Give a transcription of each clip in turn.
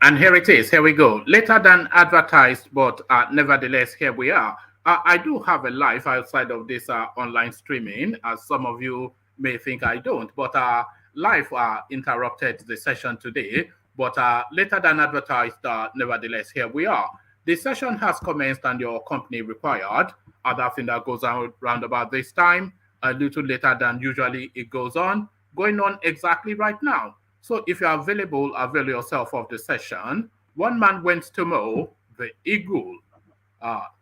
And here it is. Here we go. Later than advertised, but nevertheless, here we are. I do have a life outside of this online streaming, as some of you may think I don't. But life interrupted the session today. But later than advertised, nevertheless, here we are. The session has commenced and your company required. Other thing that goes on round about this time, a little later than usually it goes on, going on exactly right now. So if you're available, avail yourself of the session. One man went to mow the eagle.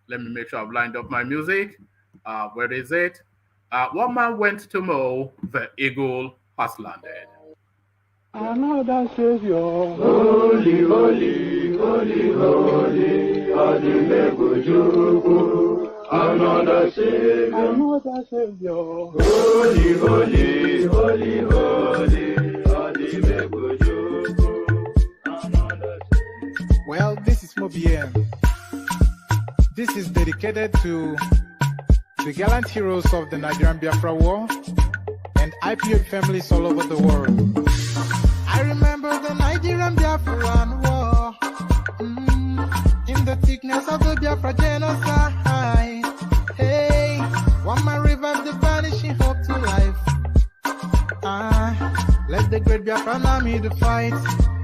Let me make sure I've lined up my music. Where is it? One man went to mow the eagle has landed. Another Savior, holy, holy, holy, holy, Adimebujuku. Another Savior, holy, holy, holy, holy, Adimebujuku. Well, this is Mobien. This is dedicated to the gallant heroes of the Nigerian Biafra War and IPO families all over the world. I remember the Nigerian Biafran War, in the thickness of the Biafra genocide. Hey, one man revived the vanishing hope to life. Let the great Biafran army to fight,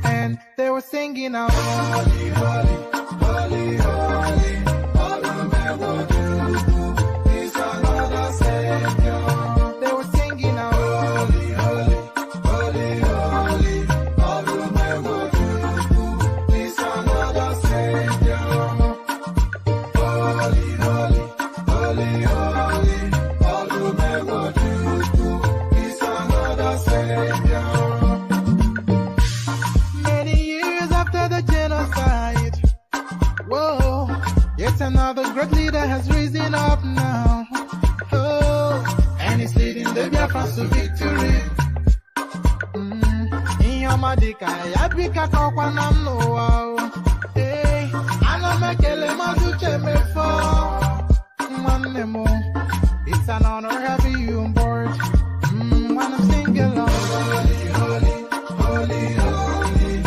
and they were singing out, holy, holy, holy, holy, all the men will do is another Savior. They were singing out, holy, holy, holy, holy, all the men will do is another Savior. Holy, holy, holy, holy, all the men will do is another Savior. Many years after the genocide, whoa, yet another great leader has risen up now. Oh, and he's leading the Biafrans to victory. Inyomadika, yabika kwa namno. Hey, anamekele mazuche mefo. Manemo, it's an honor having you on board. When I'm singing along, holy, holy, holy, holy,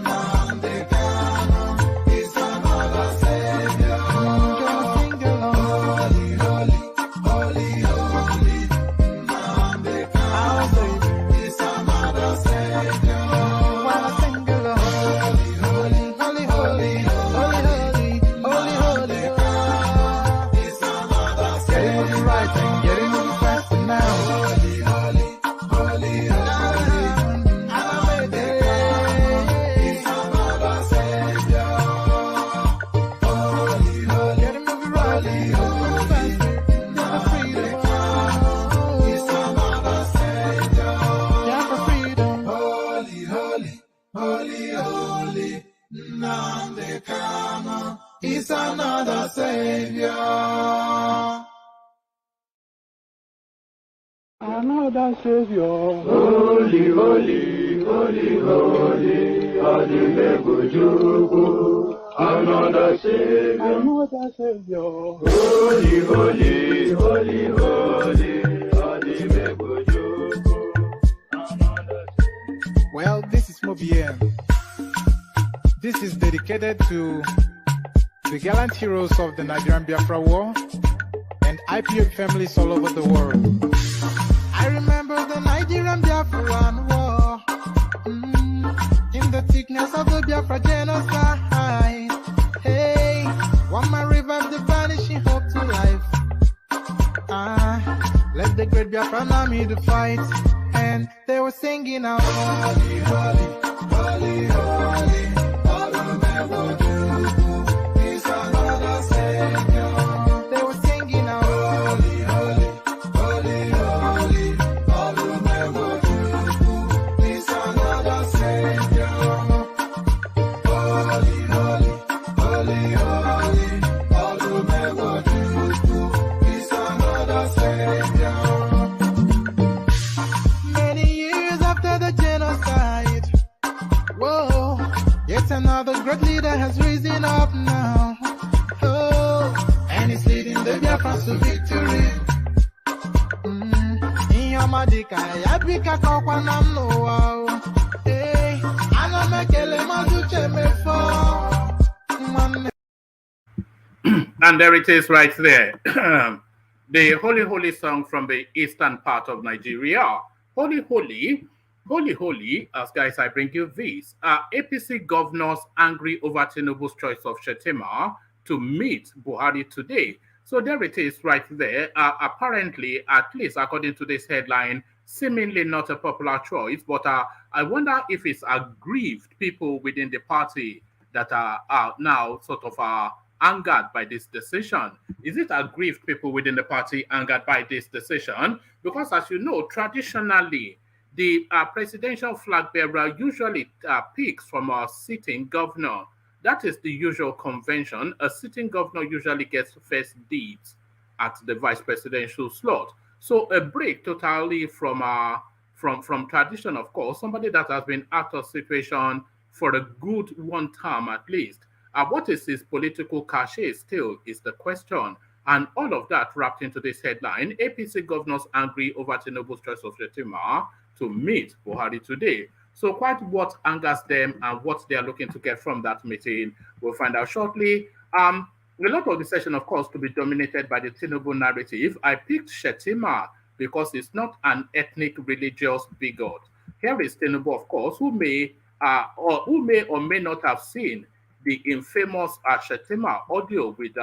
Nandekano is another Savior. Just sing along, holy, holy, holy, holy, Nandekano is another Savior. When I sing along, holy, holy, holy, holy, holy, holy, holy, is another Savior. Getting it right and getting it faster now. Holy, holy, holy, holy, is another Savior. Holy, holy, getting it right, holy, faster, never freedom. Is another Savior. Yeah, for freedom. Holy, holy, holy, holy, Nandekano is another Savior. another Savior, holy, holy, holy, holy, Adimebujuku. Another Savior, holy, holy, holy, holy, Adimebujuku. Well, this is Mobien. This is dedicated to the gallant heroes of the Nigerian Biafra War and IPO families all over the world. I remember the Nigerian Biafran War, in the thickness of the Biafra genocide. Hey, one man revived the vanishing hope to life. Let the great Biafran army to fight, and they were singing out, holy, holy, holy, holy, all the men will do is another Savior. They were singing out, holy, holy, holy, holy, all the men will do is another Savior. Holy, holy, holy, holy, all the men will do is another Savior. Many years after the genocide, whoa, yet another great leader has risen up now. Oh, and he's leading the Biafrans to victory. Inyomadika, yabika kwa namno. Hey, anamekele mazuche me And there it is right there. The Holy Holy song from the eastern part of Nigeria. Holy Holy, Holy Holy, as guys, I bring you this. APC governors angry over Tinubu's choice of Shettima to meet Buhari today. So there it is right there. Apparently, at least according to this headline, seemingly not a popular choice, but I wonder if it's aggrieved people within the party that are now sort of angered by this decision. Is it aggrieved people within the party angered by this decision? Because as you know, traditionally, the presidential flag bearer usually picks from a sitting governor. That is the usual convention. A sitting governor usually gets first dibs at the vice presidential slot. So a break totally from tradition, of course, somebody that has been out of situation for a good one term at least. What is his political cachet still is the question. And all of that wrapped into this headline. APC governors angry over Tinubu's choice of Shettima to meet Buhari today. So quite what angers them and what they are looking to get from that meeting, we'll find out shortly. A lot of the session, of course, to be dominated by the Tinubu narrative. I picked Shettima because it's not an ethnic religious bigot. Here is Tinubu, of course, who may not have seen the infamous Shettima audio with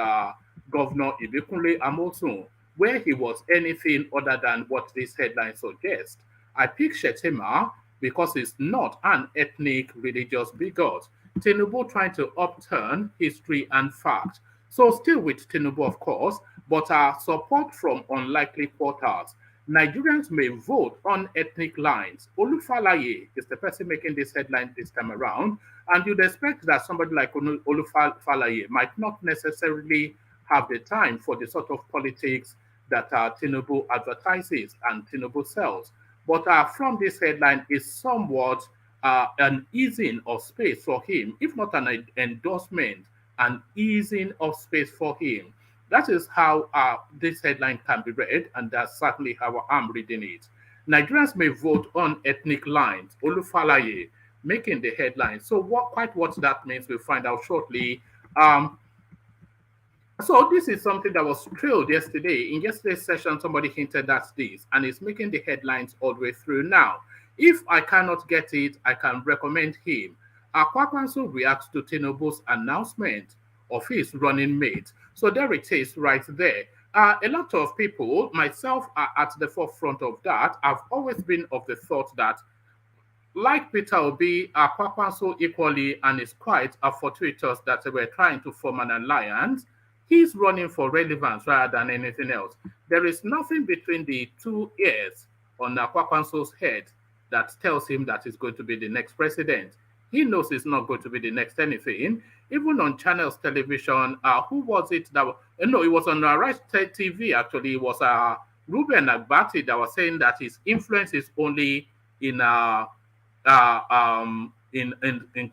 Governor Ibikunle Amosun, where he was anything other than what this headline suggests. I picked Shettima because it's not an ethnic religious bigot. Tinubu trying to upturn history and fact. So still with Tinubu, of course, but support from unlikely quarters. Nigerians may vote on ethnic lines. Olufalaye is the person making this headline this time around, and you'd expect that somebody like Olufalaye might not necessarily have the time for the sort of politics that Tinubu advertises and Tinubu sells. But from this headline is somewhat an easing of space for him, if not an endorsement, an easing of space for him. That is how this headline can be read, and that's certainly how I'm reading it. Nigerians may vote on ethnic lines. Olufalaye making the headline. So quite what that means, we'll find out shortly. So this is something that was trailed yesterday. In yesterday's session, somebody hinted at this, and it's making the headlines all the way through now. If I cannot get it, I can recommend him. Kwakwanso reacts to Tinubu's announcement of his running mate. So there it is right there. A lot of people, myself, are at the forefront of that. I've always been of the thought that, like Peter Obi, Kwakwanso equally, and it's quite fortuitous that they were trying to form an alliance. He's running for relevance rather than anything else. There is nothing between the two ears on Kwakwanso's head that tells him that he's going to be the next president. He knows he's not going to be the next anything. Even on Channels Television, who was it that? No, it was on Right TV actually. It was Ruben Agbati that was saying that his influence is only in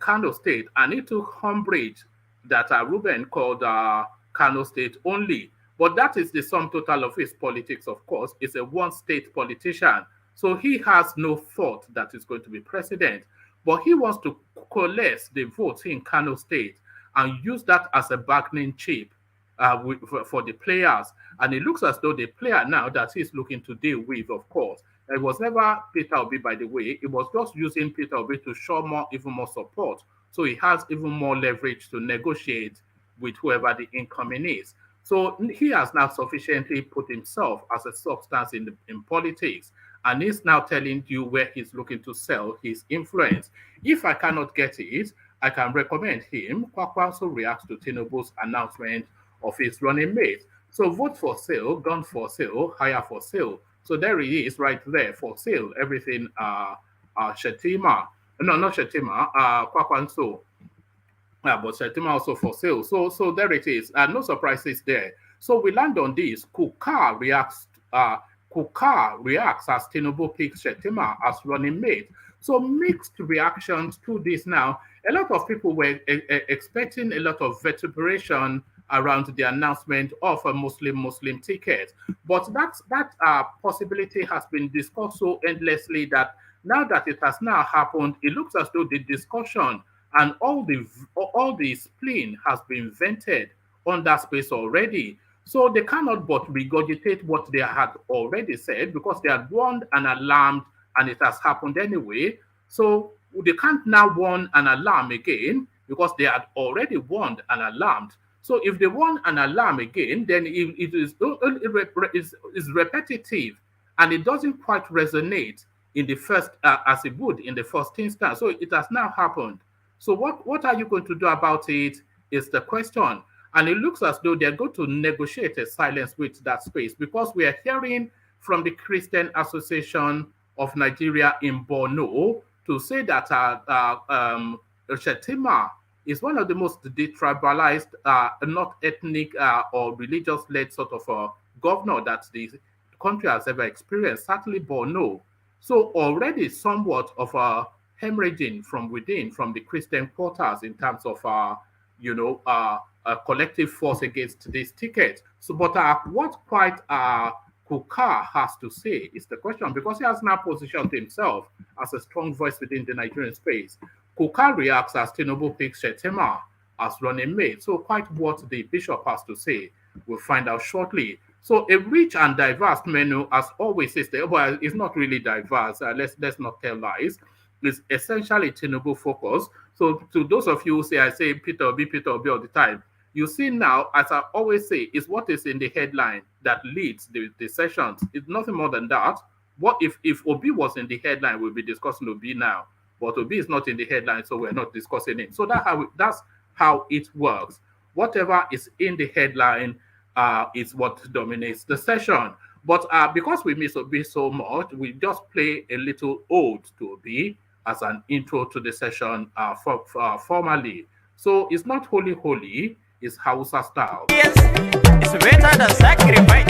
Kano State, and it took umbrage that Ruben called Kano State only. But that is the sum total of his politics, of course. He's a one-state politician. So he has no thought that he's going to be president. But he wants to coalesce the votes in Kano State and use that as a bargaining chip for the players. And it looks as though the player now that he's looking to deal with, of course, it was never Peter Obi, by the way. It was just using Peter Obi to show even more support. So he has even more leverage to negotiate with whoever the incoming is. So he has now sufficiently put himself as a substance in politics, and he's now telling you where he's looking to sell his influence. If I cannot get it, I can recommend him. Kwakwanso reacts to Tinubu's announcement of his running mate. So vote for sale, gun for sale, hire for sale. So there he is right there for sale. Everything Shettima. No, not Shettima, Kwakwanso. But Shettima also for sale. So there it is. No surprises there. So we land on this. Kuka reacts as Tinubu picks Shettima as running mate. So mixed reactions to this now. A lot of people were expecting a lot of vituperation around the announcement of a Muslim ticket. But that possibility has been discussed so endlessly that now that it has now happened, it looks as though the discussion and all the spleen has been vented on that space already. So they cannot but regurgitate what they had already said because they had warned and alarmed and it has happened anyway. So they can't now warn and alarm again because they had already warned and alarmed. So if they warn and alarm again, then it is repetitive and it doesn't quite resonate in the first as it would in the first instance. So it has now happened. So what are you going to do about it is the question. And it looks as though they're going to negotiate a silence with that space because we are hearing from the Christian Association of Nigeria in Borno to say that Shettima is one of the most detribalized, not ethnic or religious-led sort of governor that the country has ever experienced, certainly Borno. So already somewhat of a hemorrhaging from within, from the Christian quarters in terms of, a collective force against this ticket. So, but what quite Kuka has to say is the question, because he has now positioned himself as a strong voice within the Nigerian space. Kuka reacts as Tinubu picks Shettima as running mate. So quite what the bishop has to say, we'll find out shortly. So a rich and diverse menu, as always, is there, but it's not really diverse. Let's not tell lies. It's essentially Tinubu focus. So to those of you who say I say Peter Obi all the time, you see now, as I always say, is what is in the headline that leads the sessions. It's nothing more than that. What if Obi was in the headline, we'll be discussing Obi now. But Obi is not in the headline, so we're not discussing it. So that's how it works. Whatever is in the headline is what dominates the session. But because we miss Obi so much, we just play a little ode to Obi as an intro to the session formally. So it's not holy holy, it's Hausa style. Yes, it's better than sacrifice.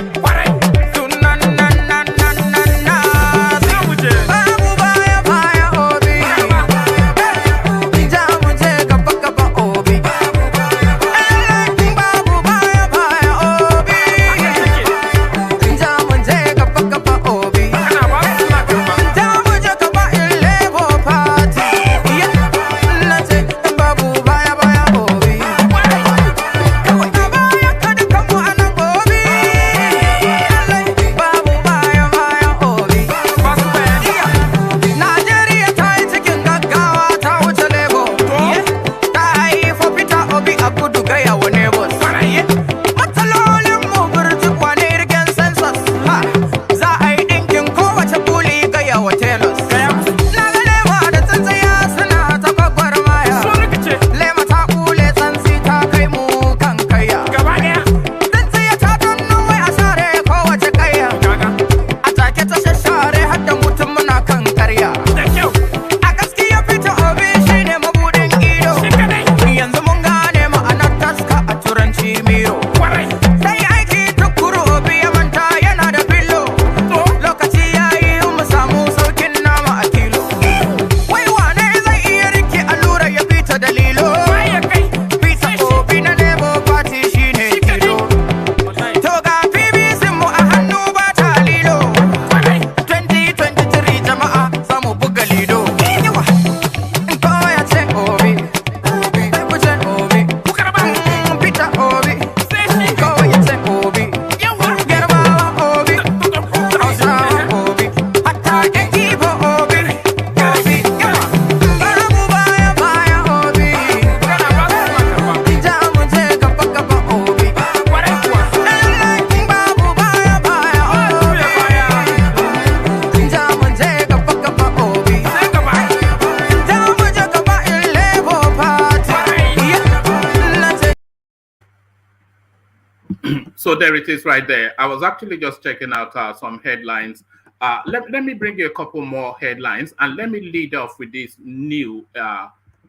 So there it is right there. I was actually just checking out some headlines. Let me bring you a couple more headlines and let me lead off with these new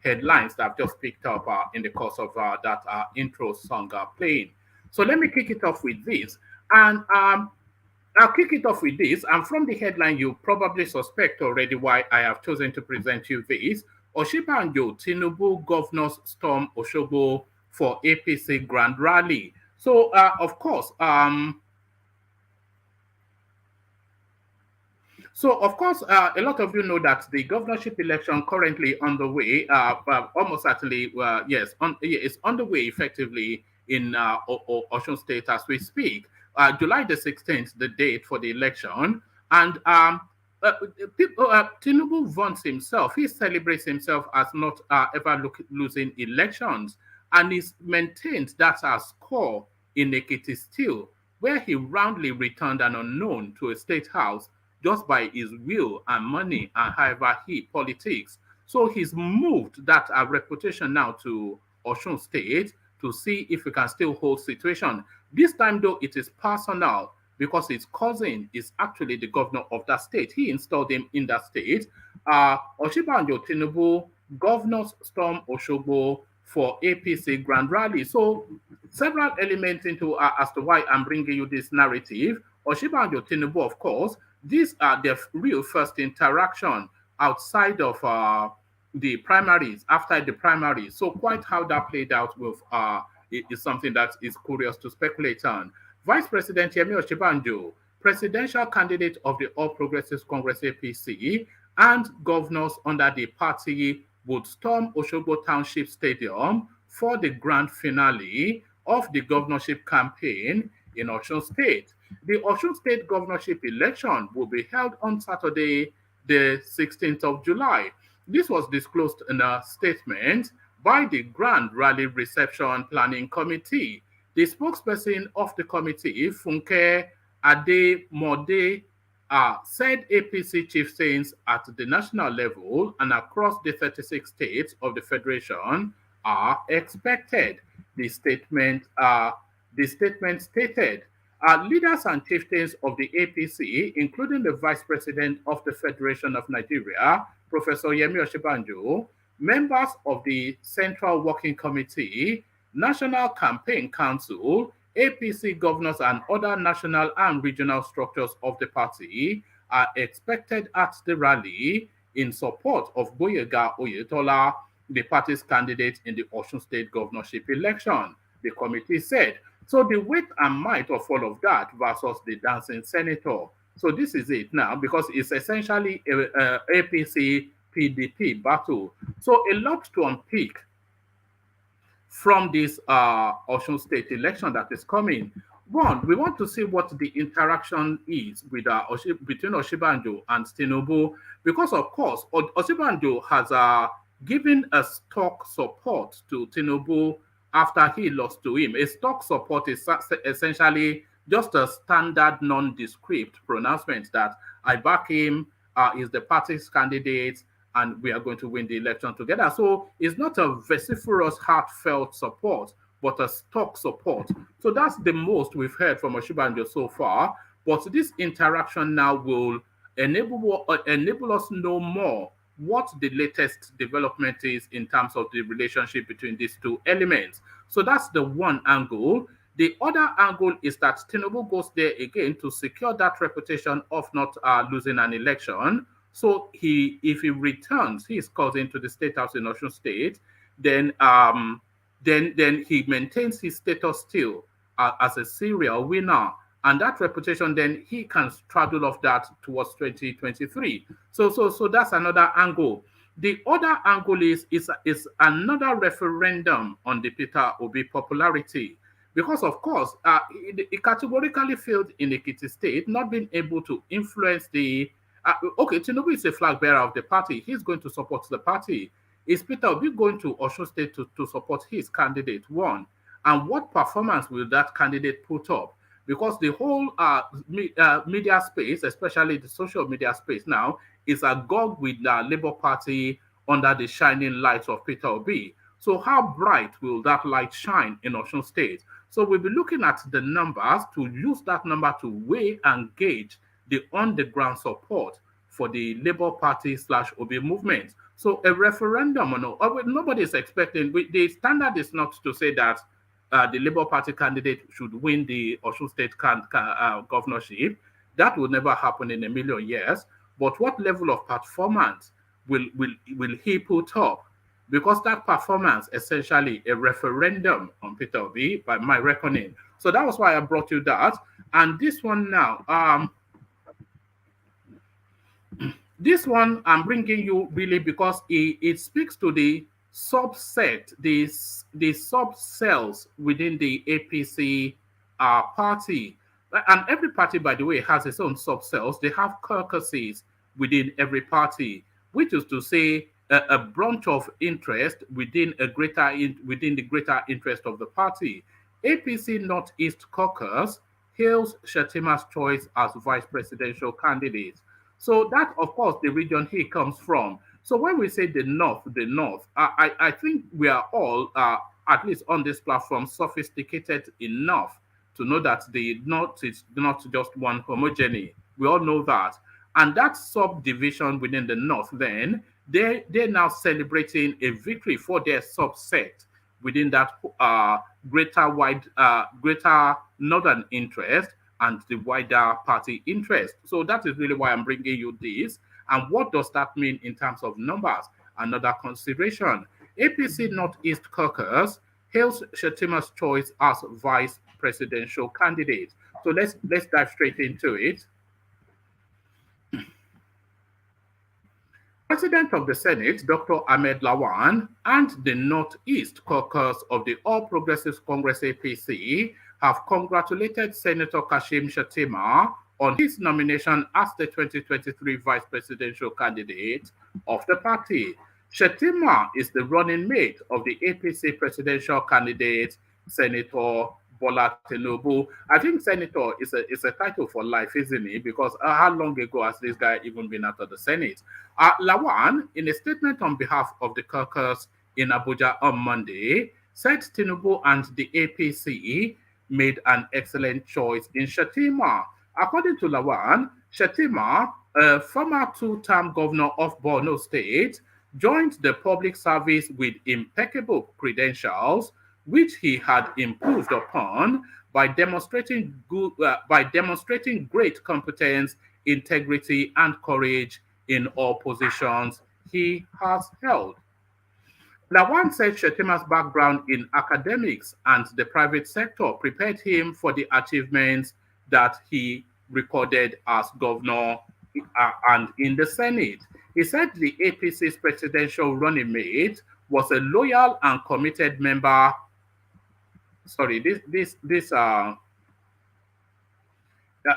headlines that I've just picked up in the course of that intro song playing. So let me kick it off with this. And I'll kick it off with this. And from the headline, you probably suspect already why I have chosen to present you this. Oshibanjo, Tinubu governors storm Oshogo for APC grand rally. So, of course, a lot of you know that the governorship election currently on the way, almost certainly, yes, it's on the way effectively in Osun State as we speak. July the 16th, the date for the election. And uh, Tinubu vaunts himself. He celebrates himself as not ever losing elections. And he maintains that as score in Ekiti still, where he roundly returned an unknown to a state house just by his will and money and however he politics. So he's moved that reputation now to Osun State to see if we can still hold situation. This time, though, it is personal because his cousin is actually the governor of that state. He installed him in that state. Oshibanjo Tinubu, governors storm Oshogbo for APC grand rally. So several elements into as to why I'm bringing you this narrative. Oshibanjo Tinubu, of course, these are the real first interaction outside of the primaries, after the primaries. So quite how that played out with is something that is curious to speculate on. Vice President Yemi Oshibanjo, presidential candidate of the All Progressives Congress APC, and governors under the party would storm Oshogbo Township Stadium for the grand finale of the governorship campaign in Osun State. The Osun State governorship election will be held on Saturday, the 16th of July. This was disclosed in a statement by the Grand Rally Reception Planning Committee. The spokesperson of the committee, Funke Ademode, said APC chieftains at the national level and across the 36 states of the federation are expected. The statement stated, leaders and chieftains of the APC, including the Vice President of the Federation of Nigeria, Professor Yemi Oshibanjo, members of the Central Working Committee, National Campaign Council, APC governors, and other national and regional structures of the party are expected at the rally in support of Boyega Oyetola, the party's candidate in the Osun State governorship election, the committee said. So the weight and might of all of that versus the dancing senator. So this is it now because it's essentially a APC PDP battle. So a lot to unpick from this Osun State election that is coming. One, we want to see what the interaction is with between Oshibanjo and Tinubu, because of course Oshibanjo has given a stock support to Tinubu after he lost to him. A stock support is essentially just a standard nondescript pronouncement that I back him, is the party's candidate, and we are going to win the election together. So it's not a vociferous, heartfelt support, but a stock support. So that's the most we've heard from Oshibanjo so far. But this interaction now will enable us know more what the latest development is in terms of the relationship between these two elements. So that's the one angle. The other angle is that Tinubu goes there again to secure that reputation of not losing an election. So if he returns, he is called into the State House in Osun State, then he maintains his status still as a serial winner. And that reputation, then he can straddle off that towards 2023. So that's another angle. The other angle is another referendum on the Peter Obi popularity. Because, of course, it categorically failed in Ekiti State, not being able to influence the... Tinubu is a flag bearer of the party. He's going to support the party. Is Peter Obi going to Osun State to support his candidate? One. And what performance will that candidate put up? Because the whole media space, especially the social media space now, is agog with the Labour Party under the shining lights of Peter Obi. So how bright will that light shine in Osun State? So we'll be looking at the numbers to use that number to weigh and gauge the on-the-ground support for the Labour Party / Obi movement. So a referendum, nobody is expecting. The standard is not to say that the Labour Party candidate should win the Osun State governorship. That will never happen in a million years. But what level of performance will he put up? Because that performance, essentially a referendum on Peter Obi, by my reckoning. So that was why I brought you that. And this one now, this one I'm bringing you really because it speaks to the subset, the sub cells within the APC party. And every party, by the way, has its own sub cells. They have caucuses within every party, which is to say a branch of interest within within the greater interest of the party. APC Northeast Caucus hails Shettima's choice as vice presidential candidate. So that, of course, the region he comes from. So when we say the North, I think we are all, at least on this platform, sophisticated enough to know that the North is not just one homogeny. We all know that. And that subdivision within the North, then, they're now celebrating a victory for their subset within that greater northern interest and the wider party interest. So that is really why I'm bringing you this. And what does that mean in terms of numbers? Another consideration. APC Northeast Caucus hails Shettima's choice as vice presidential candidate. So let's dive straight into it. President of the Senate, Dr. Ahmed Lawan, and the Northeast Caucus of the All Progressives Congress APC have congratulated Senator Kashim Shettima on his nomination as the 2023 vice presidential candidate of the party. Shettima is the running mate of the APC presidential candidate, Senator Bola Tinubu. I think senator is a title for life, isn't it? Because how long ago has this guy even been out of the Senate? Lawan, in a statement on behalf of the caucus in Abuja on Monday, said Tinubu and the APC made an excellent choice in Shettima. According to Lawan, Shettima, a former two-term governor of Borno State, joined the public service with impeccable credentials, which he had improved upon by demonstrating great competence, integrity, and courage in all positions he has held. Lawan said Shettima's background in academics and the private sector prepared him for the achievements that he recorded as governor and in the Senate. He said the APC's presidential running mate was a loyal and committed member. Sorry, this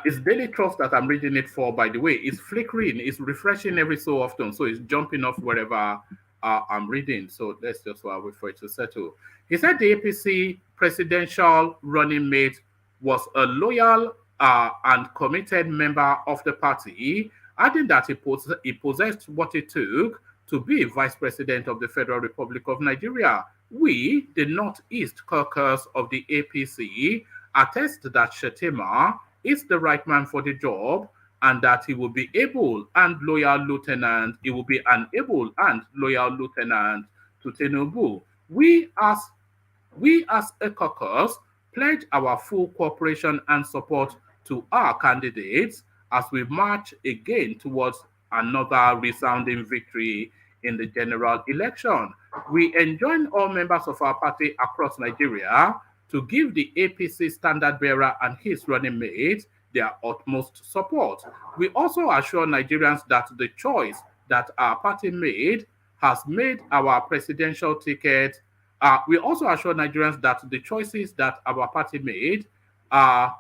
it's Daily Trust that I'm reading it for, by the way. It's flickering, it's refreshing every so often, so it's jumping off wherever I'm reading. So let's just wait for it to settle. He said the APC presidential running mate was a loyal and committed member of the party, adding that he possessed what it took to be vice president of the Federal Republic of Nigeria. We, the Northeast Caucus of the APC, attest that Shettima is the right man for the job and that he will be able and loyal lieutenant. He will be an able and loyal lieutenant to Tinubu. We as a caucus pledge our full cooperation and support to our candidates as we march again towards another resounding victory in the general election. We enjoin all members of our party across Nigeria to give the APC standard bearer and his running mate their utmost support. We also assure Nigerians that the choice that our party made has made our presidential ticket. We also assure Nigerians that the choices that our party made are.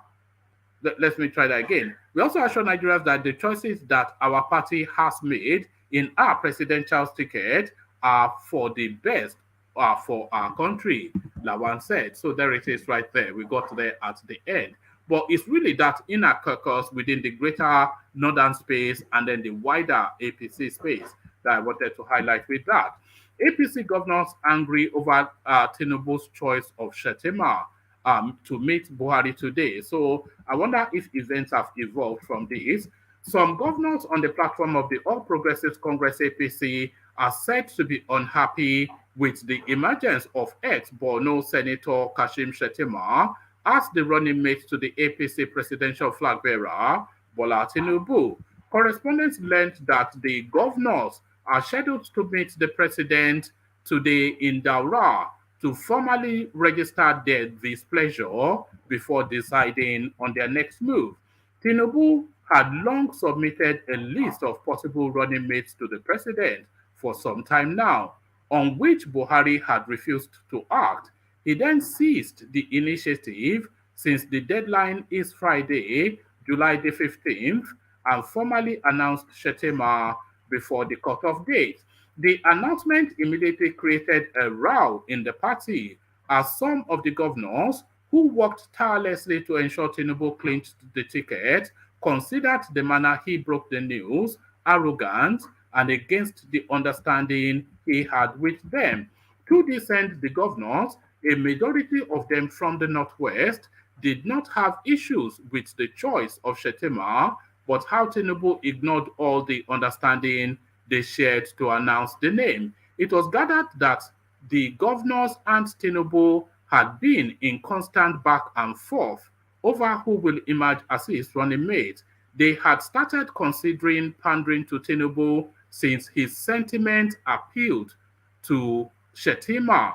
Let me try that again. We also assure Nigerians that the choices that our party has made in our presidential ticket are for the best for our country, Lawan said. So there it is right there. We got there at the end. But it's really that inner caucus within the greater northern space and then the wider APC space that I wanted to highlight with that. APC governors angry over Tinubu's choice of Shettima to meet Buhari today. So I wonder if events have evolved from this. Some governors on the platform of the All Progressives Congress APC are said to be unhappy with the emergence of ex-Borno Senator Kashim Shettima as the running mate to the APC presidential flag bearer, Bola Tinubu. Correspondents learned that the governors are scheduled to meet the president today in Daura to formally register their displeasure before deciding on their next move. Tinubu had long submitted a list of possible running mates to the president for some time now. on which Buhari had refused to act. He then seized the initiative since the deadline is Friday, July the 15th, and formally announced Shettima before the cutoff date. The announcement immediately created a row in the party as some of the governors who worked tirelessly to ensure Tinubu clinched the ticket considered the manner he broke the news arrogant and against the understanding he had with them. To this end, the governors, a majority of them from the Northwest, did not have issues with the choice of Shettima, but how Tinubu ignored all the understanding they shared to announce the name. It was gathered that the governors and Tinubu had been in constant back and forth over who will emerge as his running mate. They had started considering pandering to Tinubu since his sentiment appealed to Shettima.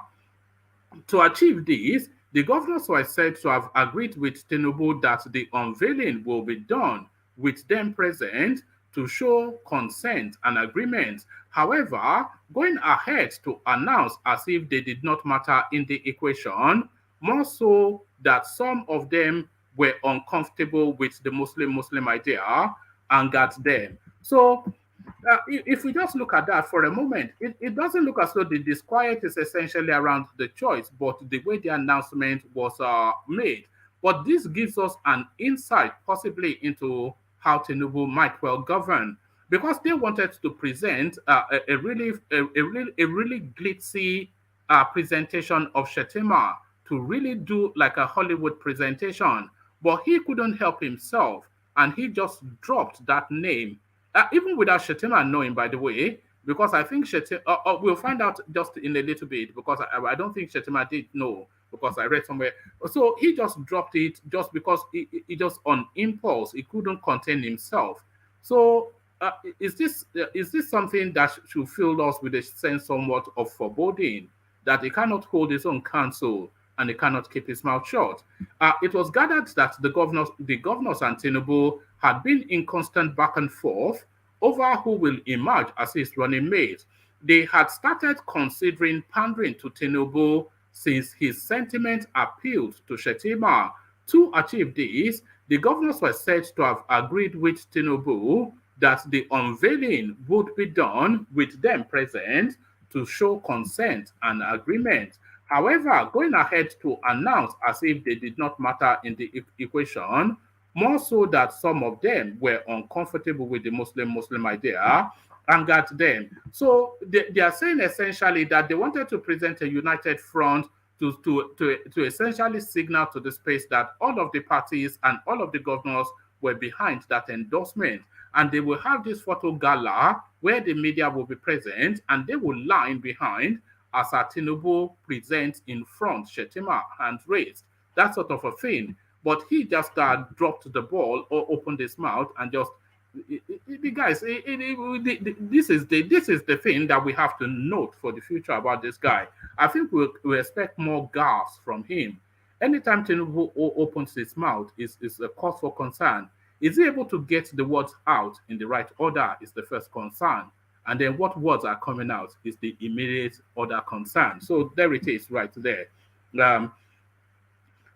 To achieve this, the governors were said to have agreed with Tinubu that the unveiling will be done with them present to show consent and agreement. However, going ahead to announce as if they did not matter in the equation, more so that some of them were uncomfortable with the Muslim idea, angered them. So if we just look at that for a moment, it doesn't look as though the disquiet is essentially around the choice, but the way the announcement was made. But this gives us an insight possibly into how Tinubu might well govern, because they wanted to present a really glitzy presentation of Shettima, to really do like a Hollywood presentation. But he couldn't help himself, and he just dropped that name even without Shettima knowing, by the way, because I think Shettima, we'll find out just in a little bit, because I don't think Shettima did know, because I read somewhere. So he just dropped it just because he just on impulse, he couldn't contain himself. So is this something that should fill us with a sense somewhat of foreboding, that he cannot hold his own counsel and he cannot keep his mouth shut? It was gathered that the governors and Tinubu had been in constant back and forth over who will emerge as his running mate. They had started considering pandering to Tinubu since his sentiment appealed to Shettima. To achieve this, the governors were said to have agreed with Tinubu that the unveiling would be done with them present to show consent and agreement. However, going ahead to announce as if they did not matter in the equation, more so that some of them were uncomfortable with the Muslim idea, angered them. So they are saying essentially that they wanted to present a united front to essentially signal to the space that all of the parties and all of the governors were behind that endorsement. And they will have this photo gala where the media will be present, and they will line behind as Tinubu presents in front, Shettima hands raised, that sort of a thing. But he just dropped the ball or opened his mouth and just, guys, this is the thing that we have to note for the future about this guy. I think we expect more gaffes from him. Anytime Tinubu opens his mouth, is a cause for concern. Is he able to get the words out in the right order is the first concern. And then what words are coming out is the immediate other concern. So there it is right there.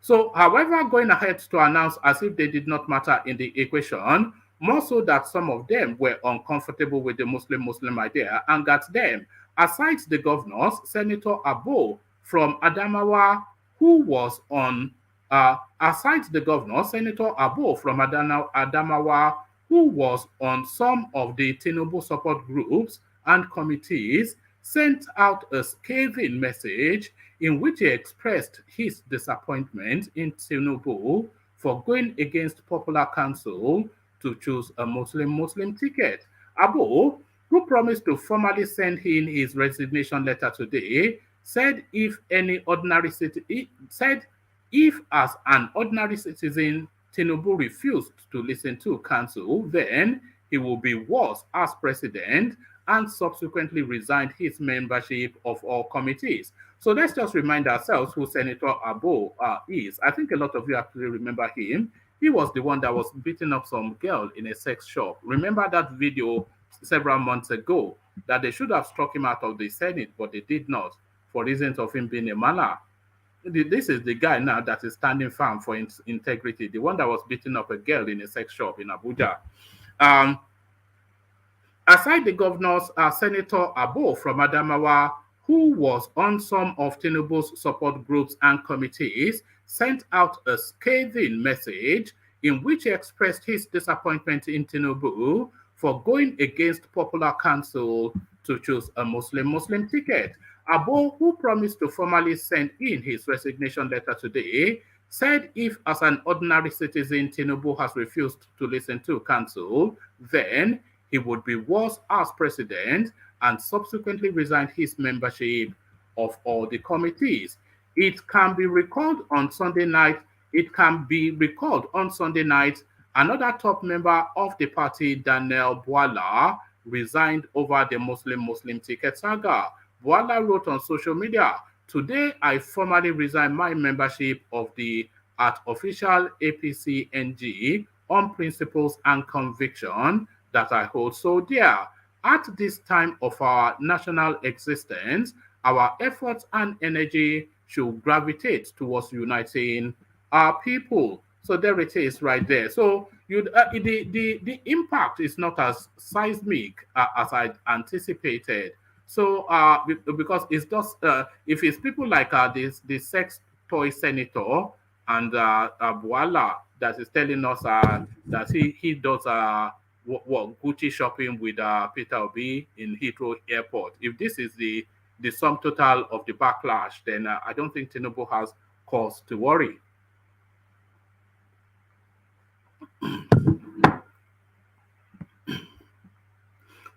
So, however, going ahead to announce as if they did not matter in the equation, more so that some of them were uncomfortable with the Muslim idea, and that them, aside the governors, Senator Abo from Adamawa, who was on, aside the governor, Senator Abo from Adamawa, who was on some of the Tinubu support groups and committees, sent out a scathing message in which he expressed his disappointment in Tinubu for going against popular counsel to choose a Muslim ticket. Abo, who promised to formally send in his resignation letter today, said if as an ordinary citizen Tinubu refused to listen to counsel, then he will be worse as president, and subsequently resigned his membership of all committees. So let's just remind ourselves who Senator Abo is. I think a lot of you actually remember him. He was the one that was beating up some girl in a sex shop. Remember that video several months ago that they should have struck him out of the Senate, but they did not for reasons of him being a mala. This is the guy now that is standing firm for integrity, the one that was beating up a girl in a sex shop in Abuja. Um, Aside the governors, Senator Abo from Adamawa, who was on some of Tinubu's support groups and committees, sent out a scathing message in which he expressed his disappointment in Tinubu for going against popular counsel to choose a Muslim ticket. Abo, who promised to formally send in his resignation letter today, said if, as an ordinary citizen, Tinubu has refused to listen to counsel, then he would be worse as president and subsequently resigned his membership of all the committees. It can be recalled on Sunday night. Another top member of the party, Daniel Bwala, resigned over the Muslim ticket saga. Bwala wrote on social media, "Today I formally resign my membership of the official APC NG on principles and conviction that I hold so dear. At this time of our national existence, our efforts and energy should gravitate towards uniting our people." So there it is right there. So the impact is not as seismic as I anticipated. So because it's just if it's people like the sex toy senator and Abuala that is telling us that he does what Gucci shopping with Peter Obi in Heathrow Airport. If this is the sum total of the backlash, then I don't think Tinubu has cause to worry.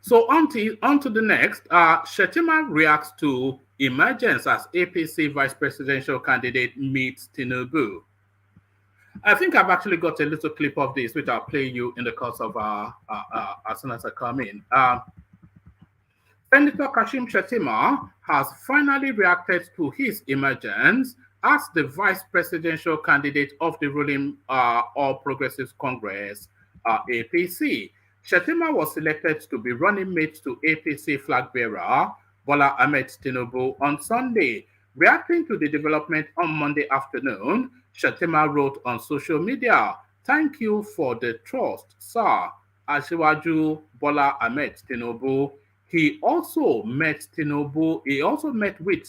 So on to the next. Shettima reacts to emergence as APC vice presidential candidate meets Tinubu. I think I've actually got a little clip of this, which I'll play you in the course of as soon as I come in. Senator Kashim Shettima has finally reacted to his emergence as the vice presidential candidate of the ruling All Progressives Congress, APC. Shettima was selected to be running mate to APC flag bearer Bola Ahmed Tinubu on Sunday. Reacting to the development on Monday afternoon, Shettima wrote on social media, "Thank you for the trust, sir. Asiwaju Bola Ahmed Tinubu." He also met with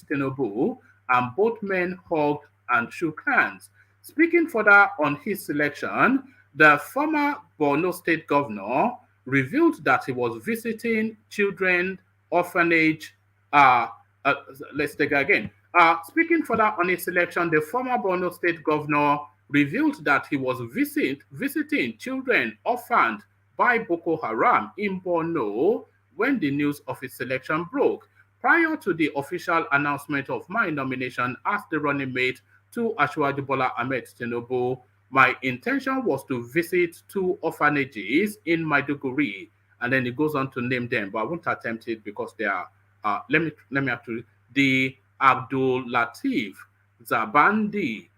Tinubu, and both men hugged and shook hands. Speaking further on his selection, the former Borno State governor revealed that he was visiting children orphanage. Let's take it again. Speaking further on his selection, the former Borno State governor revealed that he was visiting children orphaned by Boko Haram in Borno when the news of his selection broke. Prior to the official announcement of my nomination as the running mate to Asiwaju Bola Ahmed Tinubu, my intention was to visit 2 orphanages in Maiduguri, and then he goes on to name them, but I won't attempt it because they are. Let me actually the Abdul Latif Zabandi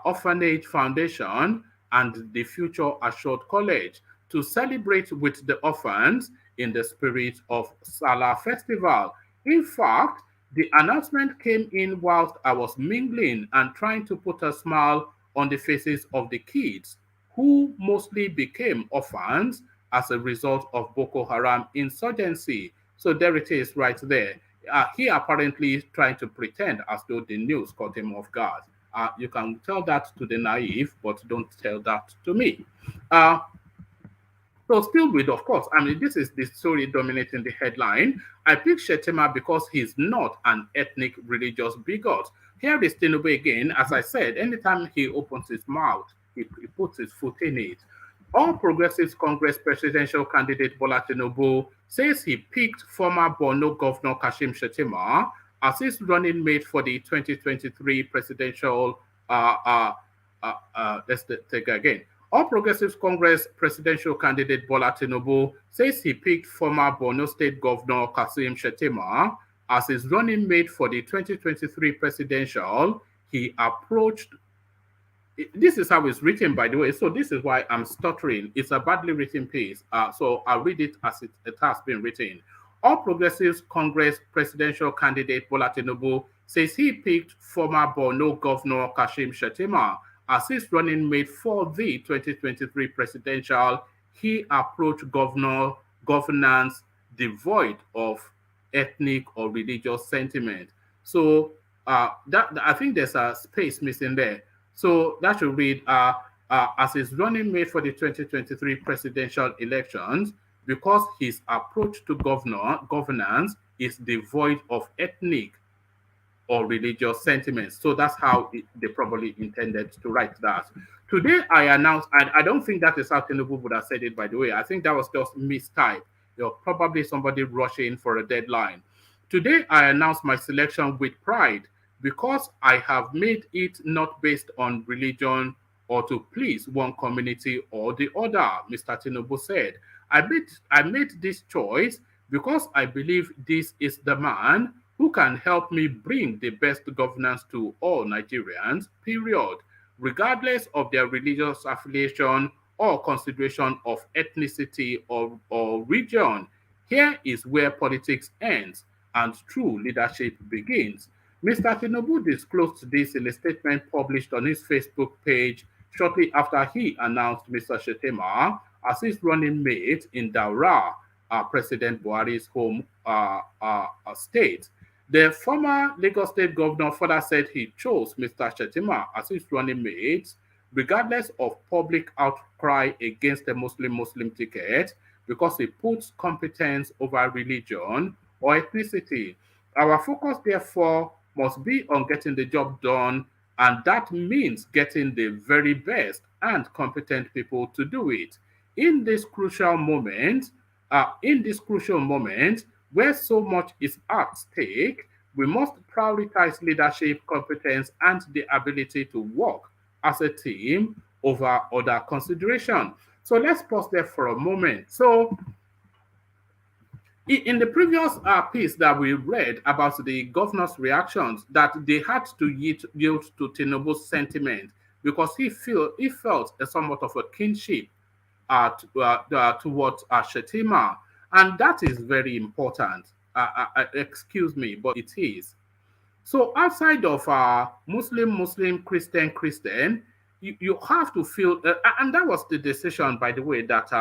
Orphanage Foundation and the Future Assured College to celebrate with the orphans in the spirit of Salah Festival. In fact, the announcement came in whilst I was mingling and trying to put a smile on the faces of the kids, who mostly became orphans as a result of Boko Haram insurgency. So there it is right there. He apparently trying to pretend as though the news caught him off guard. You can tell that to the naive, but don't tell that to me. So still with, of course, I mean, this is the story dominating the headline. I picked Shettima because he's not an ethnic religious bigot. Here is Tinubu again. As I said, anytime he opens his mouth, he puts his foot in it. All Progressives Congress presidential candidate Bola Tinubu says he picked former Borno Governor Kashim Shettima as his running mate for the 2023 presidential. Let's take it again. All Progressives Congress presidential candidate Bola Tinubu says he picked former Borno State Governor Kashim Shettima as his running mate for the 2023 presidential. He approached This is how it's written, by the way. So this is why I'm stuttering. It's a badly written piece. So I'll read it as it has been written. All Progressives Congress presidential candidate Bola Tinubu says he picked former Borno Governor Kashim Shettima as his running mate for the 2023 presidential. He approached governance devoid of ethnic or religious sentiment. So that I think there's a space missing there. So that should read as his running mate for the 2023 presidential elections, because his approach to governance is devoid of ethnic or religious sentiments. So that's how they probably intended to write that. Today, I announced, and I don't think that is how Tinubu would have said it, by the way. I think that was just mistype. Probably somebody rushing for a deadline. Today, I announced my selection with pride because I have made it not based on religion or to please one community or the other, Mr. Tinubu said. I made this choice because I believe this is the man who can help me bring the best governance to all Nigerians, period, regardless of their religious affiliation or consideration of ethnicity or region. Here is where politics ends and true leadership begins. Mr. Tinubu disclosed this in a statement published on his Facebook page shortly after he announced Mr. Shettima as his running mate in Daura, President Buhari's home state. The former Lagos State governor further said he chose Mr. Shettima as his running mate, regardless of public outcry against the Muslim ticket, because he puts competence over religion or ethnicity. Our focus, therefore, must be on getting the job done, and that means getting the very best and competent people to do it. In this crucial moment, where so much is at stake, we must prioritize leadership, competence, and the ability to work as a team over other consideration. So let's pause there for a moment. So in the previous piece that we read about the governor's reactions, that they had to yield to Tinubu's sentiment because he felt a somewhat of a kinship towards Shettima, and that is very important. Excuse me, but it is. So outside of Muslim, Christian, you have to feel, and that was the decision, by the way, that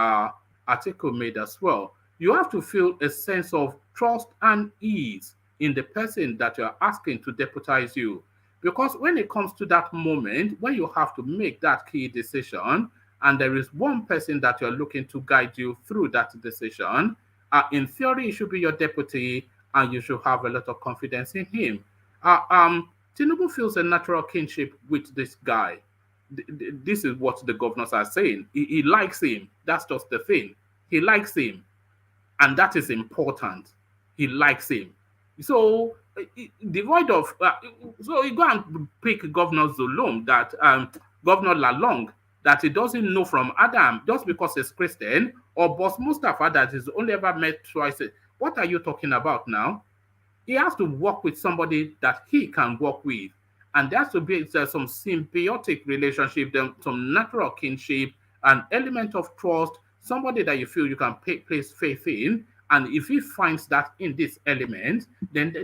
article made as well. You have to feel a sense of trust and ease in the person that you're asking to deputize you. Because when it comes to that moment, when you have to make that key decision, and there is one person that you're looking to guide you through that decision, in theory, it should be your deputy, and you should have a lot of confidence in him. Tinubu feels a natural kinship with this guy. This is what the governors are saying. He likes him. That's just the thing. He likes him. And that is important. He likes him. So, devoid of, so you go and pick Governor Zulum, that Governor Lalong, that he doesn't know from Adam just because he's Christian, or Boss Mustafa that he's only ever met twice. What are you talking about now? He has to work with somebody that he can work with. And there has to be some symbiotic relationship, some natural kinship, an element of trust, somebody that you feel you can place faith in. And if he finds that in this element, then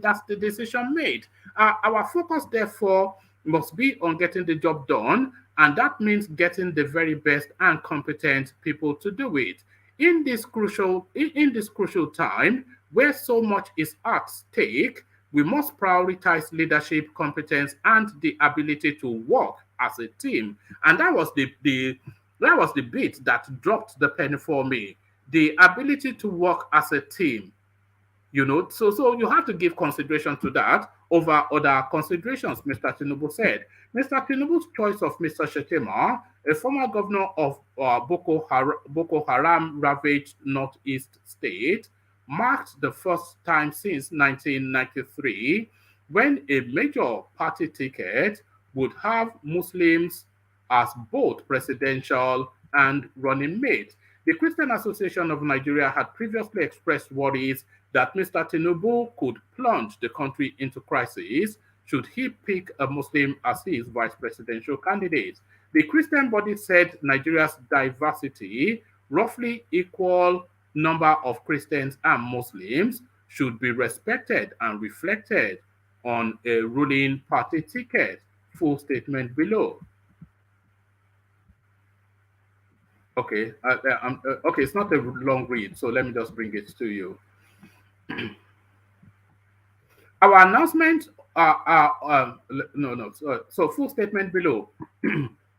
that's the decision made. Our focus, therefore, must be on getting the job done, and that means getting the very best and competent people to do it. In this crucial time, where so much is at stake, we must prioritize leadership, competence, and the ability to work as a team. And that was the bit that dropped the penny for me. The ability to work as a team. So you have to give consideration to that over other considerations, Mr. Tinubu said. Mr. Tinubu's choice of Mr. Shettima, a former governor of Boko Haram ravaged Northeast state, marked the first time since 1993 when a major party ticket would have Muslims as both presidential and running mate. The Christian Association of Nigeria had previously expressed worries that Mr. Tinubu could plunge the country into crisis should he pick a Muslim as his vice presidential candidate. The Christian body said Nigeria's diversity, roughly equal number of Christians and Muslims, should be respected and reflected on a ruling party ticket. Full statement below. Okay, okay, it's not a long read, so let me just bring it to you. Our announcement, so full statement below.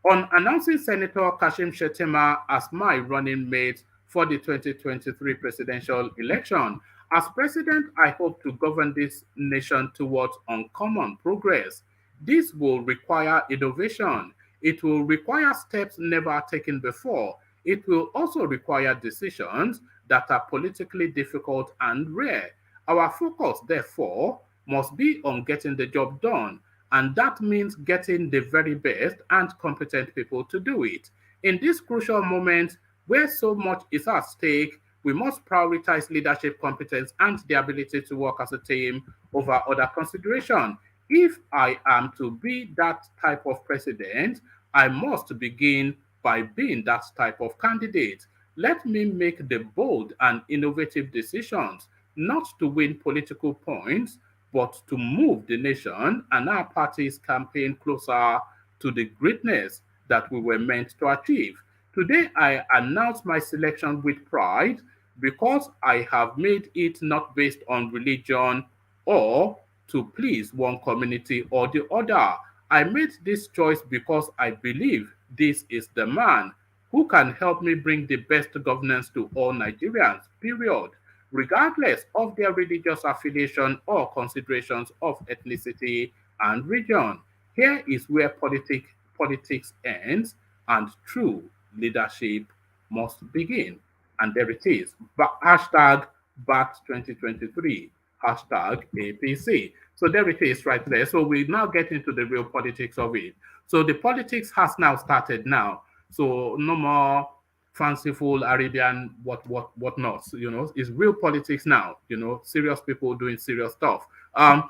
On announcing Senator Kashim Shettima as my running mate for the 2023 presidential election, as president, I hope to govern this nation towards uncommon progress. This will require innovation. It will require steps never taken before. It will also require decisions that are politically difficult and rare. Our focus, therefore, must be on getting the job done, and that means getting the very best and competent people to do it. In this crucial moment where so much is at stake, we must prioritize leadership competence and the ability to work as a team over other consideration. If I am to be that type of president, I must begin by being that type of candidate. Let me make the bold and innovative decisions, not to win political points, but to move the nation and our party's campaign closer to the greatness that we were meant to achieve. Today, I announce my selection with pride because I have made it not based on religion or to please one community or the other. I made this choice because I believe this is the man who can help me bring the best governance to all Nigerians, period, regardless of their religious affiliation or considerations of ethnicity and region. Here is where politics ends and true leadership must begin. And there it is. Hashtag BAT 2023. Hashtag APC. So there it is right there. So we now get into the real politics of it. So the politics has now started now. So no more fanciful Arabian whatnot. You know, it's real politics now. You know, serious people doing serious stuff. On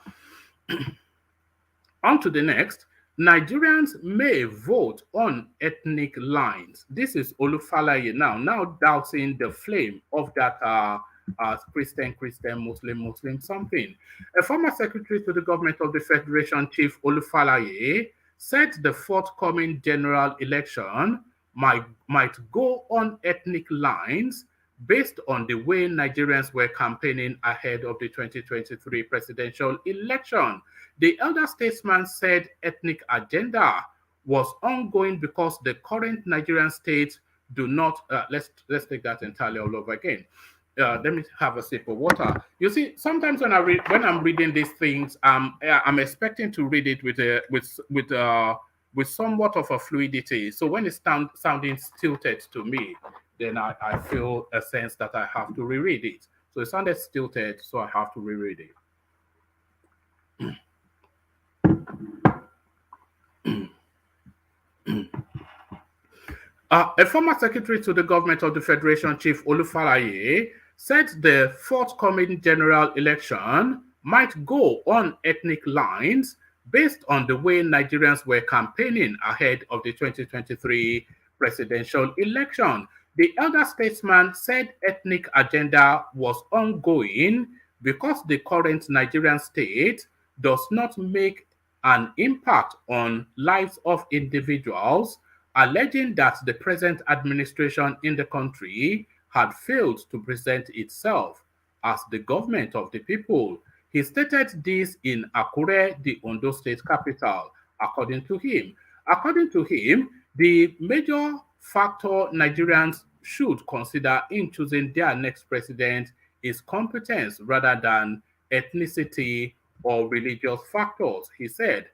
to the next. Nigerians may vote on ethnic lines. This is Olufalaye now dousing the flame of that Christian, Muslim something. A former secretary to the government of the Federation, Chief Olufalaye, said the forthcoming general election might go on ethnic lines based on the way Nigerians were campaigning ahead of the 2023 presidential election. The elder statesman said ethnic agenda was ongoing because the current Nigerian states do not. Let's take that entirely all over again. Let me have a sip of water. You see, sometimes when I'm reading these things, I'm expecting to read it with somewhat of a fluidity. So when it's sounding stilted to me, then I feel a sense that I have to reread it. So it sounded stilted, so I have to reread it. A former secretary to the government of the Federation, Chief Olufalaye, said the forthcoming general election might go on ethnic lines based on the way Nigerians were campaigning ahead of the 2023 presidential election. The elder statesman said ethnic agenda was ongoing because the current Nigerian state does not make an impact on lives of individuals, alleging that the present administration in the country had failed to present itself as the government of the people. He stated this in Akure, the Ondo state capital, according to him. According to him, the major factor Nigerians should consider in choosing their next president is competence rather than ethnicity or religious factors. He said,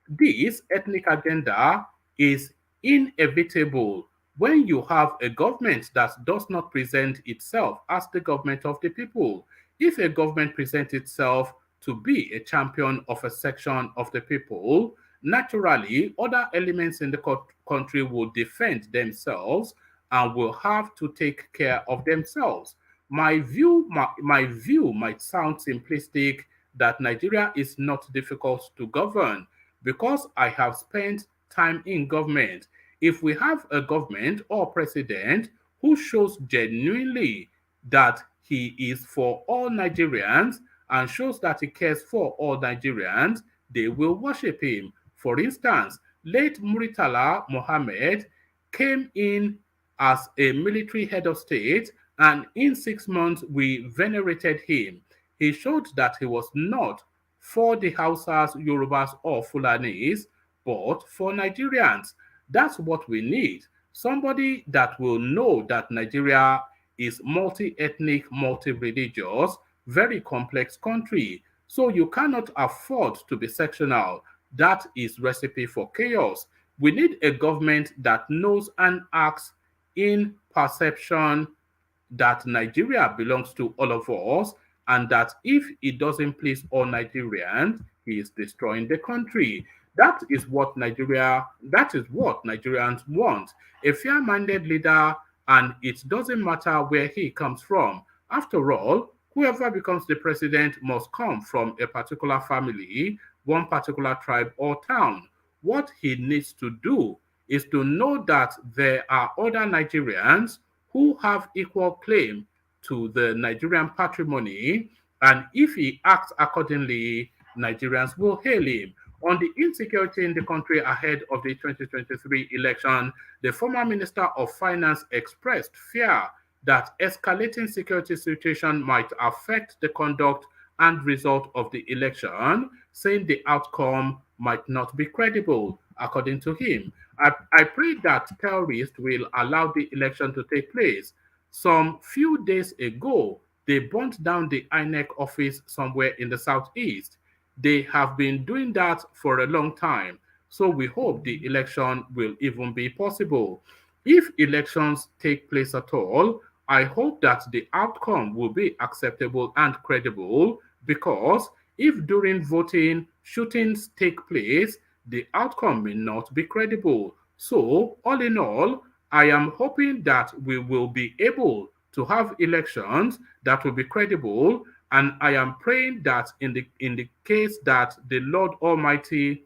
this ethnic agenda is inevitable when you have a government that does not present itself as the government of the people. If a government presents itself to be a champion of a section of the people, naturally, other elements in the country will defend themselves and will have to take care of themselves. My view might sound simplistic, that Nigeria is not difficult to govern because I have spent time in government. If we have a government or president who shows genuinely that he is for all Nigerians and shows that he cares for all Nigerians, they will worship him. For instance, late Muritala Mohammed came in as a military head of state, and in 6 months we venerated him. He showed that he was not for the Hausas, Yorubas, or Fulanis, but for Nigerians. That's what we need. Somebody that will know that Nigeria is multi-ethnic, multi-religious, very complex country. So you cannot afford to be sectional. That is recipe for chaos. We need a government that knows and acts in perception that Nigeria belongs to all of us, and that if it doesn't please all Nigerians, he is destroying the country. That is what Nigerians want. A fair-minded leader, and it doesn't matter where he comes from. After all, whoever becomes the president must come from a particular family, one particular tribe or town. What he needs to do is to know that there are other Nigerians who have equal claim to the Nigerian patrimony, and if he acts accordingly, Nigerians will hail him. On the insecurity in the country ahead of the 2023 election, the former Minister of Finance expressed fear that escalating security situation might affect the conduct and result of the election, saying the outcome might not be credible. According to him, I pray that terrorists will allow the election to take place. Some few days ago, they burnt down the INEC office somewhere in the southeast. They have been doing that for a long time. So we hope the election will even be possible. If elections take place at all, I hope that the outcome will be acceptable and credible, because if during voting shootings take place, the outcome may not be credible. So, all in all, I am hoping that we will be able to have elections that will be credible, and I am praying that in the case that the Lord Almighty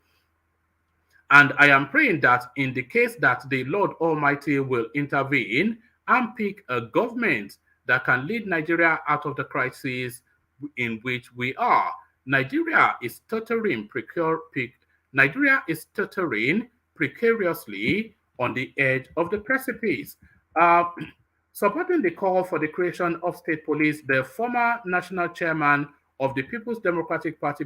and I am praying that in the case that the Lord Almighty will intervene and pick a government that can lead Nigeria out of the crisis in which we are. Nigeria is stuttering precariously on the edge of the precipice. Uh, Supporting the call for the creation of state police, the former national chairman of the People's Democratic Party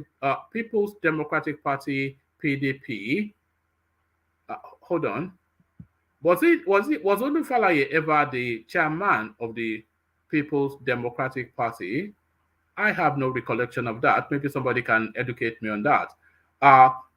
(PDP), hold on, was Olufalaye ever the chairman of the People's Democratic Party? I have no recollection of that. Maybe somebody can educate me on that.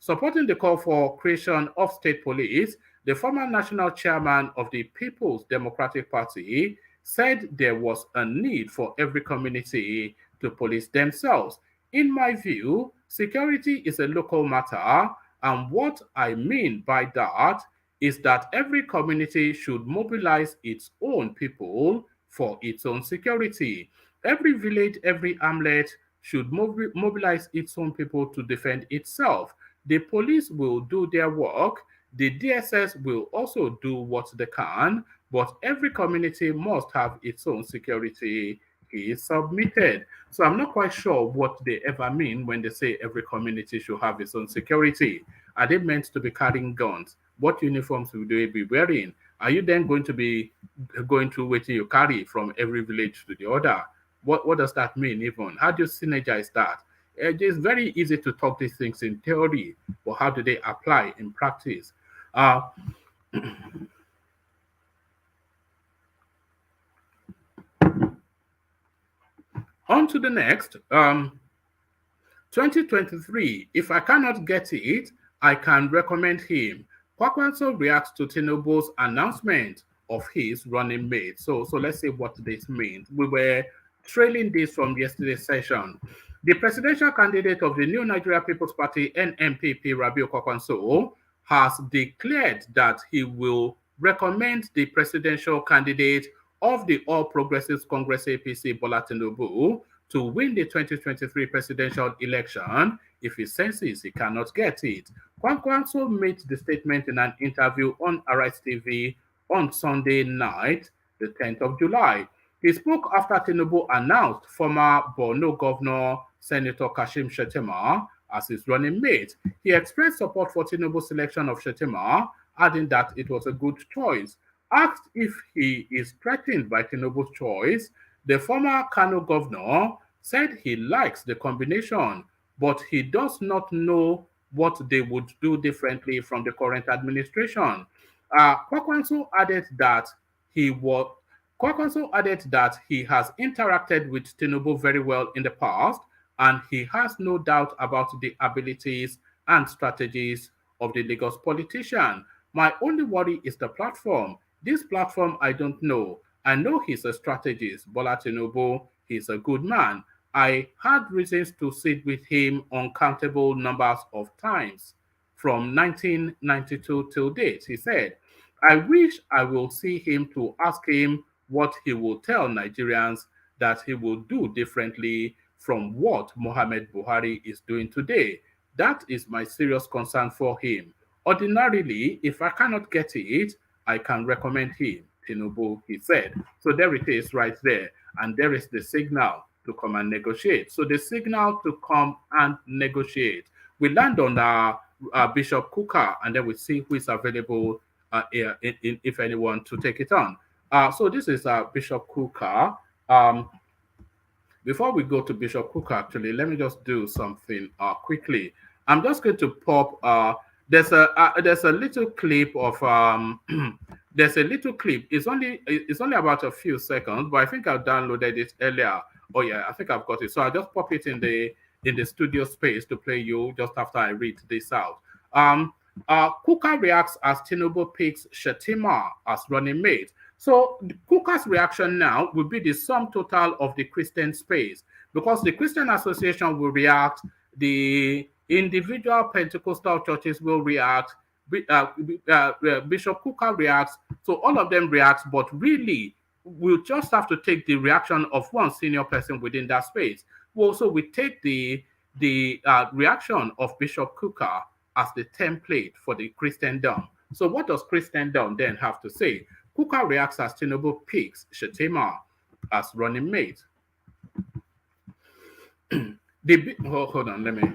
Supporting the call for creation of state police, the former national chairman of the People's Democratic Party said there was a need for every community to police themselves. In my view, security is a local matter, and what I mean by that is that every community should mobilize its own people for its own security. Every village, every hamlet should mobilize its own people to defend itself. The police will do their work. The DSS will also do what they can, but every community must have its own security is submitted. So I'm not quite sure what they ever mean when they say every community should have its own security. Are they meant to be carrying guns? What uniforms will they be wearing? Are you then going to be going through what you carry from every village to the other? What does that mean even? How do you synergize that? It's very easy to talk these things in theory, but how do they apply in practice? Uh, on to the next. 2023, if I cannot get it, I can recommend him. Kwakwanso reacts to Tinubu's announcement of his running mate. So let's see what this means. We were trailing this from yesterday's session. The presidential candidate of the New Nigeria People's Party, NNPP, Rabiu Kwakwanso, has declared that he will recommend the presidential candidate of the All Progressives Congress APC, Bola Tinubu, to win the 2023 presidential election if he senses he cannot get it. Kwankwanso made the statement in an interview on Arise TV on Sunday night, the 10th of July. He spoke after Tinubu announced former Borno Governor Senator Kashim Shettima as his running mate. He expressed support for Tinubu's selection of Shettima, adding that it was a good choice. Asked if he is threatened by Tinubu's choice, the former Kano governor said he likes the combination, but he does not know what they would do differently from the current administration. Kwakwanso added that he was Kwankwaso added that he has interacted with Tinubu very well in the past, and he has no doubt about the abilities and strategies of the Lagos politician. My only worry is the platform. This platform, I don't know. I know he's a strategist, Bola Tinubu. He's a good man. I had reasons to sit with him uncountable numbers of times from 1992 till date, he said. I wish I will see him to ask him what he will tell Nigerians that he will do differently from what Mohamed Buhari is doing today. That is my serious concern for him. Ordinarily, if I cannot get it, I can recommend him, Tinubu, he said. So there it is right there. And there is the signal to come and negotiate. So the signal to come and negotiate. We land on Bishop Kuka, and then we see who is available, if anyone, to take it on. So this is Bishop Kuka. Before we go to Bishop Kuka, actually, let me just do something quickly. I'm just going to pop. There's a little clip of there's a little clip. It's only about a few seconds, but I think I downloaded it earlier. Oh yeah, I think I've got it. So I just pop it in the studio space to play you just after I read this out. Kuka reacts as Tinubu picks Shettima as running mate. So Kuka's reaction now will be the sum total of the Christian space, because the Christian Association will react, the individual Pentecostal churches will react, Bishop Kuka reacts, so all of them react, but really we'll just have to take the reaction of one senior person within that space. Also, we take the reaction of Bishop Kuka as the template for the Christendom. So what does Christendom then have to say? Kuka reacts as Tinubu picks Shettima as running mate. Hold on, let me.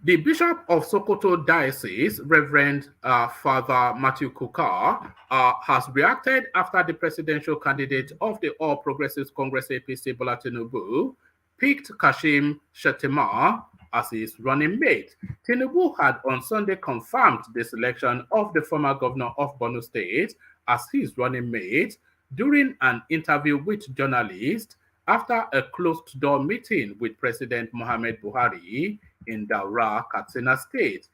The Bishop of Sokoto Diocese, Reverend Father Matthew Kuka, has reacted after the presidential candidate of the All Progressives Congress APC, Bola Tinubu, picked Kashim Shettima as his running mate. Tinubu had on Sunday confirmed the selection of the former governor of Borno State as his running mate during an interview with journalists after a closed-door meeting with President Mohamed Buhari in Daura, Katsina State.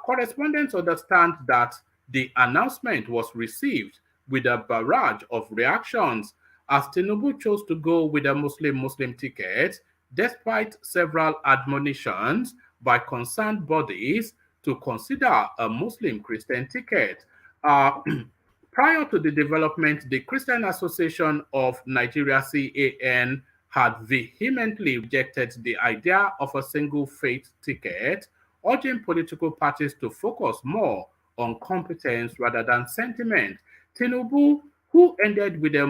Correspondents understand that the announcement was received with a barrage of reactions as Tinubu chose to go with a Muslim ticket, despite several admonitions by concerned bodies to consider a Muslim Christian ticket. Prior to the development, the Christian Association of Nigeria, CAN, had vehemently rejected the idea of a single faith ticket, urging political parties to focus more on competence rather than sentiment. Tinubu, who ended with a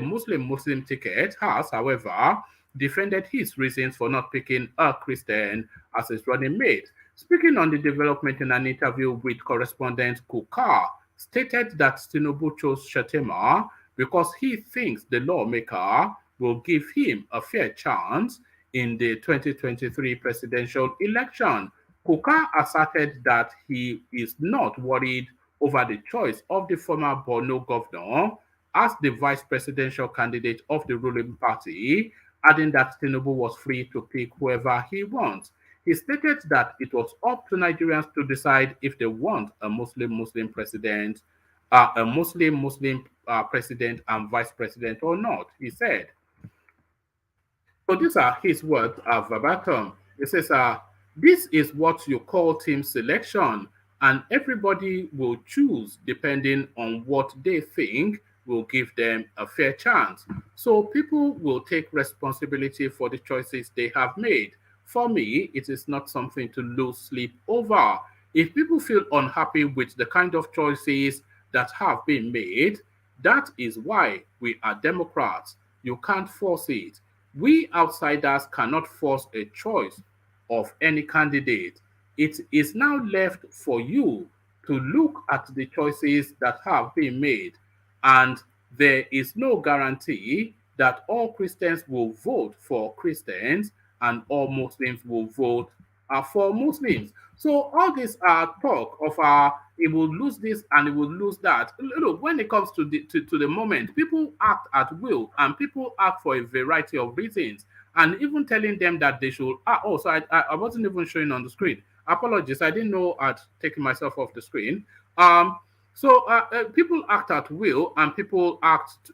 Muslim ticket, has, however, defended his reasons for not picking a Christian as his running mate. Speaking on the development in an interview with correspondent Kuka, stated that Tinubu chose Shettima because he thinks the lawmaker will give him a fair chance in the 2023 presidential election. Kuka asserted that he is not worried over the choice of the former Borno governor as the vice presidential candidate of the ruling party, adding that Tinubu was free to pick whoever he wants. He stated that it was up to Nigerians to decide if they want a Muslim president, president and vice president or not, he said. So these are his words verbatim. He says, this is what you call team selection. and everybody will choose depending on what they think will give them a fair chance. So people will take responsibility for the choices they have made. For me, it is not something to lose sleep over. If people feel unhappy with the kind of choices that have been made, that is why we are Democrats. You can't force it. We outsiders cannot force a choice of any candidate. It is now left for you to look at the choices that have been made, and there is no guarantee that all Christians will vote for Christians and all Muslims will vote for Muslims. So all this talk of it will lose this and it will lose that. Look, when it comes to the moment, people act at will and people act for a variety of reasons. And even telling them that they should. So I wasn't even showing on the screen. Apologies, I didn't know I'd taken myself off the screen. People act at will and people act,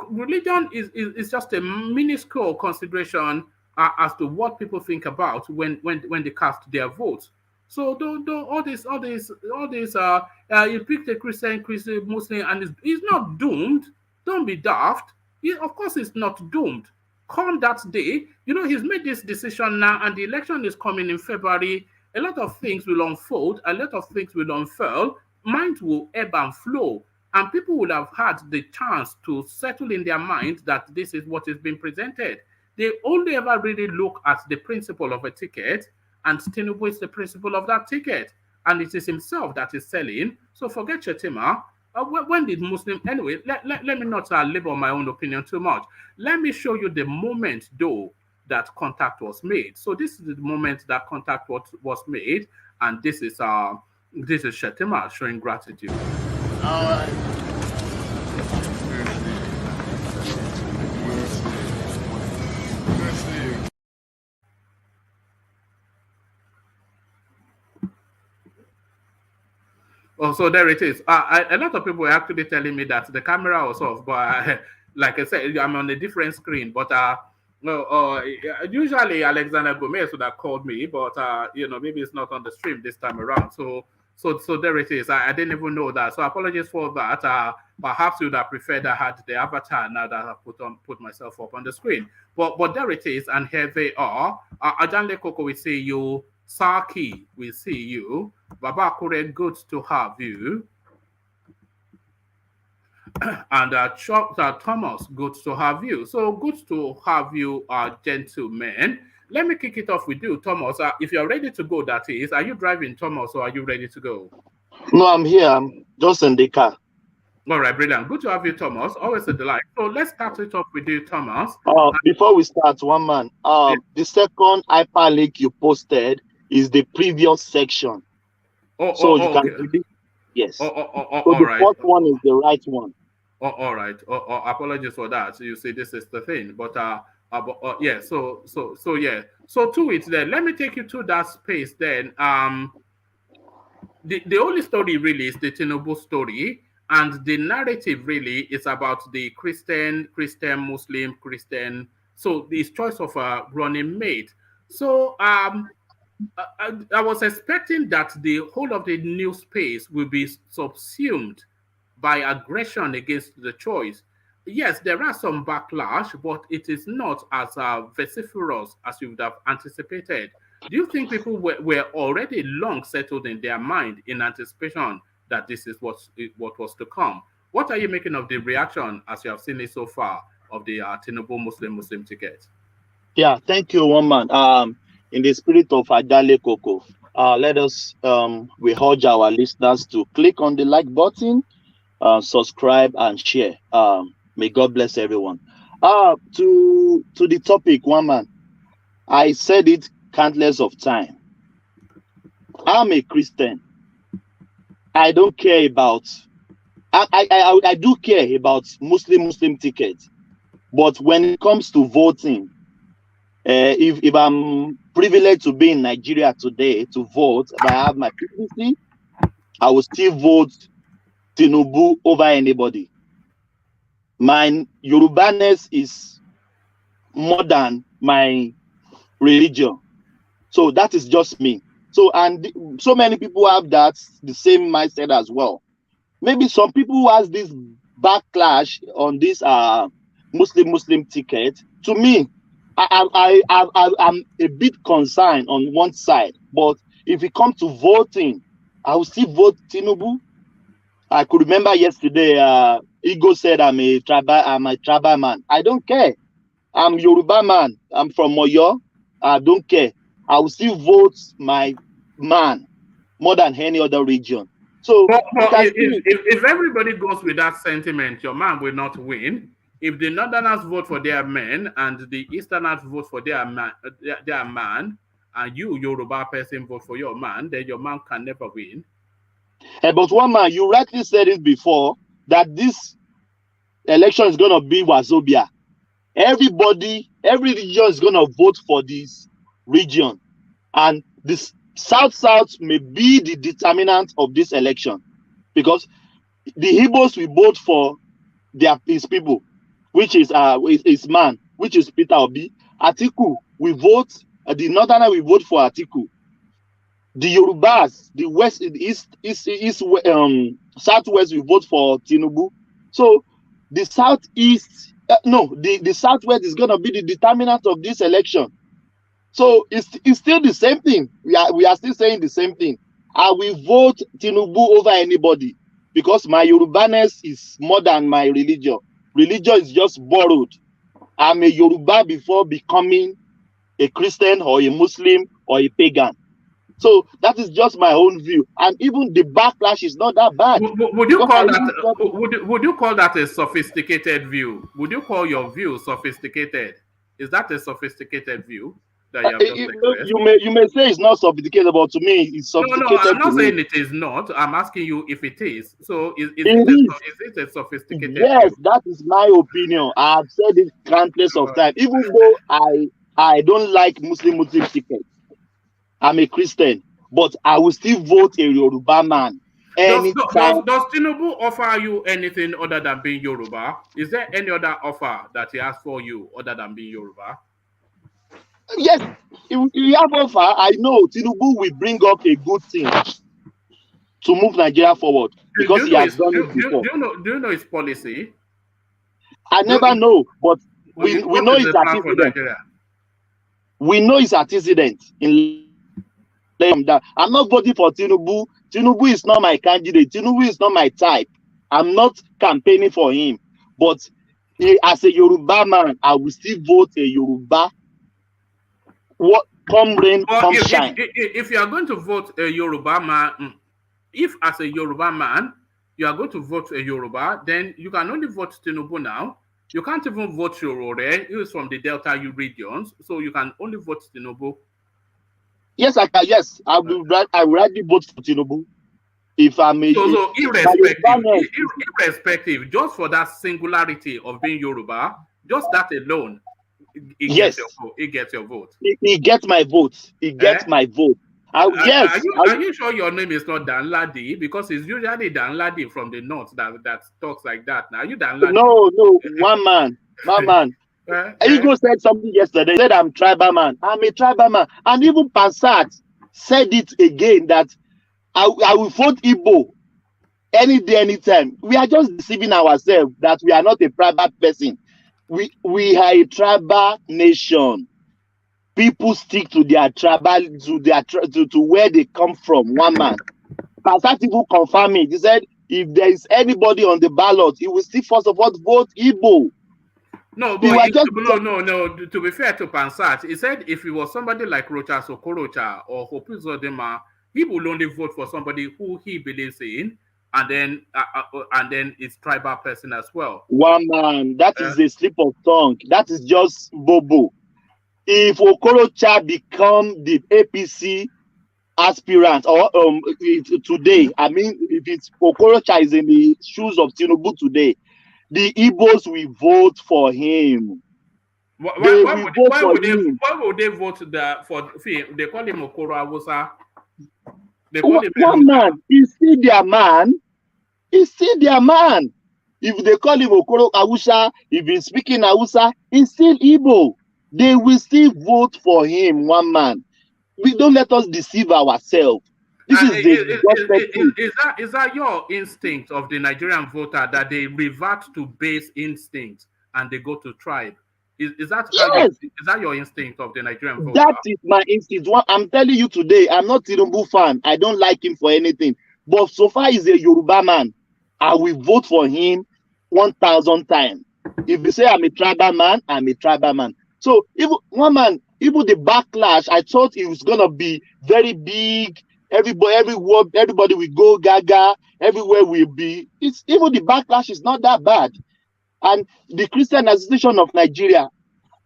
religion is just a minuscule consideration as to what people think about when they cast their votes. So don't all this you pick the Christian Muslim and it's not doomed. Don't be daft. Of course it's not doomed. Come that day, he's made this decision now, and the election is coming in February. A lot of things will unfold, a lot of things will unfurl, minds will ebb and flow, and people will have had the chance to settle in their minds that this is what is being presented. They only ever really look at the principle of a ticket, and Tinubu is the principle of that ticket, and it is himself that is selling. So forget Shettima. When did Muslim, anyway, let me not live on my own opinion too much. Let me show you the moment, though, that contact was made. So this is the moment that contact was made, and this is Shettima showing gratitude. All right. Oh, so there it is. A lot of people were actually telling me that the camera was off, but like I said, I'm on a different screen. But usually Alexander Gomez would have called me, but maybe it's not on the stream this time around. So there it is. I didn't even know that. So apologies for that. Perhaps you would have preferred I had the avatar now that I put myself up on the screen. But there it is, and here they are. Ajanle Koko, we see you. Saki, we see you. Baba Kure, good to have you. And Thomas, good to have you. So good to have you, gentlemen. Let me kick it off with you, Thomas. If you're ready to go, that is. Are you driving, Thomas, or are you ready to go? No, I'm here. I'm just in the car. All right, brilliant. Good to have you, Thomas. Always a delight. So let's start it off with you, Thomas. Before we start, one man. The second hyperlink you posted is the previous section. You can okay. Yes. So the right. first one is the right one. All right. Apologies for that. So you see, this is the thing. But yeah. So yeah. So to it then. Let me take you to that space then. The only story really is the Tinubu story, and the narrative really is about the Christian, Muslim, Christian. So this choice of a running mate. So I was expecting that the whole of the new space will be subsumed by aggression against the choice. Yes, there are some backlash, but it is not as vociferous as you would have anticipated. Do you think people were already long settled in their mind in anticipation that this is what was to come? What are you making of the reaction as you have seen it so far of the Tinubu Muslim ticket? Yeah, thank you, one man. In the spirit of Adale Koko, let us we urge our listeners to click on the like button, subscribe and share. May God bless everyone. To the topic, one man. I said it countless of time. I'm a Christian. I don't care about. I do care about Muslim tickets, but when it comes to voting, if I'm privileged to be in Nigeria today to vote, if I have my privacy, I will still vote Tinubu over anybody. My Yorubaness is more than my religion. So that is just me. So, and so many people have that the same mindset as well. Maybe some people who has this backlash on this Muslim ticket. To me, I'm a bit concerned on one side, but if it comes to voting, I will still vote Tinubu. I could remember yesterday, Igo said I'm a tribal man. I don't care. I'm Yoruba man. I'm from Oyo. I don't care. I will still vote my man more than any other region. So But if everybody goes with that sentiment, your man will not win. If the Northerners vote for their men and the Easterners vote for their man, and you, Yoruba person, vote for your man, then your man can never win. But one man, you rightly said it before, that this election is going to be Wazobia. Everybody, every region is going to vote for this region. And this South may be the determinant of this election. Because the Igbos will vote for his people, which is his man, which is Peter Obi. Atiku will vote, the Northerner will vote for Atiku. The Yorubas, the West, Southwest will vote for Tinubu. So the Southeast, the Southwest is going to be the determinant of this election. So it's still the same thing. We are still saying the same thing. I will vote Tinubu over anybody because my Yorubaness is more than my religion. Religion is just borrowed. I'm a Yoruba before becoming a Christian or a Muslim or a pagan. So that is just my own view, and even the backlash is not that bad. Would you call that? Would you call that a sophisticated view? Would you call your view sophisticated? Is that a sophisticated view that you have just expressed? You may say it's not sophisticated, but to me, it's sophisticated. No, I'm not saying it is not. I'm asking you if it is. So is it a sophisticated? Yes, view? that is my opinion. I've said it countless of times. Even though I don't like Muslim tickets. I'm a Christian, but I will still vote a Yoruba man. Does Tinubu offer you anything other than being Yoruba? Is there any other offer that he has for you other than being Yoruba? Yes, if you have offer, I know Tinubu will bring up a good thing to move Nigeria forward because he has done it before. Do you know his policy? I never know, but we know it's antecedent. We know it's antecedent in that. I'm not voting for Tinubu. Tinubu is not my candidate. Tinubu is not my type. I'm not campaigning for him. But as a Yoruba man, I will still vote a Yoruba. What come rain, come shine. If you are going to vote a Yoruba man, if as a Yoruba man you are going to vote a Yoruba, then you can only vote Tinubu now. You can't even vote Yorore. He is from the Delta regions, so you can only vote Tinubu. Yes, I can. Yes, I will rather vote for Tinubu if I'm a. So irrespective, just for that singularity of being Yoruba, just that alone, it gets your vote. It gets my vote. It gets my vote. Yes. Are you sure your name is not Danladi? Because it's usually Danladi from the north that talks like that. Now, are you Danladi? No, one man. Ego said something yesterday. He said I'm tribal man. I'm a tribal man. And even Pansat said it again that I will vote Igbo any day, anytime. We are just deceiving ourselves that we are not a tribal person. We are a tribal nation. People stick to their tribal, to where they come from. One man. Pansat even confirmed it. He said if there is anybody on the ballot, he will still first of all vote Igbo. No, but no. To be fair to Pansat, he said if it was somebody like Rocha Sokorocha or Hopi Zodema, he will only vote for somebody who he believes in, and then it's tribal person as well. One man, that is a slip of tongue. That is just bobo. If Okorocha become the APC aspirant or today, I mean, if it's Okorocha is in the shoes of Tinubu today, the Igbos will vote for him. Why would they vote for? They call him Okoro Awusa. They call him one man. He's still their man. He's still their man. If they call him Okoro Awusa, if he's speaking Awusa, he's still Igbo. They will still vote for him. One man. We don't let us deceive ourselves. This is the gospel. Is that your instinct of the Nigerian voter that they revert to base instinct and they go to tribe? Is that how Yes, is that your instinct of the Nigerian voter? that is my instinct. I'm telling you today, I'm not Tinubu fan. I don't like him for anything. But so far he's a Yoruba man, I will vote for him 1,000 times. If you say I'm a tribal man, I'm a tribal man. So even the backlash, I thought it was gonna be very big. Everybody will go gaga. Everywhere will be. It's even the backlash is not that bad. And the Christian Association of Nigeria,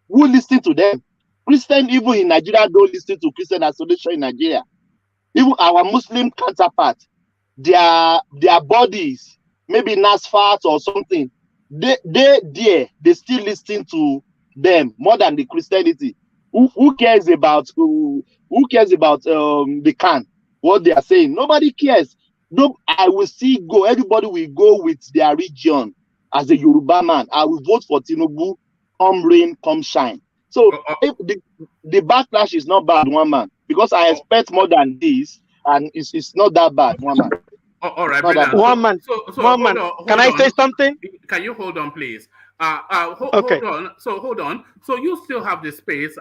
who listen to them? Christian even in Nigeria don't listen to Christian Association in Nigeria. Even our Muslim counterpart, their bodies, maybe NASFAT or something, they still listen to them more than the Christianity. Who cares about the can, what they are saying? Nobody cares. No, I will see go. Everybody will go with their region. As a Yoruba man, I will vote for Tinubu, come rain, come shine. So if the backlash is not bad, one man, because I expect more than this, and it's not that bad, one man. All right, brilliant. One man. Can I say something? Can you hold on, please? Okay. Hold on. Hold on. So you still have the space,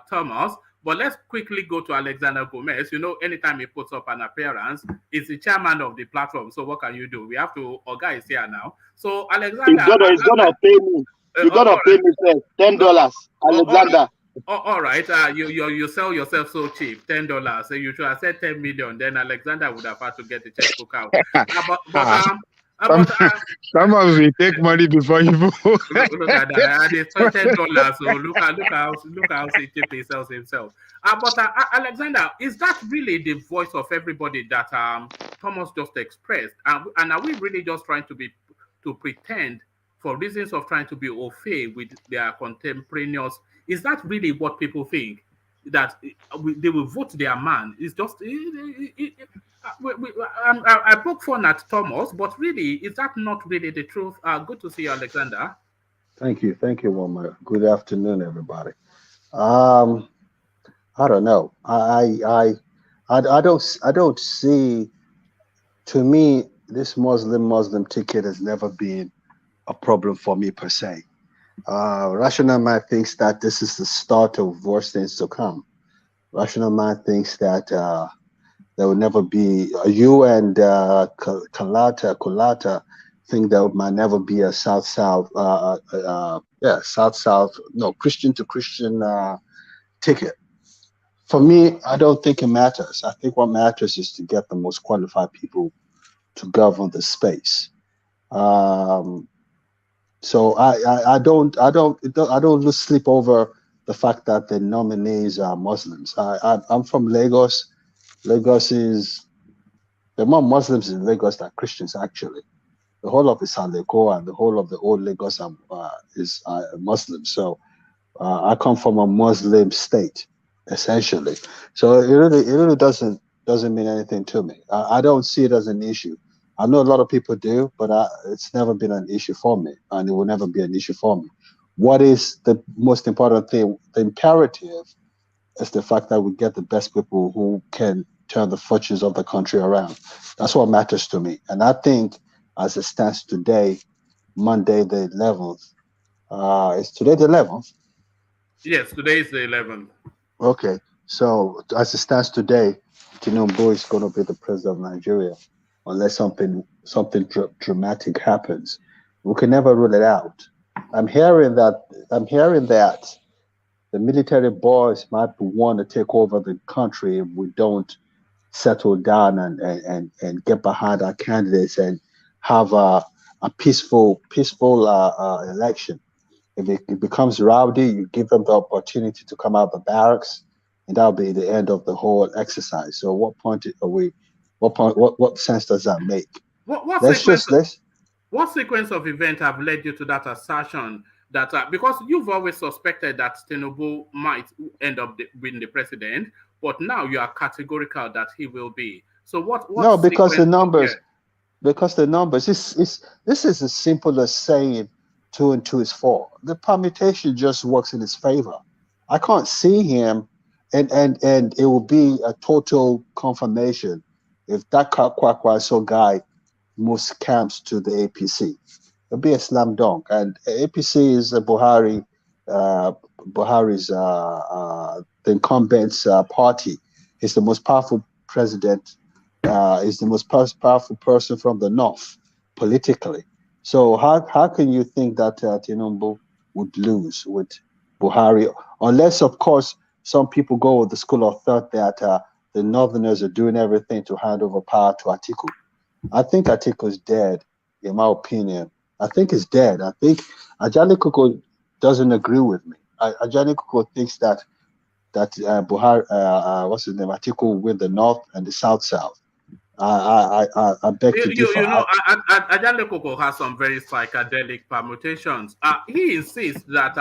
Thomas. But let's quickly go to Alexander Gomez. You know, anytime he puts up an appearance, he's the chairman of the platform. So what can you do? We have to. Oga is here now. So Alexander, he's gonna pay me. You're gonna pay me $10, Alexander. All right. You sell yourself so cheap, $10. So you should have said 10 million. Then Alexander would have had to get the checkbook out. Sometimes we take money before you vote. Look at that. It's $10. So look how cheap he sells himself. Alexander, is that really the voice of everybody that Thomas just expressed? And are we really just trying to pretend for reasons of trying to be au fait with their contemporaneous? Is that really what people think? That they will vote their man? It's just I poke fun at Thomas, but really, is that not really the truth? Good to see you, Alexander. Thank you, Wilma. Good afternoon, everybody. I don't know. I don't see. To me, this Muslim ticket has never been a problem for me per se. Rational mind thinks that this is the start of worse things to come. Rational mind thinks that there will never be. You and Kulata think there might never be a South-South, no, Christian to Christian ticket. For me, I don't think it matters. I think what matters is to get the most qualified people to govern the space. So I don't lose sleep over the fact that the nominees are Muslims. I'm from Lagos. Lagos is, there are more Muslims in Lagos than Christians actually. The whole of Isaleko and the whole of the old Lagos is Muslim. So I come from a Muslim state essentially. So it really doesn't mean anything to me. I don't see it as an issue. I know a lot of people do, but it's never been an issue for me, and it will never be an issue for me. What is the most important thing? The imperative is the fact that we get the best people who can turn the fortunes of the country around. That's what matters to me. And I think as it stands today, Monday the 11th, is today the 11th? Yes, today is the 11th. Okay, so as it stands today, Tinubu is going to be the president of Nigeria. Unless something dramatic happens, we can never rule it out. I'm hearing that the military boys might want to take over the country if we don't settle down and get behind our candidates and have a peaceful election. If it becomes rowdy, you give them the opportunity to come out of the barracks, and that'll be the end of the whole exercise. So, what point are we? What sense does that make? What sequence of events have led you to that assertion that because you've always suspected that Tinubu might end up being the president, but now you are categorical that he will be. So what? No, because the numbers. Yeah. Because the numbers. This is as simple as saying 2 and 2 is 4. The permutation just works in his favor. I can't see him and it will be a total confirmation if that Kwakwaso guy moves camps to the APC. It'll be a slam dunk. And APC is uh, Buhari's the incumbent's party. He's the most powerful president. He's the most powerful person from the north politically. So how can you think that Tinubu would lose with Buhari, unless of course some people go with the school of thought that the Northerners are doing everything to hand over power to Atiku. I think Atiku is dead, in my opinion. I think he's dead. I think Ajani Kuko doesn't agree with me. Ajani Kuko thinks that Buhari, what's his name, Atiku will win the North and the South. I beg to differ. Ajani Kuko has some very psychedelic permutations. He insists that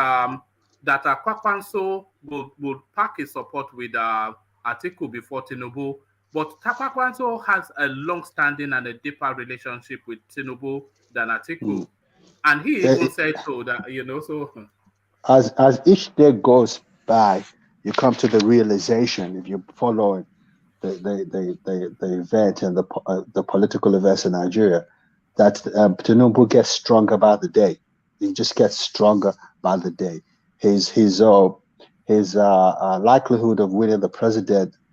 Kwakwanso would pack his support with Atiku before Tinubu. But Kwakwanso has a long-standing and a deeper relationship with Tinubu than Atiku. And he even said so that, so... As each day goes by, you come to the realization, if you follow the event and the political events in Nigeria, that Tinubu gets stronger by the day. He just gets stronger by the day. His likelihood of winning the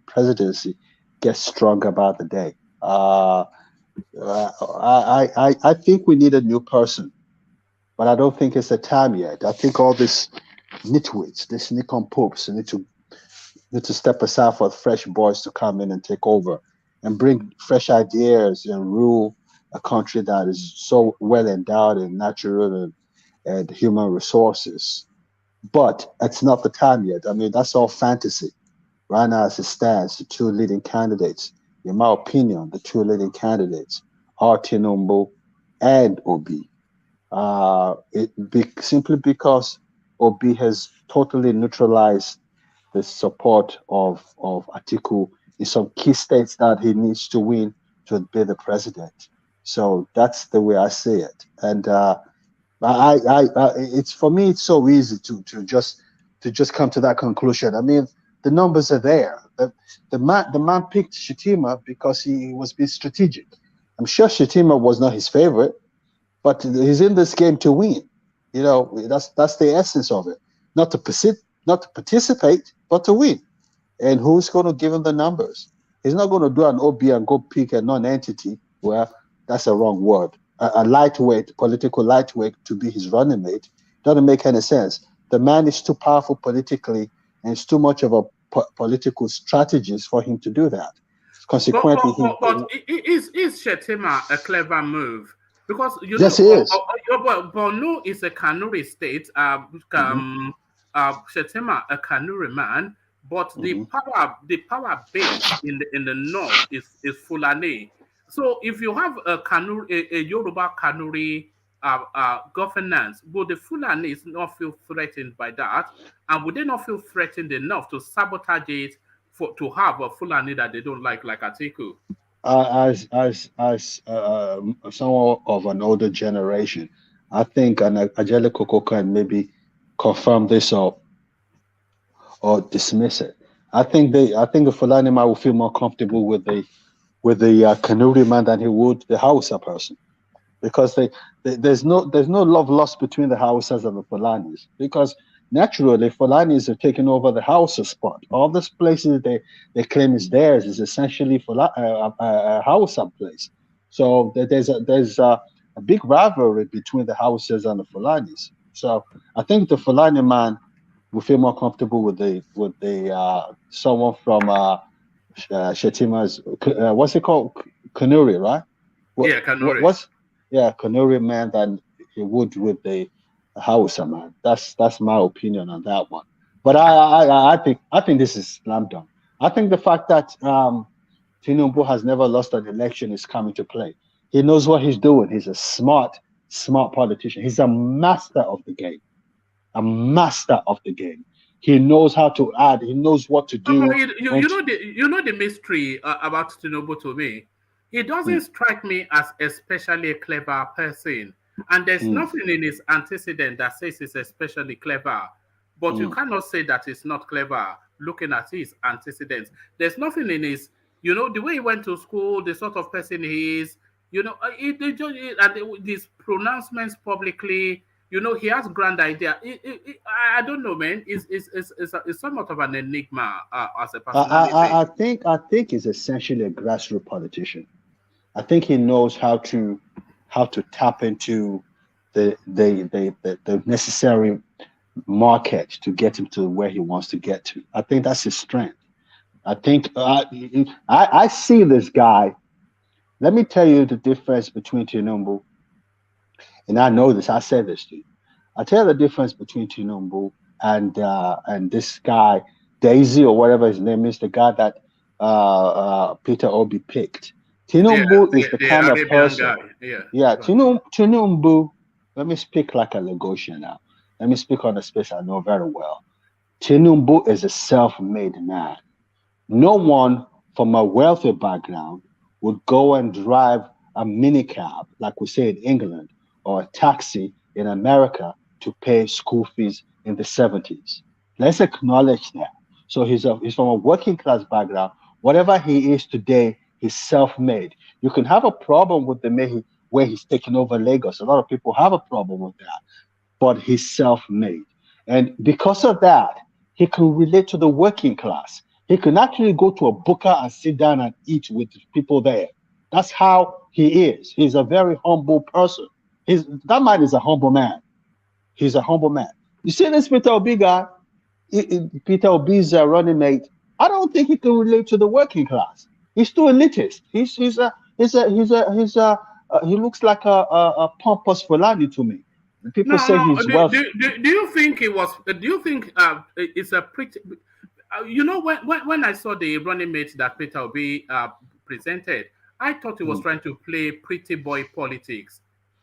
presidency gets stronger by the day. I think we need a new person, but I don't think it's the time yet. I think all these nitwits, these nincompoops, need to step aside for fresh boys to come in and take over and bring fresh ideas and rule a country that is so well endowed in natural and human resources. But it's not the time yet. I mean, that's all fantasy. Right now, as it stands, the two leading candidates, in my opinion, the two leading candidates are Tinubu and Obi. Simply because Obi has totally neutralized the support of Atiku in some key states that he needs to win to be the president. So that's the way I see it. And it's for me, it's so easy to just come to that conclusion. I mean, the numbers are there. The man picked Shettima because he was being strategic. I'm sure Shettima was not his favorite, but he's in this game to win. That's the essence of it. Not to participate, but to win. And who's going to give him the numbers? He's not going to do an OB and go pick a non-entity. Well, that's a wrong word. A lightweight, political lightweight to be his running mate. Doesn't make any sense. The man is too powerful politically, and it's too much of a political strategist for him to do that. Consequently, is Shettima a clever move? Because yes, he is. Borno is a Kanuri state. Shettima a Kanuri man, but the power base in the north is Fulani. So if you have a Yoruba Kanuri governance, would the Fulanis not feel threatened by that? And would they not feel threatened enough to sabotage it to have a Fulani that they don't like Atiku? As someone of an older generation, I think Ajele Koko can maybe confirm this or dismiss it. I think the Fulani man will feel more comfortable with the Kanuri man than he would the Hausa person, because there's no love lost between the Hausas and the Fulanis, because naturally Fulanis are taking over the Hausa spot. All these places they claim is theirs is essentially a Hausa place. So there's a big rivalry between the Hausas and the Fulanis. So I think the Fulani man will feel more comfortable with the someone from Shettima's what's it called, Kanuri, right? Yeah, Kanuri. Kanuri man than he would with the Hausa man. That's my opinion on that one. But I think this is slam dunk. I think the fact that Tinubu has never lost an election is coming to play. He knows what he's doing. He's a smart politician. He's a master of the game. A master of the game. He knows how to add. He knows what to do. You know the mystery about Tinubu to me. He doesn't strike me as especially a clever person, and there's nothing in his antecedent that says he's especially clever. But you cannot say that he's not clever. looking at his antecedents. There's nothing in his, you know, the way he went to school, the sort of person he is, you know, these pronouncements publicly, you know, he has grand idea. I don't know, man. It's somewhat of an enigma as a personality. I think he's essentially a grassroots politician. I think he knows how to tap into the necessary market to get him to where he wants to get to. I think that's his strength. I think I see this guy. Let me tell you the difference between Tinubu, and I know this. I said this to you. I tell you the difference between Tinubu and this guy Daisy or whatever his name is, the guy that Peter Obi picked. Tinubu is the kind of person. Yeah, Tinubu. Let me speak like a Lagosian now. Let me speak on a space I know very well. Tinubu is a self-made man. No one from a wealthy background would go and drive a minicab, like we say in England, or a taxi in America to pay school fees in the 70s. Let's acknowledge that. So he's from a working class background. Whatever he is today, he's self-made. You can have a problem with the way he's taken over Lagos. A lot of people have a problem with that, but he's self-made. And because of that, he can relate to the working class. He can actually go to a booker and sit down and eat with people there. That's how he is. He's a very humble person. That man is a humble man. He's a humble man. You see this Peter Obi guy, Peter Obi's running mate. I don't think he can relate to the working class. He's too elitist. He looks like a pompous Fulani to me. People say he's wealthy. Do you think he was? Do you think it's a pretty? You know, when I saw the running mate that Peter Obi presented, I thought he was trying to play pretty boy politics.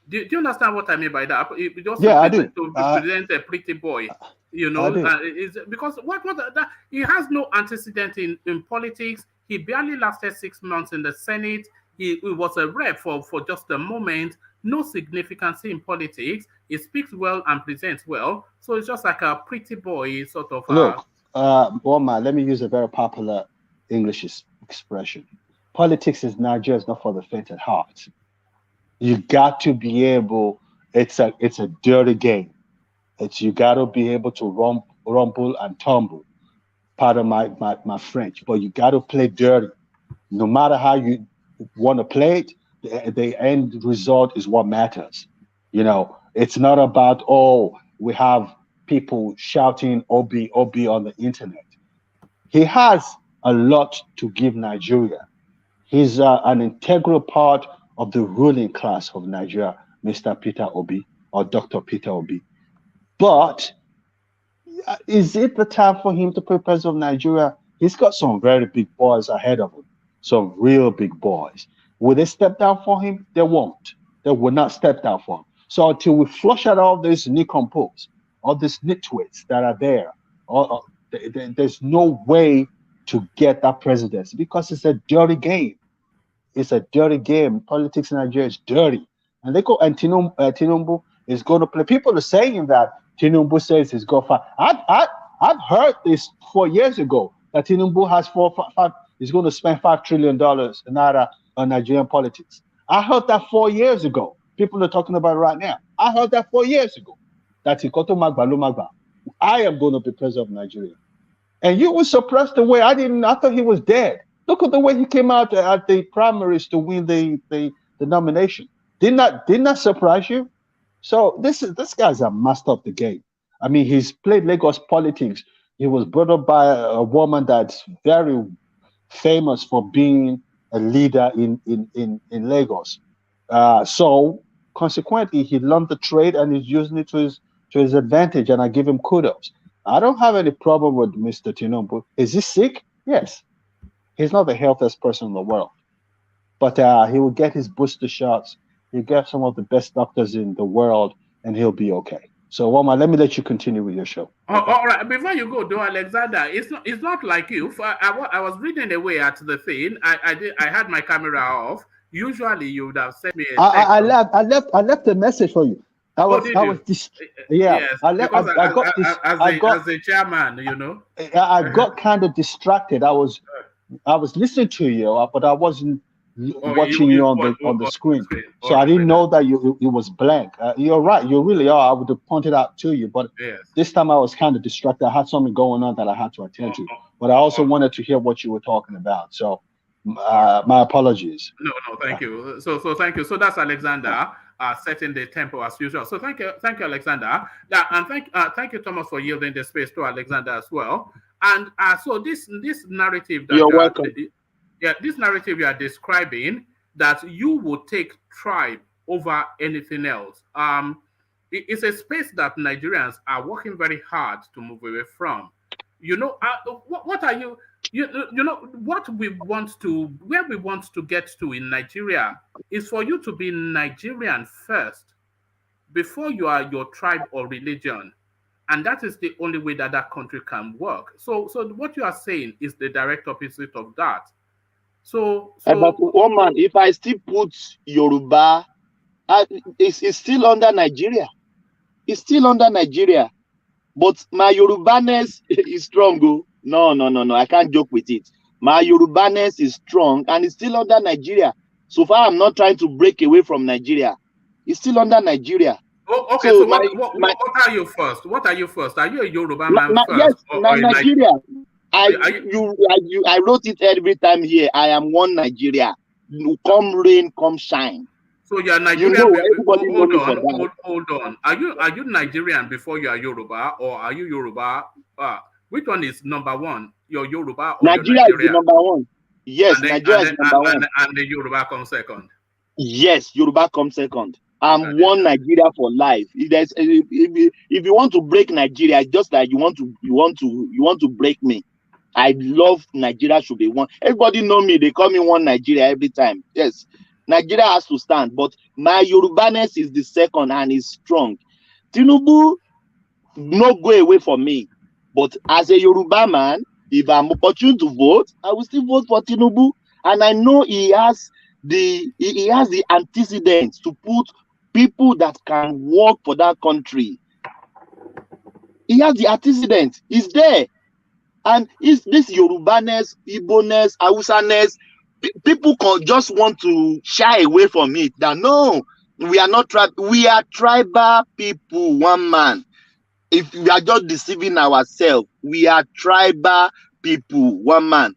Do you understand what I mean by that? I do. To present a pretty boy, you know, because he has no antecedent in politics. He barely lasted 6 months in the Senate. He was a rep for just a moment. No significance in politics. He speaks well and presents well. So it's just like a pretty boy sort of. Look, Boma, let me use a very popular English expression. Politics in Nigeria is not for the faint at heart. You got to be able. It's a dirty game. You got to be able to rumble and tumble. Pardon my French, but you got to play dirty. No matter how you want to play it, the end result is what matters. You know, it's not about we have people shouting Obi on the internet. He has a lot to give Nigeria. He's an integral part of the ruling class of Nigeria, Mr. Peter Obi or Dr. Peter Obi. But is it the time for him to be president of Nigeria? He's got some very big boys ahead of him, some real big boys. Will they step down for him? They won't. They will not step down for him. So until we flush out all these nincompoop, all these nitwits that are there, there's no way to get that presidency because it's a dirty game. It's a dirty game. Politics in Nigeria is dirty. And Tinubu is going to play. People are saying that Tinubu says he's going to fight. I've heard this 4 years ago that Tinubu has is going to spend $5 trillion on Nigerian politics. I heard that 4 years ago. People are talking about it right now. I heard that 4 years ago. That Ikoto Magba. I am going to be president of Nigeria. And you were surprised the way I thought he was dead. Look at the way he came out at the primaries to win the nomination. Didn't that surprise you? So this guy's a master of the game. I mean, he's played Lagos politics. He was brought up by a woman that's very famous for being a leader in Lagos. So consequently, he learned the trade and he's using it to his advantage, and I give him kudos. I don't have any problem with Mr. Tinubu. Is he sick? Yes. He's not the healthiest person in the world. But he will get his booster shots. He'll get some of the best doctors in the world, and he'll be okay. So, Wama, let me let you continue with your show. Oh, all right. Before you go, though, Alexander, it's not like you. I was reading away at the thing. I had my camera off. Usually, you would have sent me. I left a message for you. I was, did I you? was yeah. Yes, I because got this. as a chairman, you know. I got kind of distracted. I was listening to you, but I wasn't Oh, watching you on the on the screen. screen. So All I right, didn't then. know that it was blank. You're right. You really are. I would have pointed out to you, but Yes. this time I was kind of distracted. I had something going on that I had to attend to. But I also wanted to hear what you were talking about. So my apologies. No, thank you. So thank you. So that's Alexander setting the tempo as usual. So thank you, Alexander. And thank you, Thomas, for yielding the space to Alexander as well. And so this narrative that You're welcome. this narrative you are describing, that you would take tribe over anything else. It's a space that Nigerians are working very hard to move away from. You know, what are you? You know what we want to, where we want to get to in Nigeria is for you to be Nigerian first before you are your tribe or religion, and that is the only way that that country can work. So what you are saying is the direct opposite of that. But one man, if I still put Yoruba, it's still under Nigeria. It's still under Nigeria. But my Yorubaness is strong. No. I can't joke with it. My Yorubaness is strong and it's still under Nigeria. So far, I'm not trying to break away from Nigeria. It's still under Nigeria. Oh, okay. So what are you first? What are you first? Are you a Yoruba man first? Yes, or Nigeria. I wrote it every time here. I am one Nigeria. Come rain, come shine. So you are Nigerian. You know, everybody knows me for that. Hold on. Are you Nigerian before you are Yoruba, or are you Yoruba? Which one is number one? Your Yoruba or Nigeria your Nigeria? is the number one. Yes, Nigeria is number one. And the Yoruba comes second. Yes, Yoruba comes second. I'm one Nigeria for life. If you want to break Nigeria, it's just like you want to break me. I love Nigeria should be one. Everybody know me. They call me one Nigeria every time. Yes, Nigeria has to stand. But my Yorubaness is the second and is strong. Tinubu no go away from me. But as a Yoruba man, if I'm opportune to vote, I will still vote for Tinubu. And I know he has the antecedents to put people that can work for that country. He has the antecedents. He's there. And is this Yorubaness, Igbo-ness, Hausa-ness, people just want to shy away from it. That no, we are not we are tribal people, one man. If we are just deceiving ourselves, we are tribal people, one man.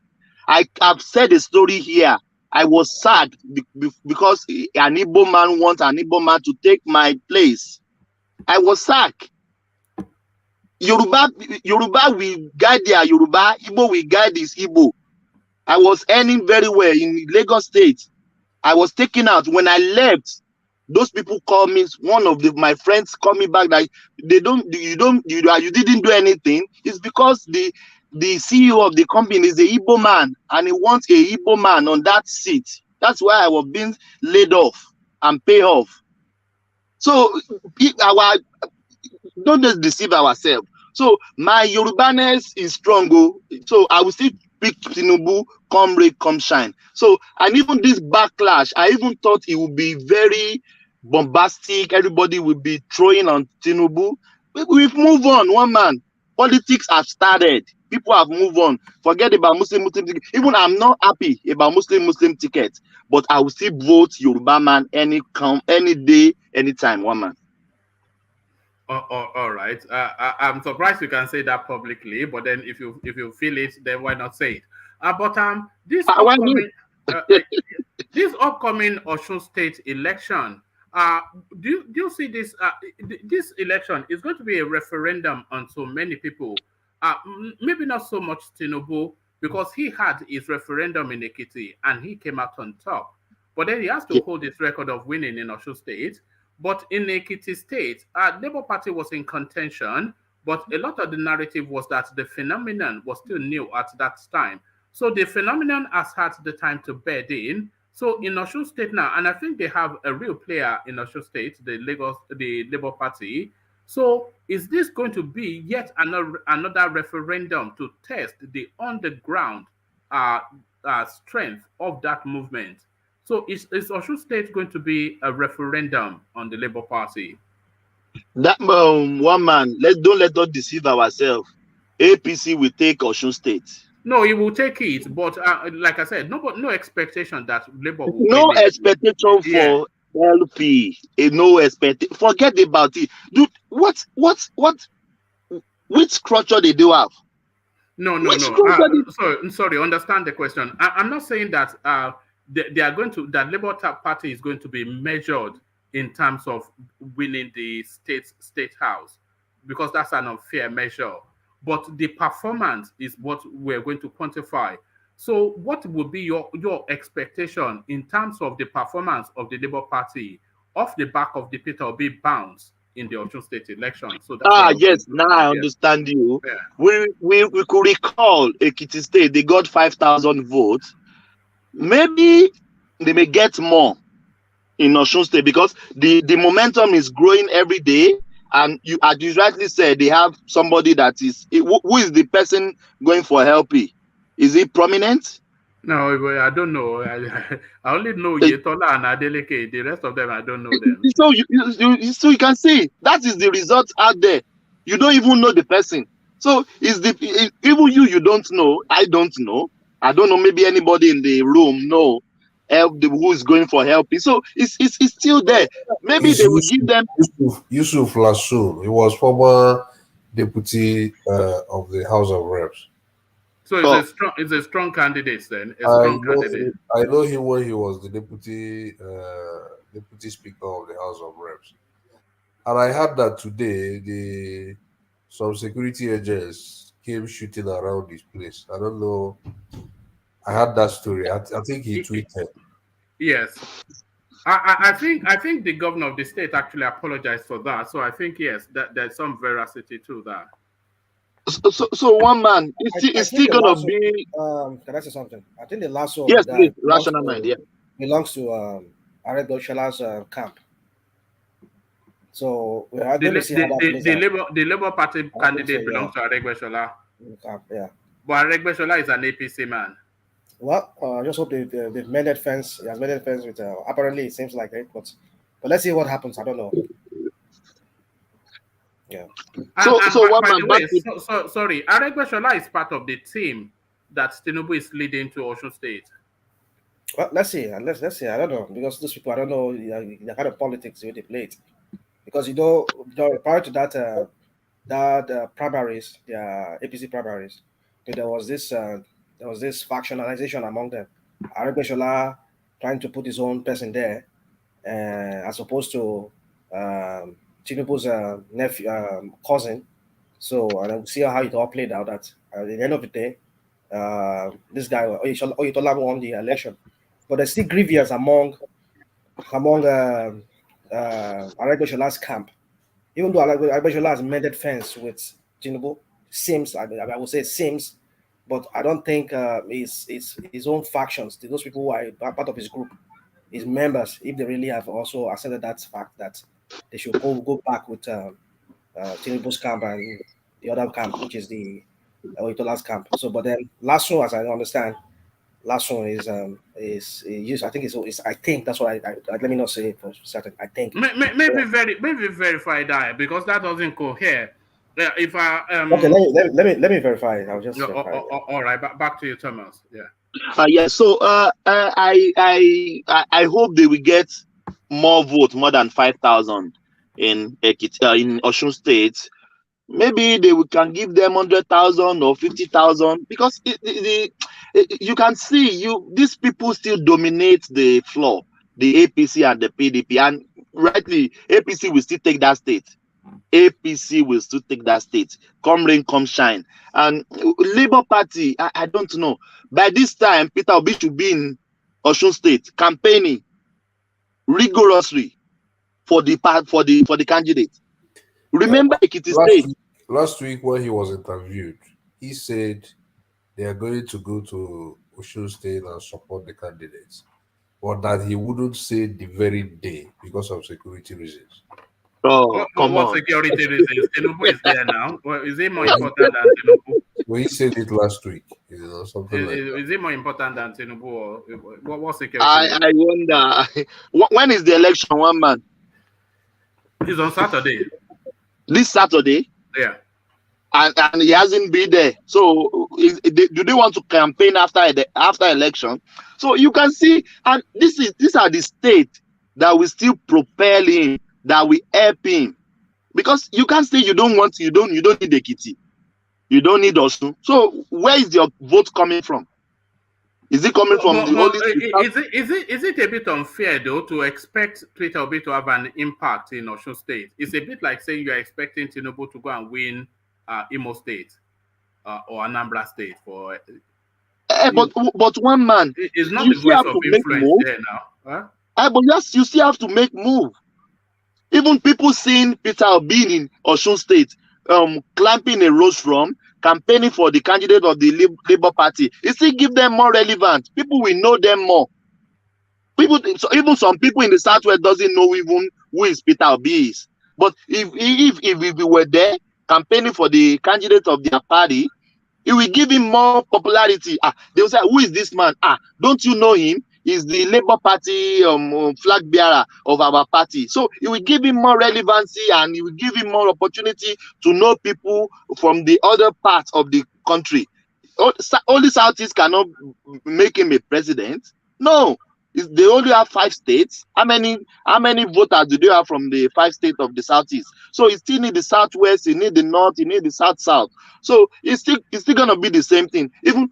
I've said a story here. I was sad because an Igbo man wants an Igbo man to take my place. I was sad. Yoruba will guide their Yoruba, Igbo will guide his Igbo. I was earning very well in Lagos State. I was taken out. When I left, those people called me. One of my friends called me back that you didn't do anything. It's because the CEO of the company is a Igbo man and he wants a Igbo man on that seat. That's why I was being laid off and paid off. So don't just deceive ourselves. So my Yorubaness is strong. So I will still pick Tinubu, come rain, come shine. So, and even this backlash, I even thought it would be very bombastic. Everybody will be throwing on Tinubu. We've moved on, one man. Politics have started. People have moved on. Forget about Muslim ticket. Even I'm not happy about Muslim tickets, but I will still vote Yoruba man any day, anytime, one man. All right. I'm surprised you can say that publicly, but then if you feel it, then why not say it? But this upcoming Osun State election, do you see this? This election is going to be a referendum on so many people. Maybe not so much Tinubu, because he had his referendum in Ekiti and he came out on top. But then he has to hold his record of winning in Osun State. But in Ekiti State, Labour Party was in contention, but a lot of the narrative was that the phenomenon was still new at that time. So the phenomenon has had the time to bed in. So in Osun State now, and I think they have a real player in Osun State, the Labour Party. So is this going to be yet another referendum to test the on-the-ground strength of that movement? So is Osun State going to be a referendum on the Labour Party? That one man, don't let us deceive ourselves. APC will take Osun State. No, he will take it, but like I said, no expectation that Labour will No win it. expectation for LP. No expectation. Forget about it, dude. Which structure they do have? No. Sorry. Understand the question. I'm not saying that they are going to, that Labour Party is going to be measured in terms of winning the state house, because that's an unfair measure. But the performance is what we're going to quantify. So, what would be your expectation in terms of the performance of the Labour Party off the back of the Peter Obi bounce in the Osun State election? So that's yes, now I understand you. Yeah. We could recall Ekiti State, they got 5,000 votes. Maybe they may get more in Osun State because the momentum is growing every day. And you, as you rightly said, they have somebody that is, who is the person going for LP? Is he prominent? No, I don't know. I only know Yetola and Adeleke. The rest of them, I don't know them. So you can see that is the result out there. You don't even know the person. So even you don't know. I don't know. I don't know. Maybe anybody in the room know who is going for help. So it's still there. Maybe they will give them Yusuf Lassoun. He was former deputy of the House of Reps. So it's a strong candidate then. I know him when he was the deputy speaker of the House of Reps. And I heard that today some security agents came shooting around his place. I don't know. I heard that story. I think he tweeted. Yes. I think the governor of the state actually apologized for that. So I think yes, that there's some veracity to that. So one man, it's still gonna be. Can I say something? I think the last one. Yes, please. Rational mind. Yeah. Belongs to Aregbeola's camp. So the Labour Party candidate belongs to Aregbeola. Yeah. But Aregbeola is an APC man. Well, I just hope they've mended fence. He has mended fence with. Apparently, it seems like it, but let's see what happens. I don't know. Yeah. Sorry, Aregbeola is part of the team that Tinubu is leading to Osun State. Well, let's see. Let's see. I don't know, because those people, I don't know the kind of politics they played. Because prior to that primaries, the APC primaries, there was this factionalization among them. Aregbeola trying to put his own person there, as opposed to Tinubu's nephew, cousin. So, and we'll see how it all played out. That at the end of the day, this guy Oyetola won the election, but there's still grievance among Aregbeola's camp. Even though Aregbeola has mended fence with Tinubu, seems I would say seems, but I don't think his own factions, those people who are part of his group, his members, if they really have also accepted that fact that they should go back with Tinubu's camp and the other camp, which is the Oyetola's camp. So, but then Lasso, as I understand, Lasso is I think it's I think that's what I let me not say it for certain. I think maybe verify that, because that doesn't cohere. If I okay, let me verify it. I'll just verify it. All right, back to you, Thomas. Yeah. Yeah. So I hope they will get more votes, more than 5,000 in Osun State. Maybe can give them 100,000 or 50,000, because you can see these people still dominate the floor, the APC and the PDP, and rightly APC will still take that state. APC will still take that state. Come rain, come shine. And Labour Party, I don't know. By this time, Peter Obi should be in Osun State campaigning rigorously for the candidate. Remember Ekiti State. Last week when he was interviewed, he said they are going to go to Osun State and support the candidates, but that he wouldn't say the very day because of security reasons. Oh, come on. Security reasons? Tinubu is there now. Well, is it more important than Tinubu? Well, he said it last week. Something is it more important than Tinubu, or what security? I wonder. When is the election, one man? It's on Saturday. this Saturday. Yeah. And he hasn't been there. So do they want to campaign after election? So you can see, and these are the states that will still propel him, that will help him. Because you can't say you don't need Ekiti, you don't need Osun. So where is your vote coming from? Is it coming from the only? Is it a bit unfair though to expect Peter Obi to have an impact in Osun State? It's a bit like saying you are expecting Tinubu to go and win Imo State or Anambra State for. But one man, it's not the voice of influence there now. Huh? But yes, you still have to make move. Even people seeing Peter Obi in Osun State, clamping a rose from campaigning for the candidate of the Labour Party, it still give them more relevant. People will know them more. Even some people in the Southwest doesn't know even who is Peter Obi is. But if we were there campaigning for the candidate of their party, it will give him more popularity. They will say, who is this man? Don't you know him? He's the Labour Party flag bearer of our party. So it will give him more relevancy, and it will give him more opportunity to know people from the other parts of the country. Only Southeast cannot make him a president. No. They only have 5 states. How many voters do they have from the 5 states of the Southeast? So you still need the Southwest, you need the North, you need the South. So it's still gonna be the same thing. Even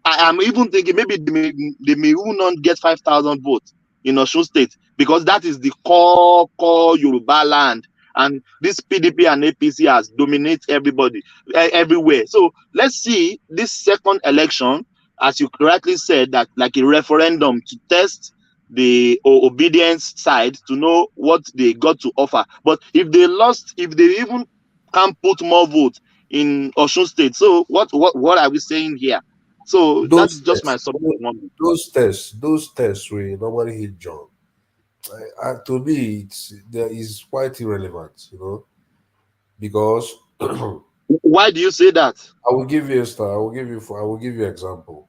I am even thinking maybe they may even not get 5,000 votes in Osun State, because that is the core Yoruba land, and this PDP and APC has dominated everybody everywhere. So let's see this second election, as you correctly said, that like a referendum to test the obedience side to know what they got to offer. But if they lost, if they even can't put more votes in Osun State, so what are we saying here? So that's just my submission. Those tests will normally hit John. To me, there is quite irrelevant, because. Why do you say that? I will give you a star. I will give you an example.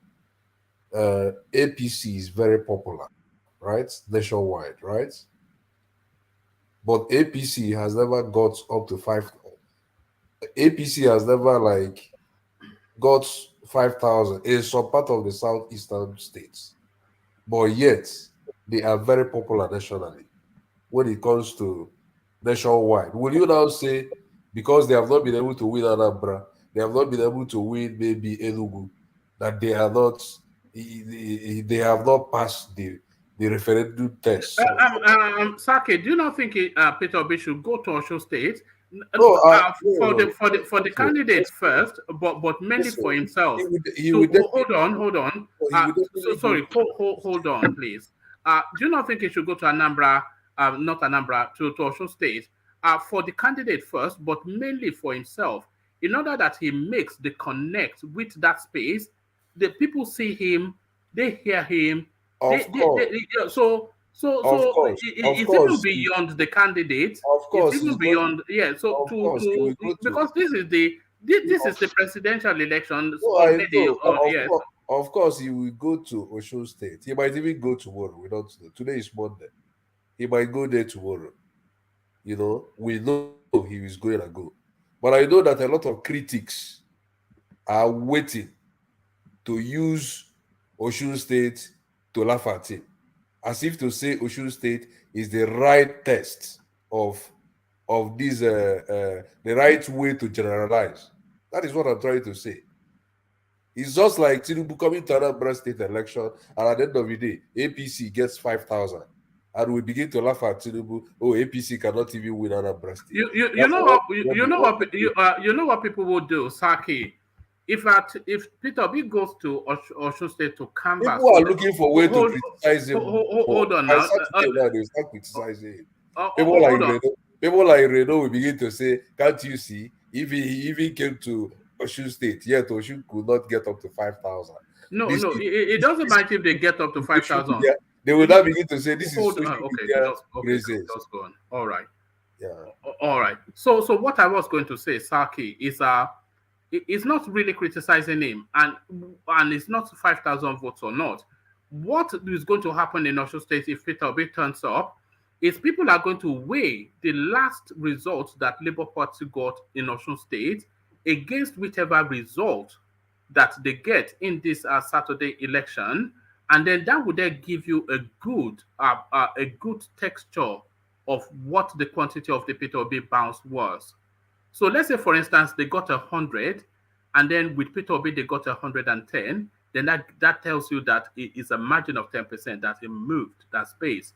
APC is very popular, right? Nationwide, right? But APC has never got up to 5. APC has never got 5,000 in some part of the southeastern states, but yet they are very popular nationally when it comes to nationwide. Will you now say because they have not been able to win Anambra, they have not been able to win maybe Enugu, that they have not passed the referendum test? Sake, do you not think Peter Obi should go to Osun State? For the candidates first, but mainly for himself. Hold on. Hold on, please. Do you not think he should go to Anambra, not Anambra, to Osun State, for the candidate first, but mainly for himself, in order that he makes the connect with that space, the people see him, they hear him. It's even beyond the candidate. Of course, it's even beyond. So because this is the presidential election. Of course, he will go to Osun State. He might even go tomorrow. We don't know. Today is Monday. He might go there tomorrow. We know he is going to go. But I know that a lot of critics are waiting to use Osun State to laugh at him, as if to say Osun State is the right test of this, the right way to generalize. That is what I'm trying to say. It's just like Tinubu coming to Anambra State election, and at the end of the day, APC gets 5,000, and we begin to laugh at Tinubu. Oh, APC cannot even win Anambra State. You know what people would do, Saki. If Peter Obi goes to Osun State to canvass, people are looking for a way to criticize him. Hold on now. They start criticizing him. People like Reno will begin to say, "Can't you see? If he even came to Osun State, yet Osun could not get up to 5,000." It doesn't matter if they get up to 5,000. They will not begin to say, "This is okay. Just go on. All right. Yeah. All right. So what I was going to say, Saki, is it's not really criticizing him, and it's not 5,000 votes or not. What is going to happen in Osun State if Peter Obi turns up? is people are going to weigh the last result that Labour Party got in Osun State against whichever result that they get in this Saturday election, and then that would then give you a good texture of what the quantity of the Peter Obi bounce was. So let's say, for instance, they got 100, and then with Peter Obi they got 110. Then that tells you that it is a margin of 10% that he moved that space.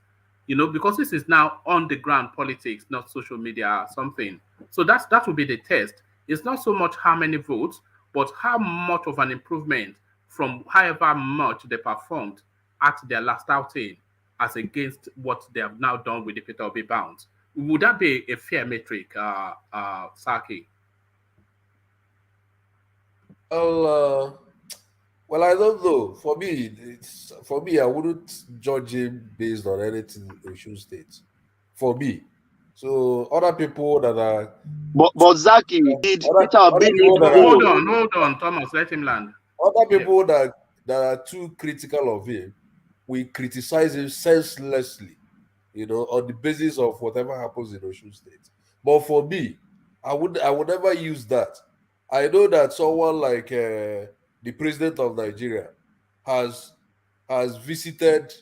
Because this is now on the ground politics, not social media or something. So that will be the test. It's not so much how many votes, but how much of an improvement from however much they performed at their last outing as against what they have now done with the Peter Obi bounce. Would that be a fair metric, Saki? Well, I don't know. For me, I wouldn't judge him based on anything in Osun State. For me, so other people that are. But Zaki, did Peter Obi hold on, Thomas, let him land. Other people that are too critical of him, we criticize him senselessly, on the basis of whatever happens in Osun State. But for me, I would never use that. I know that someone like the president of Nigeria has visited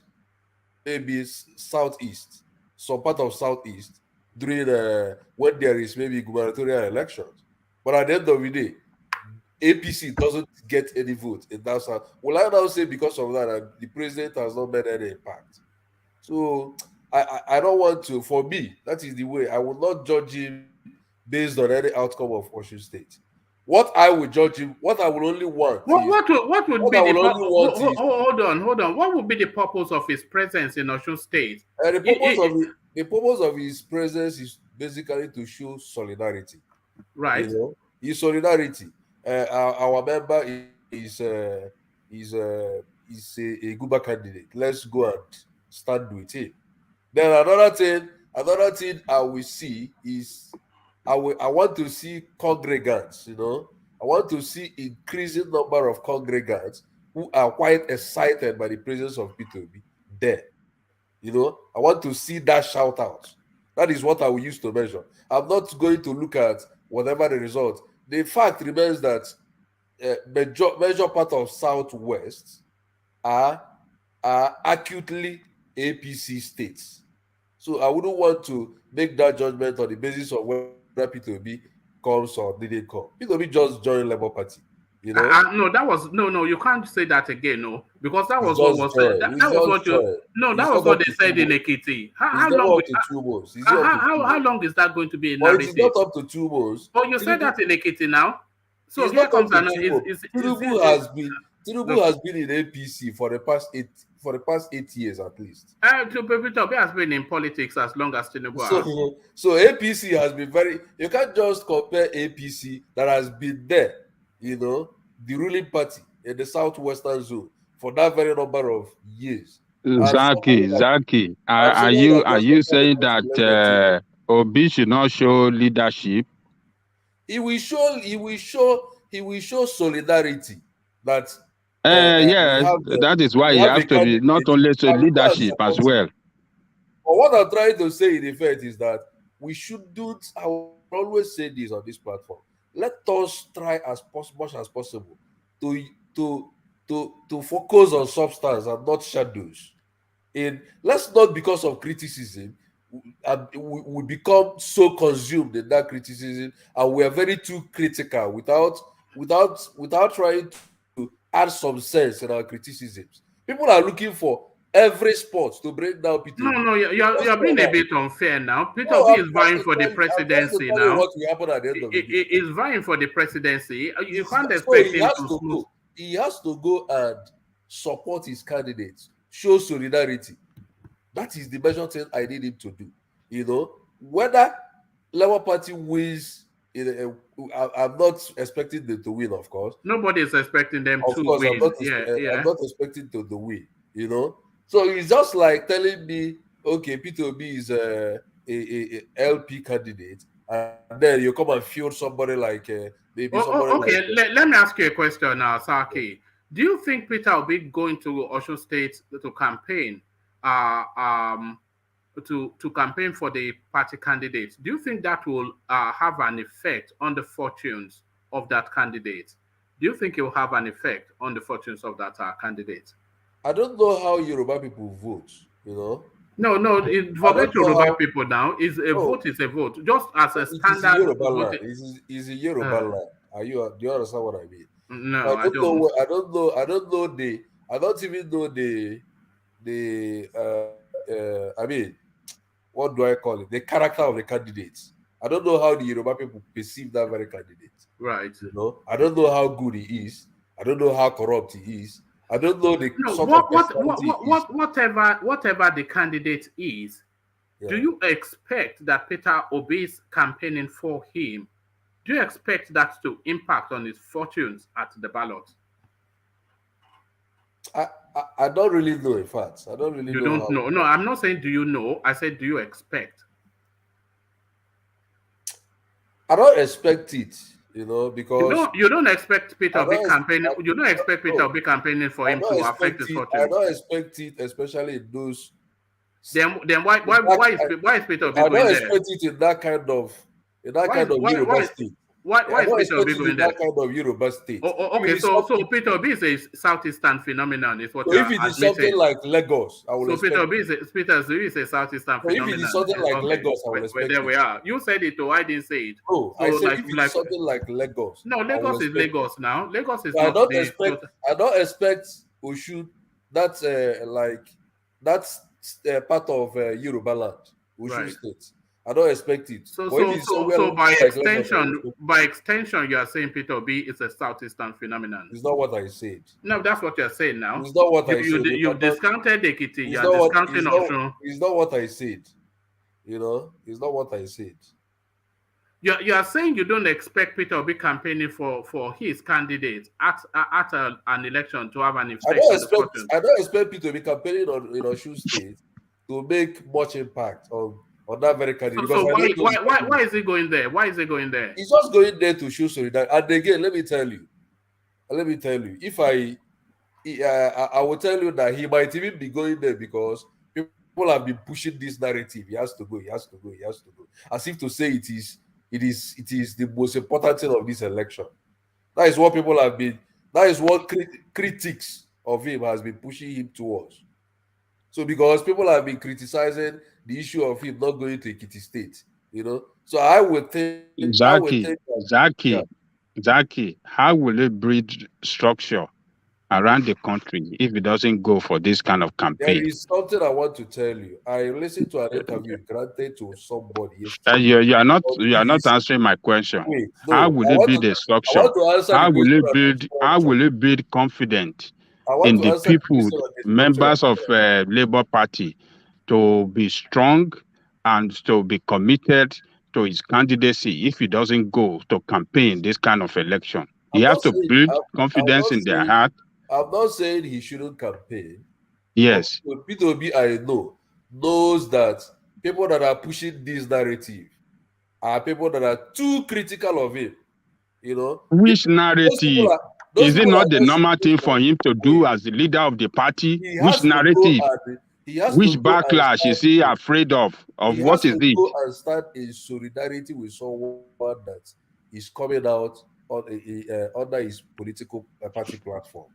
maybe southeast, some part of southeast during when there is maybe gubernatorial elections. But at the end of the day, APC doesn't get any vote in that south. Will I now say because of that the president has not made any impact? So I don't want to. For me, that is the way. I will not judge him based on any outcome of Osun State. What I will judge him, what I will only want. What would be the hold on. What would be the purpose of his presence in Osun State? The purpose of his presence is basically to show solidarity. Right. His solidarity. Our member is a Guba candidate. Let's go and stand with him. Then another thing I will see is I want to see congregants. I want to see increasing number of congregants who are quite excited by the presence of P2B there. I want to see that shout out. That is what I will use to measure. I'm not going to look at whatever the result. The fact remains that major part of Southwest are acutely APC states. So I wouldn't want to make that judgment on the basis of whether P2B comes or didn't come. P2B just joined Labour Party. No, that was no. You can't say that again, no, because that was what was that was what you. No, that was what they said in Ekiti. How long is that going to be a narrative? It's not up to 2 months. Oh, you said that in Ekiti now. So here comes an. Tinubu has been in APC for the past 8 years at least. Peter has been in politics as long as Tinubu. So APC has been very. You can't just compare APC that has been there. The ruling party in the southwestern zone for that very number of years. Zaki, are you saying that Obi should not show leadership? He will show solidarity. That that is why he has to be not only show leadership as well. But what I'm trying to say in effect is that we should do. I will always say this on this platform. Let us try as much as possible to focus on substance and not shadows. Let's not, because of criticism, we become so consumed in that criticism, and we are very too critical without trying to add some sense in our criticisms. People are looking for every sport to break down Peter. No, you're being a bit unfair now. Peter Obi is vying for the presidency now. What will happen at the end of the day? He's vying for the presidency. You can't expect him to go. He has to go and support his candidates, show solidarity. That is the measure thing I need him to do. Whether Labour Party wins, I'm not expecting them to win, of course. Nobody is expecting them to win. I'm not expecting to win. So it's just like telling me, okay, P2B is a LP candidate, and then you come and field somebody like maybe somebody. Okay, let me ask you a question now, Saki. Do you think Peter will be going to Osun State to campaign to campaign for the party candidate, do you think that will have an effect on the fortunes of that candidate? Do you think it will have an effect on the fortunes of that candidate? I don't know how Yoruba people vote, you know. No, forget Yoruba people now. A vote is a vote. Just as a standard Yoruba vote. land. Is a Yoruba land. Do you understand what I mean? No, I don't. I don't know. I don't know the. I don't even know the. I mean, what do I call it? The character of the candidates. I don't know how the Yoruba people perceive that very candidate. Right. You know, I don't know how good he is. I don't know how corrupt he is. I don't know the whatever the candidate is. Yeah. Do you expect that Peter Obi's campaigning for him? Do you expect that to impact on his fortunes at the ballot? I don't really know. In fact, I don't really know. You don't know. No, I'm not saying do you know. I said do you expect? I don't expect it. You know, because you don't expect Peter Obi campaigning. You don't expect Peter Obi campaigning for him to affect his fortune. I don't expect it, especially in those. Then why is Peter Obi going there? I don't expect it in that kind of Yoruba state. Why is Peter Obi going there? That kind of Yoruba state. Okay, so Peter Obi is a southeastern phenomenon. Is what so if it is something like Lagos, I will. So Peter Obi is a southeastern phenomenon. If it is something like Lagos, I will expect. There we are. You said it, though I didn't say it. Oh, so I said if it is something like Lagos. No, Lagos is Lagos now. Lagos is. I don't expect Osun. That's that's part of Yoruba land, Osun State. I don't expect it. So by extension, you are saying Peter Obi is a southeastern phenomenon. It's not what I said. No, that's what you're saying now. It's not what I said. You've discounted Ekiti. You are discounting Osun. It's not what I said. You know, it's not what I said. You are saying you don't expect Peter Obi campaigning for his candidate at an election to have an effect. I don't expect Peter Obi campaigning in Osun State to make much impact on that very candidate. So why is he going there? Why is he going there? He's just going there to show solidarity. And again, let me tell you, if I will tell you that he might even be going there because people have been pushing this narrative. He has to go. As if to say it is the most important thing of this election. That is what people have been. That is what critics of him has been pushing him towards. So because people have been criticizing the issue of him not going to Ekiti State, you know. So I would think Zaki, how will it breed structure around the country if it doesn't go for this kind of campaign? There is something I want to tell you. I listened to an interview granted to somebody yesterday. You are not answering my question. Wait, no, how will it build a structure? How will it build confidence in the people, members of Labour Party, to be strong and to be committed to his candidacy if he doesn't go to campaign this kind of election? He has to build confidence in their heart. I'm not saying he shouldn't campaign. Yes. Peter Obi, I know, knows that people that are pushing this narrative are people that are too critical of him. You know? Which narrative? Is it not the normal thing for him to do as the leader of the party? Which narrative? Which backlash is he afraid of? What is it? Go and start in solidarity with someone that is coming out under his political party platform.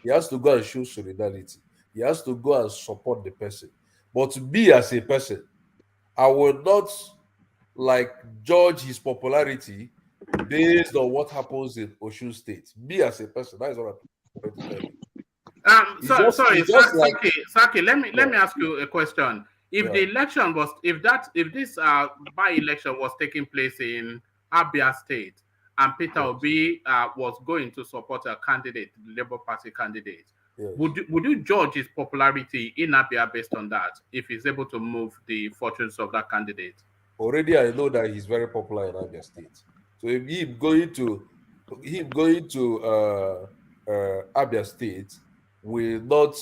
He has to go and show solidarity. He has to go and support the person. But me as a person, I will not judge his popularity based on what happens in Osun State. Me as a person, that is what I'm trying to tell you. Saki, let me ask you a question. If the election was, if this by-election was taking place in Abia State and Peter Obi was going to support a candidate, the Labour Party candidate, would you judge his popularity in Abia based on that, if he's able to move the fortunes of that candidate? Already, I know that he's very popular in Abia State. So if him going to Abia State will not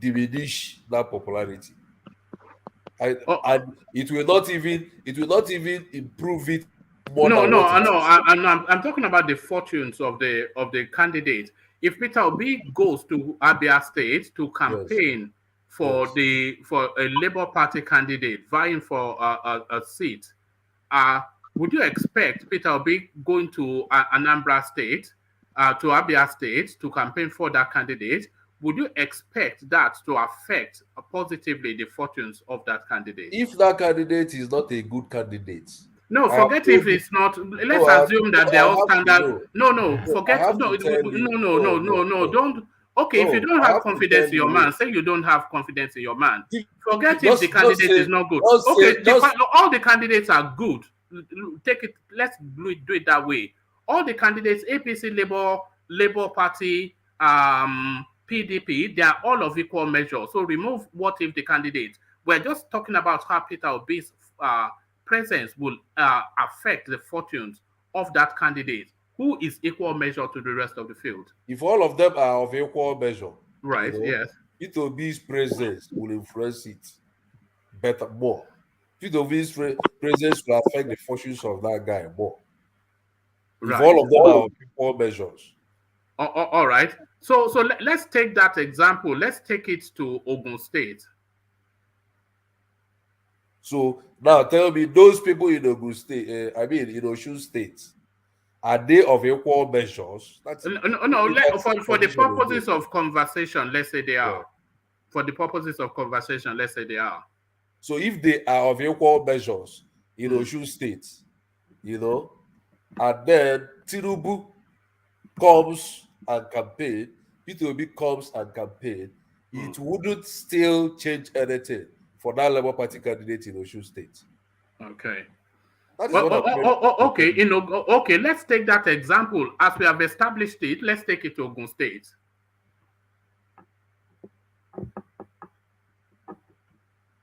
diminish that popularity. And it will not even improve it more. I'm talking about the fortunes of the candidate. If Peter Obi goes to Abia State to campaign for a Labour Party candidate vying for a seat, would you expect Peter Obi going to Anambra State, to Abia State to campaign for that candidate? Would you expect that to affect positively the fortunes of that candidate? If that candidate is not a good candidate. No, forget if it's not. Let's assume that they're all standard. No, forget. No, don't. Okay, if you don't have confidence in your man, say you don't have confidence in your man. Forget if the candidate is not good. Okay, all the candidates are good. Take it. Let's do it that way. All the candidates, APC, Labour Party, PDP, they are all of equal measure. So remove what if the candidate. We're just talking about how Peter Obi's presence will affect the fortunes of that candidate who is equal measure to the rest of the field. If all of them are of equal measure, right? Yes. Peter Obi's presence will influence it better, more. Peter Obi's presence will affect the fortunes of that guy more. If all of them are of equal measures. All right. So let's take that example. Let's take it to Ogun State. So now tell me, those people in Ogun State, in Osun State, are they of equal measures? No. For the purposes of conversation, let's say they are. For the purposes of conversation, let's say they are. So if they are of equal measures in Osun State, and then Tinubu comes and campaign, Peter Obi comes and campaign, it wouldn't still change anything for that Labour Party candidate in Osun State. Okay. Okay. Let's take that example. As we have established it, let's take it to Ogun State.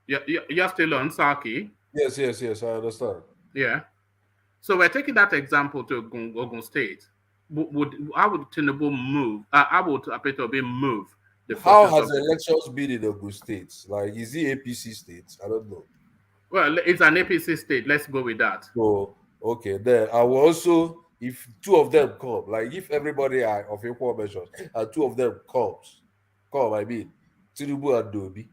You're still on, Saki? Yes, I understand. Yeah. So we're taking that example to Ogun State. How would Tinubu move? How would Peter Obi move? How has elections been in Ogun State? Like, is it APC state? I don't know. Well, it's an APC state. Let's go with that. So, okay, then I will also, if two of them come, like if everybody are of equal measures, and two of them come, Tinubu and Dobi,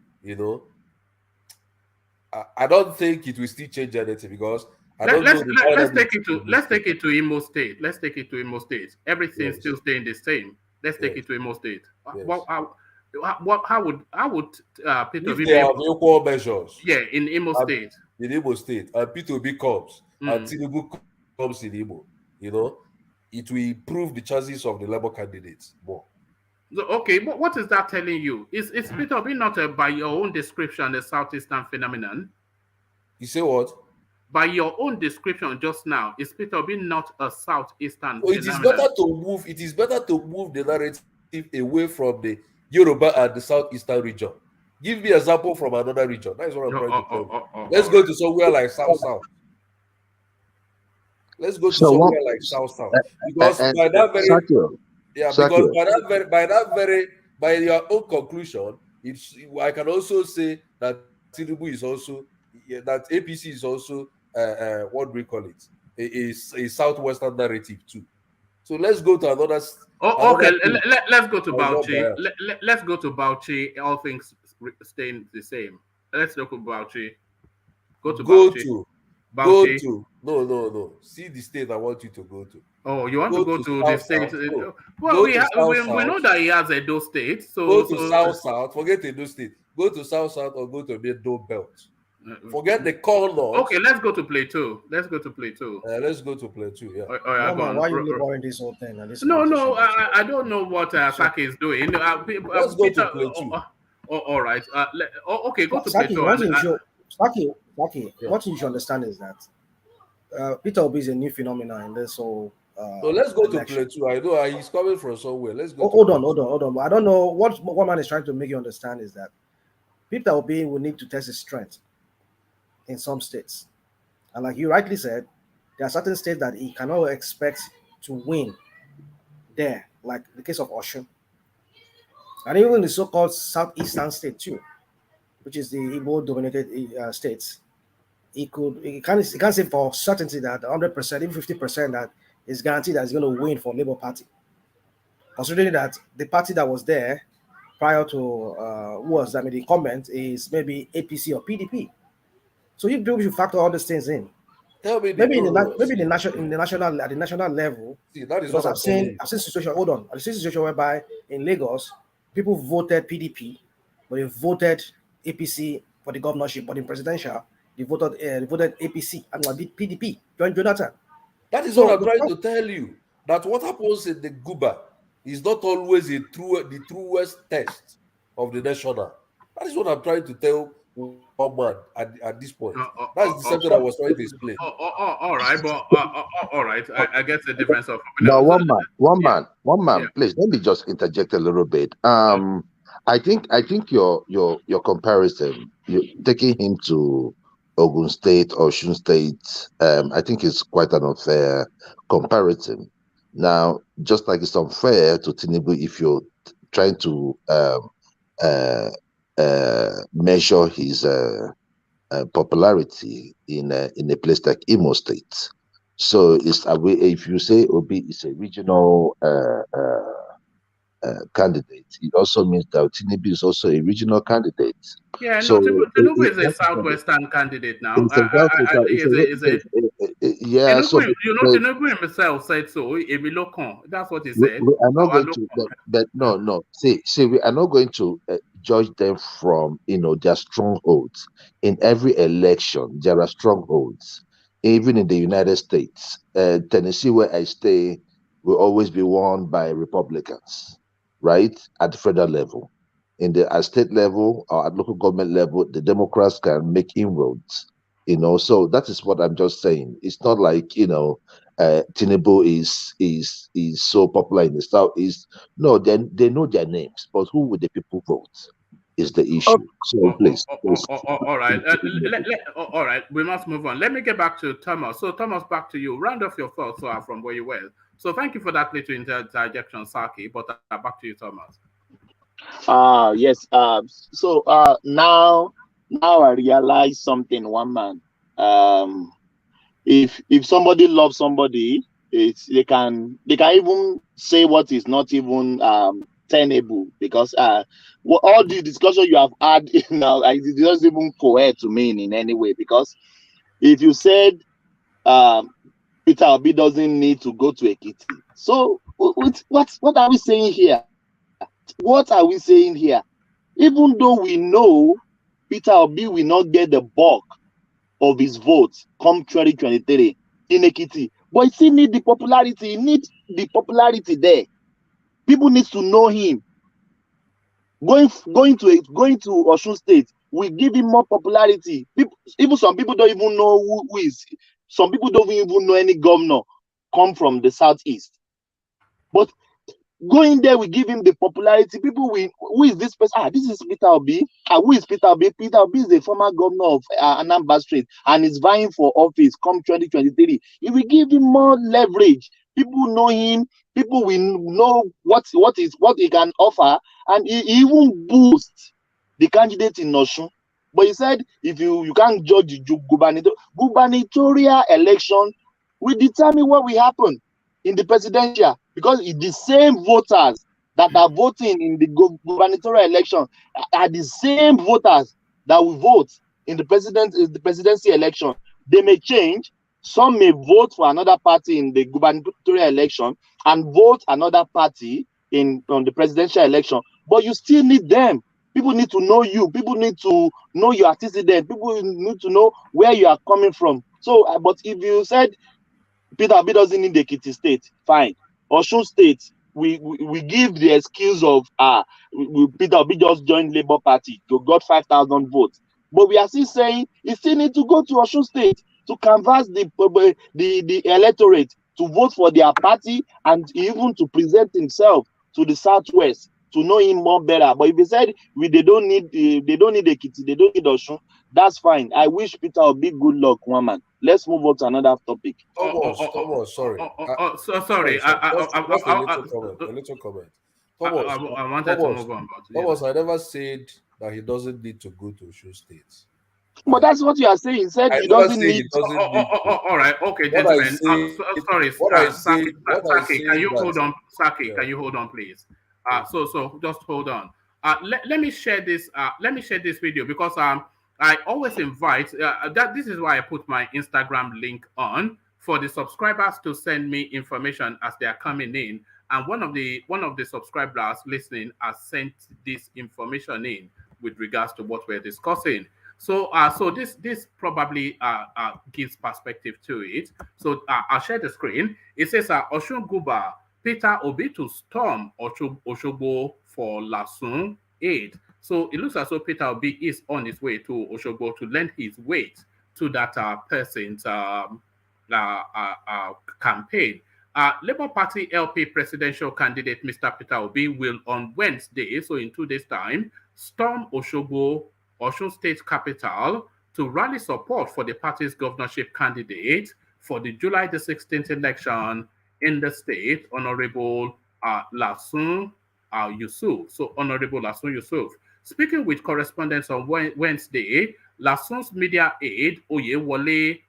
I don't think it will still change anything because let's take it to Imo State. Let's take it to Imo State. Everything's still staying the same. Let's take it to Imo State. Yes. How would Peter Obi? If they have equal measures. Yeah, in Imo State. In Imo State, and Peter Obi comes, and Tinubu comes in Imo, it will improve the chances of the Labour candidates more. So, okay, but what is that telling you? Is Peter Obi not by your own description a southeastern phenomenon? You say what? By your own description just now, is Peter Obi not a southeastern phenomenon? It is better to move the narrative away from the Yoruba and the southeastern region. Give me an example from another region. That is what I'm trying to tell you. Let's go to somewhere like South. Let's go to somewhere like South. Because by that very, by your own conclusion, I can also say that Tinubu is also, that APC is also, what do we call it? A southwestern narrative too. So let's go to another. Okay, let's go to Bauchi. Let's go to Bauchi. All things staying the same. Let's look at Bauchi. Go to Bauchi. No. See the state I want you to go to. Oh, you want to go to the state? Well, we know that he has Edo State. So go to South. Forget Edo State. Go to South or go to Middle Belt. Forget the corner. Okay, let's go to Plateau. Let's go to Plateau. Let's go to Plateau. Yeah. Why are you boring this whole thing? No. I don't know what Saki is doing. Let's go to Plateau. All right. Okay, go to Saki, Plateau. Saki, what you should understand is that Peter Obi is a new phenomenon in this whole. So let's go to Plateau. I know he's coming from somewhere. Let's go. Hold on. I don't know what man is trying to make you understand is that Peter Obi will need to test his strength in some states, and like you rightly said, there are certain states that he cannot expect to win there, like the case of Osun, and even the so-called southeastern state too, which is the Igbo-dominated states. He can't say for certainty that 100%, even 50% that is guaranteed that he's going to win for Labour Party, considering that the party that was there prior to who was the incumbent is maybe APC or PDP. So you people should factor all these things in. Tell me maybe in the national level. See, that is because what I've seen situation. Hold on, I've seen situation whereby in Lagos people voted PDP, but they voted APC for the governorship, but in presidential they voted APC and did PDP. Join Jonathan. That is what I'm trying to tell you. That what happens in the Guba is not always the truest test of the national. That is what I'm trying to tell one man at this point. That's the something I was trying to explain. All right, but all right. I guess the difference of. No, one man. Yeah. Please let me just interject a little bit. I think your comparison, you taking him to Ogun State or Osun State, I think is quite an unfair comparison. Now, just like it's unfair to Tinubu if you're trying to measure his popularity in a place like Imo State. So it's a way, if you say Obi is a regional candidate, it also means that Tinubu is also a regional candidate. Yeah, so Tinubu is a southwestern candidate now. Yeah, so Tinubu himself said so. That's what he said. We are not going to, but no. See, we are not going to judge them from their strongholds. In every election, there are strongholds. Even in the United States, Tennessee, where I stay, will always be won by Republicans, right? At the federal level. In the state level or at local government level, the Democrats can make inroads, So that is what I'm just saying. It's not like, Tinubu is so popular in the Southeast. No, they know their names, but who will the people vote is the issue. So please. All right. All right. We must move on. Let me get back to Thomas. So Thomas, back to you. Round off your thoughts from where you were. So thank you for that little interjection, Saki. But back to you, Thomas. Yes. So now I realize something, one man. If somebody loves somebody, they can even say what is not even tenable, because all the discussion you have had now, it doesn't even cohere to me in any way. Because if you said Peter Obi doesn't need to go to Ekiti, so what are we saying here? What are we saying here? Even though we know Peter Obi will not get the bulk of his votes come 2023 in Ekiti, but he still need the popularity. He needs the popularity there. People need to know him. Going to Osun State will give him more popularity. Even some people don't even know who is. Some people don't even know any governor come from the southeast. But going there will give him the popularity. People will, who is this person? This is Peter Obi. Who is Peter Obi? Peter Obi is the former governor of Anambra State and is vying for office come 2023. It will give him more leverage. People know him. People will know what he can offer, and he even boost the candidate in Osun. But he said if you can't judge the gubernatorial election will determine what will happen in the presidential, because it's the same voters that are voting in the gubernatorial election are the same voters that will vote in the presidency election. They may change. Some may vote for another party in the gubernatorial election and vote another party on the presidential election. But you still need them. People need to know you. People need to know your antecedent. People need to know where you are coming from. So, but if you said Peter Obi doesn't need the Ekiti State, fine. Osun State, we give the excuse of Peter Obi just joined Labour Party to got 5,000 votes. But we are still saying he still need to go to Osun State to canvass the electorate to vote for their party and even to present himself to the Southwest to know him more better. But if he said they don't need Ekiti, they don't need Osun, that's fine. I wish Peter Obi good luck, one man. Let's move on to another topic. Thomas, sorry. Sorry. A little comment. I wanted to move on. Thomas, I never said that he doesn't need to go to Osun State. But that's what you are saying. He said he doesn't need. All right, okay, gentlemen. Sorry, Saki, can you hold on? Saki, can you hold on, please? So just hold on. let me share this. Let me share this video because I always invite that. This is why I put my Instagram link on for the subscribers to send me information as they are coming in. And one of the subscribers listening has sent this information in with regards to what we're discussing. So so this probably gives perspective to it. So I'll share the screen. It says Oshun Guba Peter Obi to storm Oshogbo for Lasun aid. So it looks as though Peter Obi is on his way to Oshogbo to lend his weight to that person's campaign. Labour Party LP presidential candidate Mr. Peter Obi will on Wednesday, so in 2 days' time, storm Oshogbo, Osun State capital, to rally support for the party's governorship candidate for the July the 16th election in the state, Honorable Lasun Yusuf. So, Honorable Lasun Yusuf. Speaking with correspondents on Wednesday, Lasun's media aide, Oyewole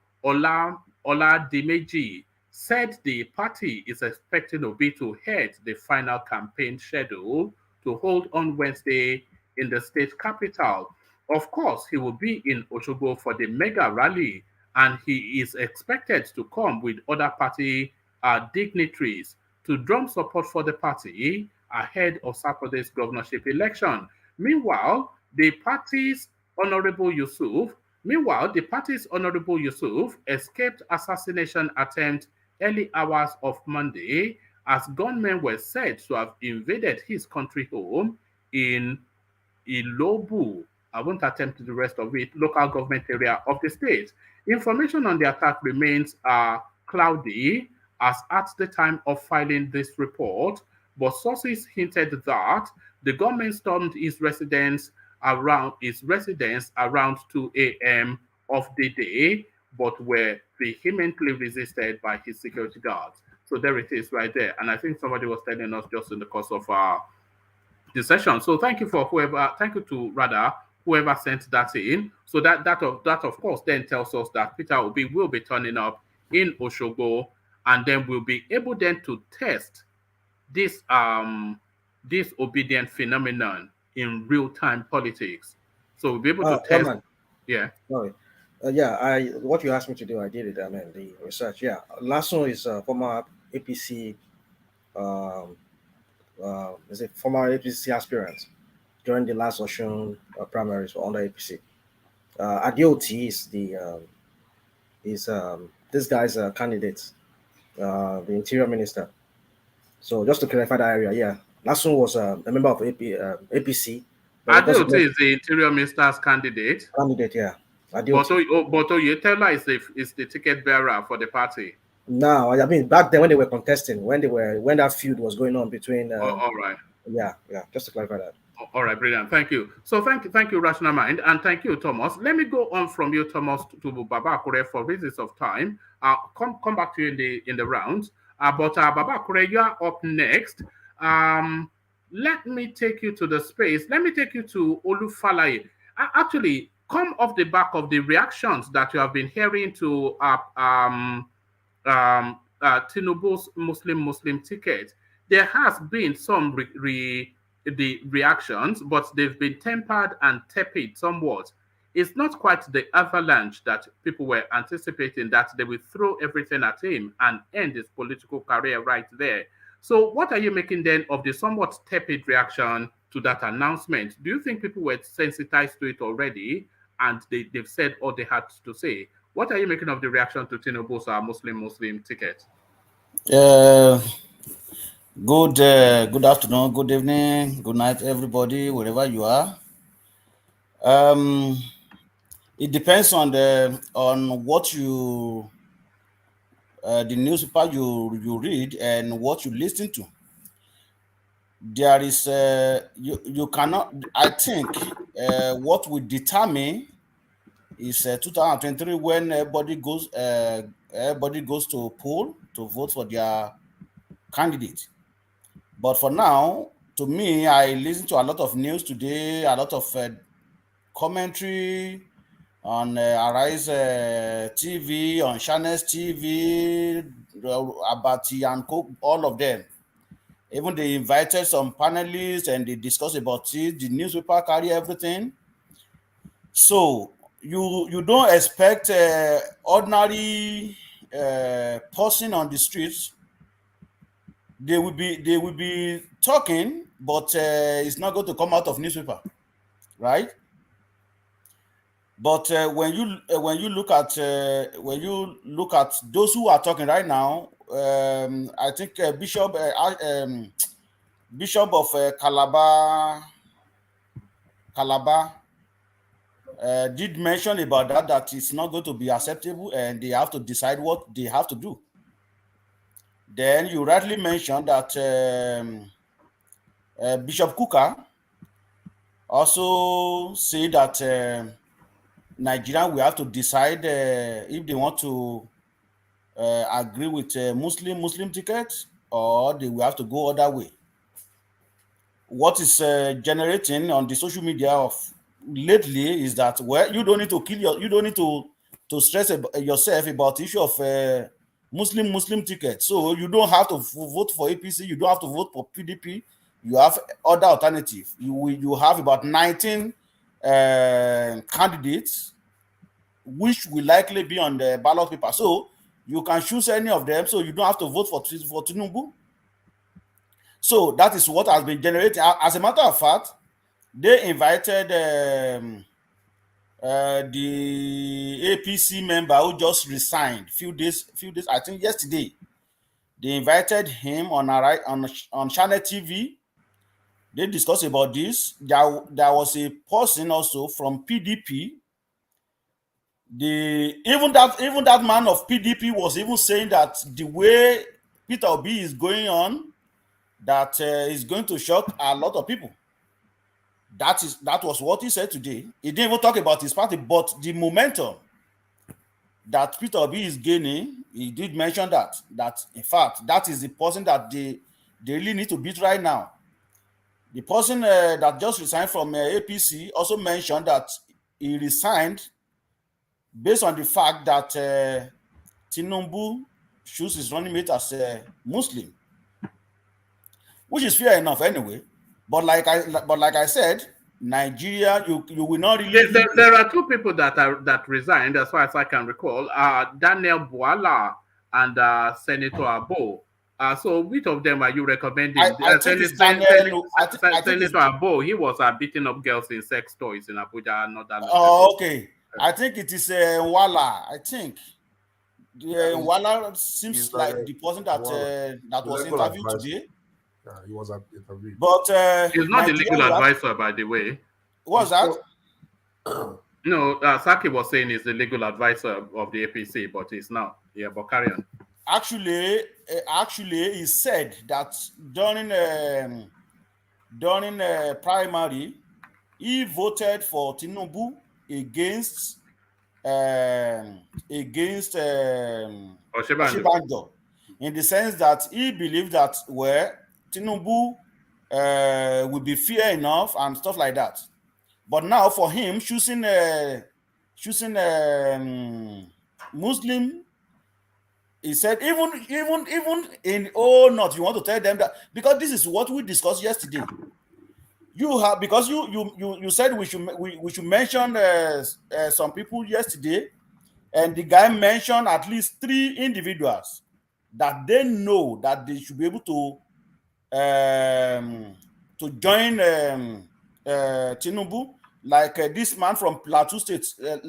Oladimeji, said the party is expecting Obi to head the final campaign schedule to hold on Wednesday in the state capital. Of course, he will be in Oshogbo for the mega rally, and he is expected to come with other party dignitaries to drum support for the party ahead of Saturday's governorship election. Meanwhile, the party's Honorable Yusuf escaped assassination attempt early hours of Monday as gunmen were said to have invaded his country home in Ilobu. I won't attempt the rest of it, local government area of the state. Information on the attack remains cloudy as at the time of filing this report, but sources hinted that the government stormed his residence around 2 a.m. of the day, but were vehemently resisted by his security guards. So there it is right there. And I think somebody was telling us just in the course of the session. So thank you to whoever sent that in. So that of course then tells us that Peter Obi will be turning up in Oshogbo, and then we'll be able then to test this obedient phenomenon in real-time politics. So we'll be able to test. Yeah. Sorry. What you asked me to do, I did it. I mean, the research. Yeah, Lasso is a former APC, is a former APC aspirant during the last Osun primaries for under APC. Adeoti is this guy's candidate, the Interior Minister. So just to clarify that area, yeah, Lasso was a member of APC. Adeoti is the Interior Minister's candidate. Yeah. But Oyetola is the ticket bearer for the party. No, I mean back then when they were contesting, when that feud was going on between. All right. Yeah. Just to clarify that. All right, brilliant. Thank you. So thank you, Rational Mind, and thank you, Thomas. Let me go on from you, Thomas, to Baba Akure for reasons of time. Come back to you in the rounds. But Baba Akure, you are up next. Let me take you to the space. Let me take you to Olufalaye. Actually, come off the back of the reactions that you have been hearing to Tinubu's Muslim ticket. There has been some reactions, but they've been tempered and tepid somewhat. It's not quite the avalanche that people were anticipating, that they will throw everything at him and end his political career right there. So what are you making then of the somewhat tepid reaction to that announcement? Do you think people were sensitized to it already and they've said all they had to say? What are you making of the reaction to Tinubu's Muslim ticket? Good afternoon, good evening, good night, everybody, wherever you are. It depends on what you the newspaper you read and what you listen to. There is you cannot. I think what will determine is 2023 when everybody goes to poll to vote for their candidate. But for now, to me, I listen to a lot of news today, a lot of commentary on Arise TV, on Channels TV, Abati and Coke, all of them. Even they invited some panelists and they discussed about it. The newspaper carry everything. So you don't expect ordinary person on the streets. They will be talking, but it's not going to come out of newspaper, right? But when you look at those who are talking right now, I think Bishop of Calabar did mention about that it's not going to be acceptable, and they have to decide what they have to do. Then you rightly mentioned that Bishop Kuka also said that Nigeria will have to decide if they want to agree with Muslim tickets, or they will have to go other way. What is generating on the social media of lately is that, well, you don't need to you don't need to stress yourself about the issue of Muslim tickets. So you don't have to vote for APC. You don't have to vote for PDP. You have other alternatives. You have about 19 candidates, which will likely be on the ballot paper. So you can choose any of them. So you don't have to vote for Tinubu. So that is what has been generated. As a matter of fact, they invited the APC member who just resigned few days, I think yesterday. They invited him on Channel TV. They discussed about this. There was a person also from PDP. Even that man of PDP was even saying that the way Peter Obi is going on, that is going to shock a lot of people. That was what he said today. He didn't even talk about his party, but the momentum that Peter Obi is gaining, he did mention that in fact, that is the person that they really need to beat right now. The person that just resigned from APC also mentioned that he resigned based on the fact that Tinubu chooses his running mate as a Muslim, which is fair enough anyway. But like I said, Nigeria, you will not really. There are two people that resigned, as far as I can recall. Daniel Bwala and Senator Abo. So which of them are you recommending? Senator Abo, he was beating up girls in sex toys in Abuja. Not that. Oh, okay. I think it is Wala. I think Wala seems like the person that was interviewed today. Yeah, he was interviewed. But he's not the legal advisor, by the way. What's that? No, Saki was saying he's the legal advisor of the APC, but he's not. Yeah, but carry on. Actually, he said that during primary, he voted for Tinubu against Oshibanjo, in the sense that he believed that, well, Tinubu will be fair enough and stuff like that. But now for him, choosing Muslim, he said even in North, you want to tell them that, because this is what we discussed yesterday. You have, because you said we should mention some people yesterday, and the guy mentioned at least 3 individuals that they know that they should be able to join Tinubu, like this man from Plateau State, is it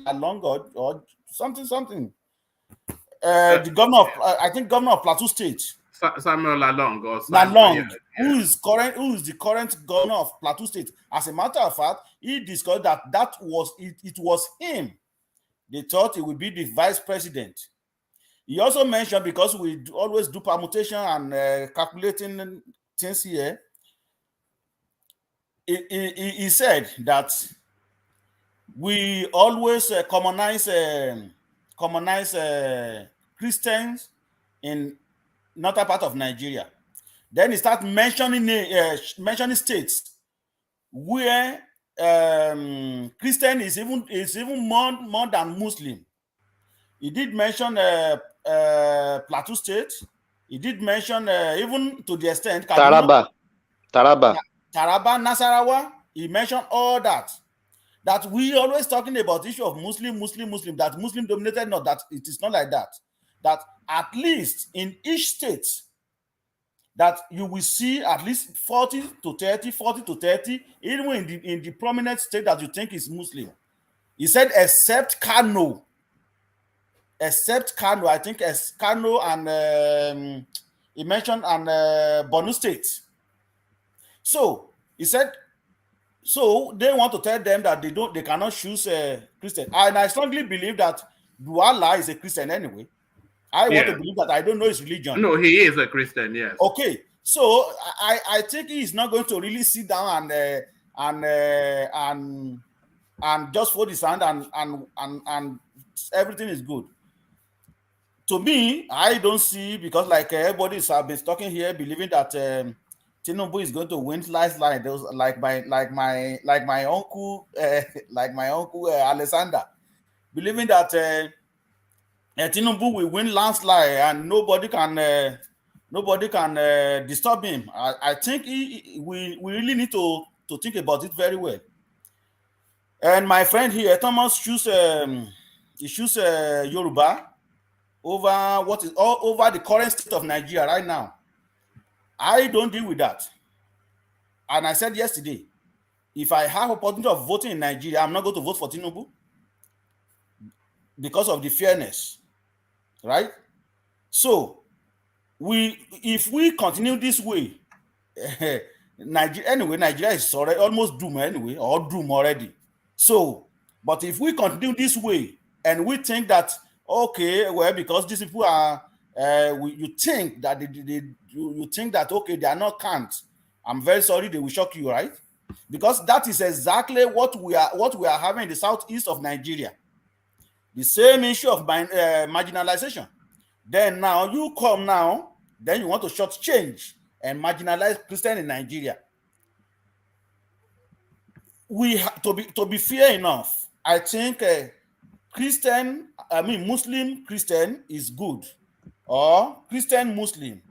Lalong or something? The governor of, I think, governor of Plateau State, Samuel Lalong, who is the current governor of Plateau State. As a matter of fact, he discovered that it was him. They thought it would be the vice president. He also mentioned, because we always do permutation and calculating things here, he said that we always commonize Christians in northern part of Nigeria. Then he started mentioning states where Christian is even more than Muslim. He did mention Plateau State. He did mention even to the extent Taraba, Nasarawa. He mentioned all that. That we always talking about the issue of Muslim, that Muslim dominated, not that it is not like that. That at least in each state, that you will see at least 40 to 30, even in the prominent state that you think is Muslim. He said except Kano. I think as Kano and he mentioned and Borno State. So he said, so they want to tell them that they cannot choose a Christian. And I strongly believe that Duala is a Christian anyway. I want to believe that. I don't know his religion. No, he is a Christian, yes. Okay, so I think he is not going to really sit down and just fold his hand and everything is good. To me, I don't see, because like everybody has been talking here, believing that Tinubu is going to win last line. Those like my uncle Alexander, believing that Tinubu will win landslide and nobody can disturb him. I think we really need to think about it very well. And my friend here, Thomas, choose Yoruba over what is all over the current state of Nigeria right now. I don't deal with that. And I said yesterday, if I have opportunity of voting in Nigeria, I'm not going to vote for Tinubu because of the fairness, right? So if we continue this way, Nigeria is already almost doomed anyway, or doomed already. So, but if we continue this way and we think that, okay, well, because these people are, you think that you think that, okay, they are not cant. I'm very sorry, they will shock you, right? Because that is exactly what we are having in the southeast of Nigeria. The same issue of marginalization. Then now you come now, then you want to shortchange and marginalize Christian in Nigeria. We have to be fair enough. I think Muslim Christian is good, or Christian Muslim.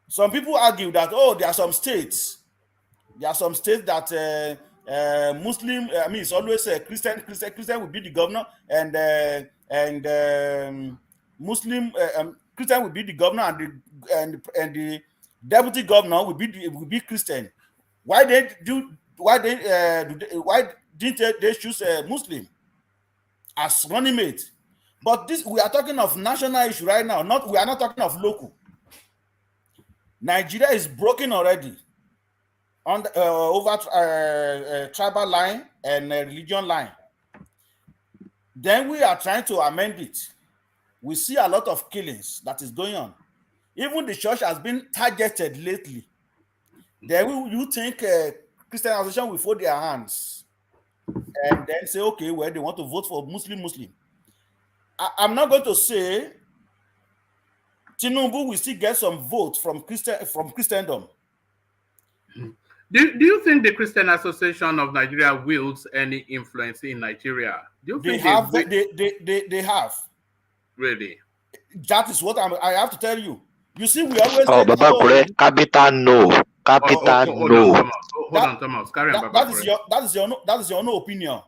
Some people argue that there are some states that Muslim. It's always Christian will be the governor, and Muslim Christian will be the governor, and the deputy governor will be Christian. Why didn't they choose a Muslim as running mate? But we are talking of national issue right now. We are not talking of local. Nigeria is broken already on over tribal line and religion line. Then we are trying to amend it. We see a lot of killings that is going on. Even the church has been targeted lately. Then you think Christian association will fold their hands and then say, okay, well, they want to vote for Muslim. I'm not going to say Tinubu will still get some vote from Christendom. Do you think the Christian Association of Nigeria wields any influence in Nigeria? Do you think they have? Really? That is what I have to tell you. You see, we always capital no. Hold on, Thomas. Carry on, that is your own opinion.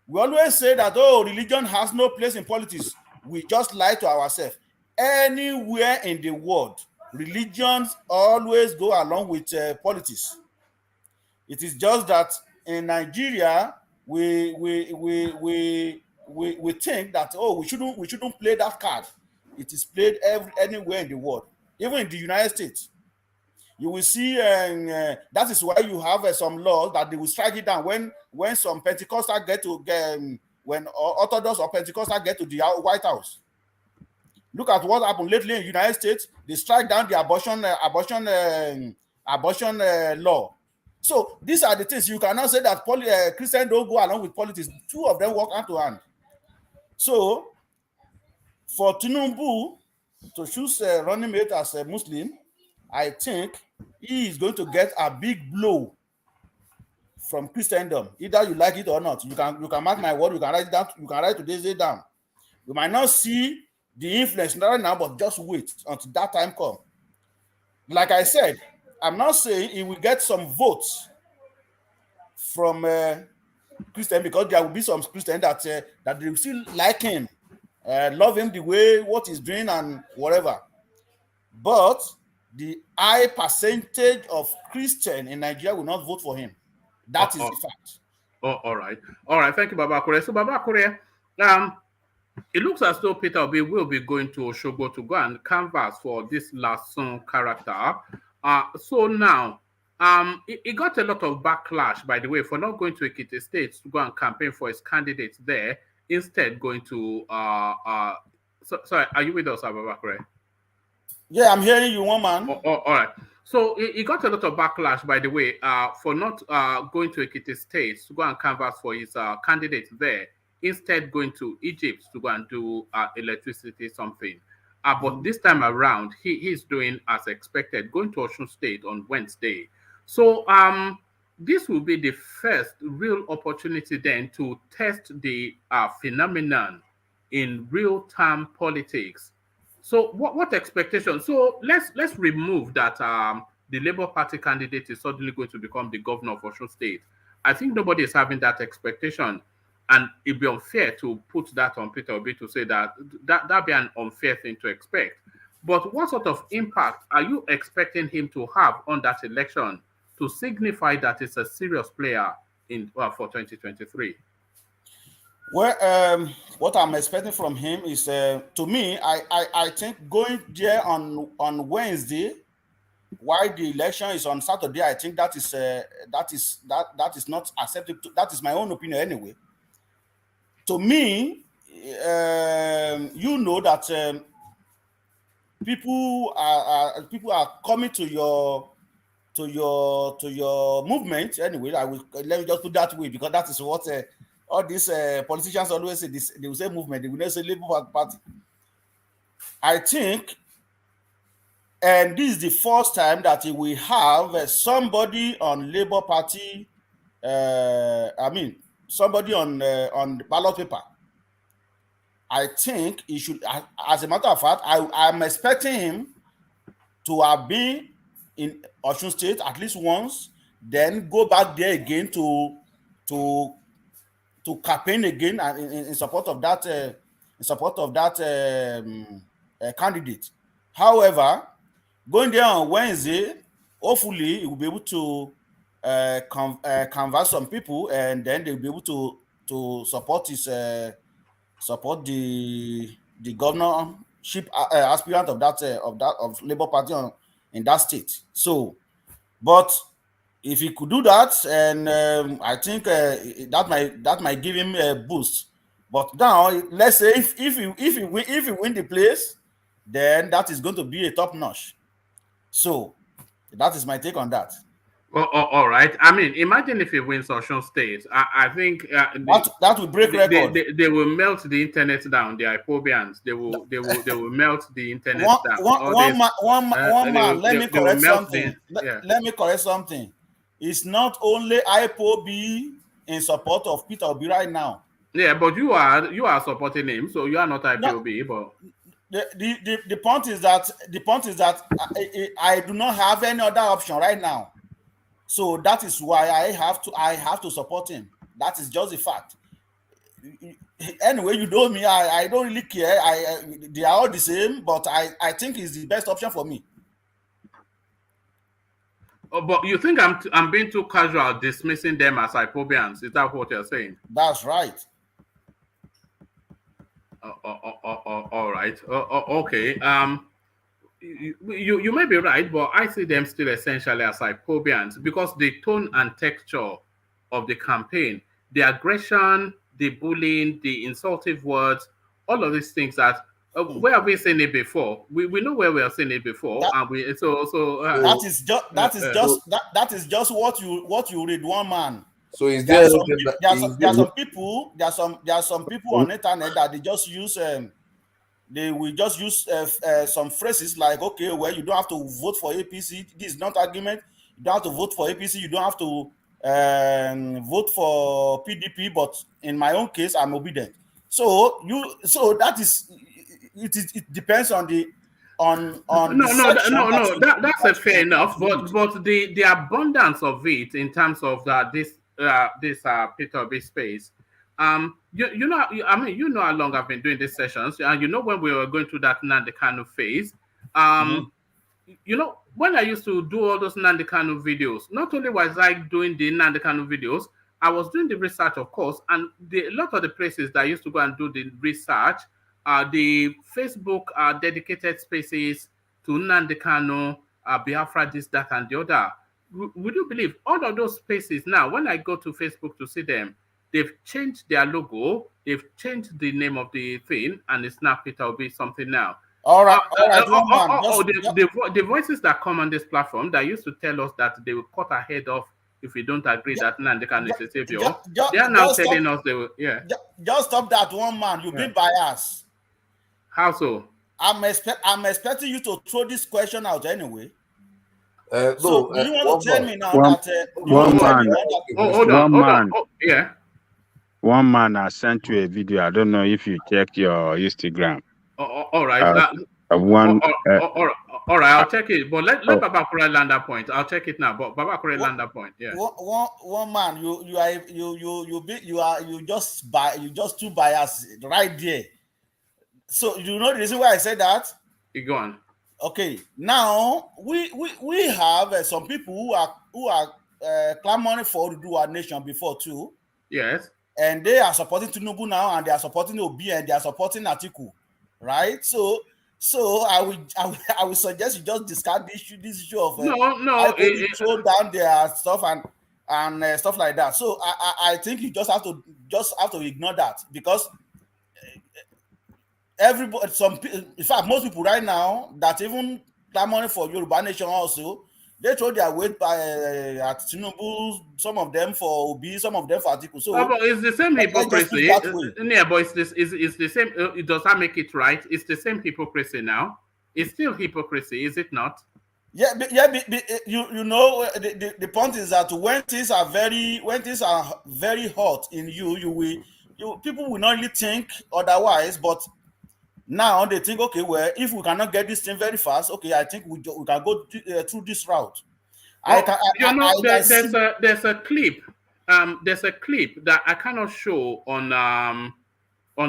We always say that religion has no place in politics. We just lie to ourselves. Anywhere in the world, religions always go along with politics. It is just that in Nigeria, we think that we shouldn't play that card. It is played anywhere in the world, even in the United States. You will see, that is why you have some laws that they will strike it down when some Pentecostal when Orthodox or Pentecostal get to the White House. Look at what happened lately in the United States. They strike down the abortion law. So these are the things. You cannot say that Christians don't go along with politics. Two of them work hand to hand. So for Tinubu to choose a running mate as a Muslim, I think he is going to get a big blow from Christendom. Either you like it or not. You can mark my word. You can write it down. You can write today's day down. You might not see the influence not now, but just wait until that time come. Like I said, I'm not saying he will get some votes from Christian, because there will be some Christian that that they will still like him, love him the way what he's doing and whatever. But the high percentage of Christian in Nigeria will not vote for him. That is the fact. All right. Thank you, Baba Kure. So, Baba Kure, it looks as though Peter Obi will be going to Osogbo to go and canvass for this last son character. So now, he got a lot of backlash, by the way, for not going to Ekiti State to go and campaign for his candidate there, instead going to sorry, are you with us, Baba Kure? Yeah, I'm hearing you, one man. All right. So he got a lot of backlash, by the way, for not going to Ekiti State to go and canvass for his candidate there, instead going to Egypt to go and do electricity something. But this time around, he's doing as expected, going to Osun State on Wednesday. So this will be the first real opportunity then to test the phenomenon in real-time politics. So what expectation? So let's remove that the Labour Party candidate is suddenly going to become the governor of Osun State. I think nobody is having that expectation, and it'd be unfair to put that on Peter Obi to say that'd be an unfair thing to expect. But what sort of impact are you expecting him to have on that election to signify that it's a serious player in for 2023? Well, what I'm expecting from him is, to me, I think going there on Wednesday, while the election is on Saturday, I think that is not acceptable. That is my own opinion anyway. To me, you know that people are coming to your movement anyway. Let me just put that way, because that is what all these politicians always say. They will say movement. They will not say Labour Party. I think, and this is the first time that we have somebody on Labour Party. Somebody on the ballot paper. I think he should. As a matter of fact, I'm expecting him to have been in Osun State at least once, then go back there again to campaign again in support of that candidate. However, going there on Wednesday, hopefully he will be able to canvass some people, and then they'll be able to support support the governorship aspirant of Labour Party in that state. So, but if he could do that, and I think that might give him a boost. But now, let's say if he win the place, then that is going to be a top notch. So that is my take on that. All right. I mean, imagine if he wins Osun State. I think that will break record. They will melt the internet down. The Ipobians. They will melt the internet down. One man. Let me correct something. Let me correct something. It's not only IPOB in support of Peter Obi right now. Yeah, but you are supporting him, so you are not IPOB. No. But the point is that I do not have any other option right now. So that is why I have to support him. That is just the fact. Anyway, you know me. I don't really care. They are all the same, but I think it's the best option for me. Oh, but you think I'm being too casual dismissing them as Ipobians? Is that what you're saying? That's right. All right. Okay. You may be right, but I see them still essentially as Ipobians, because the tone and texture of the campaign, the aggression, the bullying, the insultive words, all of these things that where have we seen it before? We know where we have seen it before, and we that is just what you read, one man. So is there are some people on the internet that they just use they will just use some phrases like, okay, well, you don't have to vote for APC. This is not argument. You don't have to vote for APC. You don't have to vote for PDP. But in my own case, I'm obedient. So that is, it depends on the on that's a fair enough, but the abundance of it in terms of this Peter B space, you know, I mean, you know how long I've been doing these sessions, and you know when we were going through that Nnamdi Kanu phase, you know, when I used to do all those Nnamdi Kanu videos, not only was I doing the Nnamdi Kanu videos, I was doing the research, of course, and a lot of the places that I used to go and do the research, the Facebook dedicated spaces to Nnamdi Kanu, Biafra, this, that, and the other. Would you believe all of those spaces now, when I go to Facebook to see them, they've changed their logo, they've changed the name of the thing, and it's now Peter Obi something now. All right, the voices that come on this platform that used to tell us that they will cut our head off if we don't agree that Nnamdi Kanu is a savior, they are now telling us they will, Just stop that, one man. You've been biased. How so? I'm expecting you to throw this question out anyway. So you want to tell me now that one man has sent you a video. I don't know if you checked your Instagram. All right. All right, I'll check it. But let Baba Kure land that point. I'll check it now. But Baba Kure land that point. Yeah. One man, you just too biased right there. So you know the reason why I said that? You go on. Okay. Now we have some people who are clamoring for Oduduwa nation before too. Yes. And they are supporting Tinubu now, and they are supporting Obi, and they are supporting Atiku, right? So I will suggest you just discard this issue of throw down their stuff and stuff like that. So I think you just have to ignore that, because everybody, in fact, most people right now that even clamoring for Yoruba nation also, they throw their weight at Tinubu, some of them for Obi, some of them for Atiku. So but it's the same hypocrisy. Yeah, but it's the same. Does that make it right? It's the same hypocrisy now. It's still hypocrisy, is it not? Yeah. You know, the point is that when things are very hot in people will not really think otherwise, but now they think, okay, well, if we cannot get this thing very fast, okay, I think we can go through this route. There's a clip. There's a clip that I cannot show on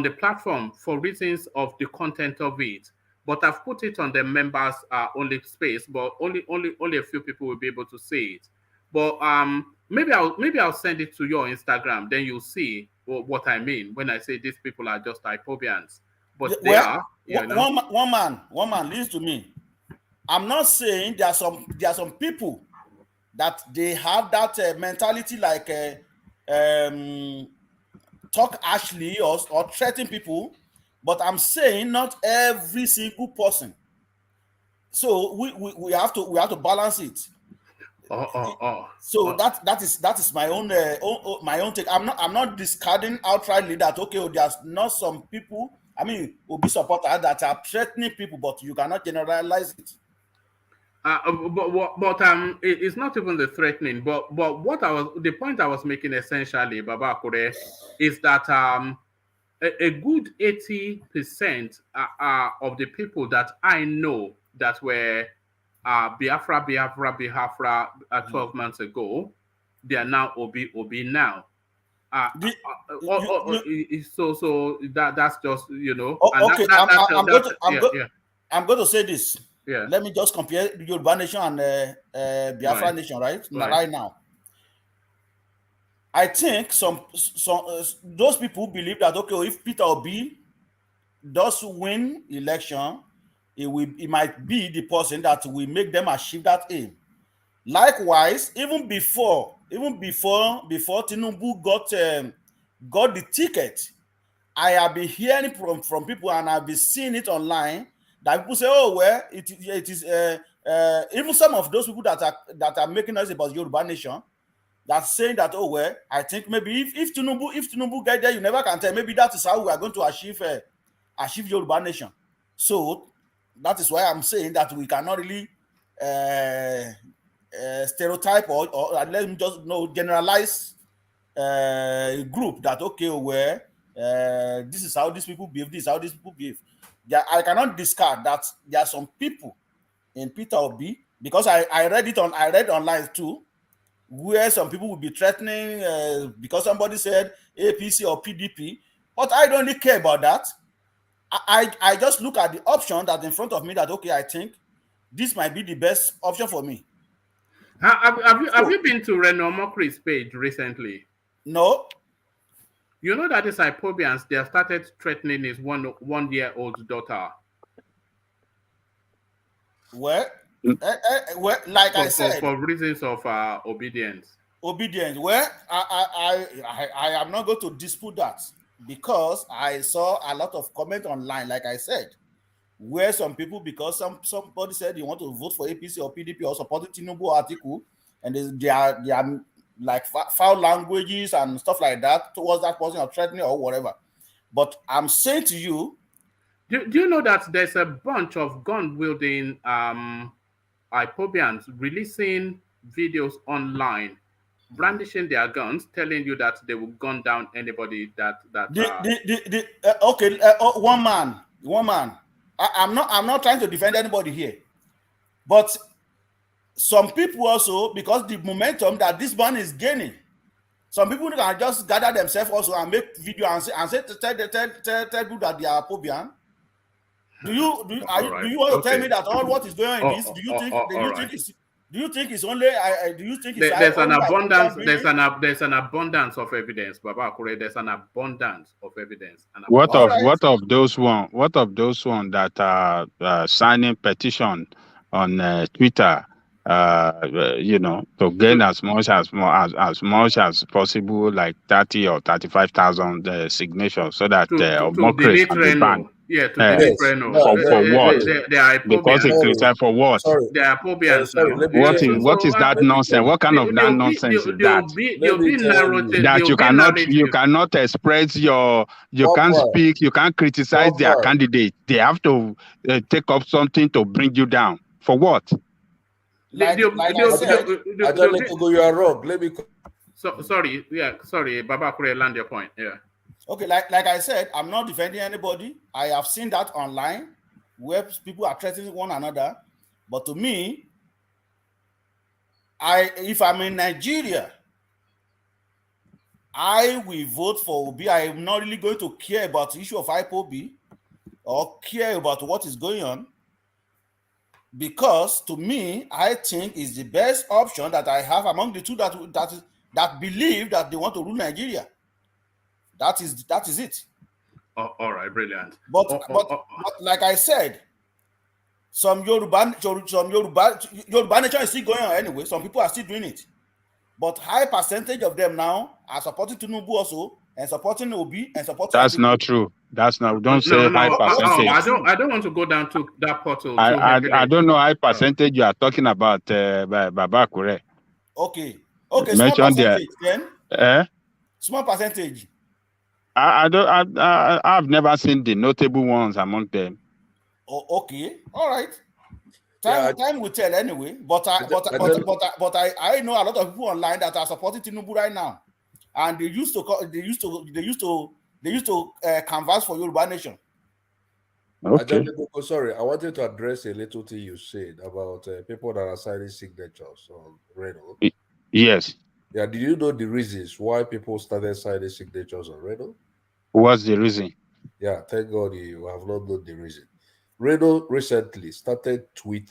the platform for reasons of the content of it, but I've put it on the members only space, but only a few people will be able to see it. But maybe I'll send it to your Instagram, then you'll see what I mean when I say these people are just hypobians. But they are. One man, listen to me. I'm not saying there are some people that they have that mentality, like talk harshly or threaten people, but I'm saying not every single person. So we have to balance it. So that is my own take. I'm not discarding outrightly that there's not some people, I mean, will be supporters that are threatening people, but you cannot generalize it. But it's not even the threatening. But the point I was making essentially, Baba Kure, is that a good 80% of the people that I know that were Biafra 12 months ago, they are now Obi now. So that's just, you know. Okay, I'm going to say this. Yeah. Let me just compare the Yoruba nation and Biafra nation, right now. I think some those people believe that if Peter Obi does win election, it might be the person that will make them achieve that aim. Likewise, even before Tinubu got the ticket, I have been hearing from people, and I've been seeing it online, that people say, oh well, it is even some of those people that are making noise about Yoruba nation, that's saying that, oh well, I think maybe if Tinubu get there, you never can tell. Maybe that is how we are going to achieve Yoruba nation. So that is why I'm saying that we cannot really stereotype or let me just generalize a group that this is how these people behave, this is how these people behave. I cannot discard that there are some people in Peter Obi, because I read online too, where some people will be threatening because somebody said APC or PDP, but I don't really care about that. I just look at the option that's in front of me, that okay, I think this might be the best option for me. Have you been to Reno Mokri's page recently? No. You know that these Ipobians, they have started threatening his one-year-old daughter. Well, like I said, for reasons of obedience. Obedience. Well, I am not going to dispute that, because I saw a lot of comment online, like I said, where some people, because somebody said you want to vote for APC or PDP or support Tinubu article, and they are like foul languages and stuff like that towards that person, or threatening or whatever. But I'm saying to you, do you know that there's a bunch of gun-wielding Ipobians releasing videos online, brandishing their guns, telling you that they will gun down anybody that one man. I'm not trying to defend anybody here, but some people also, because the momentum that this man is gaining, some people can just gather themselves also and make video and say tell people that they are Ipobian. Do you want to tell me that all what is going on in this? Do you think it's only? Do you think it's there's an abundance? There's an abundance of evidence, Baba Akure. There's an abundance of evidence. What of those one that are signing petition on Twitter? To gain as much as possible, like 30 or 35,000 signatures, so that democracy can be banned. Yeah, to delete Reno. For what? They are because it's criticized for what? They are Ipobians. What is that nonsense? What kind of that nonsense is that? That you cannot express you can't speak, you can't criticize their candidate. They have to take up something to bring you down. For what? You are wrong. Let me. Sorry, Baba Kure, land your point. Yeah. Okay, like I said, I'm not defending anybody. I have seen that online where people are threatening one another. But to me, if I'm in Nigeria, I will vote for Obi. I am not really going to care about the issue of IPOB or care about what is going on, because to me, I think is the best option that I have among the two that believe that they want to rule Nigeria. That is it. All right, brilliant. But like I said, some Yoruba nation is still going on anyway. Some people are still doing it, but high percentage of them now are supporting Tinubu also, and supporting Obi, and supporting. That's not true. That's not. Don't say high percentage. I don't want to go down to that portal. I don't know high percentage you are talking about, Baba Kure. Okay. Small percentage then. Small percentage. I've never seen the notable ones among them. Oh, okay, all right. Time will tell anyway. But I know a lot of people online that are supporting Tinubu right now, and they used to canvass for Yoruba Nation. Okay. Sorry, I wanted to address a little thing you said about people that are signing signatures on Reno. Yes. Yeah, did you know the reasons why people started signing signatures on Reno? What's the reason? Yeah, thank God you have not known the reason. Reno recently started tweeting,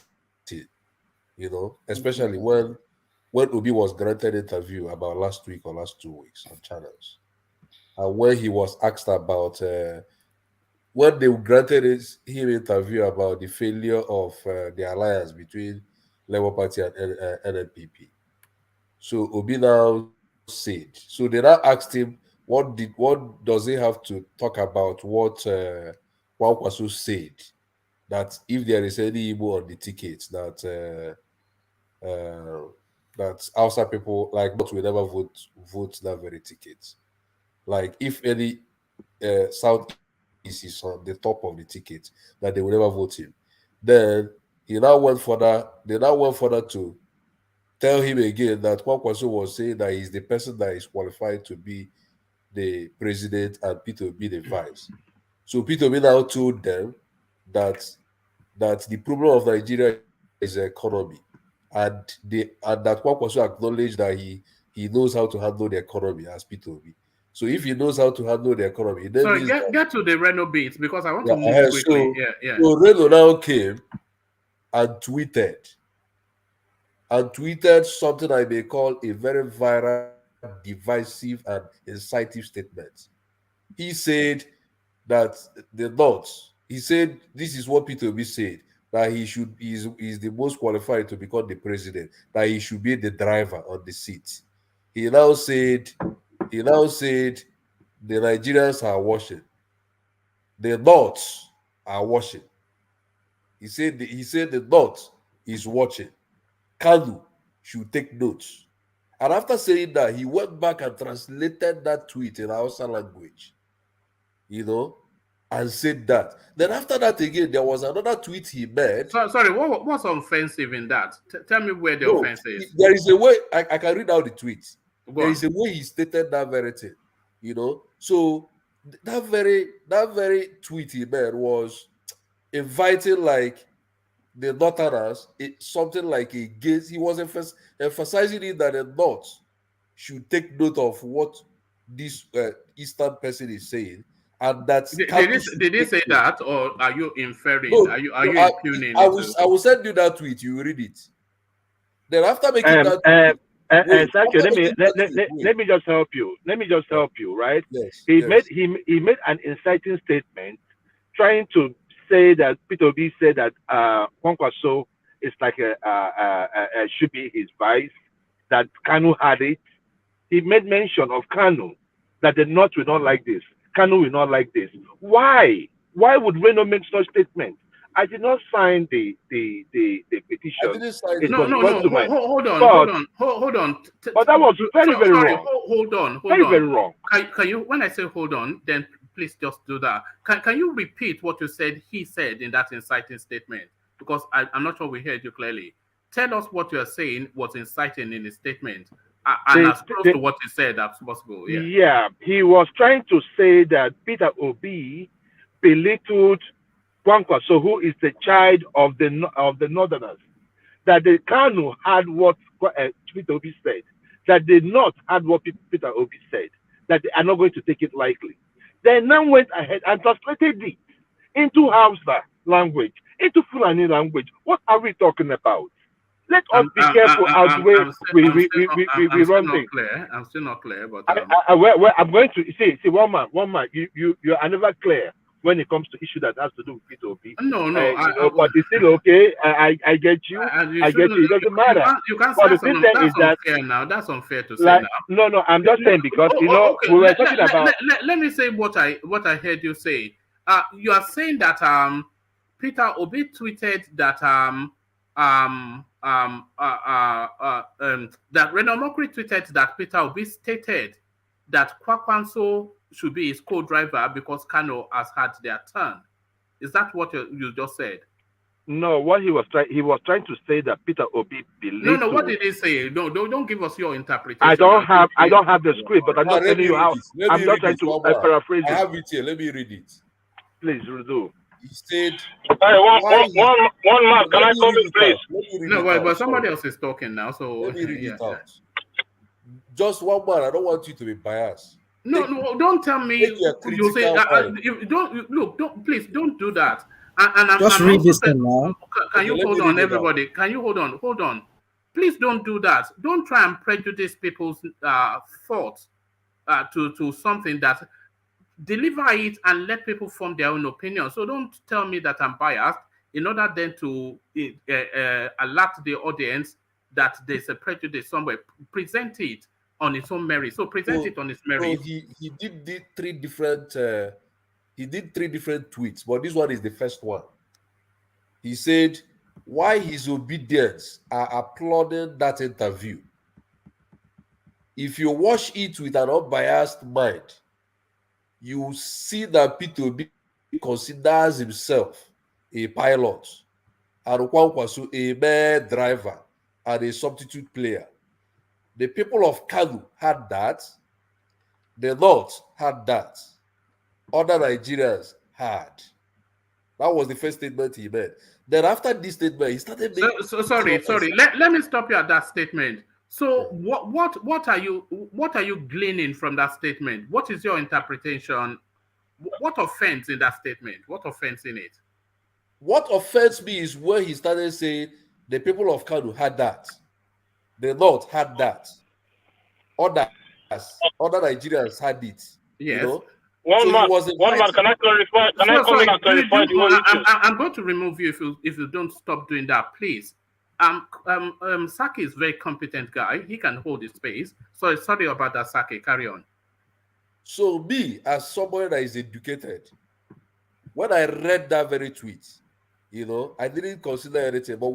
especially when Obi was granted an interview about last week or last 2 weeks on channels. And when he was asked about, when they granted him interview about the failure of the alliance between Labour Party and NNPP. So Obi now said, so they now asked him, what does he have to talk about what Kwankwaso said, that if there is any Igbo on the ticket, that outside people like but will never vote that very ticket. Like if any Southeast is on the top of the ticket, that they will never vote him. Then they now went further to tell him again that Kwankwaso was saying that he's the person that is qualified to be the president and Peter will be the vice. So Peter will now told them that the problem of Nigeria is the economy, and that one also acknowledged that he knows how to handle the economy as P2B. So if he knows how to handle the economy, then sorry, get to the Reno bits because I want to move quickly. So Reno now came and tweeted something I may call a very viral, divisive, and inciting statement. He said that he said this is what Peter Obi said, that he's the most qualified to become the president, that he should be the driver on the seat. He now said the Nigerians are watching. The North are watching. He said the North is watching. Kanu should take notes. And after saying that, he went back and translated that tweet in Hausa language, and said that. Then after that again, there was another tweet he made. Sorry, what's offensive in that? Tell me where the offense is. There is a way, I can read out the tweet. There is a way he stated that very thing, So that very tweet he made was inviting like the Northerners, something like a gaze. He was emphasizing it that the North should take note of what this Eastern person is saying, and that did he say that, or are you inferring? No, are you impugning? I will send you that tweet. You will read it. Then after making that. Let me just help you. Right? Yes. He made an inciting statement, trying to say that Peter Obi said that Kwankwaso is like should be his vice, that Kanu had it. He made mention of Kanu, that the North will not like this. Kanu will not like this. Why? Why would Reno make such statements? I did not sign the petition. I didn't sign it. No. Hold on. But that was very wrong. Hold on. Very wrong. Can you? When I say hold on, then please just do that. Can you repeat what you said? He said in that inciting statement, because I'm not sure we heard you clearly. Tell us what you are saying was inciting in his statement, and as close to what he said as possible. Yeah, he was trying to say that Peter Obi belittled Kwankwaso, who is the child of the Northerners, that the Kanu had what Peter Obi said, that the North had what Peter Obi said, that they are not going to take it lightly. They now went ahead and translated it into Hausa language, into Fulani language. What are we talking about? Let us be careful as we run things. I'm still not clear, but I'm going to see one man. You are never clear when it comes to issue that has to do with Peter Obi. No, but it's still okay. I get you. I get you. It doesn't matter. You can't but say the thing is that now. That's unfair to say now. No. I'm just saying because we were talking about. Let me say what I heard you say. You are saying that Peter Obi tweeted that that Reno Mokri tweeted that Peter Obi stated that Kwakwanso should be his co-driver because Kano has had their turn. Is that what you just said? No, what he was trying to say that Peter Obi believes. No. What did he say? No, don't give us your interpretation. I don't have the script, but I'm just telling you how. I'm just trying to paraphrase it. I have it here. Let me read it. Please do. He said, one man, can I come in, please? No, but somebody else is talking now, so let me read it out. Just one man. I don't want you to be biased. No, don't tell me. You say please don't do that. And just read this thing now. Can you hold on, everybody? Can you hold on? Please don't do that. Don't try and prejudice people's thoughts to something that. Deliver it and let people form their own opinion. So don't tell me that I'm biased in order then to alert the audience that there's a prejudice somewhere. Present it on its own merit. So present it on its merit. He did three different tweets, but this one is the first one. He said why his obedience are applauding that interview. If you watch it with an unbiased mind, you see that Peter Obi considers himself a pilot and Kwankwaso a mere driver and a substitute player. The people of Kanu had that. The North had that. Other Nigerians had. That was the first statement he made. Then after this statement, he started making. Sorry. Let me stop you at that statement. So what are you gleaning from that statement? What is your interpretation? What offense in that statement? What offense in it? What offends me is when he started saying the people of Kano had that, the North had that, other Nigerians had it. Yes. You know. One man, can I clarify? Can I come in and clarify the whole issue? I'm going to remove you if you don't stop doing that, please. Saki is a very competent guy. He can hold his space. So sorry about that, Saki. Carry on. So me, as someone that is educated, when I read that very tweet, you know, I didn't consider anything. But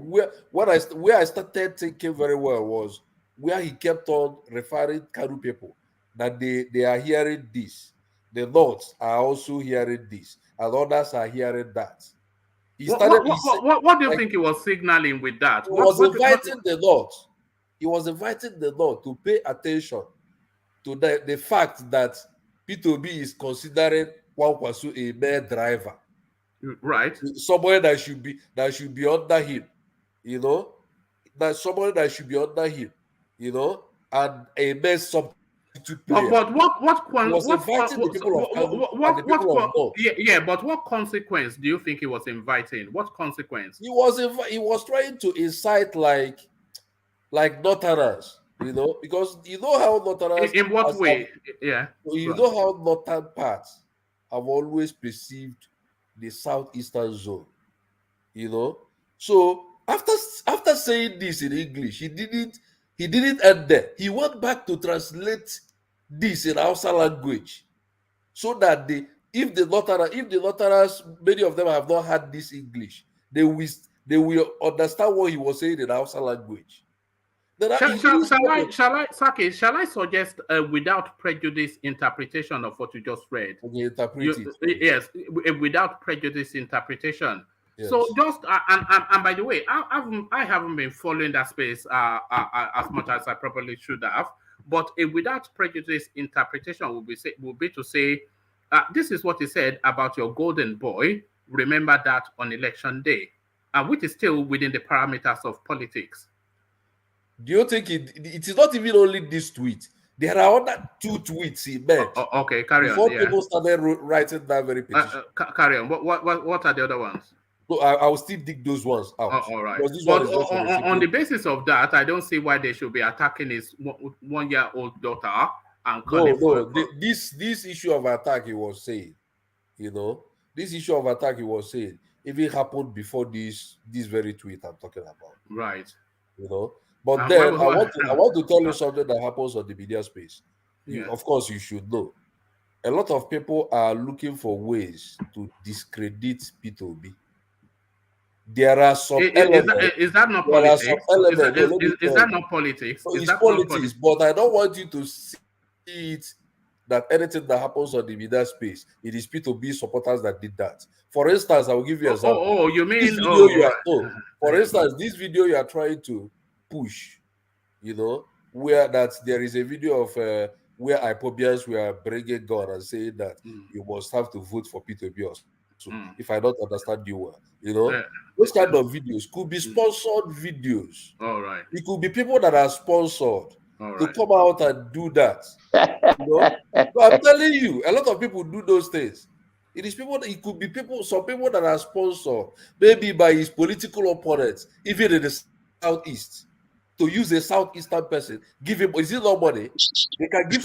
where I started thinking very well was where he kept on referring Kanu people that they are hearing this. The North are also hearing this, and others are hearing that. What do you think he was signaling with that? He was inviting the North. He was inviting the North to pay attention to the fact that P2B is considering Kwankwaso a mere driver. Right. Somebody that should be under him, you know. That somebody that should be under him, you know, and a mere substitute player. But what consequence do you think he was inviting? What consequence? He was trying to incite like Northerners, you know, because you know how Northerners in what way? You know how Northern parts have always perceived the southeastern zone, you know. So after saying this in English, he didn't end there. He went back to translate this in Hausa language, so that if the Northerners, many of them have not had this English, they will understand what he was saying in Hausa language. Shall I suggest a without prejudice interpretation of what you just read? Yes, a without prejudice interpretation. Yes. So just and by the way, I haven't been following that space as much as I probably should have. But a without prejudice interpretation will be to say, this is what he said about your golden boy. Remember that on election day, which is still within the parameters of politics. Do you think it is not even only this tweet? There are other 2 tweets he made. Okay, carry on. Before people started writing that very petition. Carry on. What are the other ones? So I will still dig those ones out. All right. But on the basis of that, I don't see why they should be attacking his 1-year-old daughter and calling this issue of attack he was saying, you know, even happened before this very tweet I'm talking about. Right. You know. But then I want to tell you something that happens on the media space. Of course, you should know. A lot of people are looking for ways to discredit P2B. There are some elements. Is that not politics? Is that not politics? So it's politics, but I don't want you to see it that anything that happens on the media space, it is P2B supporters that did that. For instance, I will give you an example. You mean this video for instance, this video you are trying to push, you know, where that there is a video of where Ipobians were bringing God and saying that you must have to vote for P2B. So if I don't understand you well, you know, those kind of videos could be sponsored videos. All right. It could be people that are sponsored to come out and do that. You know? So I'm telling you, a lot of people do those things. It is people. It could be some people that are sponsored, maybe by his political opponents, even in the southeast. To use a southeastern person, give him, is it not money? They can give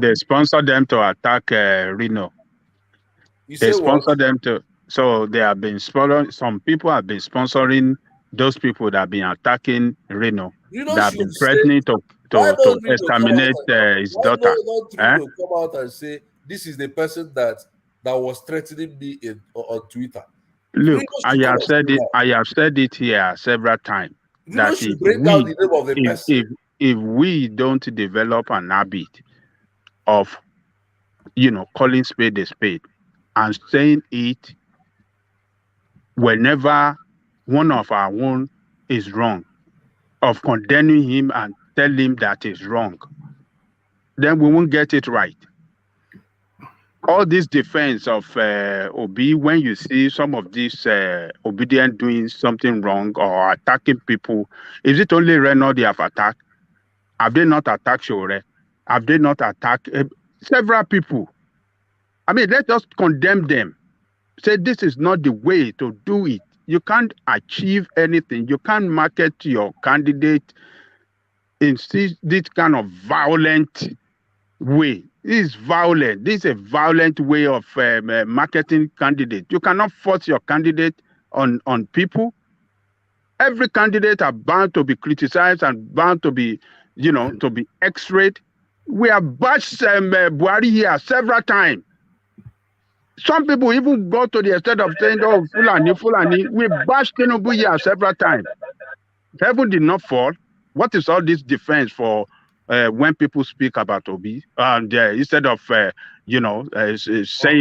they sponsor them to attack Reno. They sponsor them to, so they have been sponsoring, some people have been sponsoring those people that have been attacking Reno, that have been threatening to exterminate his daughter. Come out and say, this is the person that was threatening me on Twitter. Look, I have said it here several times. That if we don't develop an habit of, you know, calling spade a spade and saying it whenever one of our own is wrong, of condemning him and tell him that is wrong, then we won't get it right. all this defense of Obi, when you see some of these obedient doing something wrong or attacking people, is it only Renault they have attacked? Have they not attacked Shore? Have they not attacked several people? I mean, let us condemn them. Say this is not the way to do it. You can't achieve anything. You can't market your candidate in this kind of violent way. This is violent. This is a violent way of marketing candidate. You cannot force your candidate on people. Every candidate are bound to be criticized and bound to be, to be X-rayed. We have bashed Buhari here several times. Some people even go to the extent of saying, "Oh, Fulani." We bashed Tinubu here several times. Heaven did not fall. What is all this defense for when people speak about Obi? And instead of saying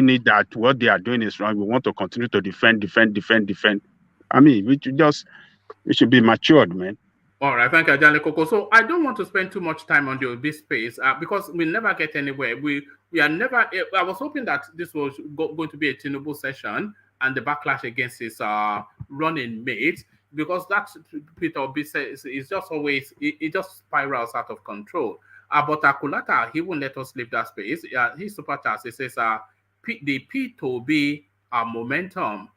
it that what they are doing is wrong, we want to continue to defend. I mean, we should be matured, man. All right, thank you, Ajale Koko. So I don't want to spend too much time on the Obi space because we never get anywhere. We are never. I was hoping that this was going to be a Tinubu session and the backlash against his running mate, because that Peter Obi says is just always it just spirals out of control. But Akulata, he won't let us leave that space. His super chat, he says the P2B momentum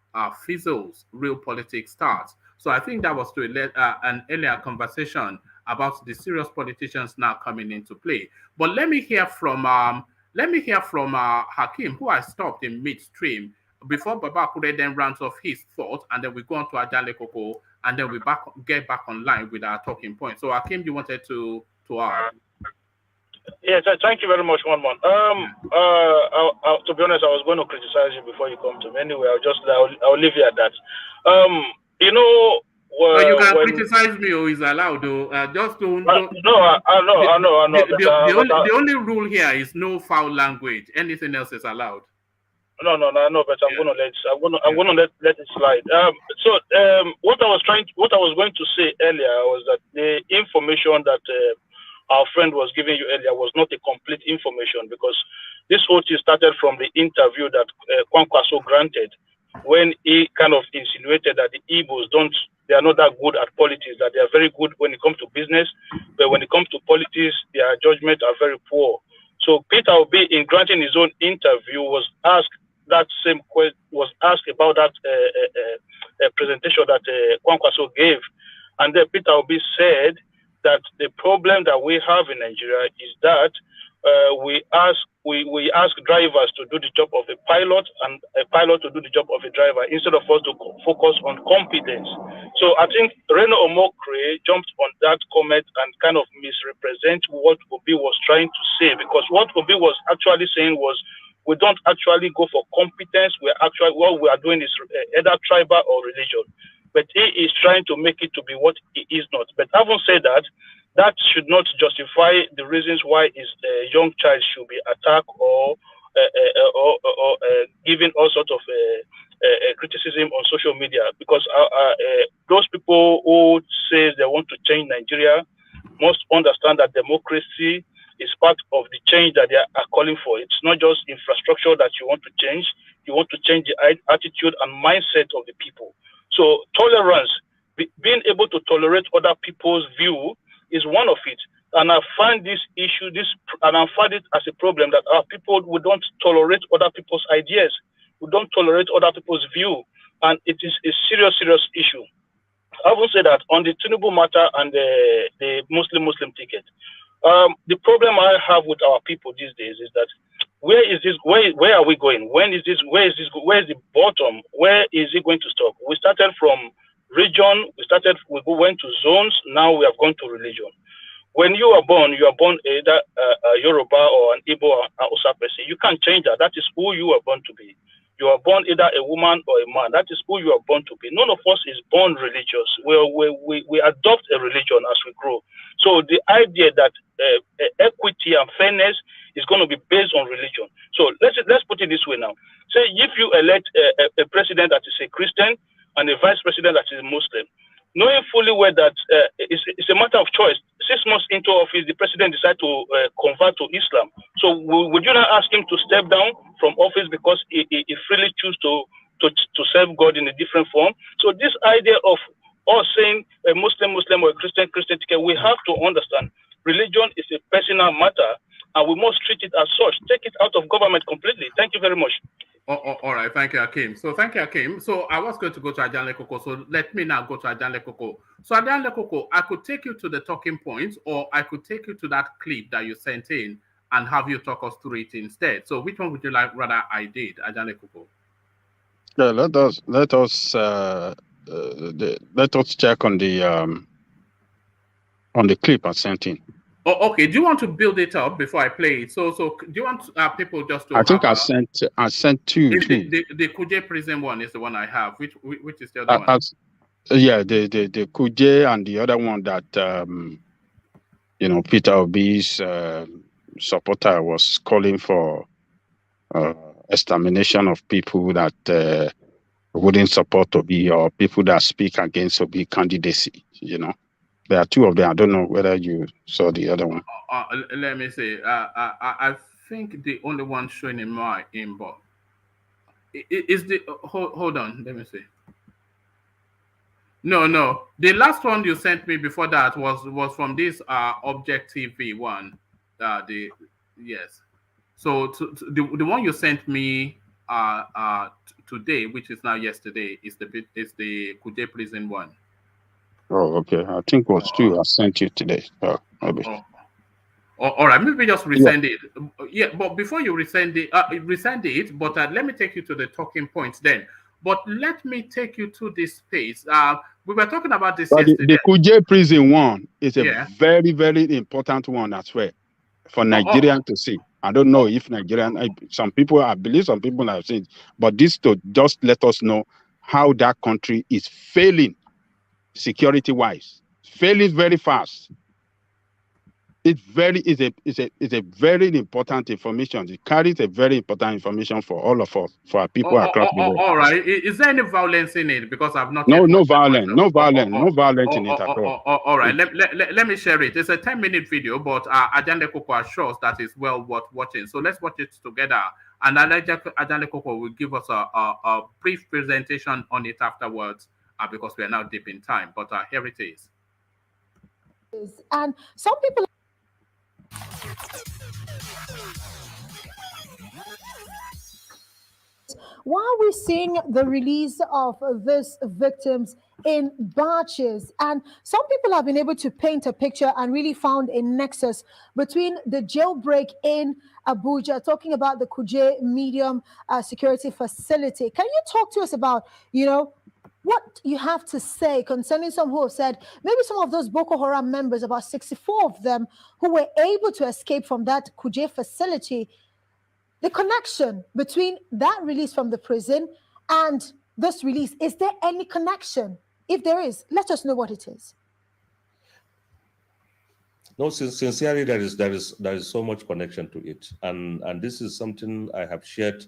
fizzles, real politics starts. So I think that was to an earlier conversation about the serious politicians now coming into play. But let me hear from Hakim, who I stopped in midstream before Baba Kure then rounds off his thought, and then we go on to Ajale Koko, and then we get back online with our talking point. So Hakim, you wanted to add? Yes, thank you very much, one. To be honest, I was going to criticize you before you come to me. Anyway, I'll leave you at that. You can criticize me, or is allowed, though. Just don't. No, I know. The only rule here is no foul language. Anything else is allowed. No, but I'm gonna let it slide. What I was going to say earlier was that the information that our friend was giving you earlier was not a complete information, because this whole thing started from the interview that Kwankwaso granted, when he kind of insinuated that the Igbos they are not that good at politics, that they are very good when it comes to business, but when it comes to politics, their judgment are very poor. So Peter Obi, in granting his own interview, was asked about that presentation that Kwankwaso gave, and then Peter Obi said that the problem that we have in Nigeria is that we ask drivers to do the job of a pilot and a pilot to do the job of a driver, instead of us to focus on competence. So I think Reno Omokre jumped on that comment and kind of misrepresent what Obi was trying to say, because what Obi was actually saying was, we don't actually go for competence. What we are doing is either tribal or religion. But he is trying to make it to be what he is not. But having said that, that should not justify the reasons why his young child should be attacked or given all sorts of criticism on social media. Because those people who say they want to change Nigeria must understand that democracy is part of the change that they are calling for. It's not just infrastructure that you want to change. You want to change the attitude and mindset of the people. So tolerance, being able to tolerate other people's view, is one of it. And I find this issue, and I find it as a problem that our people, we don't tolerate other people's ideas. We don't tolerate other people's view. And it is a serious, serious issue. I will say that on the Tinubu matter and the Muslim ticket, the problem I have with our people these days is that where are we going? Where is the bottom? Where is it going to stop? We started from region, we went to zones, now we have gone to religion. When you are born either a Yoruba or an Igbo or an Hausa person. You can't change that. That is who you are born to be. You are born either a woman or a man. That is who you are born to be. None of us is born religious. We adopt a religion as we grow. So the idea that equity and fairness is going to be based on religion. So let's put it this way now. Say if you elect a president that is a Christian and a vice president that is a Muslim, knowing fully well that it's a matter of choice. 6 months into office, the president decided to convert to Islam. So would you not ask him to step down from office because he freely choose to serve God in a different form? So this idea of us saying a Muslim or a Christian, we have to understand religion is a personal matter, and we must treat it as such. Take it out of government completely. Thank you very much. All right, thank you, Akim. So thank you, Akim. So I was going to go to Ajanle Koko, so let me now go to Ajanle Koko. So Ajanle Koko, I could take you to the talking points, or I could take you to that clip that you sent in and have you talk us through it instead. So which one would you like rather I did, Ajanle Koko? Yeah, let us check on the clip I sent in. Oh, okay. Do you want to build it up before I play it? So do you want people just to? I think I sent two. The Kuje prison one is the one I have. Which is the other one? Yeah, the Kuje and the other one that Peter Obi's supporter was calling for extermination of people that wouldn't support Obi, or people that speak against Obi candidacy. There are two of them. I don't know whether you saw the other one. Let me see. I think the only one showing in my inbox is the. Hold on. Let me see. No. The last one you sent me before that was from this Object TV one. Yes. So the one you sent me today, which is now yesterday, is the Kuje prison one. Oh, okay. I think it was two I sent you today. Maybe. All right, maybe just resend it. Yeah, but before you resend it, but let me take you to the talking points then. But let me take you to this space. We were talking about this yesterday. The Kuje prison one is a very, very important one as well for Nigerians to see. I don't know if some people have seen, but this to just let us know how that country is failing security-wise, failing very fast. It's a very important information. It carries a very important information for all of us, for our people across the world. All right. Is there any violence in it? Because I've not. No violence in it at all. All right. Let me share it. It's a 10-minute video, but Ajanle Koko assures that it's well worth watching. So let's watch it together. And Ajanle Koko will give us a brief presentation on it afterwards, because we are now deep in time. But here it is. And some people. Why are we seeing the release of these victims in batches? And some people have been able to paint a picture and really found a nexus between the jailbreak in Abuja, talking about the Kuje medium security facility. Can you talk to us about, what you have to say concerning some who have said maybe some of those Boko Haram members, about 64 of them, who were able to escape from that Kuje facility? The connection between that release from the prison and this release, is there any connection? If there is, let us know what it is. No, sincerely, there is so much connection to it, and this is something I have shared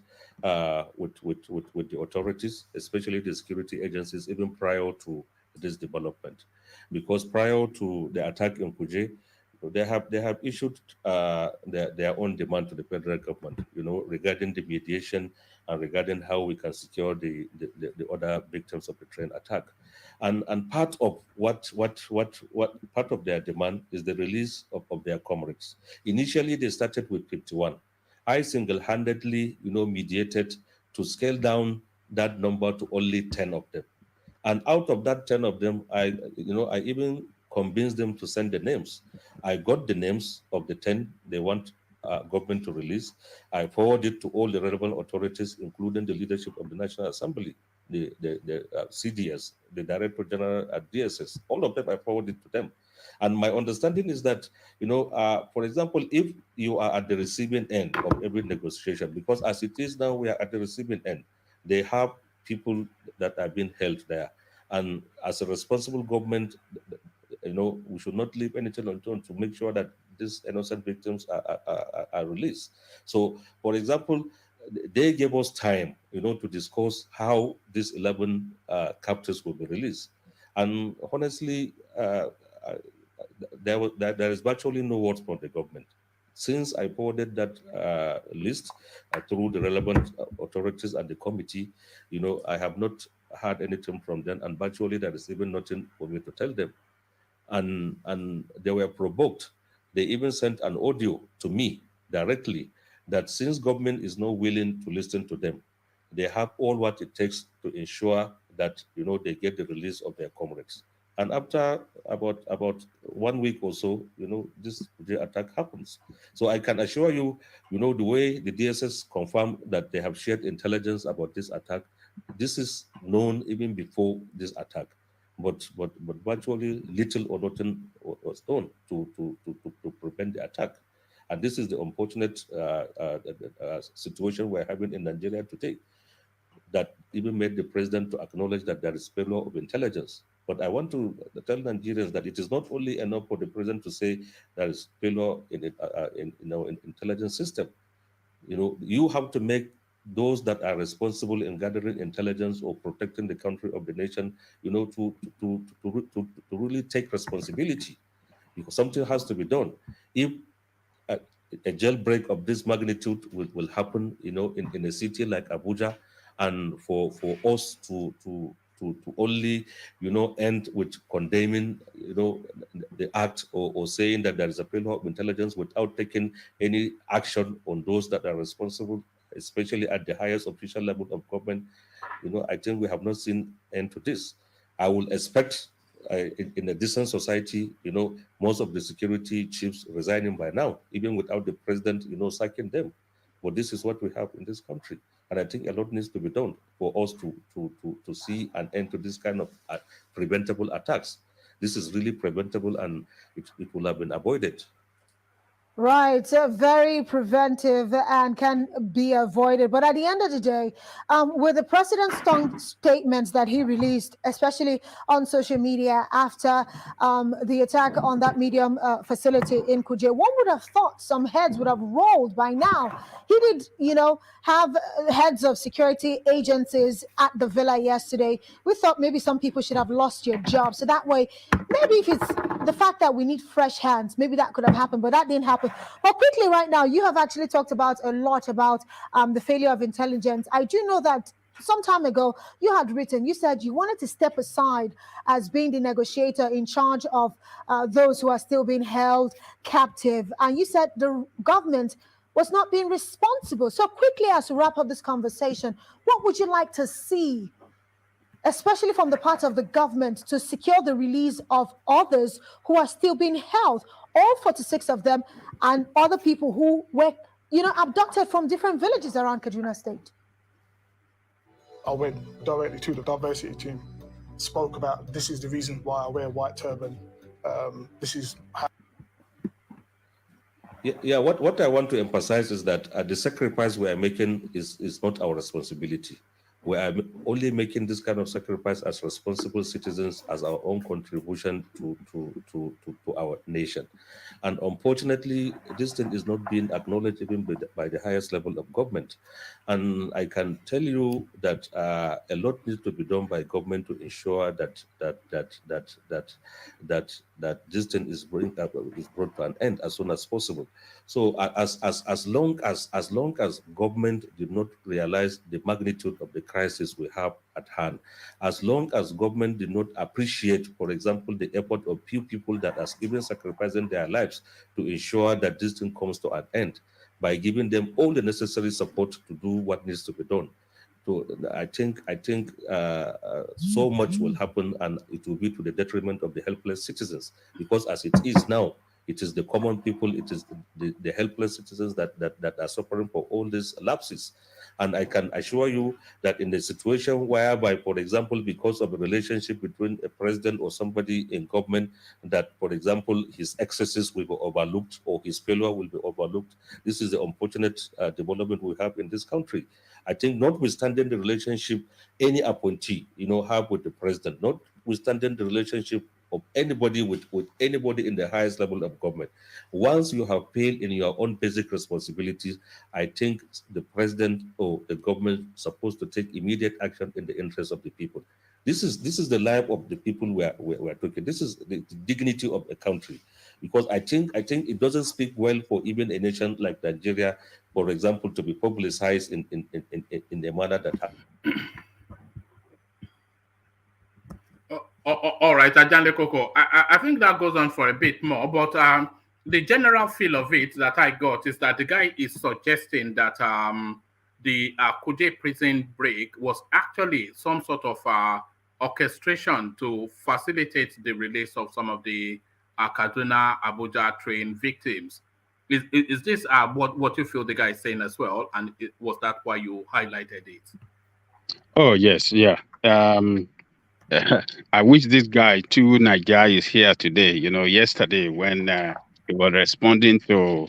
with the authorities, especially the security agencies, even prior to this development, because prior to the attack in Kuje, they have issued their own demand to the federal government, regarding the mediation and regarding how we can secure the other victims of the train attack, and part of what part of their demand is the release of their comrades. Initially, they started with 51. I single-handedly, mediated to scale down that number to only 10 of them, and out of that 10 of them, I even convinced them to send the names. I got the names of the 10 they want government to release. I forwarded to all the relevant authorities, including the leadership of the National Assembly, the CDS, the Director General at DSS. All of them I forwarded to them. And my understanding is that, for example, if you are at the receiving end of every negotiation, because as it is now, we are at the receiving end, they have people that are being held there. And as a responsible government, we should not leave anything undone to make sure that these innocent victims are released. So, for example, they gave us time, to discuss how these 11 captives will be released. And honestly, there is virtually no words from the government. Since I forwarded that list through the relevant authorities and the committee, I have not heard anything from them, and virtually there is even nothing for me to tell them. And they were provoked. They even sent an audio to me directly that since government is not willing to listen to them, they have all what it takes to ensure that they get the release of their comrades. And after about 1 week or so, the attack happens. So I can assure you, the way the DSS confirmed that they have shared intelligence about this attack, this is known even before this attack. But virtually little or nothing was done to prevent the attack. And this is the unfortunate situation we're having in Nigeria today, that even made the president to acknowledge that there is failure of intelligence. But I want to tell Nigerians that it is not only enough for the president to say there is failure in intelligence system. You have to make those that are responsible in gathering intelligence or protecting the country of the nation, to really take responsibility, because something has to be done. If a jailbreak of this magnitude will happen, in a city like Abuja, and for us to only, end with condemning, the act or saying that there is a failure of intelligence without taking any action on those that are responsible, especially at the highest official level of government, I think we have not seen end to this. I will expect in a decent society, most of the security chiefs resigning by now, even without the president, sacking them. But this is what we have in this country. And I think a lot needs to be done for us to see an end to this kind of preventable attacks. This is really preventable, and it will have been avoided. Right, very preventive and can be avoided. But at the end of the day, with the president's strong statements that he released, especially on social media after the attack on that medium facility in Kuje, one would have thought some heads would have rolled by now. He did, have heads of security agencies at the villa yesterday. We thought maybe some people should have lost your job. So that way, maybe if it's the fact that we need fresh hands, maybe that could have happened, but that didn't happen. But quickly right now, you have actually talked about a lot about the failure of intelligence. I do know that some time ago, you had written, you said you wanted to step aside as being the negotiator in charge of those who are still being held captive. And you said the government was not being responsible. So quickly, as we wrap up this conversation, what would you like to see, especially from the part of the government, to secure the release of others who are still being held, all 46 of them, and other people who were, abducted from different villages around Kaduna State? I went directly to the diversity team, spoke about this is the reason why I wear a white turban. This is how. Yeah. What I want to emphasize is that the sacrifice we are making is not our responsibility. We are only making this kind of sacrifice as responsible citizens, as our own contribution to our nation. And unfortunately, this thing is not being acknowledged even by the highest level of government. And I can tell you that a lot needs to be done by government to ensure that this thing is brought to an end as soon as possible. So as long as government did not realize the magnitude of the crisis we have at hand, as long as government did not appreciate, for example, the effort of few people that are even sacrificing their lives to ensure that this thing comes to an end, by giving them all the necessary support to do what needs to be done. So I think so much will happen, and it will be to the detriment of the helpless citizens, because as it is now, it is the common people, it is the helpless citizens that are suffering for all these lapses. And I can assure you that in the situation whereby, for example, because of a relationship between a president or somebody in government, that, for example, his excesses will be overlooked or his failure will be overlooked, this is the unfortunate development we have in this country. I think notwithstanding the relationship any appointee, have with the president, notwithstanding the relationship of anybody with anybody in the highest level of government, once you have failed in your own basic responsibilities, I think the president or the government is supposed to take immediate action in the interest of the people. This is the life of the people we're talking. This is the dignity of a country, because I think it doesn't speak well for even a nation like Nigeria, for example, to be publicized in a manner that happens. All right, Ajanle Koko. I think that goes on for a bit more, but the general feel of it that I got is that the guy is suggesting that the Kuje prison break was actually some sort of orchestration to facilitate the release of some of the Kaduna Abuja train victims. Is this what you feel the guy is saying as well? And was that why you highlighted it? Oh, yes, yeah. I wish this guy too, Niger, is here today. You know, yesterday when he was responding to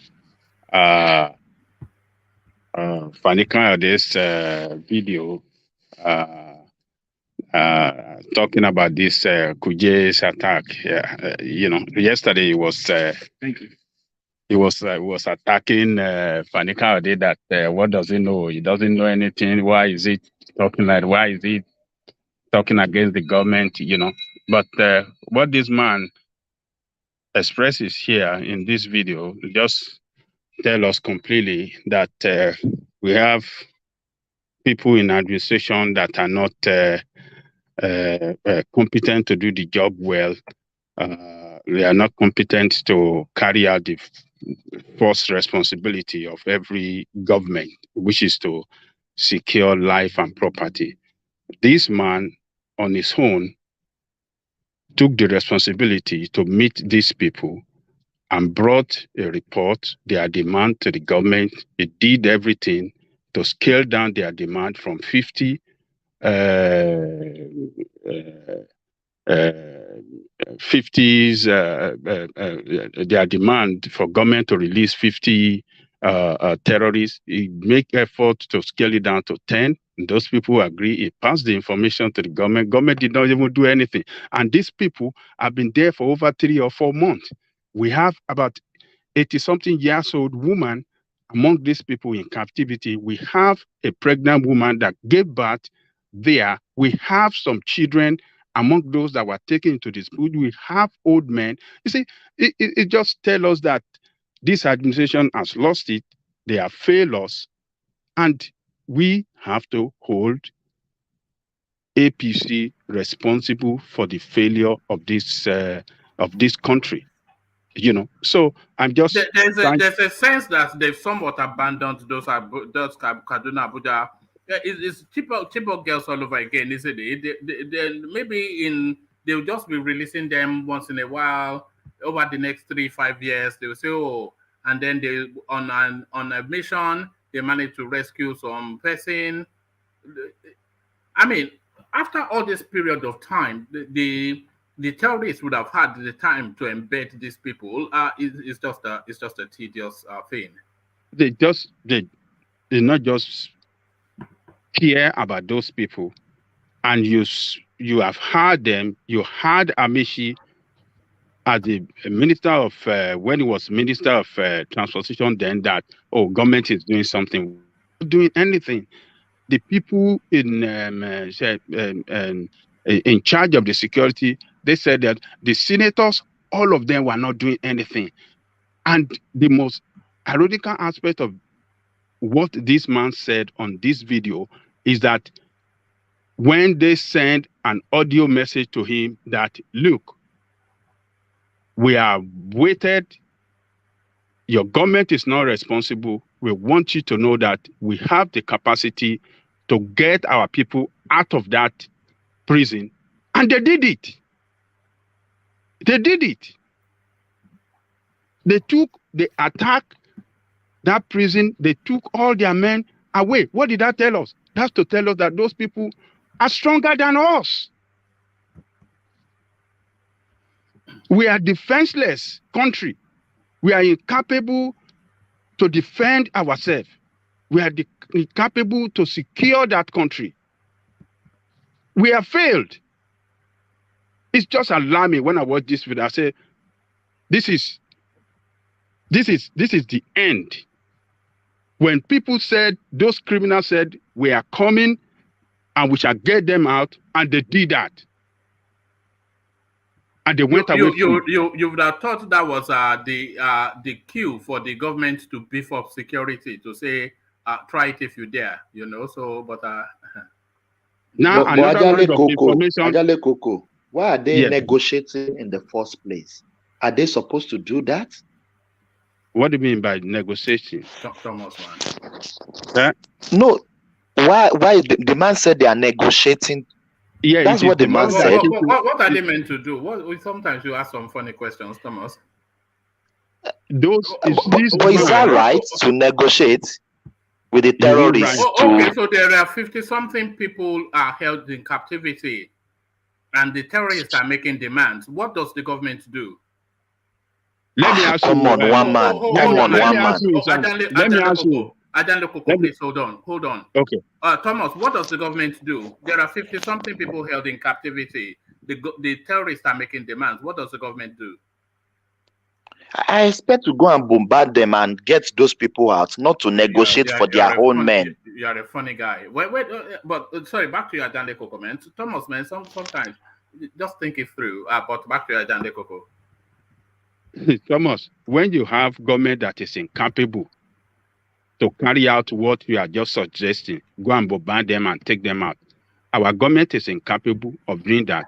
Fani Kayade's video talking about this Kuje's attack. Yeah, you know, yesterday he was he was attacking Fani Kayade that what does he know? He doesn't know anything. Why is he talking like? Why is he talking against the government? You know, but what this man expresses here in this video just tell us completely that we have people in administration that are not competent to do the job well. They are not competent to carry out the first responsibility of every government, which is to secure life and property. This man, on his own, took the responsibility to meet these people and brought a report, their demand to the government. It did everything to scale down their demand from 50 50s, their demand for government to release 50 terrorists. He make effort to scale it down to 10. Those people agree. He passed the information to the government. Government did not even do anything. And these people have been there for over 3 or 4 months. We have about 80-something years old woman among these people in captivity. We have a pregnant woman that gave birth there. We have some children among those that were taken into this food. We have old men. You see, it just tells us that this administration has lost it. They have failed us. And we have to hold APC responsible for the failure of this country. You know, so I'm just there's a sense that they've somewhat abandoned those Kaduna Abuja. It's cheaper girls all over again, isn't it? They maybe they'll just be releasing them once in a while. Over the next 3-5 years, they will say, oh, and then they on a mission they manage to rescue some person. I mean, after all this period of time, the terrorists would have had the time to embed these people. It's just a tedious thing. They not just care about those people, and you have heard them. You heard Amishi as the minister of when he was minister of transportation then that government is doing something, not doing anything. The people in charge of the security, they said that the senators, all of them were not doing anything. And the most ironical aspect of what this man said on this video is that when they send an audio message to him that, look, we are waited, your government is not responsible. We want you to know that we have the capacity to get our people out of that prison. And they did it. They did it. They attacked that prison. They took all their men away. What did that tell us? That's to tell us that those people are stronger than us. We are defenseless country. We are incapable to defend ourselves. We are incapable to secure that country. We have failed. It's just alarming when I watch this video. I say, this is the end. When people said, those criminals said, we are coming, and we shall get them out. And they did that. And they went away. You would have thought that was the cue for the government to beef up security, to say, try it if you dare, you know. So, but now another round of information. Ajale Coco, why are they negotiating in the first place? Are they supposed to do that? What do you mean by negotiating? Thomas, man. No. Why the man said they are negotiating? Yeah, that's what the man said. What are they meant to do? Sometimes you ask some funny questions, Thomas. But is that right to negotiate with the terrorists? Okay, so there are 50-something people are held in captivity, and the terrorists are making demands. What does the government do? Let me ask you. Come on, one man. Let me ask you. Please hold on. Okay. Thomas, what does the government do? There are 50-something people held in captivity. The terrorists are making demands. What does the government do? I expect to go and bombard them and get those people out, not to negotiate for their own men. You are a funny guy. But sorry, back to your Ajanleko comment. Thomas, man, sometimes just think it through. But back to your Ajanleko. Thomas, when you have government that is incapable to carry out what you are just suggesting, go and bombard them and take them out. Our government is incapable of doing that.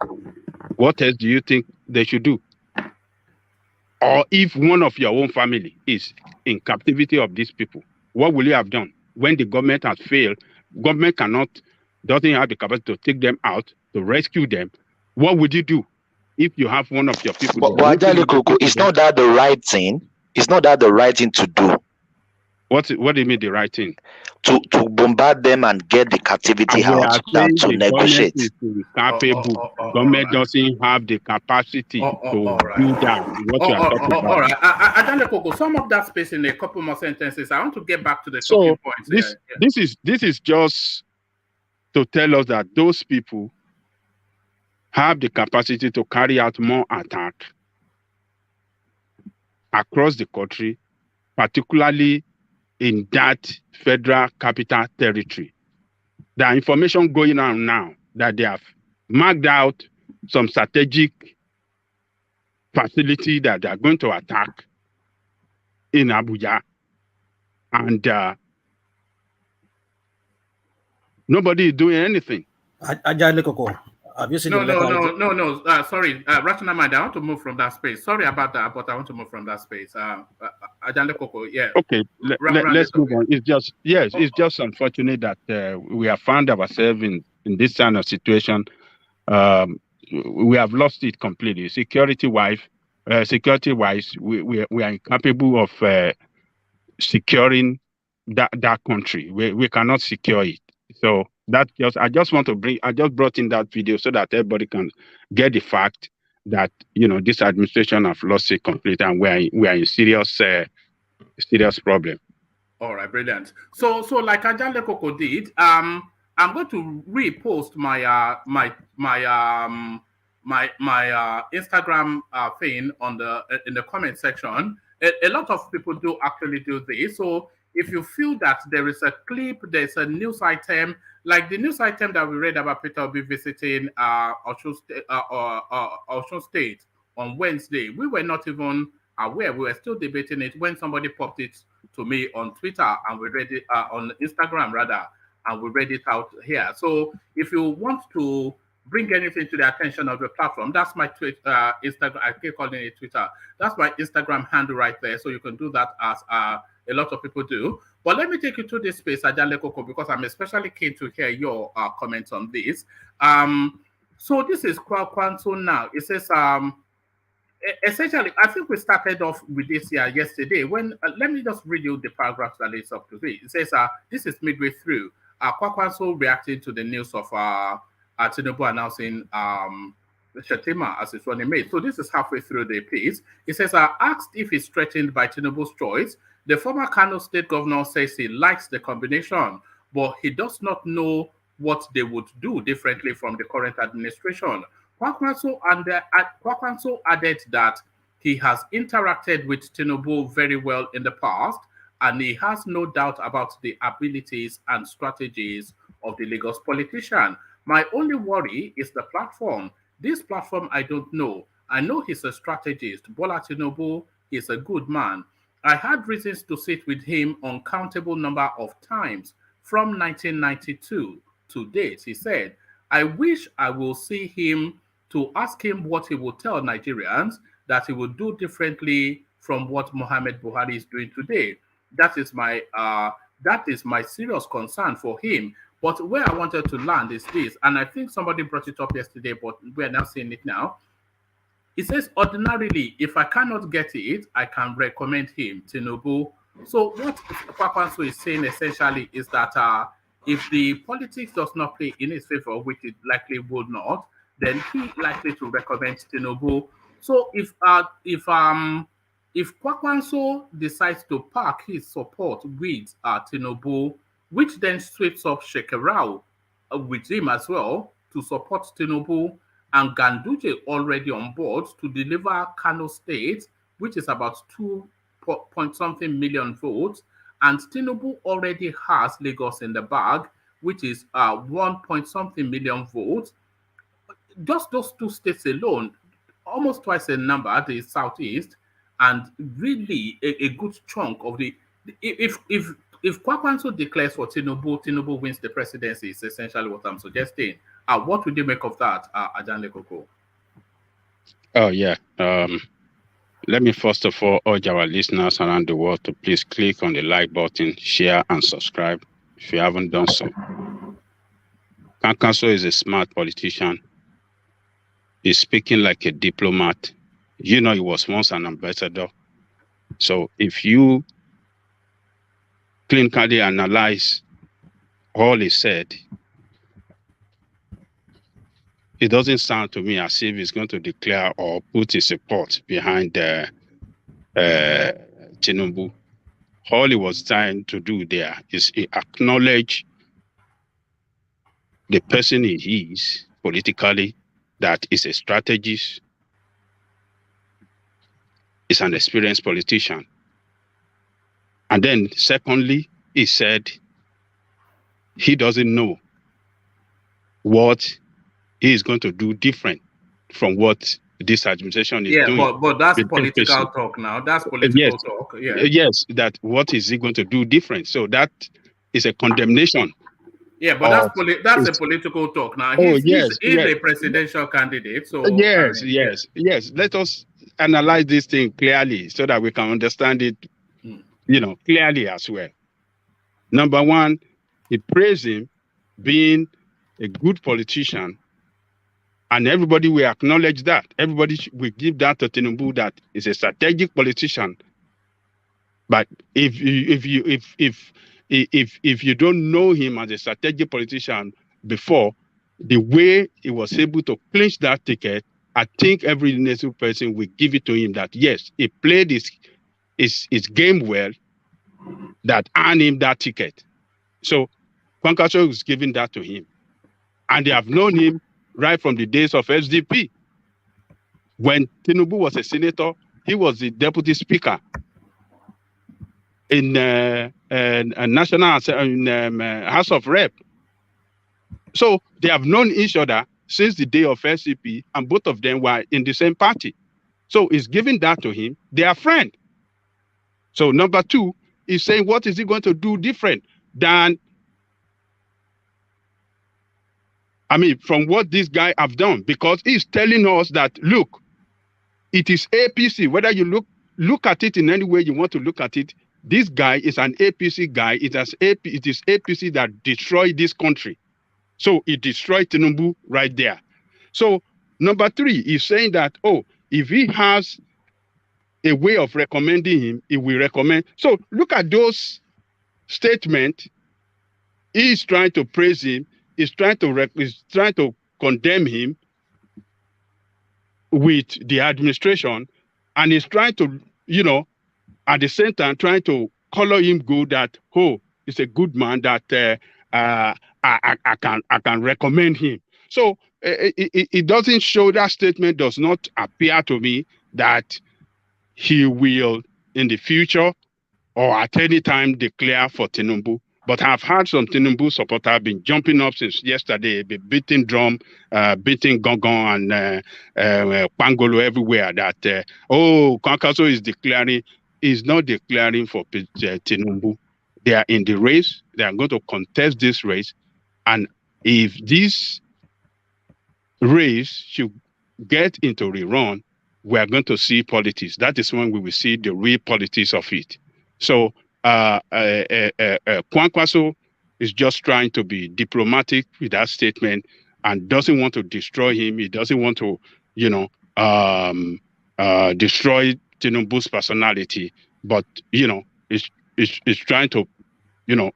What else do you think they should do? Or if one of your own family is in captivity of these people, what will you have done? When the government has failed, government doesn't have the capacity to take them out, to rescue them, what would you do if you have one of your people? But it's not that the right thing. It's not that the right thing to do. What do you mean the right thing? To bombard them and get the captivity out than to negotiate. Government doesn't have the capacity to do that. What you are talking about. All right. Sum up that space in a couple more sentences. I want to get back to the talking points. This is just to tell us that those people have the capacity to carry out more attacks across the country, particularly in that federal capital territory. There are information going on now that they have marked out some strategic facility that they are going to attack in Abuja. And nobody is doing anything. Have you seen No. Sorry, rational mind. I want to move from that space. Sorry about that, but I want to move from that space. Yeah. Okay, let's move on. It's just unfortunate that we have found ourselves in this kind of situation. We have lost it completely. Security-wise, we are incapable of securing that country. We cannot secure it. So I just brought in that video so that everybody can get the fact that this administration have lost it completely, and we are in serious problem. All right, brilliant. So like Ajanleko did, I'm going to repost my Instagram thing in the comment section. A lot of people do actually do this. So if you feel that there is a clip, there's a news item, like the news item that we read about Peter will be visiting Osun State on Wednesday, we were not even aware. We were still debating it when somebody popped it to me on Twitter, and we read it on Instagram rather, and we read it out here. So if you want to bring anything to the attention of the platform, that's my Instagram. I keep calling it Twitter. That's my Instagram handle right there. So you can do that as a lot of people do. But let me take you to this space, Ajanleko, because I'm especially keen to hear your comments on this. So this is Kwakwanso now. It says, essentially, I think we started off with this yesterday. When let me just read you the paragraphs that leads up to this. It says, this is midway through. Kwakwanso reacting to the news of Tinubu announcing Shettima as his running mate. So this is halfway through the piece. It says, asked if he's threatened by Tinubu's choice, the former Kano state governor says he likes the combination, but he does not know what they would do differently from the current administration. Kwakwanso added that he has interacted with Tinubu very well in the past, and he has no doubt about the abilities and strategies of the Lagos politician. My only worry is the platform. This platform, I don't know. I know he's a strategist. Bola Tinubu is a good man. I had reasons to sit with him uncountable number of times from 1992 to date. He said, I wish I will see him to ask him what he will tell Nigerians that he will do differently from what Mohamed Buhari is doing today. That is my serious concern for him. But where I wanted to land is this, and I think somebody brought it up yesterday, but we're now seeing it now. It says, ordinarily, if I cannot get it, I can recommend him, Tinubu. So what Kwakwanso is saying essentially is that if the politics does not play in his favor, which it likely would not, then he likely to recommend Tinubu. So if Kwakwanso decides to park his support with Tinubu, which then sweeps up Shekarau with him as well to support Tinubu, and Ganduje already on board to deliver Kano State, which is about 2.something million votes, and Tinubu already has Lagos in the bag, which is 1.something million votes. Just those two states alone, almost twice the number, the Southeast, and really a good chunk of the. If Kwakwanso declares for Tinubu, Tinubu wins the presidency, is essentially what I'm suggesting. What would you make of that, Ajanle Koko? Oh, yeah. Let me first of all urge our listeners around the world to please click on the like button, share, and subscribe if you haven't done so. Kwakwanso is a smart politician. He's speaking like a diplomat. You know, he was once an ambassador. So if you clinically analyze all he said, it doesn't sound to me as if he's going to declare or put his support behind Tinubu. All he was trying to do there is acknowledge the person he is politically, that is a strategist, is an experienced politician. And then secondly, he said he doesn't know what he is going to do different from what this administration is doing. Yeah, but that's political talk now. That's political talk. Yeah. Yes, that what is he going to do different? So that is a condemnation. Yeah, but that's a political talk now. He's a presidential candidate. So yes. Let us analyze this thing clearly so that we can understand it, clearly as well. Number one, he praised him being a good politician, and everybody will acknowledge that. Everybody will give that to Tinubu, that is a strategic politician. But if you don't know him as a strategic politician before, the way he was able to clinch that ticket, I think every necessary person will give it to him that yes, he played his game well, that earned him that ticket. So Kwakwanso is giving that to him. And they have known him right from the days of SDP. When Tinubu was a senator, he was the deputy speaker in National House of Rep. So they have known each other since the day of SDP, and both of them were in the same party. So he's giving that to him. They are friends. So number two, he's saying, what is he going to do different than, from what this guy have done? Because he's telling us that, look, it is APC. Whether you look at it in any way you want to look at it, this guy is an APC guy. It is APC that destroyed this country. So it destroyed Tinubu right there. So number three is saying that, if he has a way of recommending him, he will recommend. So look at those statements. He's trying to praise him. He's trying to condemn him with the administration, and he's trying to, at the same time, trying to color him good that, he's a good man that I can recommend him. So it doesn't show, that statement does not appear to me that he will in the future or at any time declare for Tinubu. But I've had some Tinubu supporters been jumping up since yesterday, be beating drum, beating gong and pangolo everywhere that, Kwankwaso is declaring, is not declaring for Tinubu. They are in the race. They are going to contest this race. And if this race should get into rerun, we are going to see politics. That is when we will see the real politics of it. So Kwankwaso is just trying to be diplomatic with that statement and doesn't want to destroy him. He doesn't want to, destroy Tinubu's personality, but is trying to,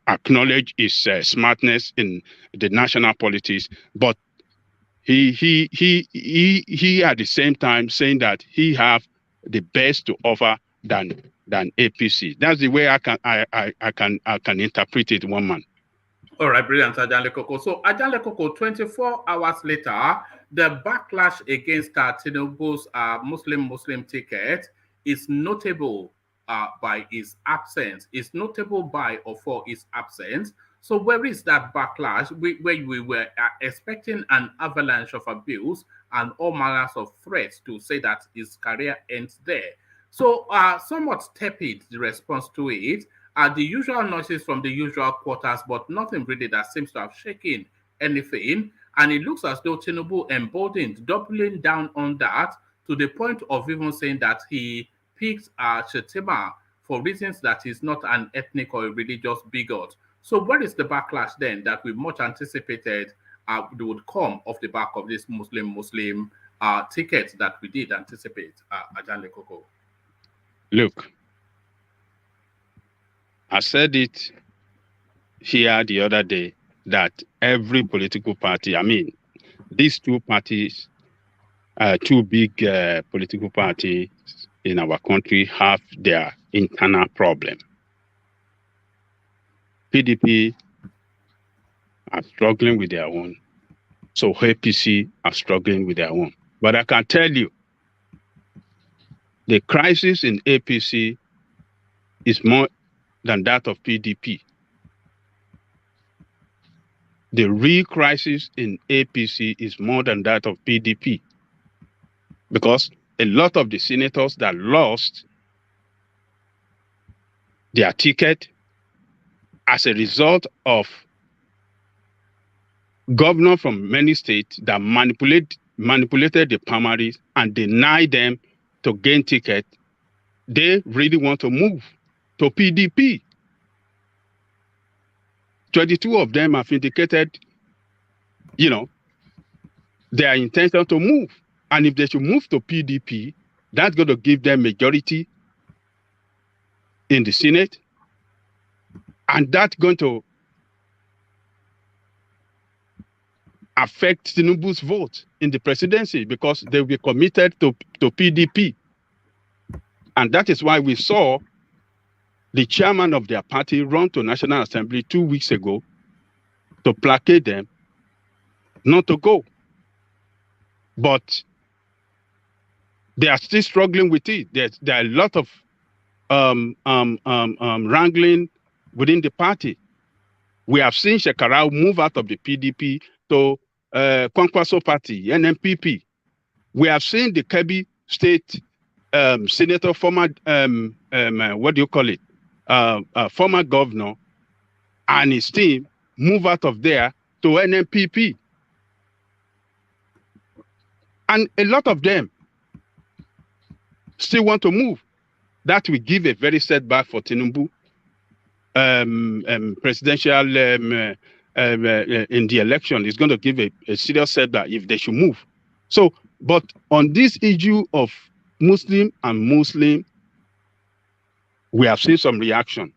acknowledge his smartness in the national politics, but he at the same time saying that he have the best to offer than APC. That's the way I can interpret it, one man. All right, brilliant, Ajale Koko. So Ajale Koko, 24 hours later, the backlash against Tinubu's Muslim ticket is notable by his absence. It's notable by or for his absence. So where is that backlash where we were expecting an avalanche of abuse and all manners of threats to say that his career ends there? So somewhat tepid, the response to it. The usual noises from the usual quarters, but nothing really that seems to have shaken anything. And it looks as though Tinubu emboldened, doubling down on that to the point of even saying that he picked Shettima for reasons that he's not an ethnic or a religious bigot. So where is the backlash then that we much anticipated would come off the back of this Muslim ticket that we did anticipate, Ajale Koko? Look, I said it here the other day that every political party, these two parties, two big political parties in our country have their internal problem. PDP are struggling with their own. So APC are struggling with their own. But I can tell you, the crisis in APC is more than that of PDP. The real crisis in APC is more than that of PDP. Because a lot of the senators that lost their ticket as a result of governors from many states that manipulated the primaries and denied them to gain ticket, they really want to move to PDP. 22 of them have indicated, their intention to move. And if they should move to PDP, that's going to give them majority in the Senate. And that's going to affect Tinubu's vote in the presidency because they will be committed to PDP. And that is why we saw the chairman of their party run to National Assembly 2 weeks ago to placate them not to go. But they are still struggling with it. There are a lot of wrangling within the party. We have seen Shekarau move out of the PDP to Kwankwaso Party, NMPP. We have seen the Kebbi State Senator, former, former governor and his team move out of there to NMPP. And a lot of them still want to move. That will give a very setback for Tinubu presidential in the election. It's going to give a serious setback if they should move. So, but on this issue of Muslim and Muslim, we have seen some reaction.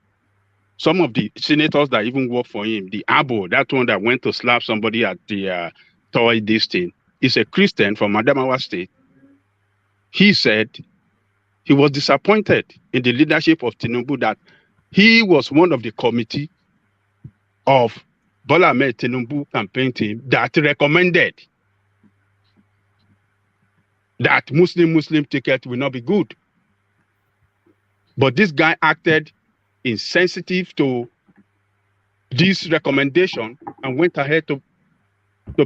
Some of the senators that even work for him, the Abo, that one that went to slap somebody at the toy this thing, is a Christian from Adamawa State. He said he was disappointed in the leadership of Tinubu that he was one of the committee of Bola Ahmed Tinubu campaign team that recommended that Muslim ticket will not be good. But this guy acted insensitive to this recommendation and went ahead to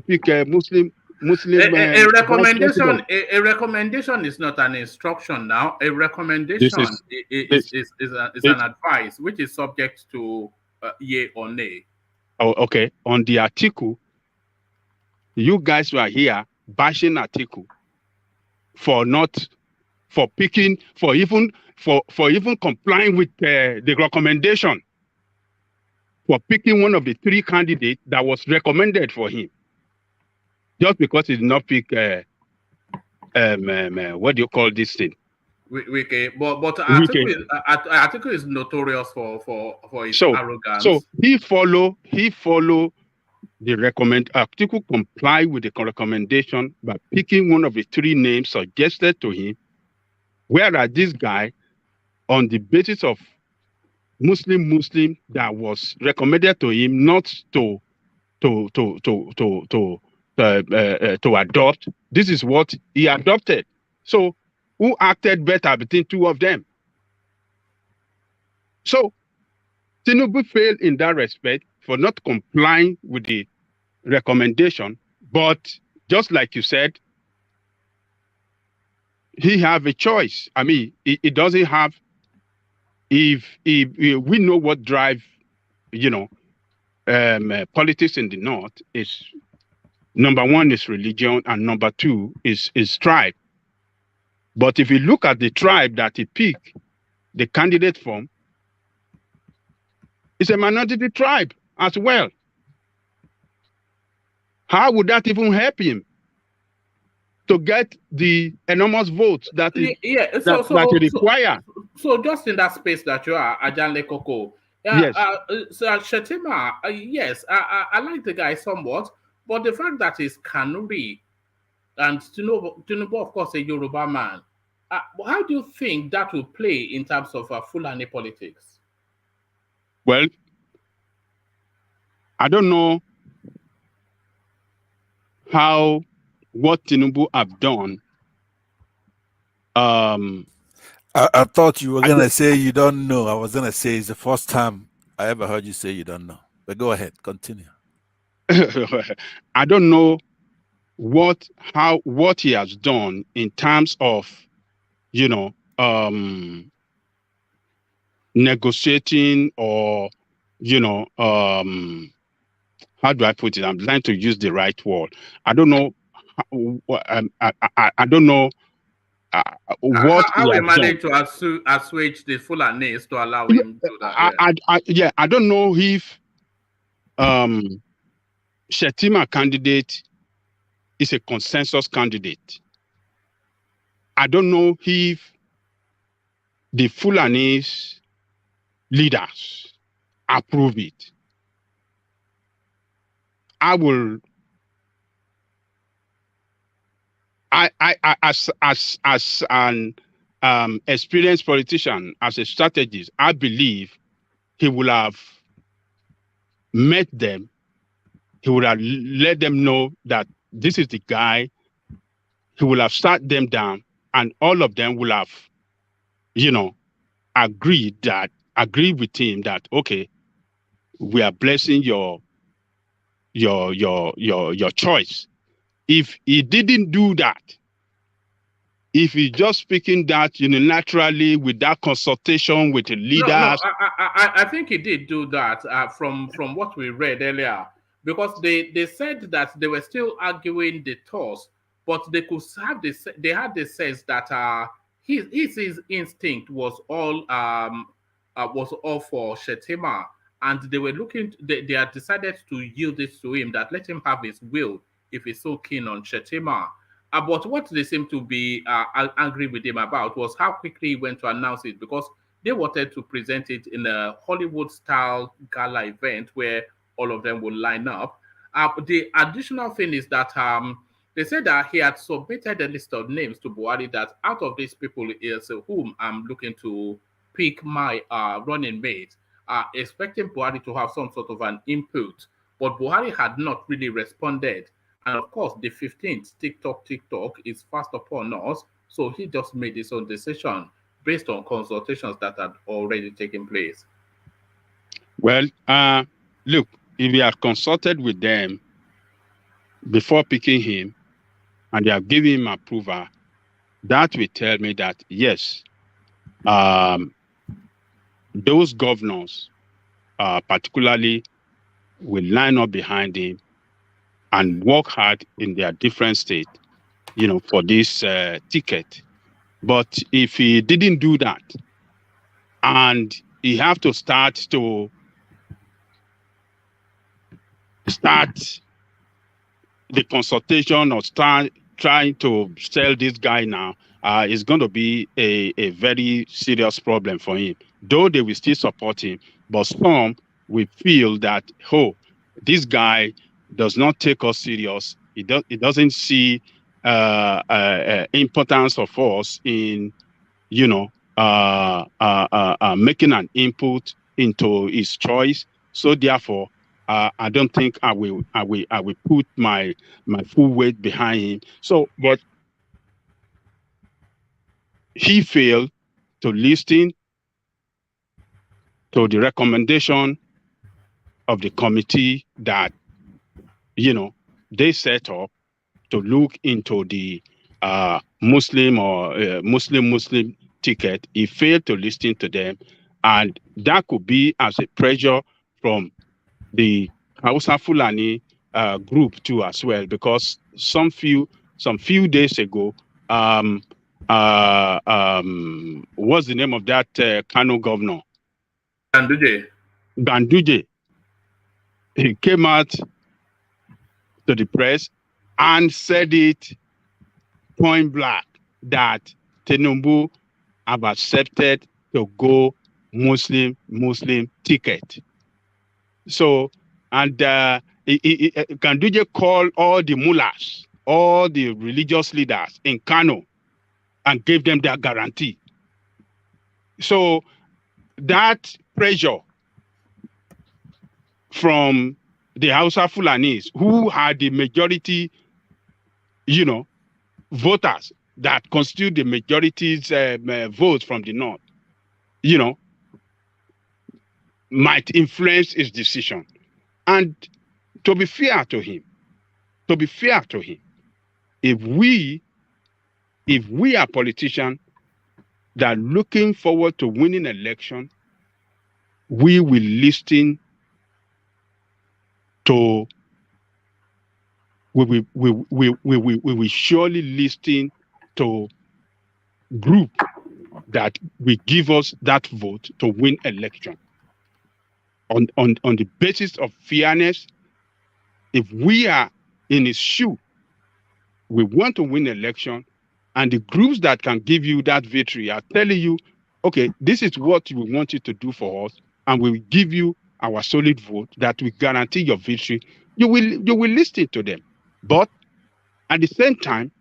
pick a Muslim a recommendation. A recommendation is not an instruction now. A recommendation is an advice which is subject to yay or nay. Oh, okay. On the article, you guys were here bashing article for even complying with the recommendation, for picking one of the 3 candidates that was recommended for him, just because he did not pick what do you call this thing? But article is notorious for its arrogance. So he follow the article, comply with the recommendation by picking one of the 3 names suggested to him, whereas this guy, on the basis of Muslim that was recommended to him not to adopt, this is what he adopted. So who acted better between 2 of them? So Tinubu failed in that respect for not complying with the recommendation, but just like you said, he have a choice. I mean, he doesn't have. If we know what drive, politics in the North is, number 1 is religion, and number 2 is tribe. But if you look at the tribe that he picked the candidate from, it's a minority tribe as well. How would that even help him to get the enormous votes that he requires? So just in that space that you are, Ajanle Koko, yes. So Shettima, yes, I like the guy somewhat, but the fact that he's Kanuri and Tinubu, of course, a Yoruba man, how do you think that will play in terms of Fulani politics? Well, I don't know what Tinubu have done. I thought you were going to say you don't know. I was going to say it's the first time I ever heard you say you don't know. But go ahead, continue. I don't know what he has done in terms of, negotiating or, how do I put it? I'm trying to use the right word. I don't know. I don't know what how we managed to assuage the Fulanis to allow him to do that. I don't know if Shettima candidate is a consensus candidate. I don't know if the Fulanis leaders approve it. As an experienced politician, as a strategist, I believe he will have met them. He would have let them know that this is the guy. He will have sat them down, and all of them will have, agreed with him that, okay, we are blessing your choice. If he didn't do that, if he's just speaking that unilaterally without consultation with the leaders. No, I think he did do that from what we read earlier, because they said that they were still arguing the toss, but they could have they had the sense that his instinct was all for Shettima, and they were they had decided to yield it to him, that let him have his will if he's so keen on Shettima. But what they seem to be angry with him about was how quickly he went to announce it, because they wanted to present it in a Hollywood-style gala event where all of them would line up. The additional thing is that they said that he had submitted a list of names to Buhari, that out of these people is whom I'm looking to pick my running mate, expecting Buhari to have some sort of an input. But Buhari had not really responded. And of course, the 15th TikTok is fast upon us. So he just made his own decision based on consultations that had already taken place. Well, look, if we have consulted with them before picking him and they have given him approval, that will tell me that, yes, those governors particularly will line up behind him and work hard in their different states, for this ticket. But if he didn't do that, and he have to start the consultation or start trying to sell this guy now, is going to be a very serious problem for him. Though they will still support him, but some will feel that, this guy does not take us serious. He doesn't see importance of us in, making an input into his choice. So therefore, I don't think I will put my full weight behind him. So, but he failed to listen to the recommendation of the committee that, they set up to look into the Muslim or Muslim ticket. He failed to listen to them, and that could be as a pressure from the Hausa Fulani group too as well, because some few days ago, what's the name of that Kano governor? Ganduje. He came out to the press and said it point blank that Tinubu have accepted to go Muslim ticket. So, and Ganduje called all the mullahs, all the religious leaders in Kano, and gave them their guarantee. So that pressure from the Hausa Fulanis, who had the majority, voters that constitute the majority's votes from the north, might influence his decision. And to be fair to him, if we are politicians that are looking forward to winning election, we will listen to, we will surely listen to group that will give us that vote to win election. On the basis of fairness, if we are in his shoe, we want to win election, and the groups that can give you that victory are telling you, okay, this is what we want you to do for us, and we will give you our solid vote that will guarantee your victory, you will listen to them. But at the same time,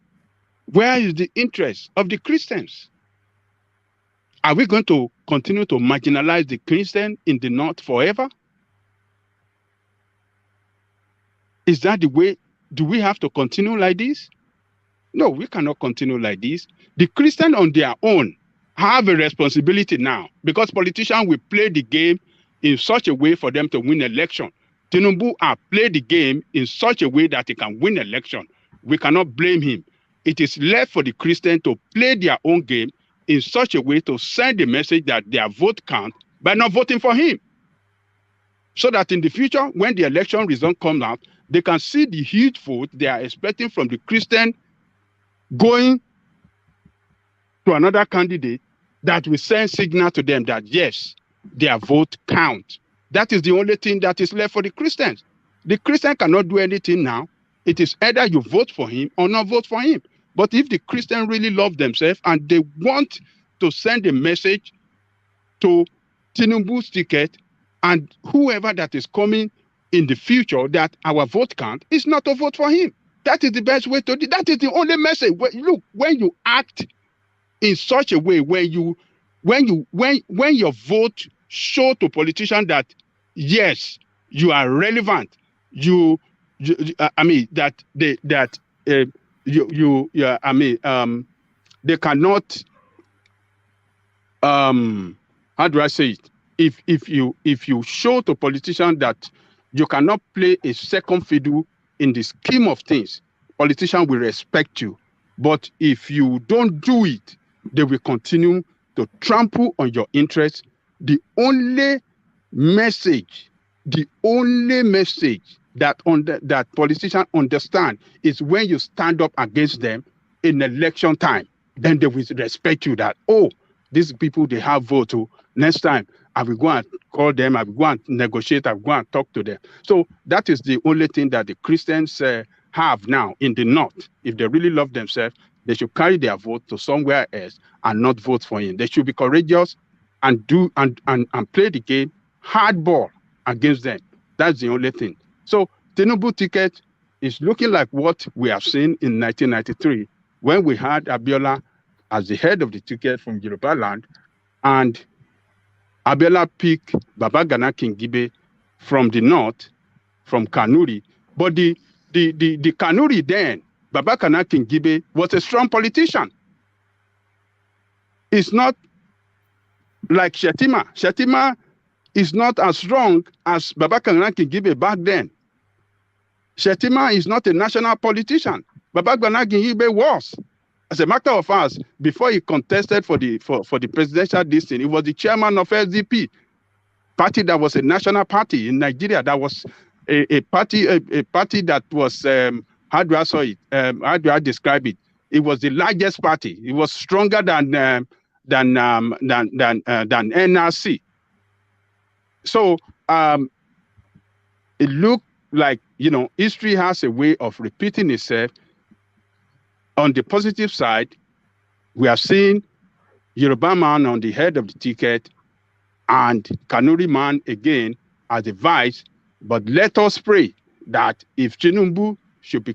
where is the interest of the Christians? Are we going to continue to marginalize the Christian in the north forever? Is that the way? Do we have to continue like this? No, we cannot continue like this. The Christians on their own have a responsibility now, because politicians will play the game in such a way for them to win election. Tinubu has played the game in such a way that he can win election. We cannot blame him. It is left for the Christians to play their own game in such a way to send the message that their vote counts by not voting for him. So that in the future, when the election result comes out, they can see the huge vote they are expecting from the Christian going to another candidate that will send signal to them that, yes, their vote counts. That is the only thing that is left for the Christians. The Christian cannot do anything now. It is either you vote for him or not vote for him. But if the Christians really love themselves and they want to send a message to Tinubu's ticket and whoever that is coming in the future that our vote count, is not to vote for him. That is the best way to do. That is the only message. Look, when you act in such a way, when your vote show to politicians that yes, you are relevant, they cannot. How do I say it? If you show to politicians that You cannot play a second fiddle in the scheme of things. Politicians will respect you. But if you don't do it, they will continue to trample on your interests. The only message that that politicians understand is when you stand up against them in election time. Then they will respect you that, oh, these people, they have vote. Oh, next time I will go and call them, I will go and negotiate, I will go and talk to them. So that is the only thing that the Christians have now in the North. If they really love themselves, they should carry their vote to somewhere else and not vote for him. They should be courageous and do and play the game hardball against them. That's the only thing. So Tinubu ticket is looking like what we have seen in 1993 when we had Abiola as the head of the ticket from Yoruba land, and Abiola picked Baba Gana Kingibe from the north, from Kanuri. But the Kanuri then, Baba Gana Kingibe was a strong politician. It's not like Shettima. Shettima is not as strong as Baba Gana Kingibe back then. Shettima is not a national politician. Baba Gana Kingibe was. As a matter of fact, before he contested for the presidential destiny, he was the chairman of SDP, party that was a national party in Nigeria. That was a party that was how do I describe it? It was the largest party. It was stronger than NRC. So it looked like, you know, history has a way of repeating itself. On the positive side, we have seen Yoruba man on the head of the ticket and Kanuri man again as the vice. But let us pray that if Tinubu should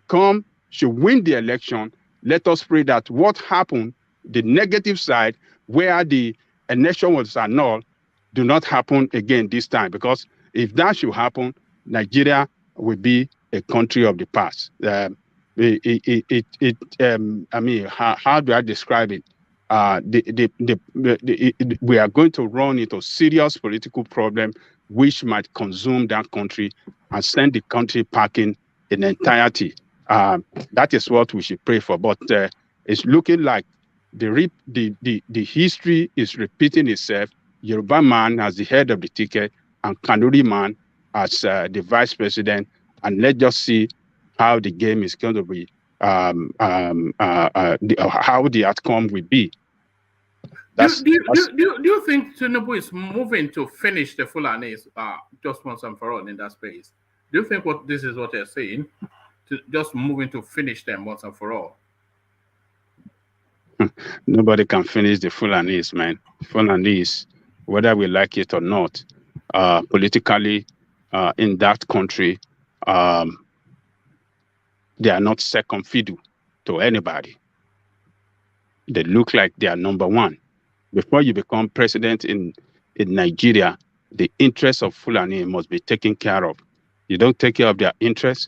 win the election, let us pray that what happened, the negative side, where the election was annulled, do not happen again this time. Because if that should happen, Nigeria will be a country of the past. I mean, how do I describe it? We are going to run into serious political problem, which might consume that country and send the country packing in entirety. That is what we should pray for. But it's looking like the history is repeating itself. Yoruba man as the head of the ticket and Kanuri man as the vice president, and let's just see how the game is going to be, how the outcome will be. Do you think Tinubu is moving to finish the Fulanis just once and for all in that space? Do you think this is what they're saying? Just moving to finish them once and for all? Nobody can finish the Fulanis, man. Fulanis, whether we like it or not, politically in that country, they are not second fiddle to anybody. They look like they are number one. Before you become president in Nigeria, the interests of Fulani must be taken care of. You don't take care of their interests,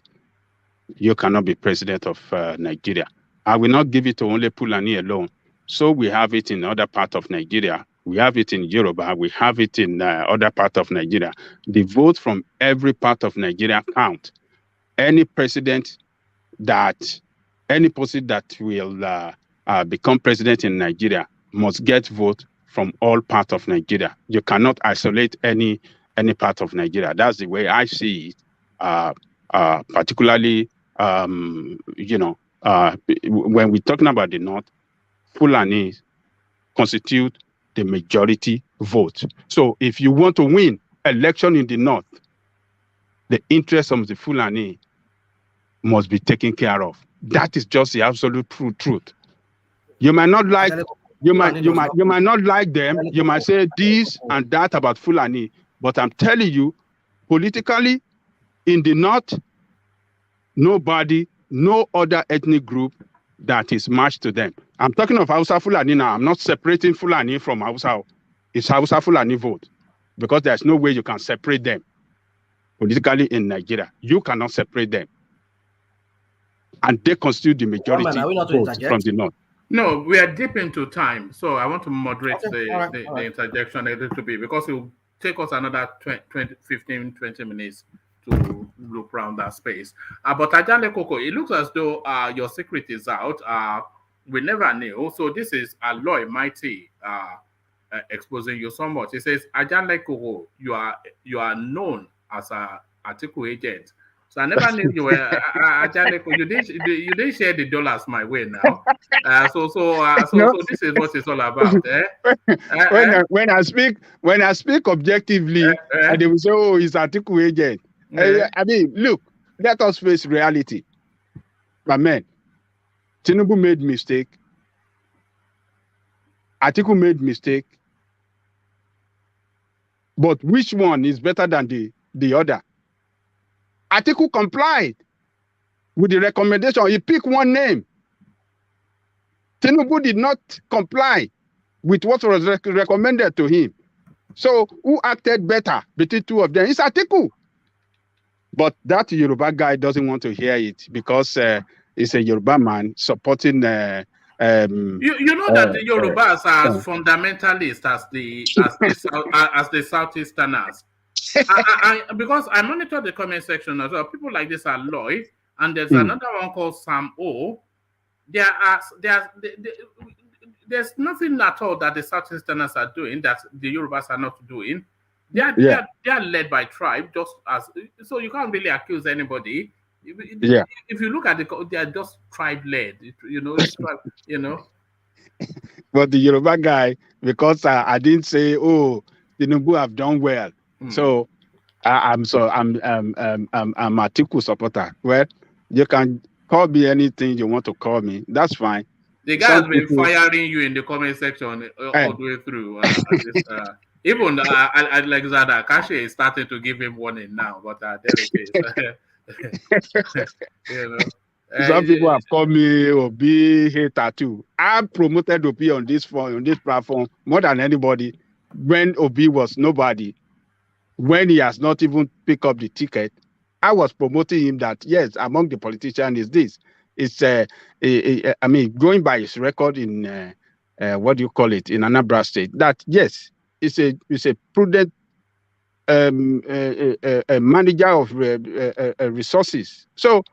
you cannot be president of Nigeria. I will not give it to only Fulani alone. So we have it in other parts of Nigeria. We have it in Yoruba. We have it in other parts of Nigeria. The votes from every part of Nigeria count. Any person that will become president in Nigeria must get vote from all parts of Nigeria. You cannot isolate any part of Nigeria. That's the way I see it. Particularly, you know, when we're talking about the North, Fulani constitute the majority vote. So if you want to win election in the North, the interests of the Fulani must be taken care of. That is just the absolute truth. You might not like you might not like them. You might say this and that about Fulani, but I'm telling you, politically, in the North, nobody, no other ethnic group that is matched to them. I'm talking of Hausa Fulani now. I'm not separating Fulani from Hausa. It's Hausa Fulani vote, because there's no way you can separate them politically in Nigeria. You cannot separate them. And they constitute the majority vote from the North. No, we are deep into time, so I want to moderate the interjection a little bit, because it will take us another 15, 20 minutes to look around that space. But Ajale Koko, it looks as though your secret is out. We never knew. So this is Aloy Mighty exposing you so much. It says, Ajale Koko, you are known as a article agent. So I never knew you were Ajale Koko. You didn't share the dollars my way now. So this is what it's all about. When I speak objectively, and they will say, "Oh, he's article agent." I mean, look, let us face reality. My man, Tinubu made mistake. Atiku made mistake. But which one is better than the other? Atiku complied with the recommendation. He picked one name. Tinubu did not comply with what was recommended to him. So who acted better between two of them? It's Atiku. But that Yoruba guy doesn't want to hear it because he's a Yoruba man supporting. You know that the Yorubas are as fundamentalist as the Southeasterners. Because I monitor the comment section as well. People like this are Lloyd, and there's another one called Sam O. There's nothing at all that the Southeasterners are doing that the Yorubas are not doing. They are led by tribe, just as so you can't really accuse anybody. If you look at they are just tribe led. But the Yoruba guy, because I didn't say, "Oh, Tinubu have done well," so I'm Atiku supporter. Well, you can call me anything you want to call me. That's fine. The guy has been firing you in the comment section all the way through. Even Alexander Kashe is starting to give him warning now, but there it is. Some people have called me Obi hater too. I promoted Obi on this platform more than anybody when Obi was nobody. When he has not even picked up the ticket, I was promoting him that yes, among the politicians is this. It's I mean, going by his record in what do you call it in Anambra State, that yes, it's a prudent manager of resources. So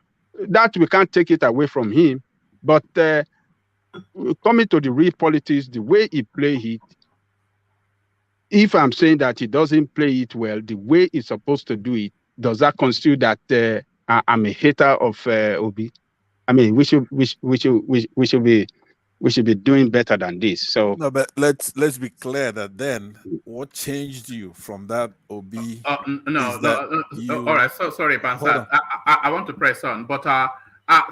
that we can't take it away from him. But coming to the real politics, the way he play it, if I'm saying that he doesn't play it well, the way he's supposed to do it, does that constitute that I'm a hater of Obi? I mean, we should be doing better than this. So no, but let's be clear that then what changed you from that Obi? All right. So sorry, Pansat. I want to press on, but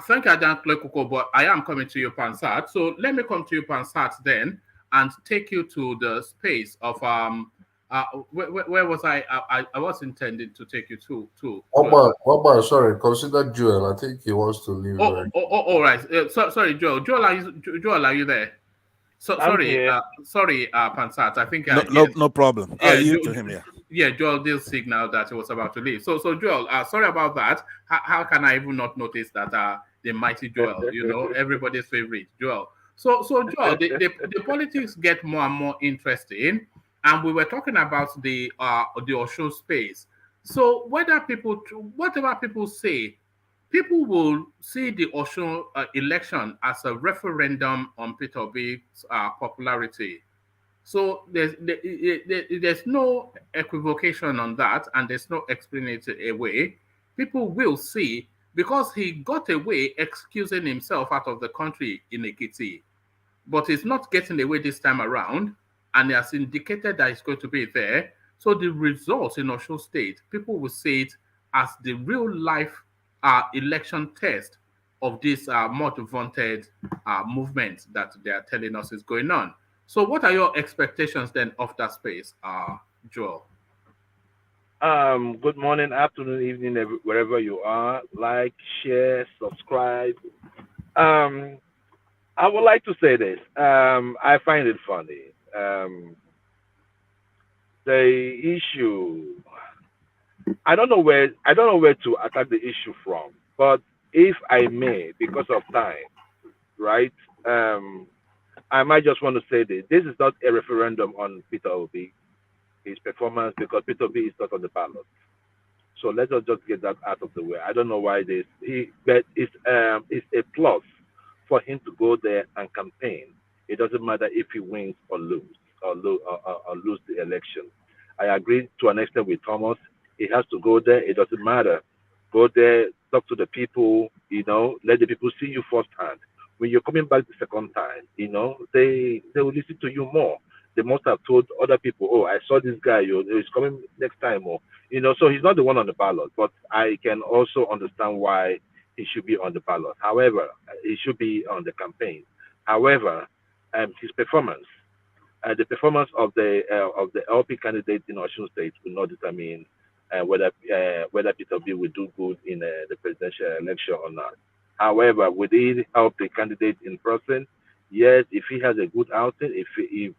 thank you, Adan Klekuko, but I am coming to you, Pansat. So let me come to you, Pansat, then, and take you to the space of where was I? I was intending to take you to. Oman, sorry. Consider Joel. I think he wants to leave. All right. Sorry, Joel. Joel, are you there? Sorry, Pansat. I think no problem. I'll yield to him. Yeah, Joel did signal that he was about to leave. So Joel, sorry about that. How can I even not notice that the mighty Joel, everybody's favorite Joel. So Joel, the politics get more and more interesting. And we were talking about the Osun space. So whatever people say, people will see the Osun election as a referendum on Peter Obi's popularity. So there's no equivocation on that, and there's no explaining it away. People will see, because he got away excusing himself out of the country in Ekiti, but he's not getting away this time around. And he has indicated that it's going to be there. So the results in Osun State, people will see it as the real life election test of this much vaunted movement that they are telling us is going on. So what are your expectations then of that space, Joel? Good morning, afternoon, evening, wherever you are. Like, share, subscribe. I would like to say this. I find it funny. The issue, I don't know where to attack the issue from, but if I may, because of time, right, I might just want to say this is not a referendum on Peter Obi, his performance, because Peter Obi is not on the ballot. So let us just get that out of the way. I don't know why this, but it's a plus for him to go there and campaign. It doesn't matter if he wins or lose the election. I agree to an extent with Thomas. He has to go there. It doesn't matter. Go there, talk to the people. Let the people see you firsthand. When you're coming back the second time, they will listen to you more. They must have told other people, "Oh, I saw this guy. He's coming next time." Or so he's not the one on the ballot. But I can also understand why he should be on the ballot. However, he should be on the campaign. However, his performance, the performance of the LP candidate in Osun State will not determine whether Peter Obi will do good in the presidential election or not. However, would he help the candidate in person? Yes, if he has a good outing, if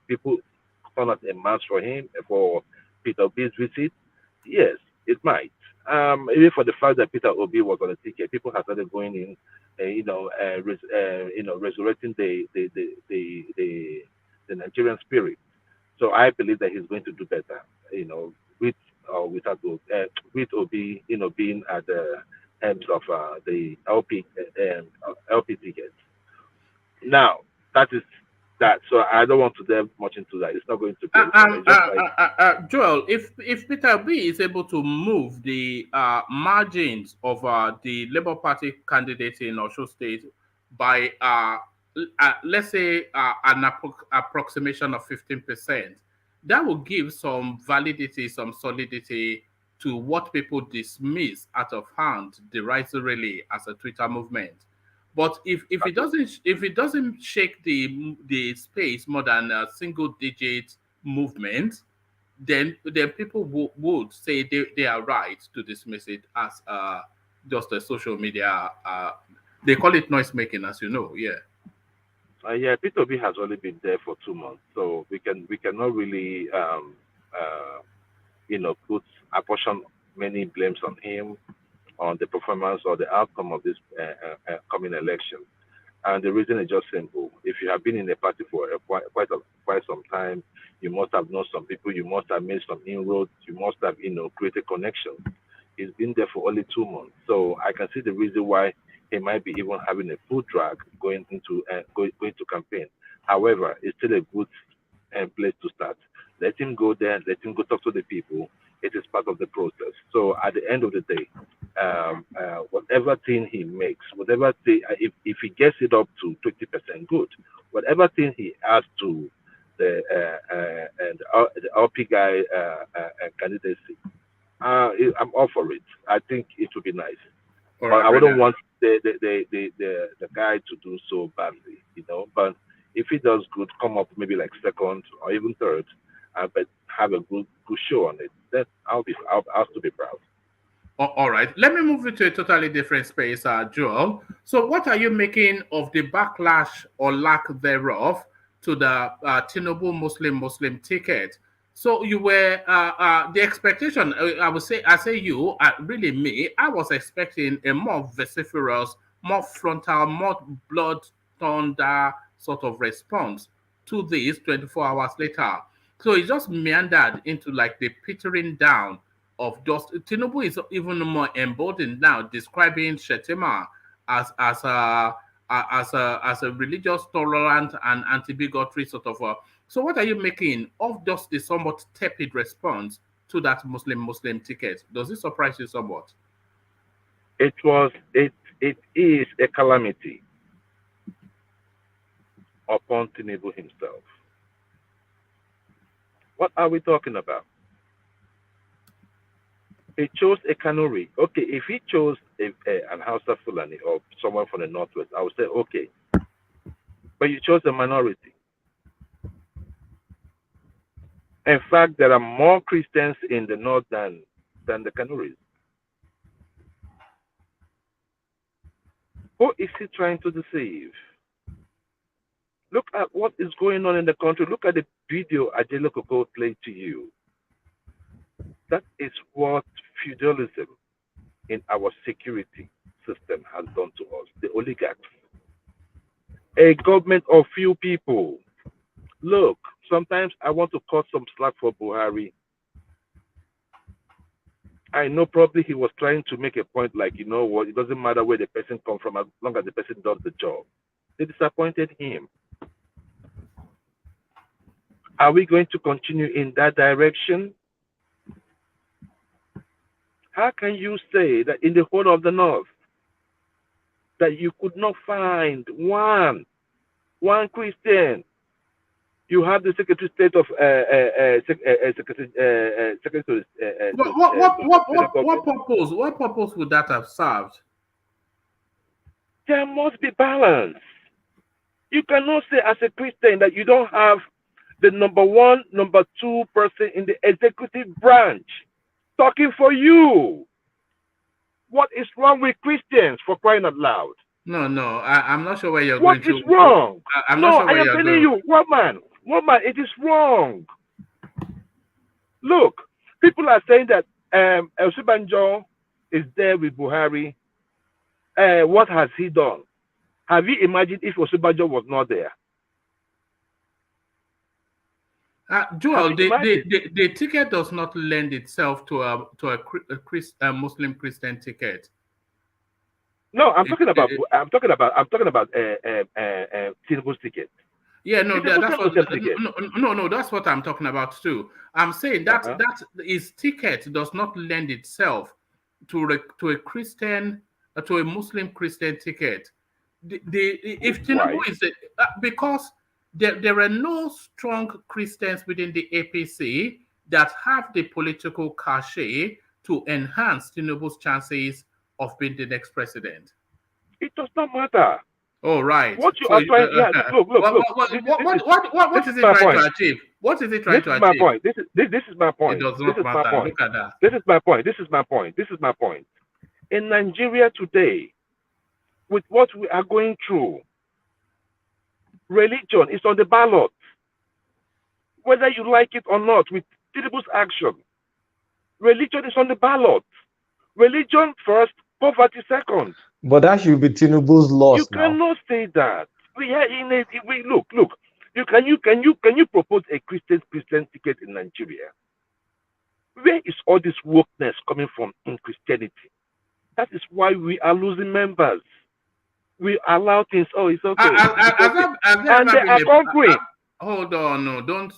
people turn out a match for him for Peter Obi's visit, yes, it might. Even for the fact that Peter Obi was on the ticket, people have started going in, resurrecting the Nigerian spirit. So I believe that he's going to do better, with or without with Obi, being at the helms of the LP tickets. Now that is that. So I don't want to delve much into that. It's not going to be. Joel, if Peter B is able to move the margins of the Labour Party candidate in Osho State by let's say an approximation of 15%, that will give some validity, some solidity to what people dismiss out of hand derisively as a Twitter movement. But if it doesn't shake the space more than a single digit movement, then people would say they are right to dismiss it as just a social media. They call it noise making, as you know. Yeah. Yeah, Peter B has only been there for 2 months, so we cannot really apportion many blames on him on the performance or the outcome of this coming election. And the reason is just simple. If you have been in a party for quite some time, you must have known some people, you must have made some inroads, you must have created connections. He's been there for only 2 months, so I can see the reason why he might be even having a food drag going to campaign. However, it's still a good place to start. Let him go there, let him go talk to the people. It is part of the process. So at the end of the day, whatever thing he makes, whatever thing, if he gets it up to 20%, good. Whatever thing he adds to the RP guy candidacy, I'm all for it. I think it would be nice. But I wouldn't want the guy to do so badly, But if he does good, come up maybe like second or even third, but have a good show on it, then I'll still be proud. All right, let me move into a totally different space, Joel. So, what are you making of the backlash or lack thereof to the Tinubu Muslim ticket? So, you were the expectation. I say you, really me. I was expecting a more vociferous, more frontal, more blood thunder sort of response to this 24 hours later. So it just meandered into like the petering down of just Tinubu is even more emboldened now, describing Shettima as a religious tolerant and anti-bigotry sort of. So what are you making of just the somewhat tepid response to that Muslim ticket? Does it surprise you somewhat? It is a calamity upon Tinubu himself. What are we talking about? He chose a Kanuri. Okay, if he chose an Hausa Fulani or someone from the Northwest, I would say, okay. But you chose a minority. In fact, there are more Christians in the North than the Kanuris. Who is he trying to deceive? Look at what is going on in the country. Look at the video Adele Koko played to you. That is what feudalism in our security system has done to us, the oligarchs. A government of few people. Look, sometimes I want to cut some slack for Buhari. I know probably he was trying to make a point like, you know what, it doesn't matter where the person comes from as long as the person does the job. They disappointed him. Are we going to continue in that direction? How can you say that in the whole of the North that you could not find one Christian? You have the Secretary of State of What purpose would that have served? There must be balance. You cannot say as a Christian that you don't have the number one, number two person in the executive branch talking for you. What is wrong with Christians, for crying out loud? No, I'm not sure where you're going to. What is wrong? I'm not sure where I am telling you, woman, it is wrong. Look, people are saying that Osibanjo is there with Buhari. What has he done? Have you imagined if Osibanjo was not there? Joel, the ticket does not lend itself to a Muslim Christian ticket. No, I'm talking about Tinubu's ticket. Yeah, no, that's what I'm talking about too. I'm saying that that his ticket does not lend itself to a Christian, to a Muslim Christian ticket. If Tinubu is because there are no strong Christians within the APC that have the political cachet to enhance Tinubu's chances of being the next president. It does not matter. Oh, right. What you are trying, look. What is it trying to achieve? What is it trying to achieve? This is my point. It does not matter. Look at that. This is my point. In Nigeria today, with what we are going through, religion is on the ballot. Whether you like it or not, with Tinubu's action, religion is on the ballot. Religion first, poverty second. But that should be Tinubu's loss. You cannot say that. We are in a look. Can you propose a Christian ticket in Nigeria? Where is all this wokeness coming from in Christianity? That is why we are losing members. We allow things. Oh, it's okay. And they are conquering. Hold on, no, don't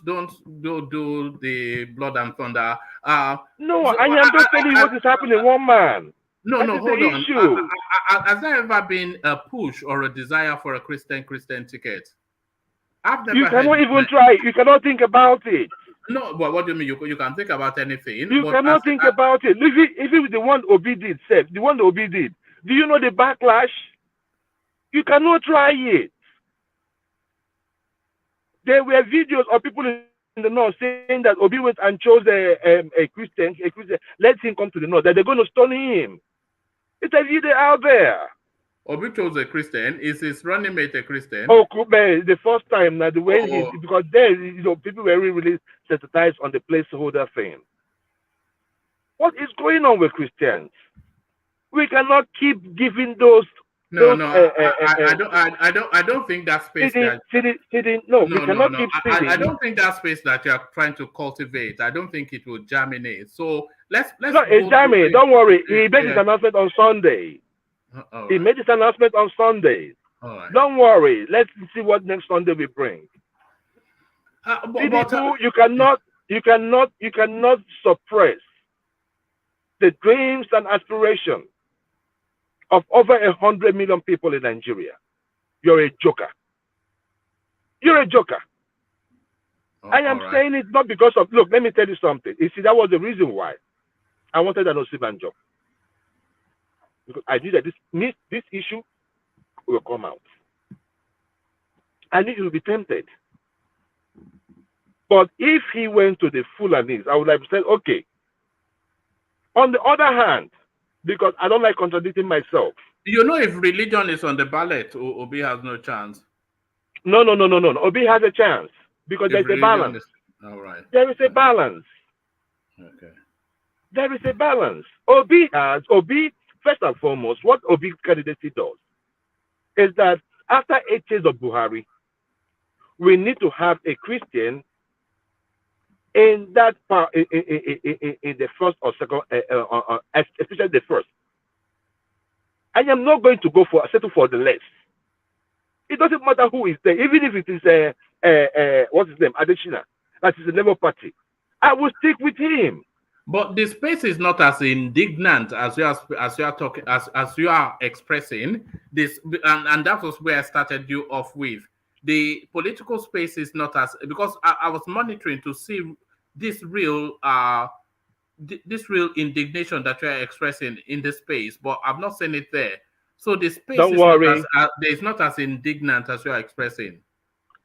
do the blood and thunder. No, I am just telling you what is happening. One man. No, hold on. Has there ever been a push or a desire for a Christian ticket? You cannot even try. You cannot think about it. No, but what do you mean? You can think about anything. You cannot think about it. If it was the one Obi did, do you know the backlash? You cannot try it. There were videos of people in the north saying that Obi went and chose a Christian, let him come to the north, that they're going to stone him. It's a video out there. Obi chose a Christian. Is his running mate a Christian? Oh, the first time now, the way because there, people were really sensitized on the placeholder thing. What is going on with Christians? We cannot keep giving those. No, I don't think that space. We cannot keep sitting. I don't think that space that you are trying to cultivate. I don't think it will germinate. So let's. No, it germinate. Don't worry. He made his announcement on Sunday. He made his announcement on Sunday. Don't worry. Let's see what next Sunday we bring. You cannot suppress the dreams and aspirations of over 100 million people in Nigeria. You're a joker. You're a joker. I am saying it not because of, look, let me tell you something. You see, that was the reason why I wanted an Osibanjo. Because I knew that this issue will come out. I knew he would be tempted. But if he went to the Fulanis, I would have said, okay. On the other hand, because I don't like contradicting myself. You know, if religion is on the ballot, Obi has no chance. No. Obi has a chance because there's a balance. All right. There is a balance. Okay. There is a balance. Obi, first and foremost, what Obi candidacy does is that after 8 years of Buhari, we need to have a Christian in that part, in the first or second, especially the first. I am not going to go for settle for the less. It doesn't matter who is there, even if it is what's his name, Adesina, that is the Labour Party. I will stick with him. But the space is not as indignant as you are talking, as you are expressing this, and that was where I started you off with. The political space is not as, because I was monitoring to see this real indignation that you are expressing in the space, but I've not seen it there. So the space Don't worry. It's not as indignant as you are expressing.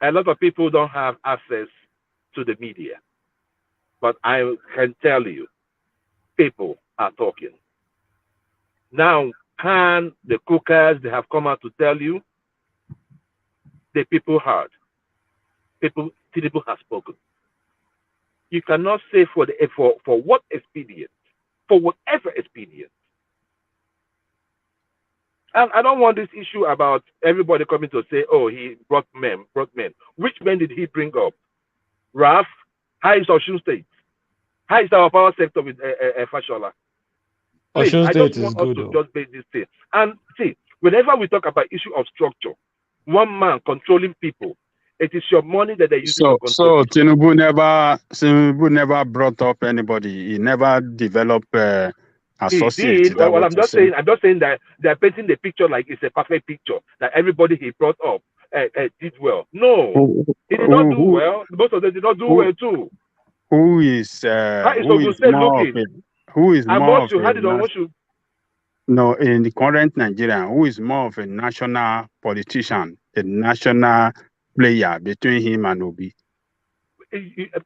A lot of people don't have access to the media. But I can tell you, people are talking. Now, can the cookers, they have come out to tell you, the people heard. People have spoken. You cannot say for what expedient, for whatever expedient. And I don't want this issue about everybody coming to say, oh, he brought men. Which men did he bring up? Raf, how is Osun State? How is our power sector with Fashola? Please, I just want us to just base this thing. And see, whenever we talk about issue of structure, one man controlling people, it is your money that they use to control. So Tinubu never brought up anybody. He never developed associates. Well, I'm just saying that they're painting the picture like it's a perfect picture, that everybody he brought up did well. No, he did not do well. Most of them did not do well too. Who is more of in the current Nigeria, who is more of a national politician, a national player between him and Obi?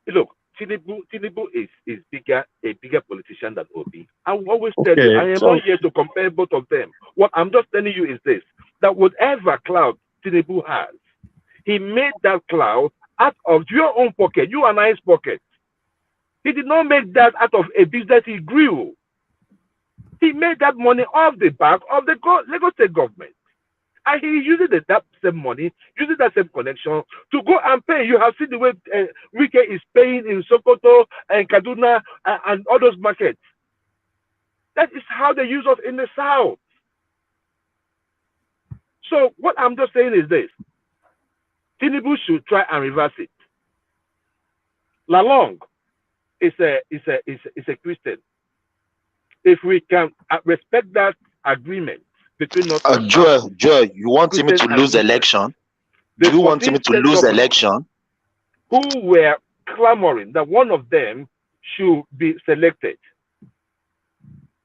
Look, Tinubu is a bigger politician than Obi. I will always tell you, I am not here to compare both of them. What I'm just telling you is this, that whatever cloud Tinubu has, he made that cloud out of your own pocket, you and I's pocket. He did not make that out of a business he grew. He made that money off the back of the Lagos State government. And he uses that same money, uses that same connection to go and pay. You have seen the way Wike is paying in Sokoto and Kaduna and all those markets. That is how they use us in the South. So what I'm just saying is this. Tinubu should try and reverse it. Lalong is a Christian. If we can respect that agreement between us, Joel, you want him to lose election? Do you want him to lose election? Who were clamoring that one of them should be selected,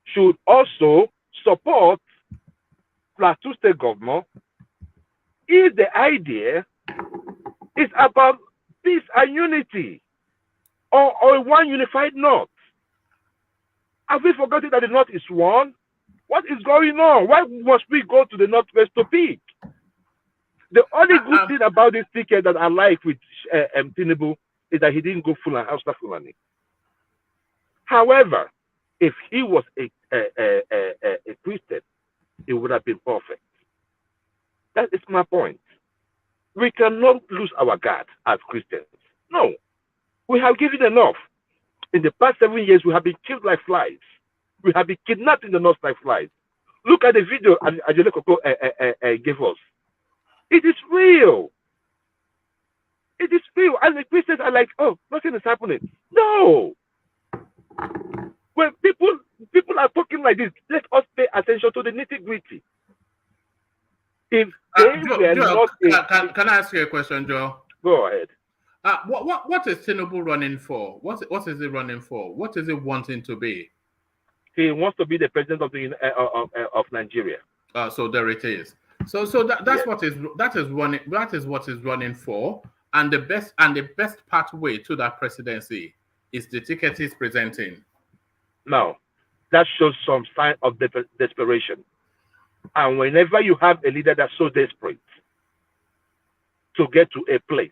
should also support Plateau State government if the idea is about peace and unity, or one unified North. Have we forgotten that the North is one? What is going on? Why must we go to the Northwest to pick? The only good thing about this ticket that I like with Tinubu is that he didn't go full and Hausa Fulani. However, if he was a Christian, it would have been perfect. That is my point. We cannot lose our guard as Christians. No, we have given enough. In the past 7 years, we have been killed like flies. We have been kidnapped in the north like flies. Look at the video Ajele Koko gave us. It is real. It is real. And the Christians are like, oh, nothing is happening. No. When people are talking like this, let us pay attention to the nitty-gritty. If can I ask you a question, Joe? Go ahead. What is Tinubu running for? What is he running for? What is he wanting to be? He wants to be the president of Nigeria. So there it is. So that's what is what is running for, and the best pathway to that presidency is the ticket he's presenting. Now, that shows some sign of desperation. And whenever you have a leader that's so desperate to get to a place,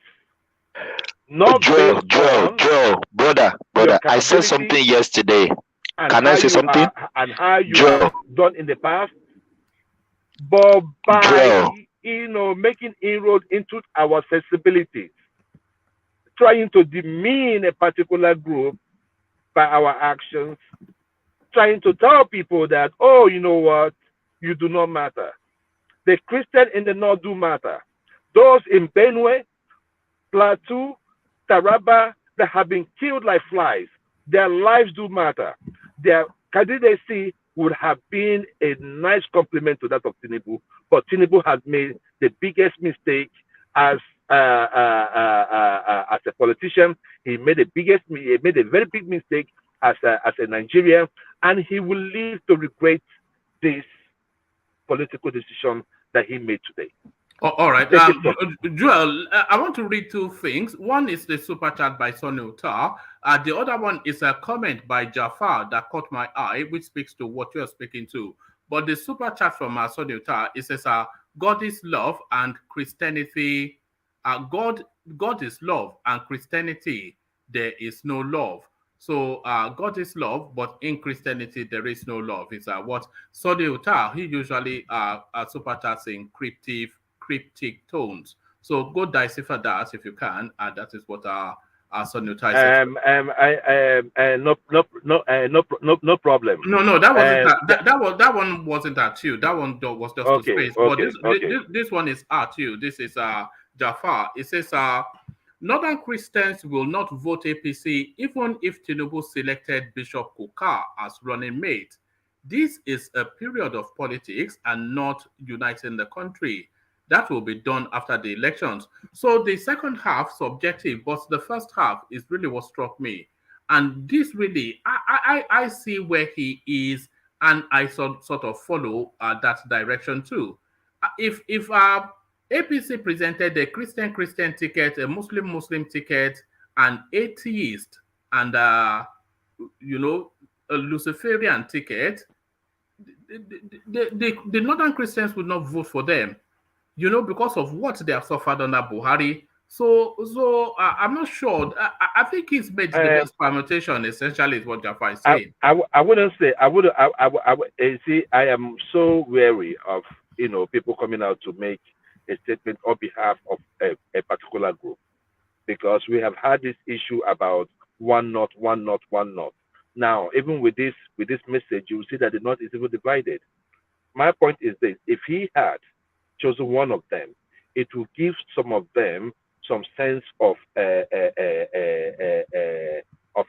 Joel, brother, I said something yesterday. Can I say something? And how you have done in the past, but by making inroad into our sensibilities, trying to demean a particular group by our actions, trying to tell people that, oh, you know what, you do not matter. The Christian in the north do matter. Those in Benue, Plateau, Taraba that have been killed like flies, their lives do matter. Their candidacy would have been a nice compliment to that of Tinubu, but Tinubu has made the biggest mistake as a politician. He made a very big mistake as a Nigerian, and he will live to regret this political decision that he made today. Oh, all right. Joel, I want to read two things. One is the super chat by Sonny Utar. The other one is a comment by Jafar that caught my eye, which speaks to what you are speaking to. But the super chat from Sonny Utar, it says, God is love and Christianity. God is love and Christianity, there is no love. So God is love, but in Christianity, there is no love. It's what Sonny Utar, he usually super chats in cryptic tones. So go decipher that if you can, and that is what our Sonny Utar says. No problem. No, that wasn't that one wasn't at you. That one was just to space. But this one is at you. This is Jafar. It says Northern Christians will not vote APC even if Tinubu selected Bishop Kukah as running mate. This is a period of politics and not uniting the country. That will be done after the elections. So the second half, subjective, but the first half is really what struck me. And this really, I see where he is, and I sort of follow that direction too. If APC presented a Christian ticket, a Muslim ticket, an atheist, and a Luciferian ticket, the Northern Christians would not vote for them, because of what they have suffered under Buhari. So I'm not sure. I think he's made the best permutation. Essentially, is what Jafar is saying. I wouldn't say. I would. See, I am so wary of people coming out to make a statement on behalf of a particular group, because we have had this issue about one North. Now, even with this message, you will see that the North is even divided. My point is this: if he had chosen one of them, it will give some of them some sense of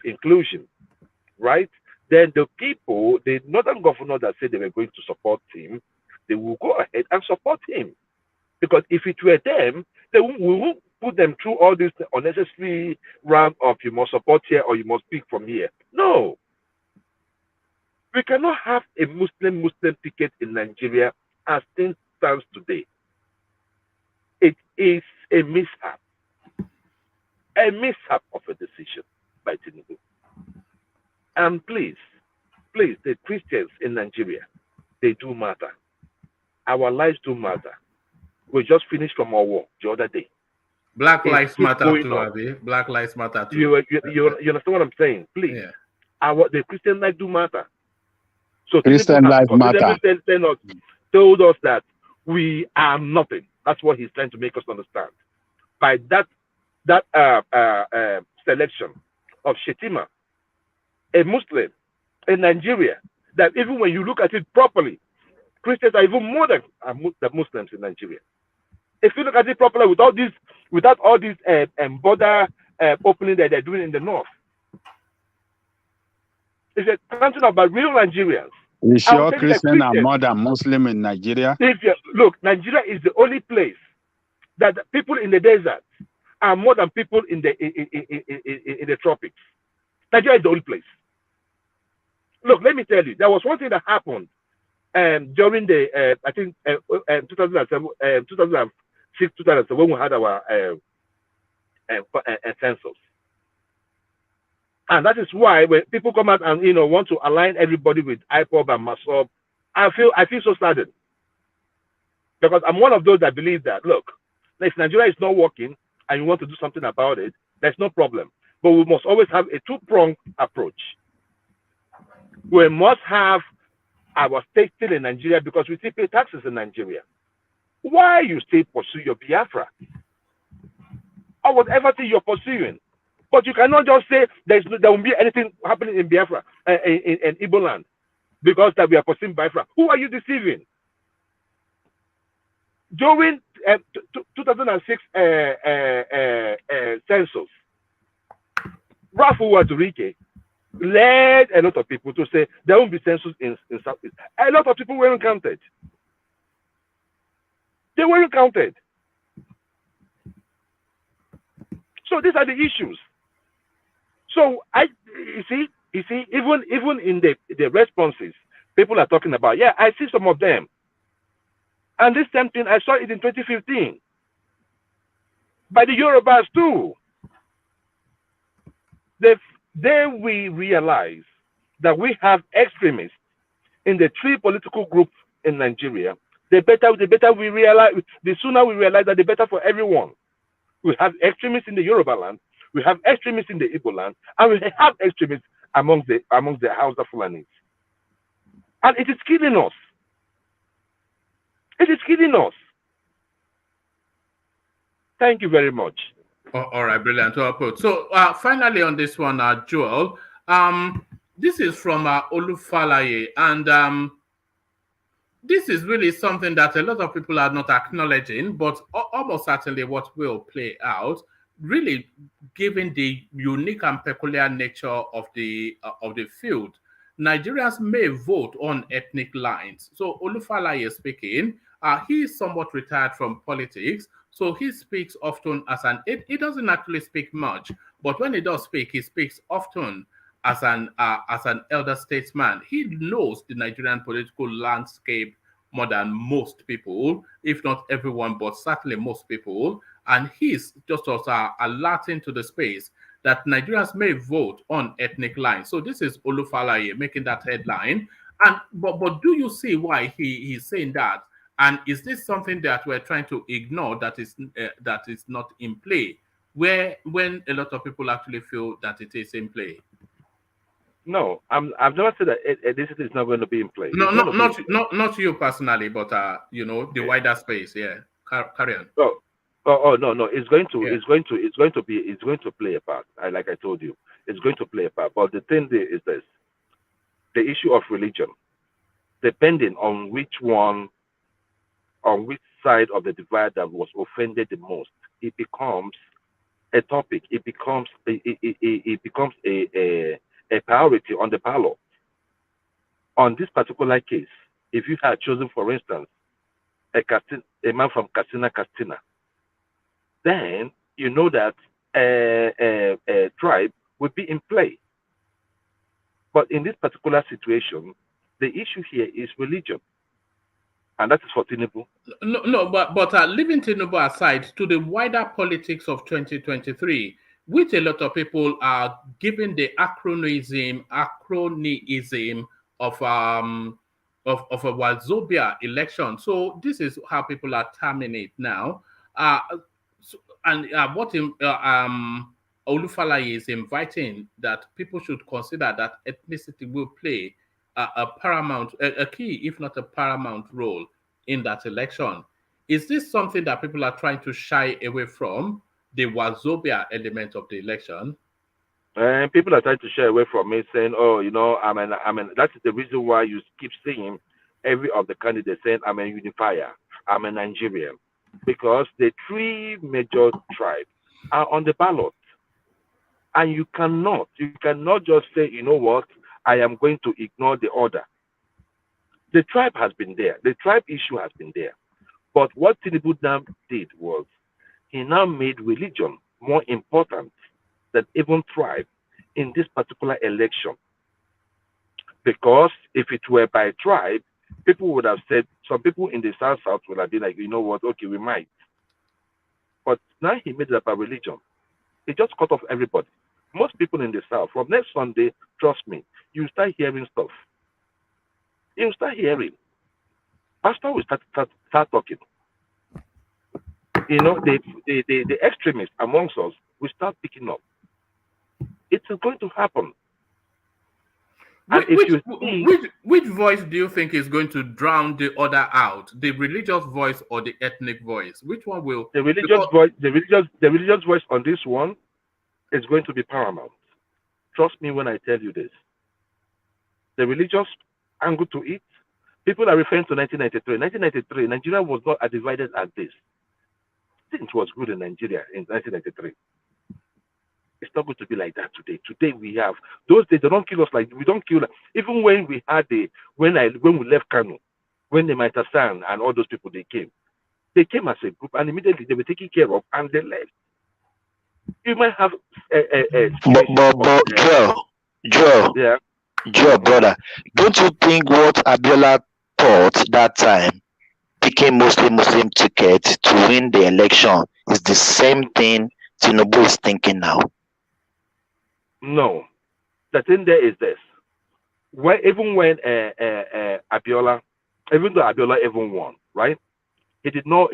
inclusion, right? Then the people, the northern governor that said they were going to support him, they will go ahead and support him. Because if it were them, we won't put them through all this unnecessary round of you must support here or you must speak from here. No. We cannot have a Muslim ticket in Nigeria as things stands today. It is a mishap of a decision by Tinubu. And please, the Christians in Nigeria, they do matter. Our lives do matter. We just finished from our war the other day. Black lives matter too, Abi. Black lives matter too. You understand what I'm saying? Please. Yeah. The Christian life do matter. So Christian life matter. Told us that we are nothing. That's what he's trying to make us understand. By that selection of Shettima, a Muslim in Nigeria, that even when you look at it properly, Christians are even more than the Muslims in Nigeria. If you look at it properly, without all this border opening that they're doing in the north, it's a country about real Nigerians. You sure Christians are more than Muslim in Nigeria? Look, Nigeria is the only place that people in the desert are more than people in the tropics. Nigeria is the only place. Look, let me tell you, there was one thing that happened during the I think 2007, 2006, 2007, when we had our census. And that is why when people come out and want to align everybody with IPOB and MASOB, I feel so saddened. Because I'm one of those that believe that, look, if Nigeria is not working and you want to do something about it, there's no problem. But we must always have a two-pronged approach. We must have our state still in Nigeria because we still pay taxes in Nigeria. Why you still pursue your Biafra? or whatever thing you're pursuing. But you cannot just say there won't be anything happening in Biafra, in Igbo land, because that we are pursuing Biafra. Who are you deceiving? During 2006 census, Ralph Wadurike led a lot of people to say there won't be census in Southeast. A lot of people weren't counted. They weren't counted. So these are the issues. So you see, even in the responses, people are talking about, yeah, I see some of them. And this same thing, I saw it in 2015 by the Yorubas too. Then we realize that we have extremists in the three political groups in Nigeria. The better we realize, the sooner we realize that the better for everyone. We have extremists in the Yoruba land, we have extremists in the Igbo land, and we have extremists among the Hausa Fulanis. And it is killing us. It is killing us. Thank you very much. All right, brilliant. Well put. So finally on this one, Joel, this is from Olufalaye, and this is really something that a lot of people are not acknowledging, but almost certainly what will play out, really given the unique and peculiar nature of the field. Nigerians may vote on ethnic lines. So Olufalaye speaking, he is somewhat retired from politics, so he speaks often as he doesn't actually speak much, but when he does speak, he speaks often as an elder statesman. He knows the Nigerian political landscape more than most people, if not everyone, but certainly most people. And he's just also alerting to the space that Nigerians may vote on ethnic lines. So this is Olufalaye making that headline. And but do you see why he's saying that? And is this something that we're trying to ignore that is not in play, when a lot of people actually feel that it is in play? No, I've never said that this is not going to be in play. No, not you personally, but the wider space. Yeah, carry on. No. It's going to play a part. Like I told you, it's going to play a part. But the thing is this: the issue of religion, depending on which side of the divide that was offended the most, it becomes a topic. It becomes a priority on the ballot. On this particular case, if you had chosen, for instance, a man from Katsina, then you know that a tribe would be in play. But in this particular situation, the issue here is religion. And that is for Tinubu. No, but leaving Tinubu aside, to the wider politics of 2023, which a lot of people are giving the acronym of a Wazobia election. So this is how people are terming it now. What Olufalaye is inviting that people should consider that ethnicity will play a key, if not a paramount role in that election. Is this something that people are trying to shy away from, the Wazobia element of the election? And people are trying to shy away from it, saying, "Oh, that is the reason why you keep seeing every of the candidates saying I'm a unifier, I'm a Nigerian," because the three major tribes are on the ballot, and you cannot just say, you know what, I am going to ignore the order. The tribe has been there. The tribe issue has been there. But what Tinubu now did was he now made religion more important than even tribe in this particular election. Because if it were by tribe, people would have said, some people in the South would have been like, you know what, okay, we might. But now he made it about religion. He just cut off everybody. Most people in the South, from next Sunday, trust me, you start hearing stuff. You start hearing. Pastor will start talking. The extremists amongst us will start picking up. It is going to happen. Which voice do you think is going to drown the other out? The religious voice or the ethnic voice? Which one will the religious voice? The religious voice on this one is going to be paramount. Trust me when I tell you this. The religious angle to it. People are referring to 1993. 1993, Nigeria was not as divided as this. Things was good in Nigeria in 1993. It's not going to be like that today. Today we have those days. They don't kill us like we don't kill. Even when we had when we left Kano, when the Maitasan and all those people they came as a group and immediately they were taken care of and they left. You might have Joe, brother, don't you think what Abiola thought that time picking Muslim ticket to win the election is the same thing Tinubu is thinking now? No. The thing there is this. Even when Abiola, even though Abiola even won, right? He did not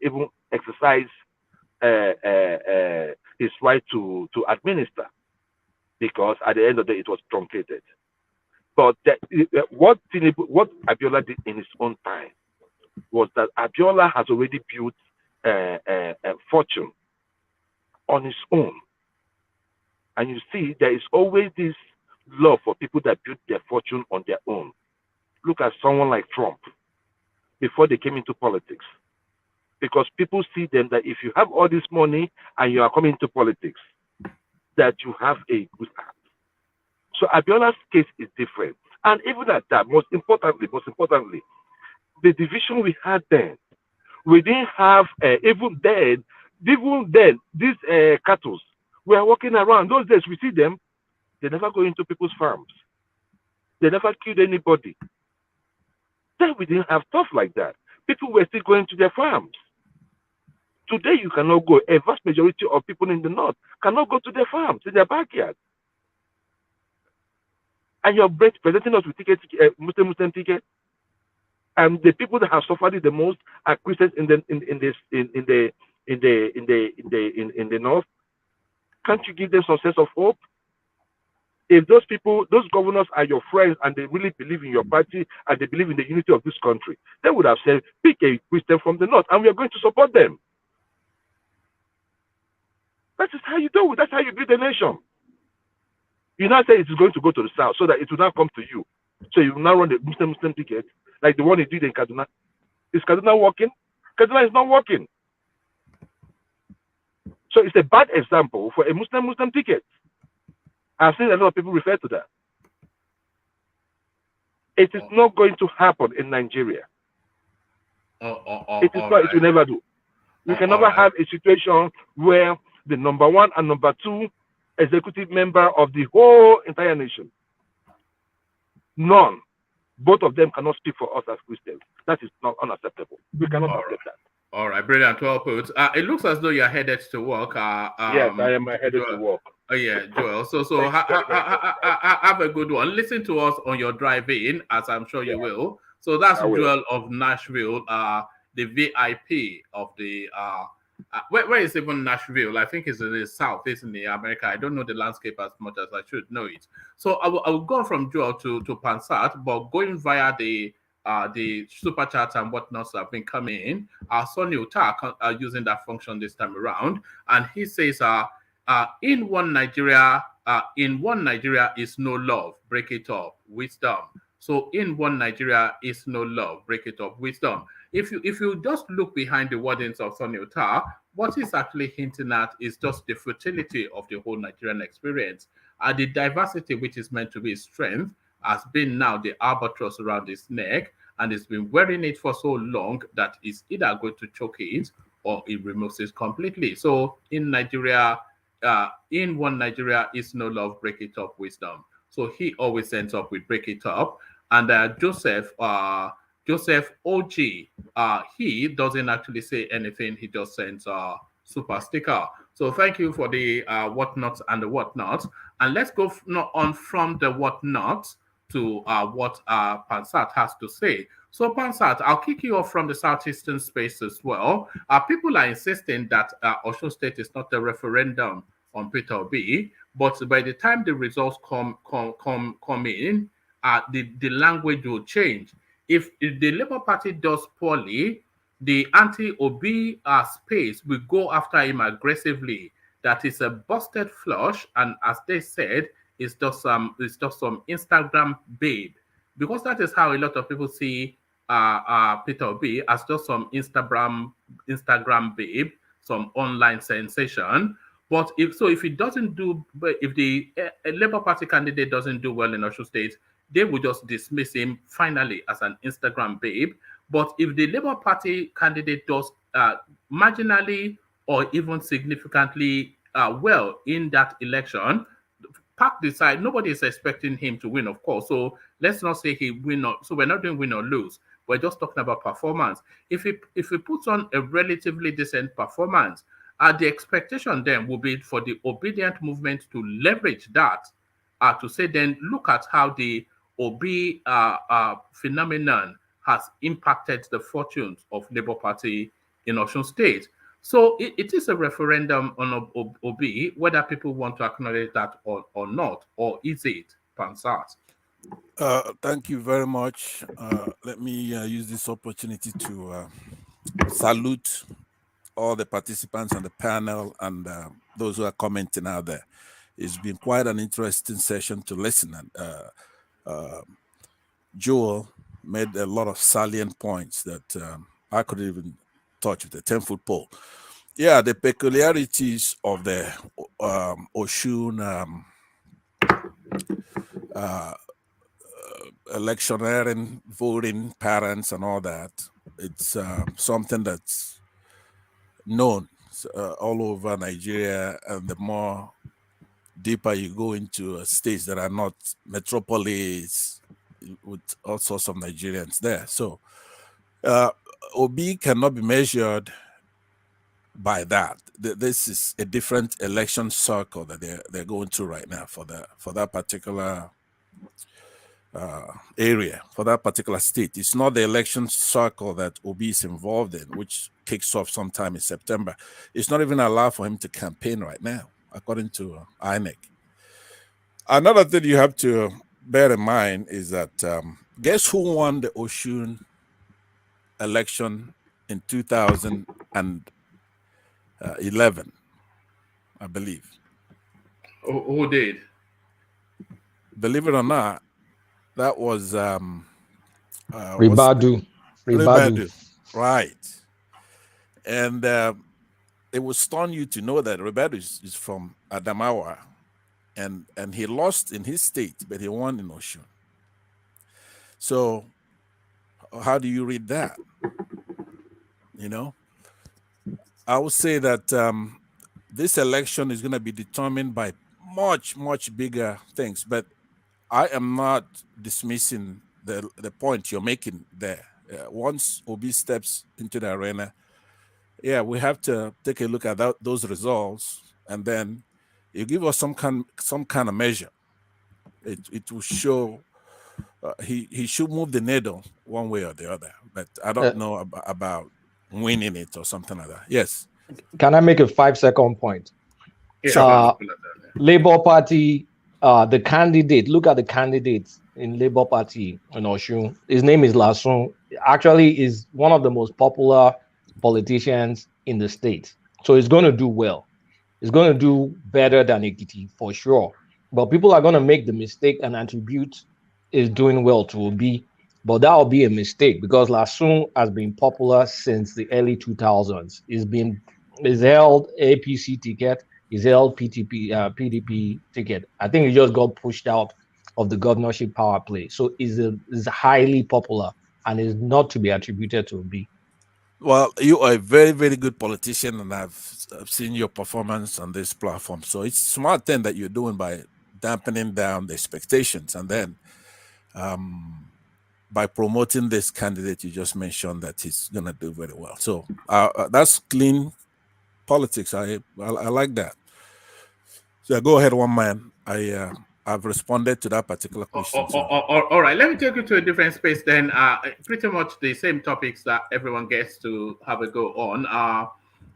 even exercise his right to administer, because at the end of the day it was truncated. But what Abiola did in his own time was that Abiola has already built a fortune on his own. And you see, there is always this love for people that build their fortune on their own. Look at someone like Trump before they came into politics. Because people see them that if you have all this money and you are coming into politics, that you have a good heart. So Abiola's case is different. And even at that, most importantly, the division we had then, we didn't have, even then, these cattle were walking around. Those days we see them, they never go into people's farms. They never killed anybody. Then we didn't have stuff like that. People were still going to their farms. Today you cannot go. A vast majority of people in the north cannot go to their farms, in their backyard. And you're presenting us with tickets, Muslim tickets. And the people that have suffered it the most are Christians in the north. Can't you give them some sense of hope? If those people, those governors are your friends and they really believe in your party and they believe in the unity of this country, they would have said, pick a Christian from the north and we are going to support them. That is how you do it. That's how you build a nation. You now say it is going to go to the south so that it will not come to you. So you will now run the Muslim ticket like the one he did in Kaduna. Is Kaduna working? Kaduna is not working. So it's a bad example for a Muslim ticket. I've seen a lot of people refer to that. It is not going to happen in Nigeria. It is not. Right. It will never do. We can never have a situation where the number one and number two executive member of the whole entire nation, none, both of them cannot speak for us as Christians. That is not unacceptable. We cannot accept that. All right, brilliant. Well put. It looks as though you're headed to work. Yes, I am headed to work. Oh yeah, Joel. So have a good one. Listen to us on your drive in, as I'm sure you will. So that's Joel of Nashville, the VIP of the where is even Nashville? I think it's in the south, isn't it, America? I don't know the landscape as much as I should know it. So I will go from Joel to Pansat, but going via the super chats and whatnot have been coming in. Sonny Uta using that function this time around, and he says, in one Nigeria is no love, break it up, wisdom. So in one Nigeria is no love, break it up, wisdom. If you just look behind the wordings of Sonny Uta, what he's actually hinting at is just the fertility of the whole Nigerian experience, and the diversity which is meant to be strength has been now the albatross around his neck, and it's been wearing it for so long that it's either going to choke it or it removes it completely. So in Nigeria, in one Nigeria is no love, break it up, wisdom. So he always ends up with break it up. And Joseph OG, he doesn't actually say anything. He just sends super sticker. So thank you for the whatnots and the whatnots. And let's go on from the whatnots to what Pansat has to say. So Pansat, I'll kick you off from the southeastern space as well. People are insisting that Osun State is not a referendum on Peter Obi, but by the time the results come in, the language will change. If the Labour Party does poorly, the anti-Obi space will go after him aggressively. That is a busted flush, and as they said, it's just some Instagram babe, because that is how a lot of people see Peter Obi, as just some Instagram babe, some online sensation. But if it doesn't do, but if the Labour Party candidate doesn't do well in Osun State, they will just dismiss him finally as an Instagram babe. But if the Labour Party candidate does marginally or even significantly well in that election, park the side, nobody is expecting him to win, of course. So let's not say he win or, so we're not doing win or lose. We're just talking about performance. If he puts on a relatively decent performance, the expectation then will be for the obedient movement to leverage that to say, then look at how the Obi phenomenon has impacted the fortunes of Labour Party in Osun State. So it is a referendum on Obi, whether people want to acknowledge that or not, or is it, Pansat? Thank you very much. Let me use this opportunity to salute all the participants on the panel and those who are commenting out there. It's been quite an interesting session to listen. And Joel made a lot of salient points that I couldn't even touch with a 10-foot pole. Yeah, the peculiarities of the Osun electioneering, voting patterns and all that, it's something that's known all over Nigeria, and the more deeper you go into states that are not metropolis with all sorts of Nigerians there. So Obi cannot be measured by that. This is a different election cycle that they're going through right now for that particular area, for that particular state. It's not the election cycle that Obi is involved in, which kicks off sometime in September. It's not even allowed for him to campaign right now, according to INEC. Another thing you have to bear in mind is that guess who won the Osun election in 2011, I believe. Who did? Believe it or not, that was Ribadu. Right. And it will stun you to know that Ribadu is from Adamawa, and he lost in his state, but he won in Osun. So how do you read that? You know, I would say that this election is going to be determined by much, much bigger things, but I am not dismissing the point you're making there. Once Obi steps into the arena, yeah, we have to take a look at those results, and then you give us some kind of measure. It will show he should move the needle one way or the other, but I don't know about winning it or something like that. Yes. Can I make a 5-second point? Labour Party, the candidate, look at the candidates in Labour Party in Osun. His name is Lasun. Actually, is one of the most popular politicians in the state. So he's going to do well. He's going to do better than Ekiti for sure. But people are going to make the mistake and attribute is doing well to Obi. But that will be a mistake because Lasun has been popular since the early 2000s. He's held APC ticket. He's held PDP ticket. I think he just got pushed out of the governorship power play. So he's highly popular and is not to be attributed to Obi. Well, you are a very, very good politician, and I've seen your performance on this platform. So it's a smart thing that you're doing by dampening down the expectations, and then by promoting this candidate you just mentioned that he's going to do very well. So that's clean politics. I like that. So go ahead, one man. I've responded to that particular question. All right, let me take you to a different space then. Pretty much the same topics that everyone gets to have a go on.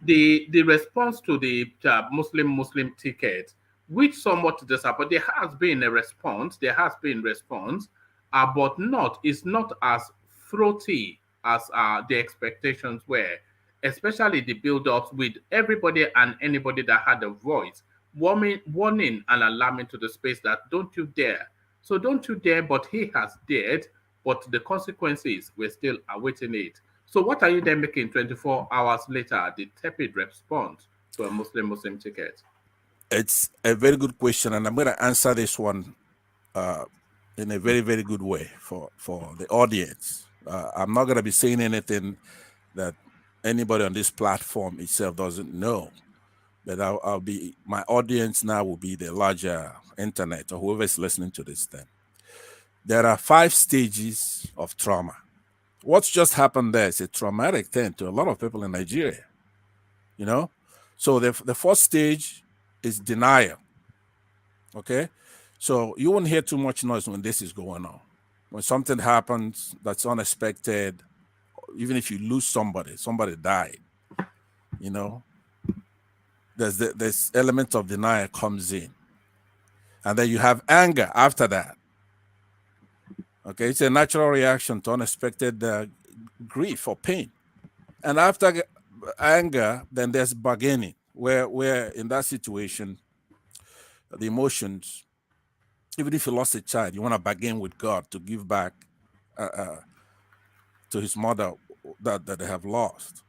The response to the Muslim ticket which somewhat disappointed. There has been a response. There has been response, but it's not as throaty as the expectations were, especially the build-ups with everybody and anybody that had a voice, warning and alarming to the space that don't you dare. So don't you dare, but he has dared, but the consequences, we're still awaiting it. So what are you then making 24 hours later, the tepid response to a Muslim ticket? It's a very good question, and I'm going to answer this one in a very, very good way for the audience. I'm not going to be saying anything that anybody on this platform itself doesn't know, but my audience now will be the larger internet or whoever is listening to this thing. There are 5 stages of trauma. What's just happened there is a traumatic thing to a lot of people in Nigeria, So the first stage is denial, okay? So you won't hear too much noise when this is going on. When something happens that's unexpected, even if you lose somebody died, there's this element of denial comes in. And then you have anger after that. Okay, it's a natural reaction to unexpected grief or pain. And after anger, then there's bargaining, where in that situation, the emotions, even if you lost a child, you want to bargain with God to give back to his mother that they have lost.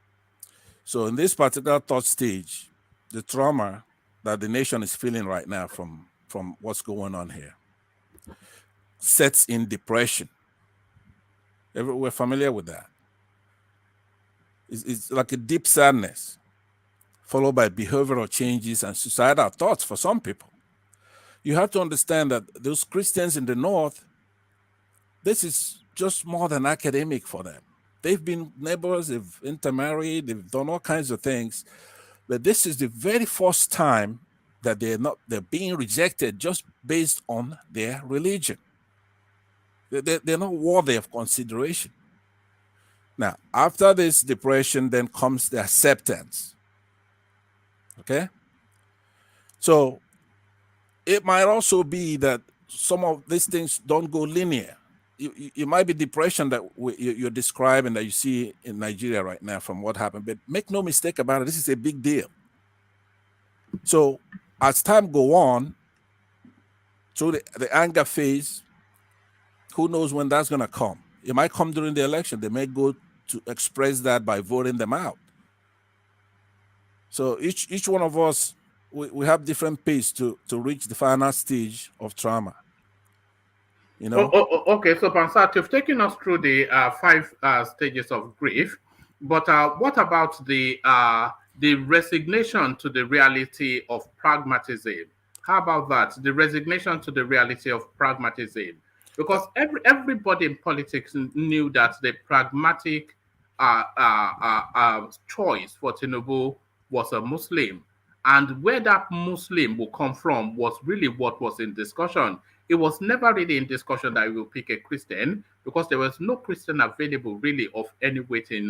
So in this particular third stage, the trauma that the nation is feeling right now from what's going on here sets in depression. We're familiar with that. It's like a deep sadness, followed by behavioral changes and suicidal thoughts for some people. You have to understand that those Christians in the North, this is just more than academic for them. They've been neighbors, they've intermarried, they've done all kinds of things. But this is the very first time that they're being rejected just based on their religion. They're not worthy of consideration. Now, after this depression, then comes the acceptance. Okay? So it might also be that some of these things don't go linear. It might be depression that you're describing that you see in Nigeria right now from what happened, but make no mistake about it, this is a big deal. So as time go on, through the anger phase, who knows when that's going to come? It might come during the election. They may go to express that by voting them out. So each one of us, we have different pace to reach the final stage of trauma. Okay, so Pansat, you've taken us through the 5 stages of grief, but what about the resignation to the reality of pragmatism? How about that? The resignation to the reality of pragmatism, because everybody in politics knew that the pragmatic choice for Tinubu was a Muslim, and where that Muslim will come from was really what was in discussion. It was never really in discussion that we will pick a Christian, because there was no Christian available really of any weight in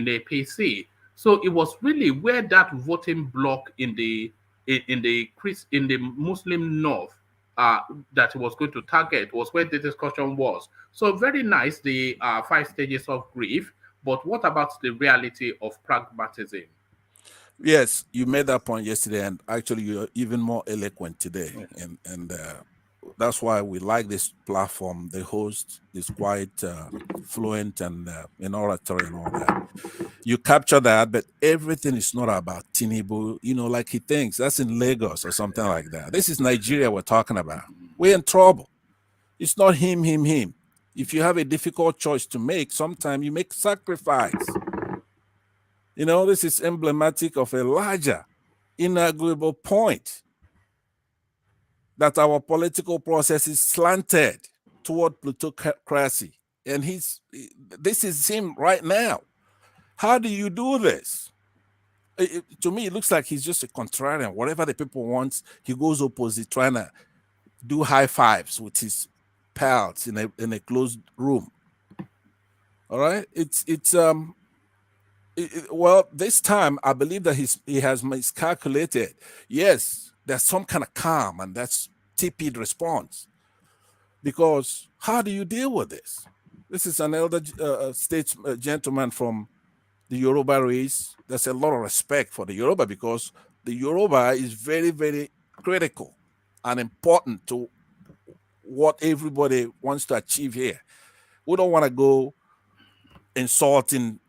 APC. So it was really where that voting bloc in the Muslim North that it was going to target was where the discussion was. So very nice, the 5 stages of grief, but what about the reality of pragmatism? Yes, you made that point yesterday, and actually you're even more eloquent today. Okay. And that's why we like this platform. The host is quite fluent and in oratory and all that. You capture that, but everything is not about Tinubu, like he thinks. That's in Lagos or something like that. This is Nigeria we're talking about. We're in trouble. It's not him. If you have a difficult choice to make, sometimes you make sacrifice. This is emblematic of a larger, inarguable point that our political process is slanted toward plutocracy. And this is him right now. How do you do this? To me, it looks like he's just a contrarian. Whatever the people want, he goes opposite, trying to do high fives with his pals in a closed room. All right? It's Well, this time I believe that he has miscalculated. Yes, there's some kind of calm, and that's tepid response. Because how do you deal with this? This is an elder gentleman from the Yoruba race. There's a lot of respect for the Yoruba because the Yoruba is very, very critical and important to what everybody wants to achieve here. We don't want to go insulting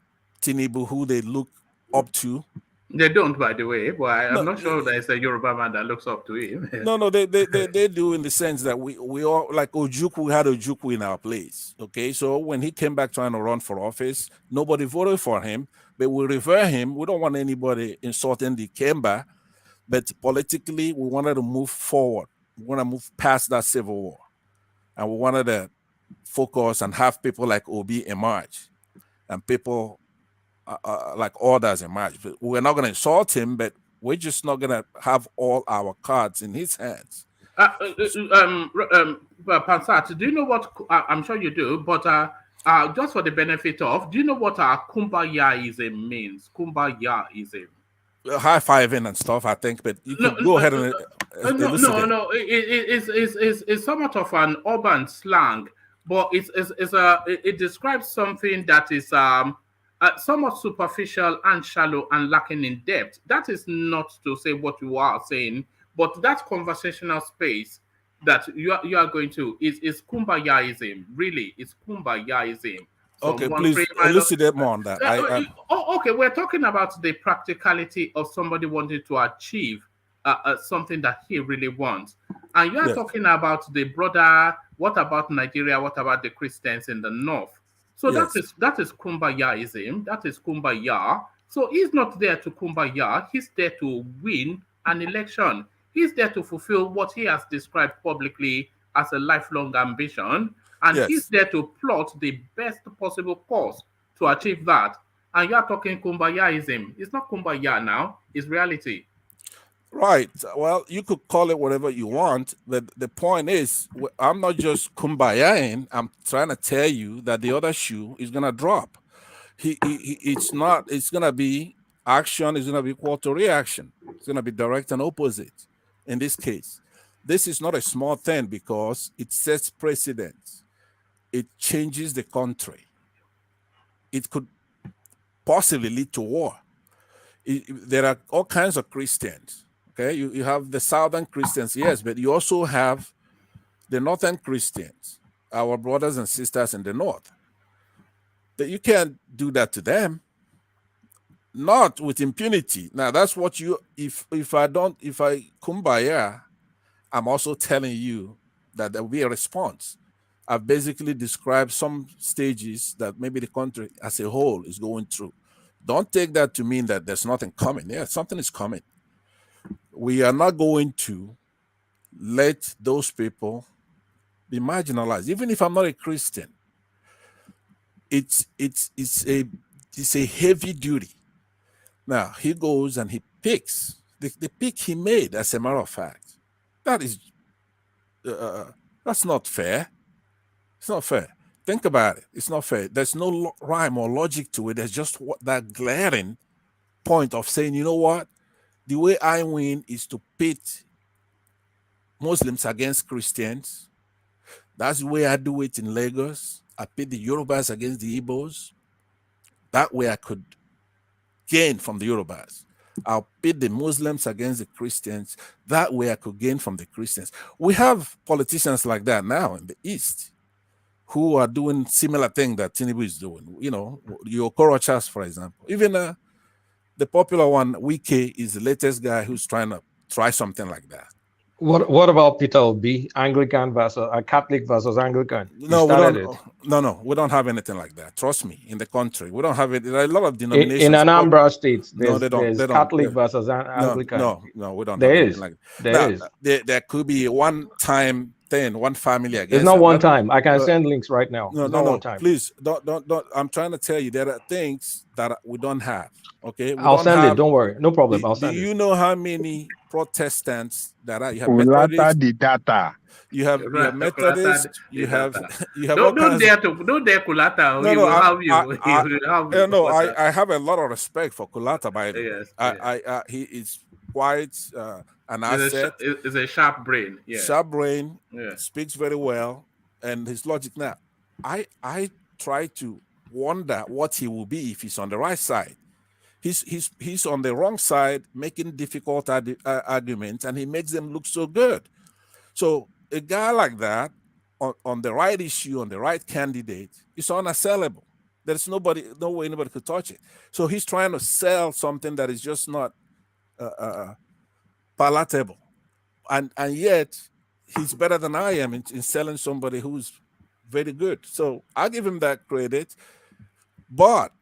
Tinubu, who they look up to. They don't, by the way, but I'm not sure there's a Yoruba man that looks up to him. No, they do, in the sense that we all, like Ojukwu, had Ojukwu in our place. Okay, so when he came back trying to run for office, nobody voted for him, but we revere him. We don't want anybody insulting the Kemba, but politically, we wanted to move forward. We want to move past that civil war, and we wanted to focus and have people like Obi emerge, and people like others emerge. But we're not going to insult him, but we're just not going to have all our cards in his hands. Pansat, do you know what, I'm sure you do, but just for the benefit of, do you know what Kumbayaism means? Kumbayaism. High-fiving and stuff, I think, but you could go ahead and elucidate. No, it's somewhat of an urban slang, but it describes something that is somewhat superficial and shallow and lacking in depth. That is not to say what you are saying, but that conversational space that you are going to is Kumbayaism. Really, it's Kumbayaism. Okay, please elucidate more on that. Okay, we're talking about the practicality of somebody wanting to achieve something that he really wants. And you are talking about the broader, what about Nigeria? What about the Christians in the north? So that is Kumbayaism. That is Kumbaya. So he's not there to Kumbaya. He's there to win an election. He's there to fulfill what he has described publicly as a lifelong ambition. And he's there to plot the best possible course to achieve that. And you're talking Kumbayaism. It's not Kumbaya now. It's reality. Right. Well, you could call it whatever you want. But the point is, I'm not just Kumbayaing. I'm trying to tell you that the other shoe is going to drop. It's going to be action is going to be equal to reaction. It's going to be direct and opposite in this case. This is not a small thing because it sets precedents. It changes the country. It could possibly lead to war. There are all kinds of Christians. Okay, you have the southern Christians, yes, but you also have the northern Christians, our brothers and sisters in the north. But you can't do that to them. Not with impunity. Now that's what if I kumbaya, I'm also telling you that there will be a response. I've basically described some stages that maybe the country as a whole is going through. Don't take that to mean that there's nothing coming. Yeah, something is coming. We are not going to let those people be marginalized. Even if I'm not a Christian, it's a heavy duty. Now he goes and he picks the pick he made. As a matter of fact, that's not fair. It's not fair. Think about it. It's not fair. There's no rhyme or logic to it. There's just that glaring point of saying, you know what? The way I win is to pit Muslims against Christians. That's the way I do it in Lagos. I pit the Yorubas against the Igbos. That way I could gain from the Yorubas. I'll pit the Muslims against the Christians. That way I could gain from the Christians. We have politicians like that now in the East who are doing similar thing that Tinubu is doing. You know, your Okorochas, for example. Even the popular one, Wike, is the latest guy who's trying to try something like that. What about Peter Obi, Anglican versus Catholic versus Anglican? No, we don't have anything like that. Trust me, in the country, we don't have it. There are a lot of denominations. In Anambra State, there's Catholic don't. versus Anglican. No, we don't. There have is. like There is. There could be one time thing, one family against. It's not one time. I can send links right now. No, it's no, not no. One time. Please don't. I'm trying to tell you there are things that we don't have. Okay, I'll send it. Don't worry. No problem. I'll send it. Do you know how many Protestants that are? You have Methodists. The data. You have Methodists. You have all don't kinds dare of, to don't dare Kulata. No, He no, will have you. He will have you. no, I have a lot of respect for Kulata. By the way, yes. He is quite an asset. It's a sharp brain. Yeah. Sharp brain. Yeah. Speaks very well, and his logic. Now, I try to wonder what he will be if he's on the right side. He's on the wrong side, making difficult arguments, and he makes them look so good. So a guy like that, on the right issue, on the right candidate, is unassailable. There's no way anybody could touch it. So he's trying to sell something that is just not palatable, and yet he's better than I am in selling somebody who's very good. So I give him that credit, but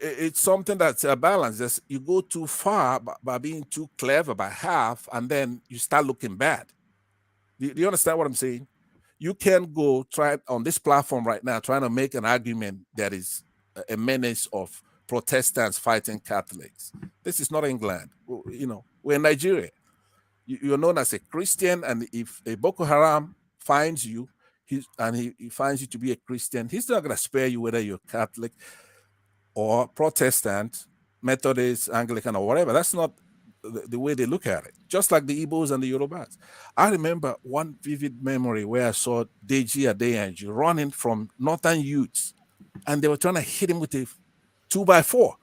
it's something that's a balance. You go too far by being too clever by half, and then you start looking bad. Do you understand what I'm saying? You can't go try on this platform right now trying to make an argument that is a menace of Protestants fighting Catholics. This is not England. We're in Nigeria. You're known as a Christian, and if a Boko Haram finds you, he finds you to be a Christian, he's not going to spare you whether you're Catholic or Protestant, Methodist, Anglican, or whatever. That's not the way they look at it. Just like the Igbos and the Yorubas. I remember one vivid memory where I saw Deji Adeyanju running from Northern youths, and they were trying to hit him with a 2x4.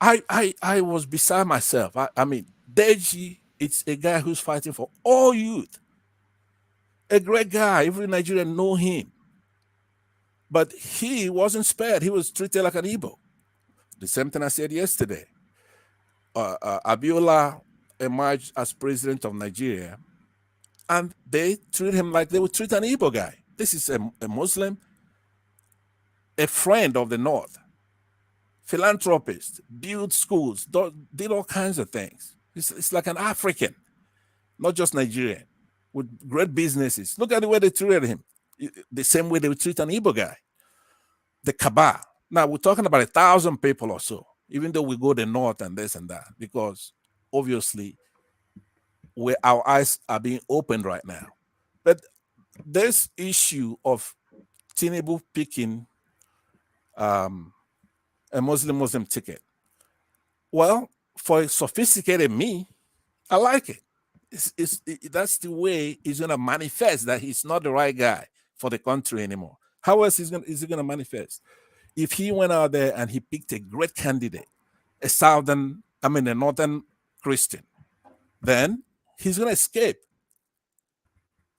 I was beside myself. I mean, Deji, it's a guy who's fighting for all youth. A great guy. Every Nigerian know him. But he wasn't spared. He was treated like an Igbo. The same thing I said yesterday. Abiola emerged as president of Nigeria, and they treat him like they would treat an Igbo guy. This is a Muslim, a friend of the North, philanthropist, built schools, did all kinds of things. It's like an African, not just Nigerian, with great businesses. Look at the way they treated him. The same way they would treat an Igbo guy. The Kaaba. Now, we're talking about 1,000 people or so, even though we go the north and this and that, because obviously our eyes are being opened right now. But this issue of Tinubu picking a Muslim ticket, well, for a sophisticated me, I like it. That's the way he's going to manifest that he's not the right guy for the country anymore. How else is he going to manifest? If he went out there and he picked a great candidate, a northern Christian, then he's going to escape.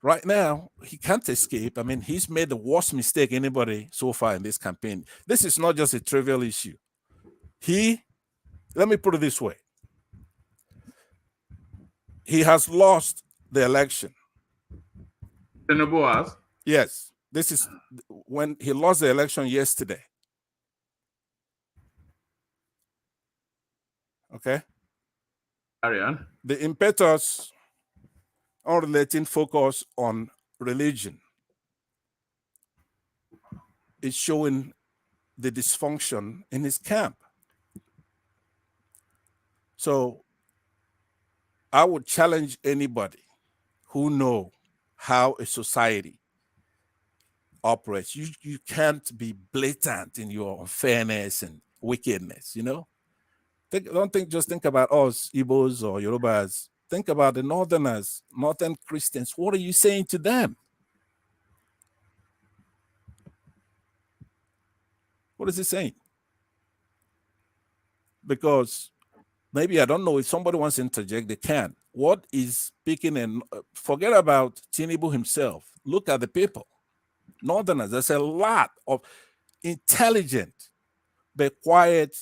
Right now, he can't escape. I mean, he's made the worst mistake anybody so far in this campaign. This is not just a trivial issue. Let me put it this way. He has lost the election. Tinubu has? Yes. This is when he lost the election yesterday. Okay? Carry on. The impetus on letting focus on religion is showing the dysfunction in his camp. So I would challenge anybody who know how a society operates. You can't be blatant in your unfairness and wickedness, Just think about us, Igbos or Yorubas. Think about the Northerners, Northern Christians. What are you saying to them? What is he saying? Because maybe, I don't know, if somebody wants to interject, they can. What is speaking, and forget about Tinubu himself. Look at the people. Northerners, there's a lot of intelligent, but quiet,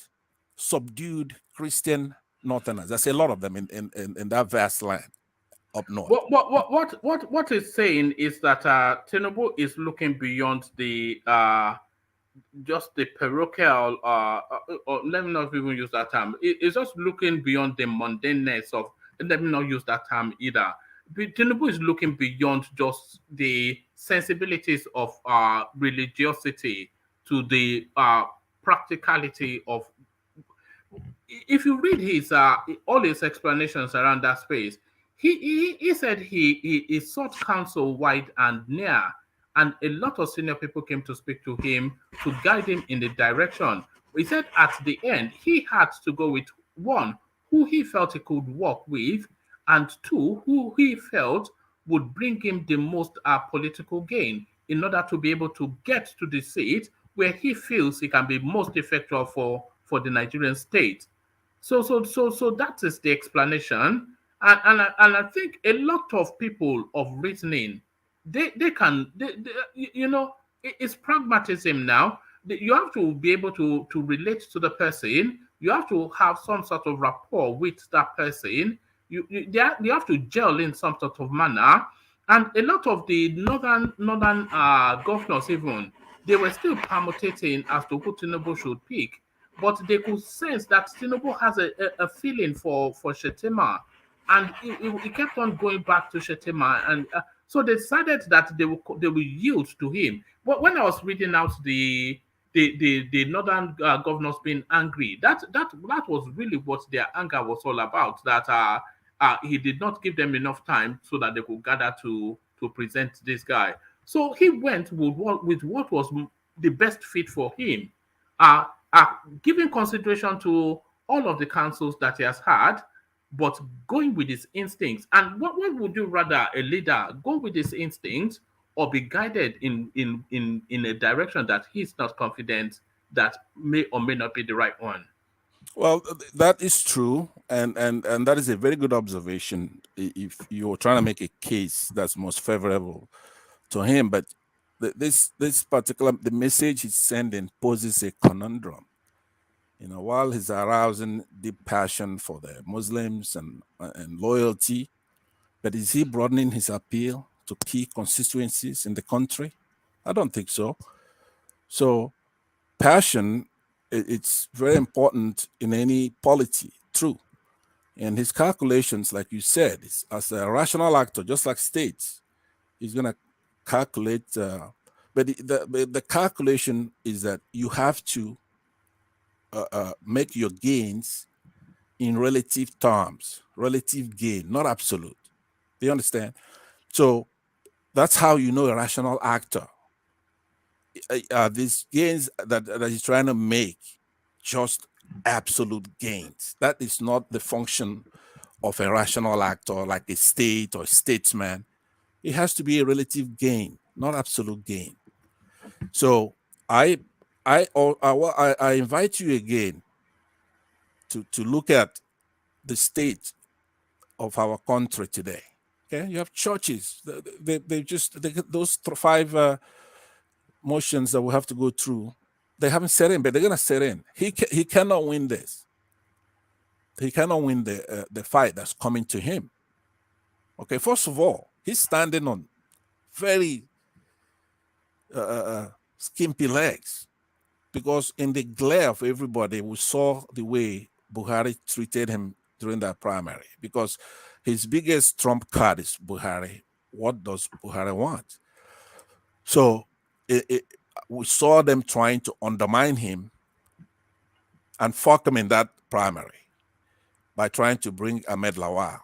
subdued Christian Northerners. There's a lot of them in that vast land up north. What is saying is that Tinubu is looking beyond the just the parochial, or let me not even use that term. It's just looking beyond the mundaneness of, let me not use that term either. Tinubu is looking beyond just the sensibilities of religiosity to the practicality of. If you read his all his explanations around that space, he said he sought counsel wide and near, and a lot of senior people came to speak to him to guide him in the direction. He said at the end he had to go with one who he felt he could work with, and two who he felt would bring him the most political gain in order to be able to get to the seat where he feels he can be most effective for the Nigerian state. So that is the explanation, and I think a lot of people of reasoning, they can you know, it's pragmatism now. You have to be able to relate to the person. You have to have some sort of rapport with that person. You have to gel in some sort of manner. And a lot of the northern governors even, they were still permutating as to who Tinubu should pick, but they could sense that Tinubu has a feeling for Shettima, and he kept on going back to Shettima, and so they decided that they will yield to him. But when I was reading out the northern governors being angry, that was really what their anger was all about. That he did not give them enough time so that they could gather to present this guy. So he went with what was the best fit for him, giving consideration to all of the counsels that he has had, but going with his instincts. And what would you rather, a leader go with his instincts or be guided in a direction that he's not confident that may or may not be the right one? Well, that is true, and that is a very good observation if you're trying to make a case that's most favorable to him. But this particular, the message he's sending poses a conundrum. You know, while he's arousing deep passion for the Muslims and loyalty, but is he broadening his appeal to key constituencies in the country? I don't think so. So passion, it's very important in any polity, true. And his calculations, like you said, as a rational actor, just like states, he's going to calculate. But the calculation is that you have to make your gains in relative terms, relative gain, not absolute. Do you understand? So that's how you know a rational actor. These gains that he's trying to make, just absolute gains. That is not the function of a rational actor like a state or a statesman. It has to be a relative gain, not absolute gain. So I invite you again to look at the state of our country today. Okay, you have churches. Those 5 motions that we have to go through, they haven't set in, but they're gonna set in. He cannot win this. He cannot win the fight that's coming to him. Okay, first of all, he's standing on very skimpy legs, because in the glare of everybody, we saw the way Buhari treated him during that primary, because his biggest trump card is Buhari. What does Buhari want? So we saw them trying to undermine him and fuck him in that primary by trying to bring Ahmed Lawal.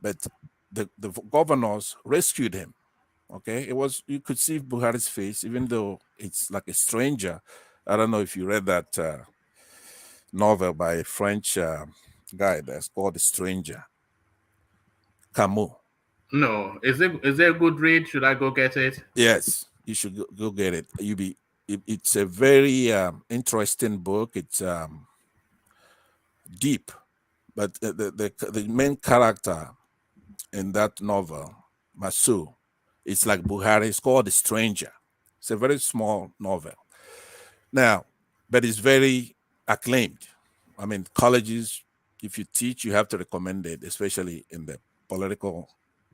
But the governors rescued him. Okay, you could see Buhari's face, even though it's like a stranger. I don't know if you read that novel by a French guy that's called The Stranger, Camus. No, is it a good read? Should I go get it? Yes, you should go get it. It's a very interesting book. It's deep, but the main character in that novel, Masu, it's like Buhari. It's called The Stranger. It's a very small novel. Now, but it's very acclaimed. I mean, colleges, if you teach, you have to recommend it, especially in the political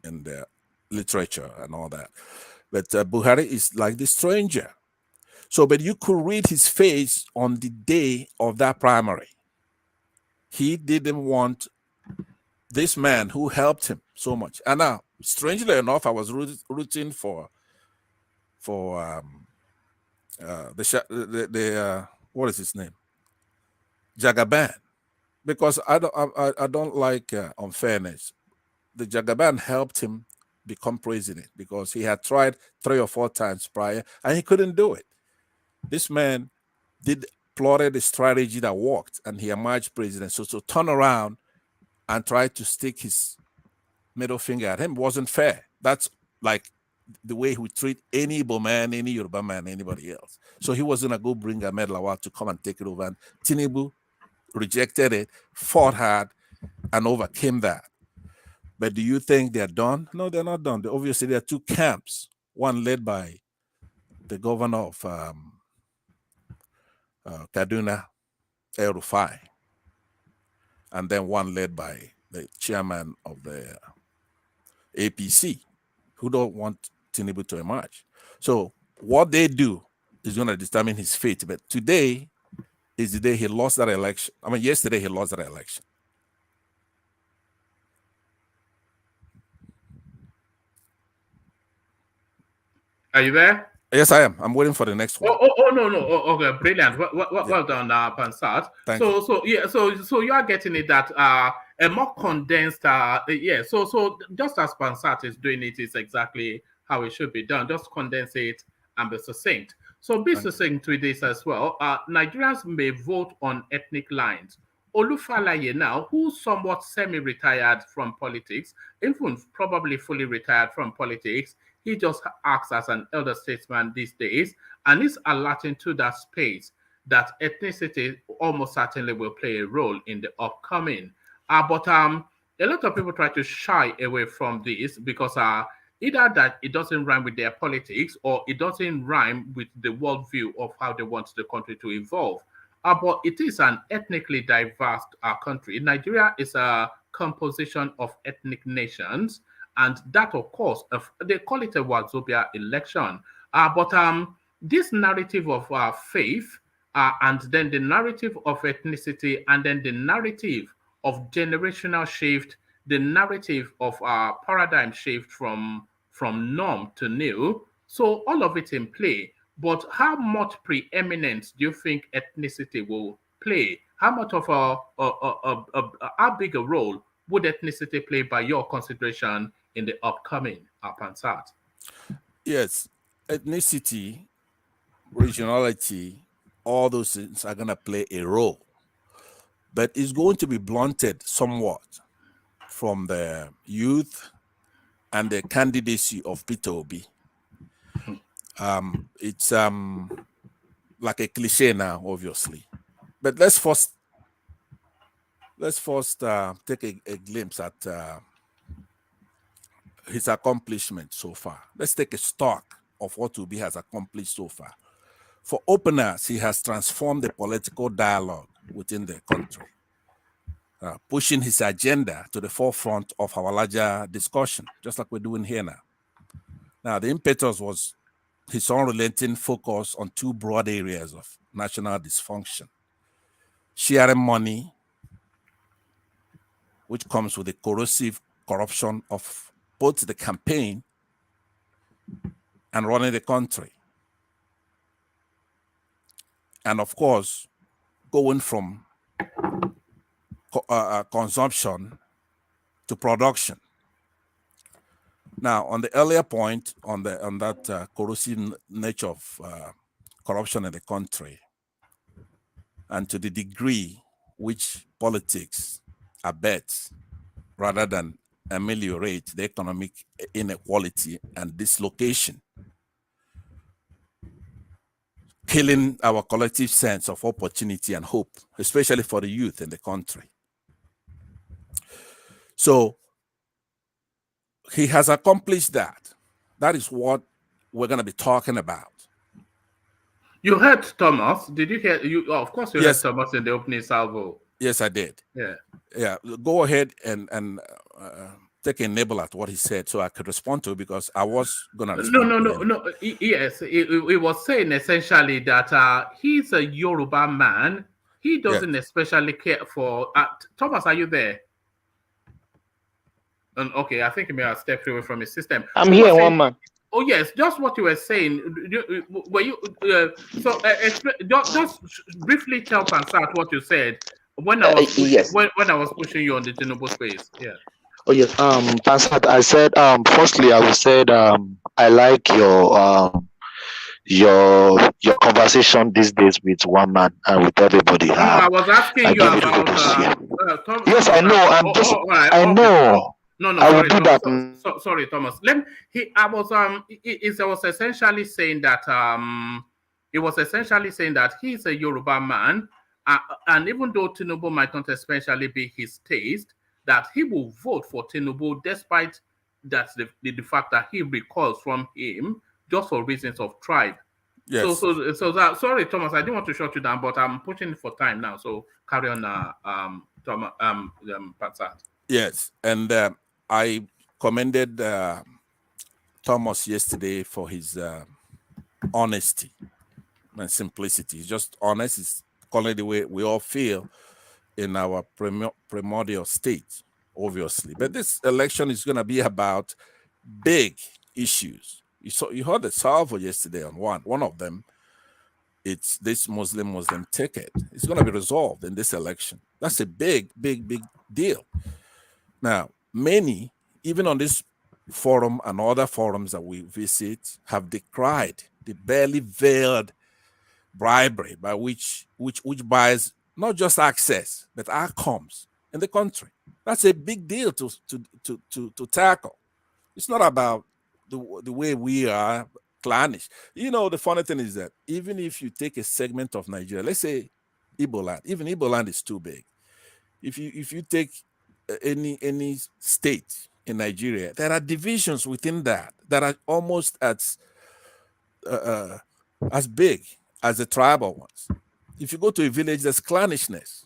and the literature and all that. But Buhari is like the stranger. So, but you could read his face on the day of that primary. He didn't want this man who helped him so much. And now, strangely enough, I was rooting for what is his name, Jagaban, because I don't like unfairness. The Jagaban helped him become president because he had tried 3 or 4 times prior and he couldn't do it. This man plotted a strategy that worked and he emerged president. So to turn around and try to stick his middle finger at him wasn't fair. That's like the way he would treat any Igbo man, any Yoruba man, anybody else. So he wasn't going to go bring Ahmed Lawal to come and take it over. And Tinubu rejected it, fought hard, and overcame that. But do you think they're done? No, they're not done. Obviously, there are 2 camps, one led by the governor of Kaduna, El Rufai, and then one led by the chairman of the APC, who don't want Tinubu to emerge. So what they do is going to determine his fate. But today is the day he lost that election. I mean, yesterday he lost that election. Are you there? Yes, I am. I'm waiting for the next one. No. Okay, brilliant. Well done, Pansat. So you are getting it that a more condensed, So just as Pansat is doing it, is exactly how it should be done. Just condense it and be succinct. So be succinct with this as well. Nigerians may vote on ethnic lines. Olufalaye now, who's somewhat semi-retired from politics, even probably fully retired from politics, he just acts as an elder statesman these days and is alerting to that space that ethnicity almost certainly will play a role in the upcoming. But a lot of people try to shy away from this because either that it doesn't rhyme with their politics or it doesn't rhyme with the worldview of how they want the country to evolve. But it is an ethnically diverse country. Nigeria is a composition of ethnic nations. And that, of course, they call it a Wazobia election. But this narrative of faith and then the narrative of ethnicity and then the narrative of generational shift, the narrative of paradigm shift from norm to new. So all of it in play. But how much preeminence do you think ethnicity will play? How much of how big a role would ethnicity play by your consideration in the upcoming Pansat? Yes, ethnicity, regionality, all those things are going to play a role. But it's going to be blunted somewhat from the youth and the candidacy of Peter Obi. It's like a cliche now, obviously. But let's first take a glimpse at his accomplishment so far. Let's take a stock of what Obi has accomplished so far. For openers, he has transformed the political dialogue within the country, pushing his agenda to the forefront of our larger discussion, just like we're doing here now. Now, the impetus was his unrelenting focus on 2 broad areas of national dysfunction: sharing money, which comes with the corrosive corruption of both the campaign and running the country. And of course, going from consumption to production. Now, on the earlier point, on that corrosive nature of corruption in the country, and to the degree which politics abets rather than ameliorate the economic inequality and dislocation, killing our collective sense of opportunity and hope, especially for the youth in the country. So he has accomplished that. That is what we're going to be talking about. You heard Thomas. Did you hear? Of course, you heard Thomas in the opening salvo. Yes, I did. Yeah. Go ahead and take a nibble at what he said so I could respond to it, because I was going to respond. No. Yes, he was saying essentially that he's a Yoruba man. He doesn't especially care for... Thomas, are you there? Okay, I think he may have stepped away from his system. I'm here, one man. Oh yes, just what you were saying. Were you just briefly tell Pansat what you said when I was pushing, yes. when I was pushing you on the Tinubu space. Yeah. Oh yes. Pansat, I said firstly I would say I like your conversation these days with one man and with everybody. No, I was asking you about yes, I know. I'm just I know. No, I sorry, will do Thomas. that. Sorry, Thomas. I was essentially saying that he was essentially saying that he's a Yoruba man, and even though Tinubu might not especially be his taste, that he will vote for Tinubu despite that's the fact that he recoils from him just for reasons of tribe. Yes. So that, sorry, Thomas, I didn't want to shut you down, but I'm pushing for time now. So carry on, Thomas, Pansat. Yes, and I commended Thomas yesterday for his honesty and simplicity. He's just honest. He's calling it the way we all feel in our primordial state, obviously. But this election is going to be about big issues. You heard the salvo yesterday on one of them. It's this Muslim ticket. It's going to be resolved in this election. That's a big deal. Now, many, even on this forum and other forums that we visit, have decried the barely veiled bribery by which buys not just access but outcomes in the country. That's a big deal to tackle. It's not about the way we are clannish. You know, the funny thing is that even if you take a segment of Nigeria, let's say Igbo land, even Igbo land is too big. If you take any state in Nigeria, there are divisions within that are almost as big as the tribal ones. If you go to a village, there's clannishness.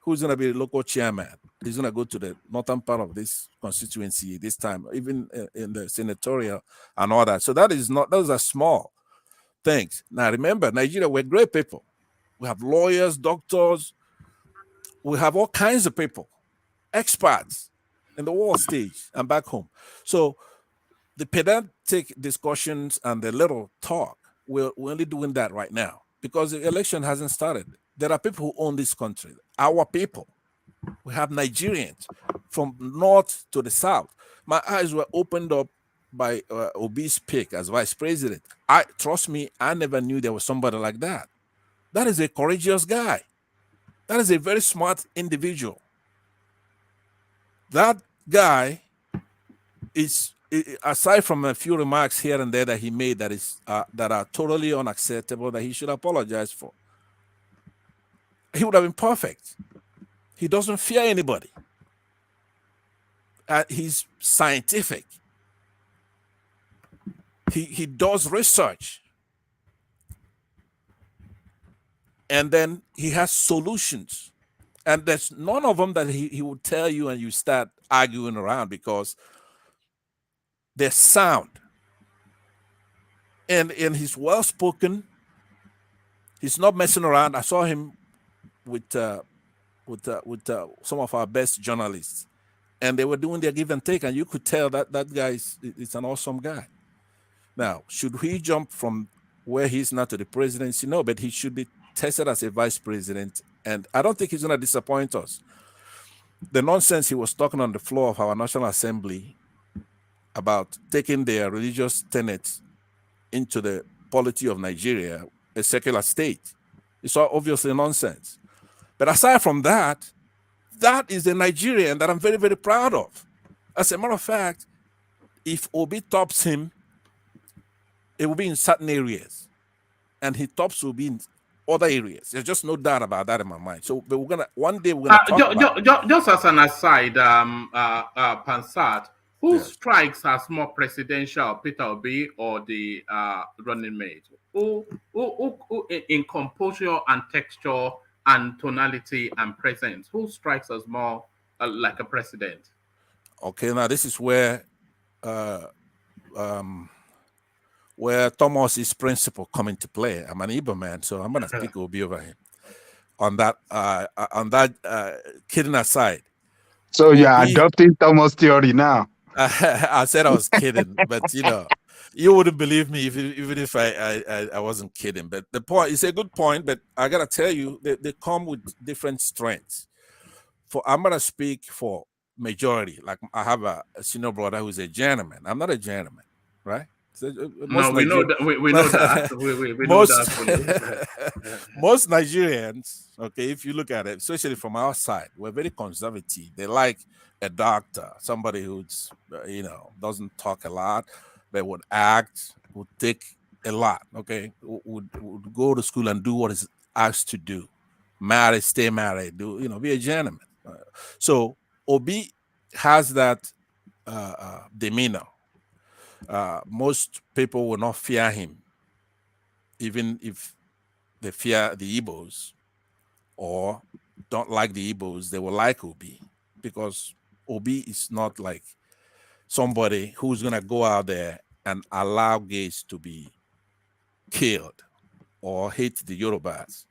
Who's going to be the local chairman? He's going to go to the northern part of this constituency this time, even in the senatorial and all that. So those are small things. Now remember, Nigeria, we're great people. We have lawyers, doctors. We have all kinds of people, experts in the world stage and back home. So the pedantic discussions and the little talk, we're only doing that right now because the election hasn't started. There are people who own this country, our people. We have Nigerians from north to the south. My eyes were opened up by Obi's pick as vice president. Trust me, I never knew there was somebody like that. That is a courageous guy. That is a very smart individual. That guy is, aside from a few remarks here and there that he made that are totally unacceptable, that he should apologize for. He would have been perfect. He doesn't fear anybody. He's scientific. He does research. And then he has solutions. And there's none of them that he would tell you and you start arguing around because they're sound. And he's well-spoken. He's not messing around. I saw him with some of our best journalists, and they were doing their give and take, and you could tell that guy is an awesome guy. Now, should he jump from where he's now to the presidency? No, but he should be tested as a vice president, and I don't think he's going to disappoint us. The nonsense he was talking on the floor of our National Assembly about taking their religious tenets into the polity of Nigeria, a secular state, it's obviously nonsense. But aside from that, that is the Nigerian that I'm very, very proud of. As a matter of fact, if Obi tops him, it will be in certain areas. And his tops will be in other areas. There's just no doubt about that in my mind. So but one day we're gonna talk about just as an aside, Pansat, who strikes as more presidential, Peter Obi or the running mate? Who in composure and texture and tonality and presence, who strikes us more like a president? Okay, now this is where Thomas's principle come into play. I'm an Igbo man, so I'm gonna speak Obi over him. On that kidding aside, So you're adopting Thomas' theory now. I said I was kidding, but you wouldn't believe me even if I wasn't kidding. But the point is a good point, but I gotta tell you, they come with different strengths. I'm gonna speak for majority. Like I have a senior brother who's a gentleman. I'm not a gentleman, right? No, we know that. We know that. We know that. Most Nigerians, okay, if you look at it, especially from our side, we're very conservative. They like a doctor, somebody who's doesn't talk a lot, but would act, would take a lot. Okay, would go to school and do what is asked to do, marry, stay married, be a gentleman. So Obi has that demeanor. Most people will not fear him, even if they fear the Igbos or don't like the Igbos. They will like Obi because Obi is not like somebody who's gonna go out there and allow gays to be killed or hate the Yorubas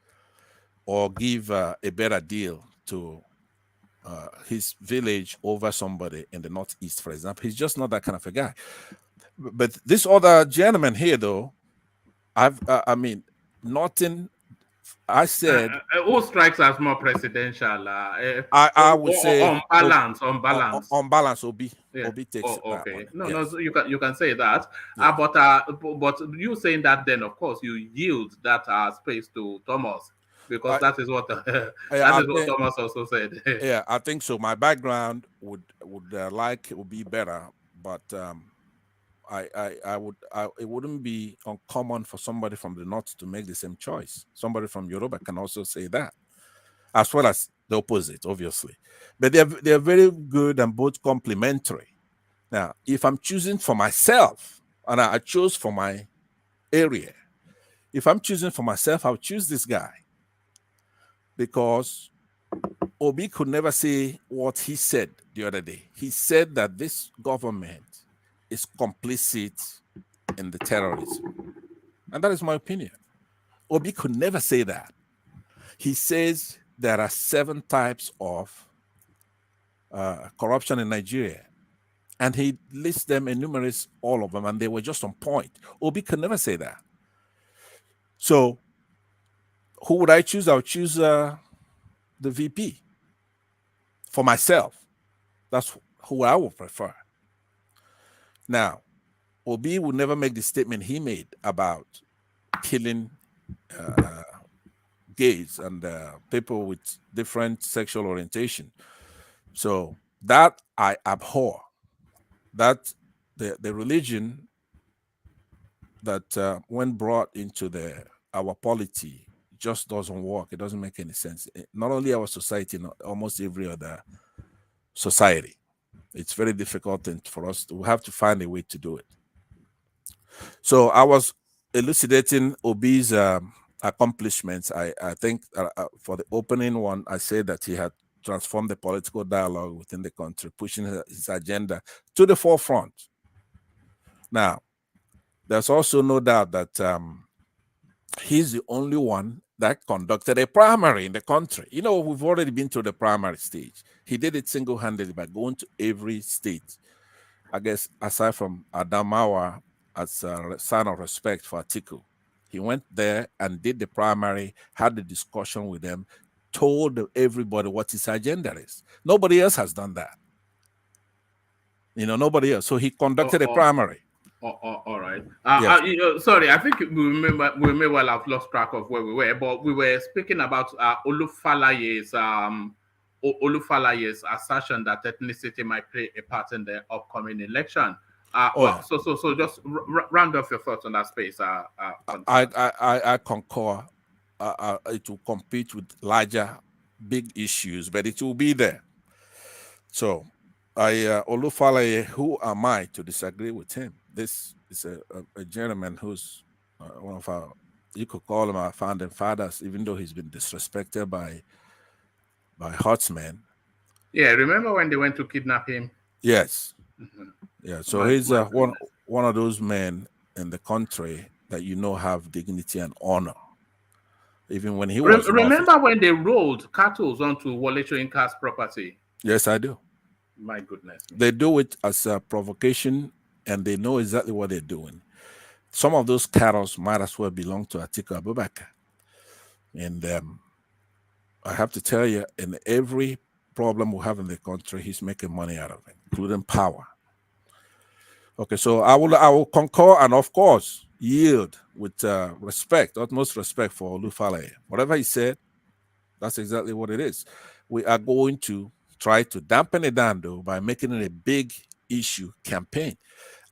or give a better deal to his village over somebody in the Northeast, for example. He's just not that kind of a guy. But this other gentleman here, though, I mean, nothing. I said who strikes as more presidential? I would say on balance. On balance, Obi. Yeah. Obi takes okay. that one. No, so you can say that. Yeah. But you saying that, then of course you yield that space to Thomas, because that is what Thomas also said. Yeah, I think so. My background would be better, but it wouldn't be uncommon for somebody from the north to make the same choice. Somebody from Yoruba can also say that, as well as the opposite, obviously. But they're very good and both complementary. Now, if I'm choosing for myself, and I chose for my area, if I'm choosing for myself, I'll choose this guy, because Obi could never say what he said the other day. He said that this government is complicit in the terrorism. And that is my opinion. Obi could never say that. He says there are 7 types of corruption in Nigeria. And he lists them, enumerates all of them, and they were just on point. Obi could never say that. So who would I choose? I would choose the VP for myself. That's who I would prefer. Now, Obi would never make the statement he made about killing gays and people with different sexual orientation. So that I abhor. That the religion that when brought into our polity just doesn't work. It doesn't make any sense. Not only our society, not almost every other society. It's very difficult for us to have to find a way to do it. So I was elucidating Obi's accomplishments. I think for the opening one, I said that he had transformed the political dialogue within the country, pushing his agenda to the forefront. Now, there's also no doubt that he's the only one that conducted a primary in the country. We've already been through the primary stage. He did it single-handedly by going to every state. I guess aside from Adamawa, as a sign of respect for Atiku, he went there and did the primary, had the discussion with them, told everybody what his agenda is. Nobody else has done that. Nobody else. So he conducted a primary. All right. Yes. Sorry, I think we may well have lost track of where we were, but we were speaking about Olufalaye's assertion that ethnicity might play a part in the upcoming election. So just round off your thoughts on that space. I concur. It will compete with larger, big issues, but it will be there. So, Olufalaye, who am I to disagree with him? This is a gentleman who's one of our, you could call him our founding fathers, even though he's been disrespected by Herdsmen. Yeah, remember when they went to kidnap him? Yes. Mm-hmm. Yeah, so he's one of those men in the country that have dignity and honor. Even when he was remember when they rolled cattle onto Wole Soyinka's property? Yes, I do. My goodness. They do it as a provocation, and they know exactly what they're doing. Some of those cattle might as well belong to Atiku Abubakar. And I have to tell you, in every problem we have in the country, he's making money out of it, including power. Okay, so I will concur and, of course, yield with respect, utmost respect for Olufale. Whatever he said, that's exactly what it is. We are going to try to dampen it down, though, by making it a big issue campaign.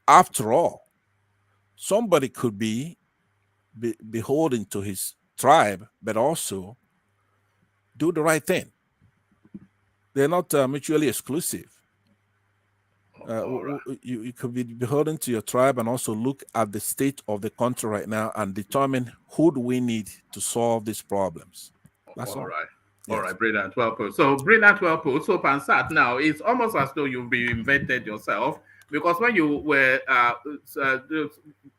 After all, somebody could be beholden to his tribe, but also do the right thing. They're not mutually exclusive. You could be beholden to your tribe and also look at the state of the country right now and determine who do we need to solve these problems. That's all. Right. Yes. All right, brilliant. Well put. So brilliant, well put. So Pansat, now it's almost as though you've reinvented yourself, because when you were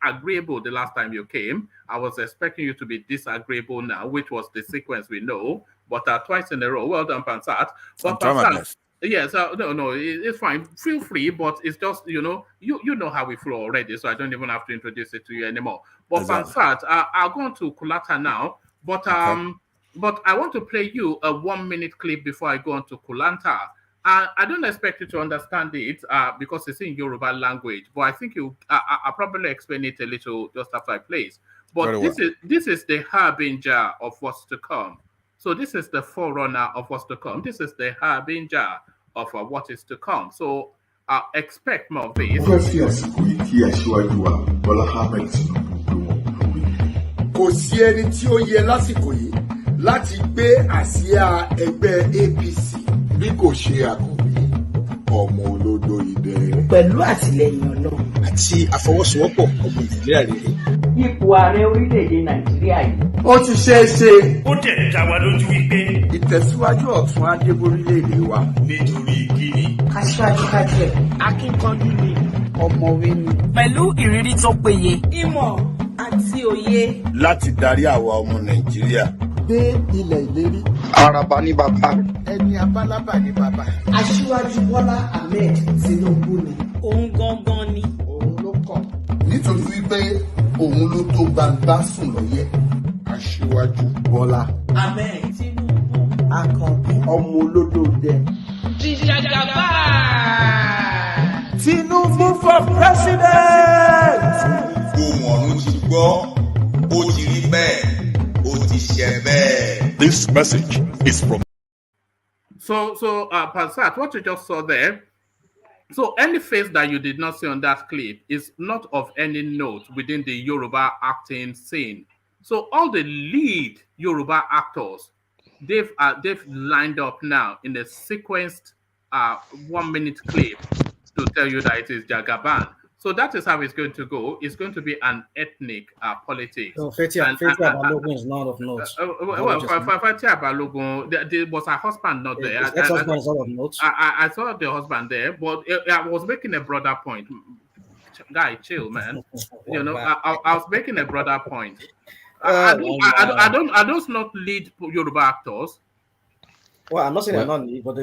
agreeable the last time you came, I was expecting you to be disagreeable now, which was the sequence we know. But twice in a row. Well done, Pansat. But Pansat, yes, no, it's fine. Feel free, but it's just, you know how we flow already, so I don't even have to introduce it to you anymore. But exactly. Pansat, I'll go on to Kulata now, but okay. But I want to play you a 1-minute clip before I go on to Kulanta. I don't expect you to understand it because it's in Yoruba language, but I think I'll probably explain it a little just after I play it. But this is the harbinger of what's to come. So this is the forerunner of what's to come. This is the harbinger of what is to come. So expect more of this. Láti gbé àsíá ẹgbẹ́ APC bí kò ṣe àkọ́bí ọmọ olódo idẹ. Pẹ̀lú àtìlẹ́yìn Ọlọ́run àti àfọwọ́sowọ́pọ̀ ọmọ Nàìjíríà rere. Ipò ààrẹ orílẹ̀-èdè Nàìjíríà yìí. Ó ti ṣeé ṣe. Ó dẹ̀ dá wa lójú wípé ìtẹ̀síwájú ọ̀tún á dé borílẹ̀-èdè wa. Nítorí kíni. Aṣáájú kájẹ, akíkanjú ni, ọ̀mọ̀wé ni. Pẹ̀lú ìrírí tó péye. Ìmọ̀ àti òye. Láti darí àwa ọmọ Nàìjíríà dé ilẹ̀ ìlérí. Araba ní bàbá. Ẹni abálábà ní bàbá. Aṣíwájú Bọ́lá Ahmed Tinubu ni. Òun gangan ni. Òun ló kàn. Nítorí wípé òun ló tó gbangba sùn lọ́yẹ̀. Aṣíwájú Bọ́lá Ahmed Tinubu. Àkànbí. Ọmọ olódò dẹ. Jìjàgàbá. Tinubu for president. Ohùn ọ̀run ti gbọ́, ó ti rí bẹ́ẹ̀. This message is from. So, Pansat, what you just saw there. So, any face that you did not see on that clip is not of any note within the Yoruba acting scene. So, all the lead Yoruba actors, they've lined up now in a sequenced 1-minute clip to tell you that it is Jagaban. So that is how it's going to go. It's going to be an ethnic politics. So Fatia Balogun is not of note. Fatia Balogun, there was her husband not there. Ex-husband is not of note. I saw the husband there, but I was making a broader point. Guy, chill, man. You know, I was making a broader point. I don't not lead Yoruba actors. Well, I'm not saying they're not lead, but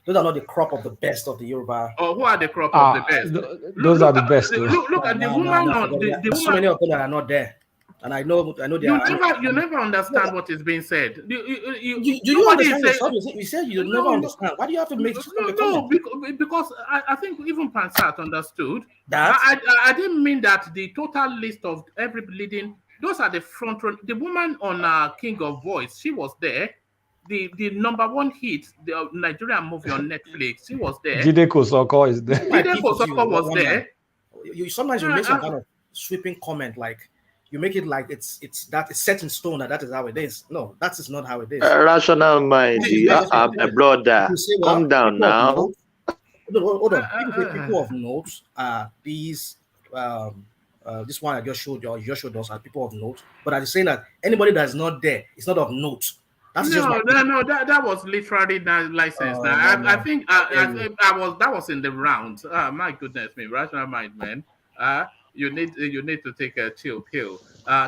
those are not the crop of the best of the Yoruba. Oh, who are the crop of the best? Those are the best. Look at the woman. There's so many of them that are not there, and I know they are. You never understand what is being said. You understand yourself? You said you never understand. Why do you have to make no? Because I think even Pansat understood that. I didn't mean that the total list of every leading. Those are the front run. The woman on King of Voice, she was there. The #1 hit, the Nigerian movie on Netflix, she was there. Jide Kosoko is there. Jide Kosoko was there. Sometimes you make some kind of sweeping comment, like you make it like it's set in stone that is how it is. No, that is not how it is. Rational mind, my brother. Calm down now. Hold on. People of note, these this one I just showed us are people of note, but I'm saying that anybody that's not there is not of note. That was literally licensed. I think that was in the rounds. My goodness me, rational mind, man. You need to take a chill pill.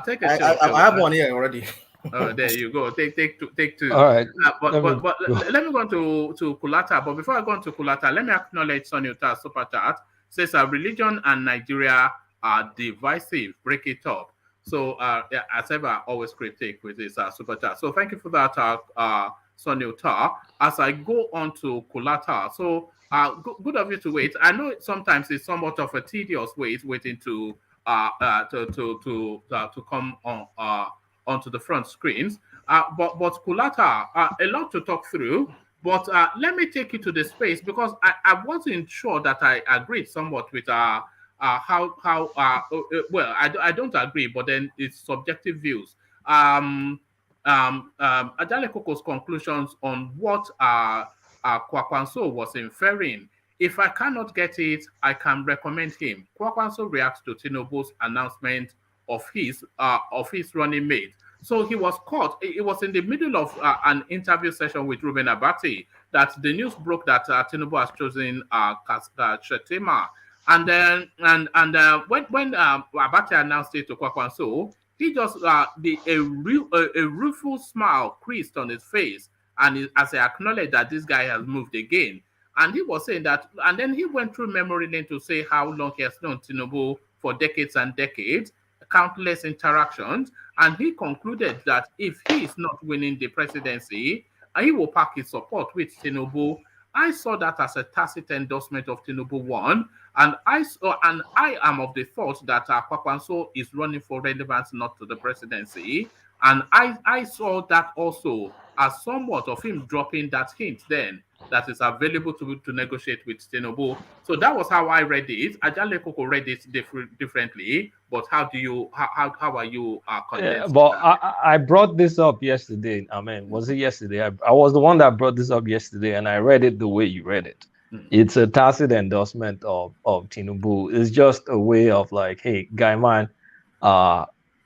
Take a chill pill. I have one here already. Oh, there you go. Take two. All right. But let me go on to Kulata. But before I go on to Kulata, let me acknowledge Sonny Uta's super chat. Says religion and Nigeria are divisive. Break it up. So yeah, as ever, always critique with this super chat. So thank you for that, Sonny Uta. As I go on to Kulata, so good of you to wait. I know sometimes it's somewhat of a tedious wait waiting to come on onto the front screens. But Kulata, a lot to talk through. But let me take you to the space because I wasn't sure that I agreed somewhat with well, I don't agree, but then it's subjective views. Ajale Koko's conclusions on what Kwakwanso was inferring. If I cannot get it, I can recommend him. Kwakwanso reacts to Tinubu's announcement of his running mate. So he was caught. It was in the middle of an interview session with Ruben Abati that the news broke that Tinubu has chosen Shettima. And then when Abati announced it to Kwakwanso, he just a rueful smile creased on his face, and as he acknowledged that this guy has moved again. And he was saying that, and then he went through memory lane to say how long he has known Tinubu for decades and decades, countless interactions, and he concluded that if he is not winning the presidency, he will pack his support with Tinubu. I saw that as a tacit endorsement of Tinubu 1, and I am of the thought that Kwakwanso is running for relevance, not to the presidency, and I saw that also as somewhat of him dropping that hint then that is available to negotiate with Tinubu. So that was how I read it. Ajale Koko read it differently, but how are you condensing? Yeah, but I brought this up yesterday. I mean, was it yesterday? I was the one that brought this up yesterday, and I read it the way you read it. It's a tacit endorsement of Tinubu. It's just a way of like, hey, guy man,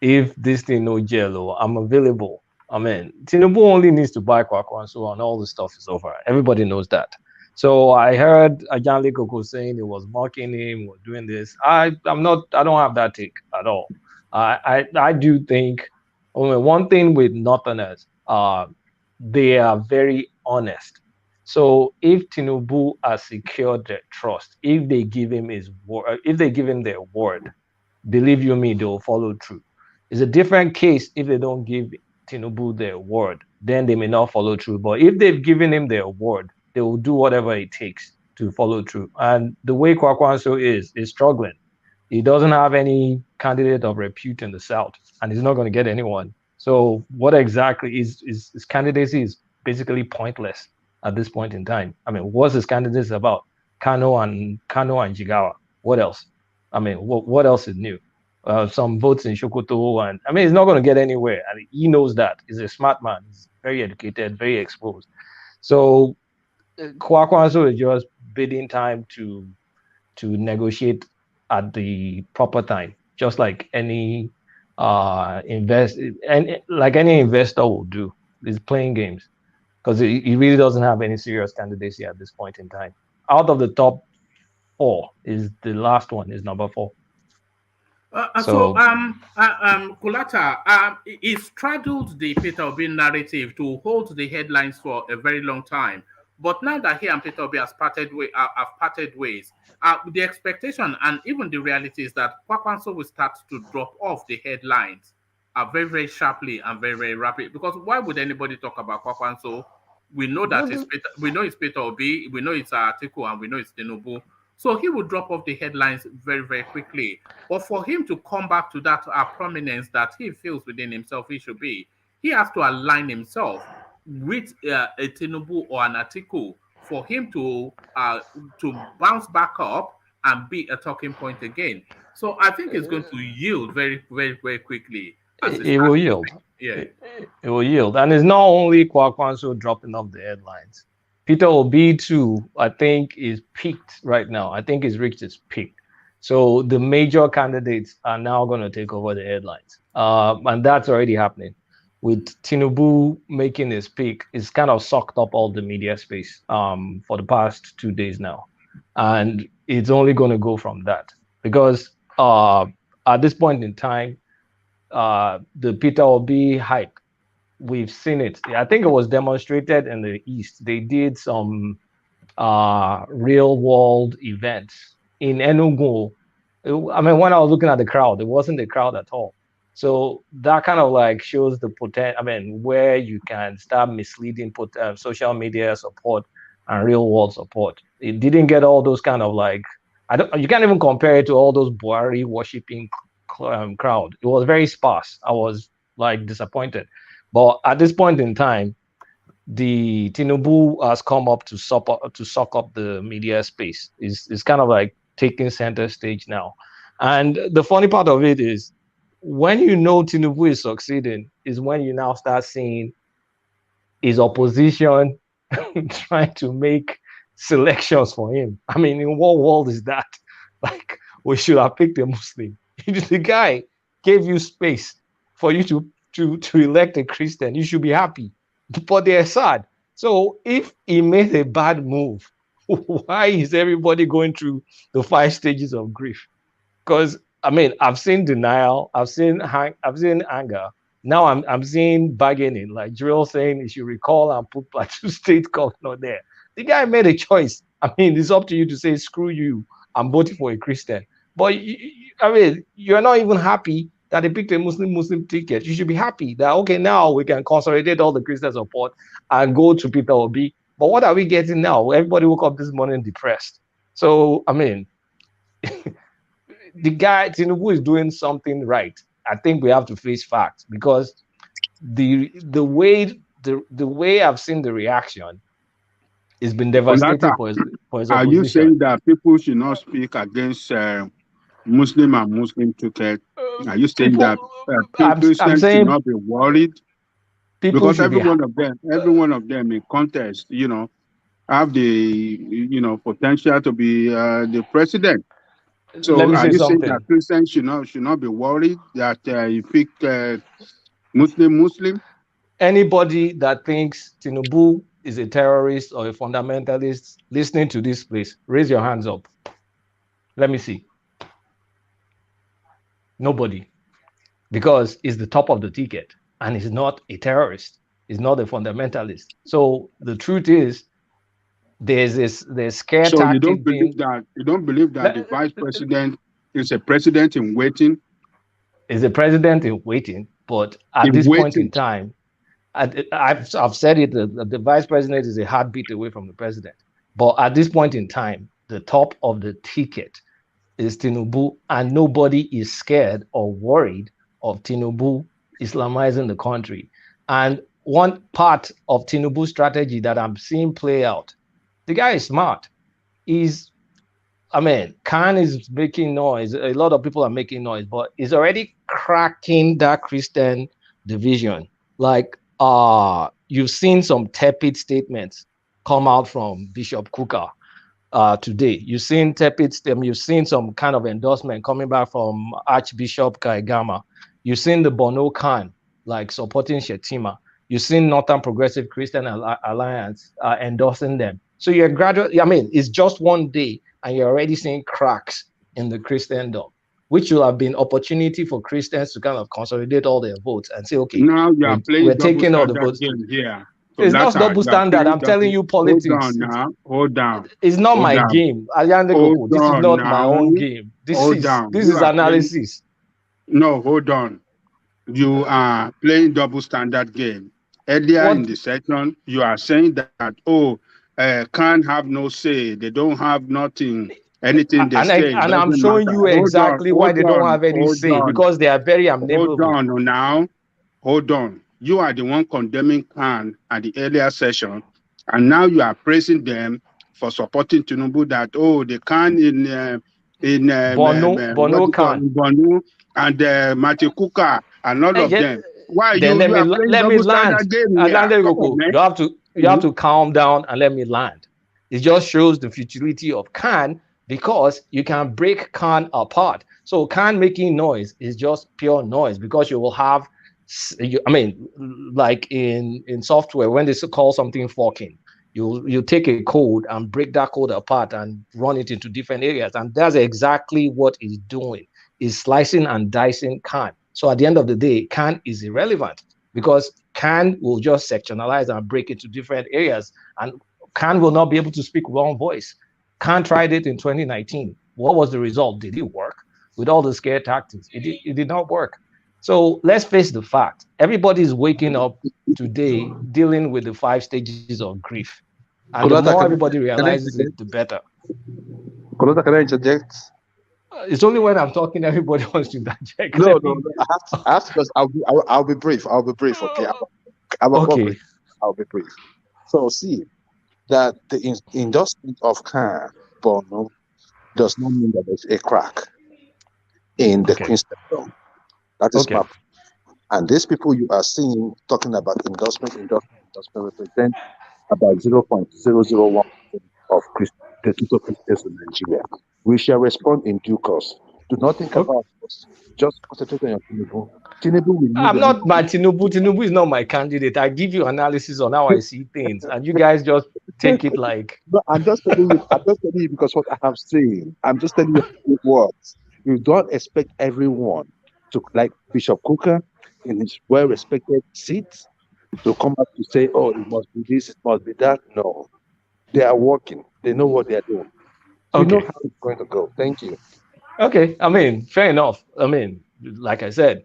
if this thing no jello, I'm available. I mean, Tinubu only needs to buy Kwakwanso and all the stuff is over. Everybody knows that. So I heard Ajale Koko saying it was mocking him, was doing this. I don't have that take at all. I do think one thing with Northerners, they are very honest. So if Tinubu has secured their trust, if they give him his word, if they give him their word, believe you me, they'll follow through. It's a different case if they don't give Tinubu their word, then they may not follow through. But if they've given him their word, they will do whatever it takes to follow through. And the way Kwakwanso is struggling. He doesn't have any candidate of repute in the South, and he's not going to get anyone. So what exactly is his candidacy is basically pointless at this point in time. I mean, what's his candidacy about? Kano and Jigawa. What else? I mean, what else is new? Some votes in Sokoto, and I mean, he's not going to get anywhere. I mean, he knows that. He's a smart man. He's very educated, very exposed. So Kwakwanso is just bidding time to negotiate at the proper time, just like any investor will do. He's playing games because he really doesn't have any serious candidacy at this point in time. Out of the top 4, is the last one is number 4. Kulata, he straddled the Peter Obi narrative to hold the headlines for a very long time. But now that he and Peter Obi have parted ways, the expectation and even the reality is that Kwakwanso will start to drop off the headlines very, very sharply and very, very rapid. Because why would anybody talk about Kwakwanso? We know that it's Peter Obi, we know it's Atiku, and we know it's Tinubu. So he will drop off the headlines very, very quickly. But for him to come back to that prominence that he feels within himself he should be, he has to align himself with a Tinubu or an Atiku for him to bounce back up and be a talking point again. So I think it's going to yield very, very, very quickly. It will yield. Yeah. It will yield. And it's not only Kwakwanso dropping off the headlines. Peter Obi too, I think, is peaked right now. I think he's reached his peak. So the major candidates are now going to take over the headlines. And that's already happening. With Tinubu making his peak, it's kind of sucked up all the media space for the past 2 days now. And it's only going to go from that. Because at this point in time, the Peter Obi hype we've seen it. I think it was demonstrated in the East. They did some real world events in Enugu. I mean, when I was looking at the crowd, it wasn't the crowd at all. So that kind of like shows the potential. I mean, where you can start misleading social media support and real world support. It didn't get all those kind of like, you can't even compare it to all those Buhari worshipping crowd. It was very sparse. I was like disappointed. But at this point in time, the Tinubu has come up to suck up the media space. Is kind of like taking center stage now. And the funny part of it is, when you know Tinubu is succeeding, is when you now start seeing his opposition trying to make selections for him. I mean, in what world is that? Like, we should have picked a Muslim. The guy gave you space for you to elect a Christian. You should be happy, but they're sad. So if he made a bad move, why is everybody going through the 5 stages of grief? Because I mean, I've seen denial, I've seen anger. Now I'm seeing bargaining, like Drill saying he should recall and put Plateau State governor there. The guy made a choice. I mean, it's up to you to say, screw you, I'm voting for a Christian. But I mean, you're not even happy that they picked a Muslim ticket. You should be happy that, okay, now we can consolidate all the Christian support and go to Peter Obi. But what are we getting now? Everybody woke up this morning depressed. So, I mean, the guy, Tinubu, is doing something right. I think we have to face facts, because the way I've seen the reaction, it's been devastating for his opposition. Are you saying that people should not speak against Muslim and Muslim ticket? Are you saying that Christians should not be worried? Because every one of them in contest, have the potential to be the president. So are you saying that Christians should not be worried that you pick Muslim? Anybody that thinks Tinubu is a terrorist or a fundamentalist listening to this place, raise your hands up. Let me see. Nobody. Because he's the top of the ticket and he's not a terrorist. He's not a fundamentalist. So the truth is, there's scare tactic. So you don't believe that the vice president is a president in waiting? Is a president in waiting, but at this point in time, I've said it, the vice president is a heartbeat away from the president. But at this point in time, the top of the ticket is Tinubu, and nobody is scared or worried of Tinubu Islamizing the country. And one part of Tinubu's strategy that I'm seeing play out, the guy is smart. Khan is making noise. A lot of people are making noise, but he's already cracking that Christian division. Like, you've seen some tepid statements come out from Bishop Kuka today. You've seen you've seen some kind of endorsement coming back from Archbishop Kaigama. You've seen the Bono Khan, like, supporting Shettima. You've seen Northern Progressive Christian Alliance endorsing them. So you're gradually, it's just one day and you're already seeing cracks in the Christendom, which will have been opportunity for Christians to kind of consolidate all their votes and say, okay, now we're taking all the votes. Here. So it's not double standard. I'm telling you politics. Hold down. It's not my game. This is not my own game. This is analysis. No, hold on. You are playing double standard game. Earlier in the session, you are saying that, can't have no say. They don't have anything they say. And I'm showing you exactly why they don't have any say, because they are very amenable. Hold on. You are the one condemning Khan at the earlier session, and now you are praising them for supporting Tinubu that, they can in Bono Khan. Bono and Matthew Kuka and all of them. Why then let me land. You have to calm down and let me land. It just shows the futility of Khan, because you can break Khan apart. So Khan making noise is just pure noise, because you will have, like in software, when they call something forking, you take a code and break that code apart and run it into different areas. And that's exactly what he's doing, is slicing and dicing Khan. So at the end of the day, Khan is irrelevant. because CAN will just sectionalize and break into different areas, and CAN will not be able to speak with one voice. CAN tried it in 2019. What was the result? Did it work? With all the scare tactics, it did not work. So let's face the fact. Everybody's waking up today dealing with the 5 stages of grief. And the more everybody realizes it, the better. Can I interject? It's only when I'm talking everybody wants to interject. No. I have to because I'll be brief. Okay. Okay. I'll be brief. So see that the endorsement of CAN Bono does not mean that there's a crack in the Queen's. That is my. And these people you are seeing talking about endorsement represent about 0.001% of the total Christians in Nigeria. We shall respond in due course. Do not think about us. Just concentrate on your Tinubu. Tinubu will I'm not my Tinubu. Tinubu is not my candidate. I give you analysis on how I see things, and you guys just take it like. No, I'm just telling you because what I have seen. I'm just telling you words. You don't expect everyone to, like Bishop Cooker in his well-respected seat, to come up to say, "Oh, it must be this, it must be that." No, they are working. They know what they are doing. You know how it's going to go. Thank you. Okay, I mean, fair enough. I mean, like I said,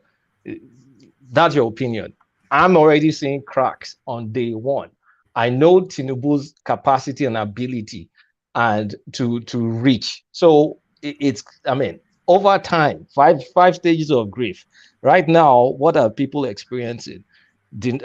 that's your opinion. I'm already seeing cracks on day one. I know Tinubu's capacity and ability and to reach. So it's, I mean, over time, five stages of grief. Right now, what are people experiencing?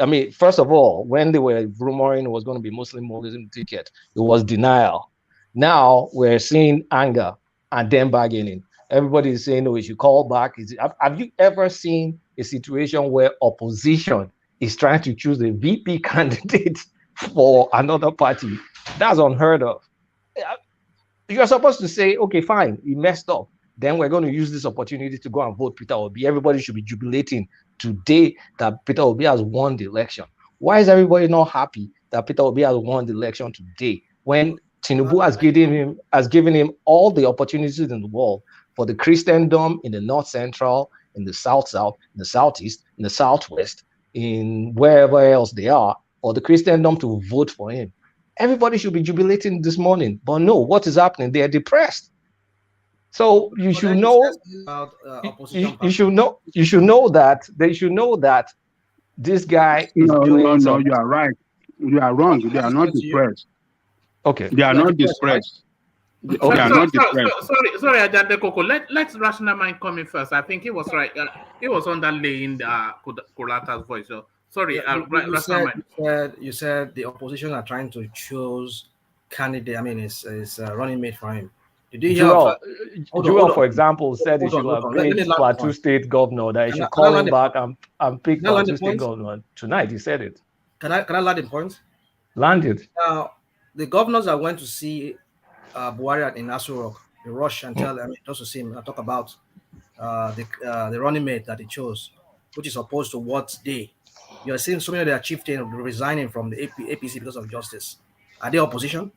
I mean, first of all, when they were rumoring it was going to be Muslim ticket, it was denial. Now we're seeing anger and then bargaining. Everybody is saying, "Oh, we should call back." Have you ever seen a situation where opposition is trying to choose a VP candidate for another party? That's unheard of. You're supposed to say, "Okay, fine, he messed up. Then we're going to use this opportunity to go and vote Peter Obi." Everybody should be jubilating today that Peter Obi has won the election. Why is everybody not happy that Peter Obi has won the election today when Tinubu has given him all the opportunities in the world for the Christendom in the North Central, in the South, in the Southeast, in the Southwest, in wherever else they are, or the Christendom to vote for him? Everybody should be jubilating this morning, but no, what is happening? They are depressed. So you should know. You should know. You should know that they should know that this guy is doing something. You are right. You are wrong. They are not depressed. Okay. They are not depressed. They are not depressed. Sorry, Ajante Koko. Let's rational mind come in first. I think he was right. He was underlaying Kolata's voice. So sorry, rational mind. You said the opposition are trying to choose candidate. I mean, is running mate for him. Did you hear? Joel, for example, said he should have picked Plateau State governor, that he should call him back and pick Plateau State governor. Tonight, he said it. Can I land the point? Land it. Now, the governors that went to see Buhari in Aso Rock, they rush and tell them, just to see him, talk about the running mate that he chose, which is opposed to what you're seeing so many of their chieftains resigning from the APC because of justice. Are they opposition?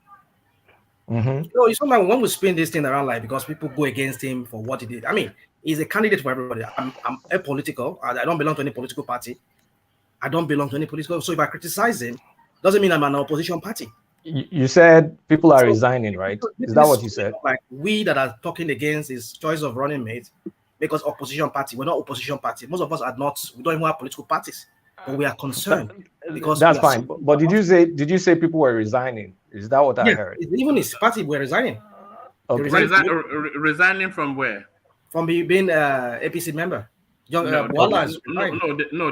Mm-hmm. No, it's not when we spin this thing around like because people go against him for what he did. I mean, he's a candidate for everybody. I'm apolitical. I don't belong to any political party. So if I criticize him, doesn't mean I'm an opposition party. You said people are resigning, right? Is that what you said? Like we that are talking against his choice of running mate because opposition party. We're not opposition party. Most of us are not. We don't even have political parties, but we are concerned because that's fine. But did you say people were resigning? Is that what I heard? Even his party were resigning. Okay. Resigning from where? From being APC member. No,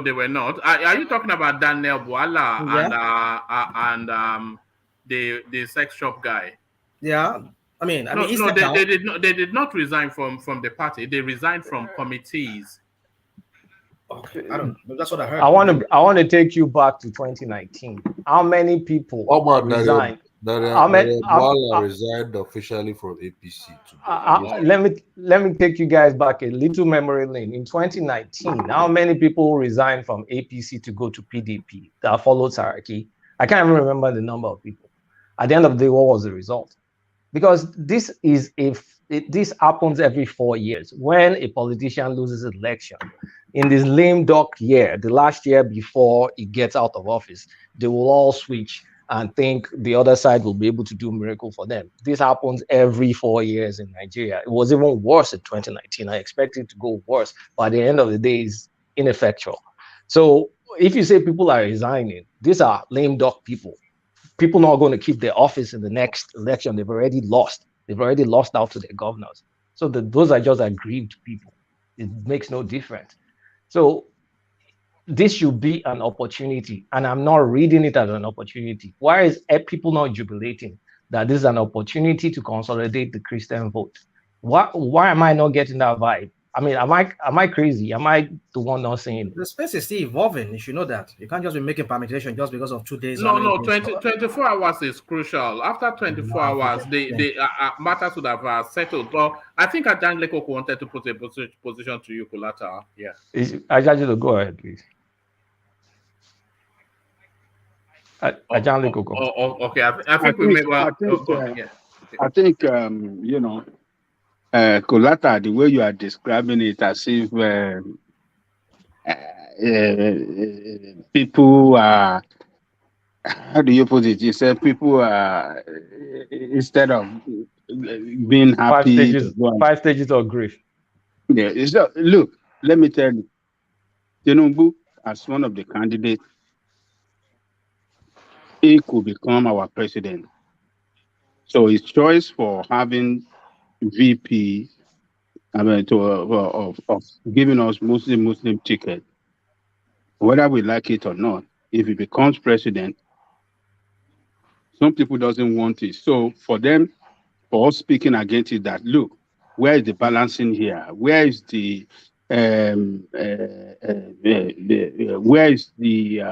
they were not. Are you talking about Daniel Bwala and the sex shop guy? Yeah, they did not resign from the party. They resigned from committees. Okay, I don't know. That's what I heard. I want to take you back to 2019. How many people resigned? Bwala resigned officially from APC. Let me take you guys back a little memory lane. In 2019, how many people resigned from APC to go to PDP that followed Saraki? I can't even remember the number of people. At the end of the day, what was the result? Because this happens every 4 years. When a politician loses an election, in this lame duck year, the last year before he gets out of office, they will all switch and think the other side will be able to do miracle for them. This happens every 4 years in Nigeria. It was even worse in 2019. I expect it to go worse, but at the end of the day, it's ineffectual. So if you say people are resigning, these are lame duck people. People not going to keep their office in the next election. They've already lost. They've already lost out to their governors. So those are just aggrieved people. It makes no difference. So this should be an opportunity, and I'm not reading it as an opportunity. Why is people not jubilating that this is an opportunity to consolidate the Christian vote? Why am I not getting that vibe? I mean, am I crazy? Am I the one not saying it? The space is still evolving. You should know that. You can't just be making permutation just because of 2 days. No, 24 hours is crucial. After 24 hours, the matters would have settled. But I think Ajan Lekoko wanted to put a position to you, Kulata. Yeah. Ajan, go ahead, please. Ajan Lekoko. Okay. I think we may well. I think you know, Kulata, the way you are describing it, as if people are, how do you put it? You said people are, instead of being happy, five stages of grief. Yeah, look, let me tell you, Tinubu, as one of the candidates, he could become our president. So his choice for having VP, I mean, of giving us Muslim ticket, whether we like it or not, if he becomes president, some people doesn't want it. So for them, for us speaking against it, that look, where is the balancing here? Where is the where is the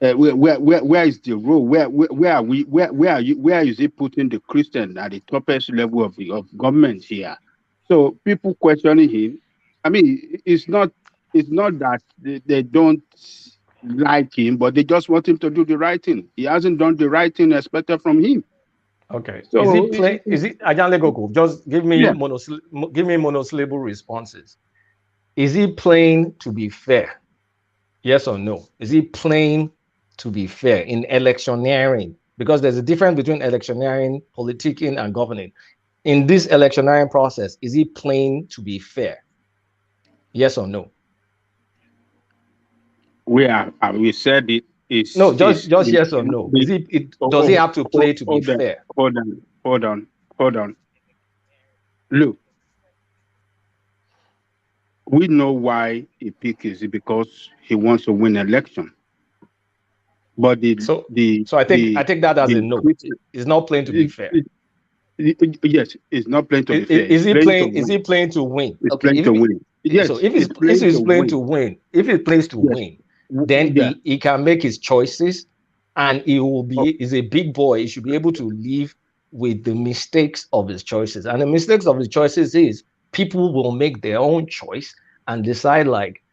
where is the role? Where are we? Where is it putting the Christian at the topest level of government here? So people questioning him. I mean, it's not that they don't like him, but they just want him to do the right thing. He hasn't done the right thing expected from him. Okay. So is it Ajan Lekoko? Just give me monosyllable responses. Is he playing to be fair? Yes or no? Is he playing to be fair in electioneering? Because there's a difference between electioneering, politicking, and governing. In this electioneering process, is he playing to be fair? Yes or no? We said it is no, just yes or no. Is does he have to play to be fair? Hold on. Look, we know why he picked it because he wants to win election. But so I take that as a no. He's not playing to be fair. Yes, it's not playing to be fair. Is he playing? Is he playing to win? He's playing to win. Yes. So if he's playing to win, if he plays to win, then he can make his choices, and he will be. He's a big boy. He should be able to live with the mistakes of his choices. And the mistakes of his choices is people will make their own choice and decide like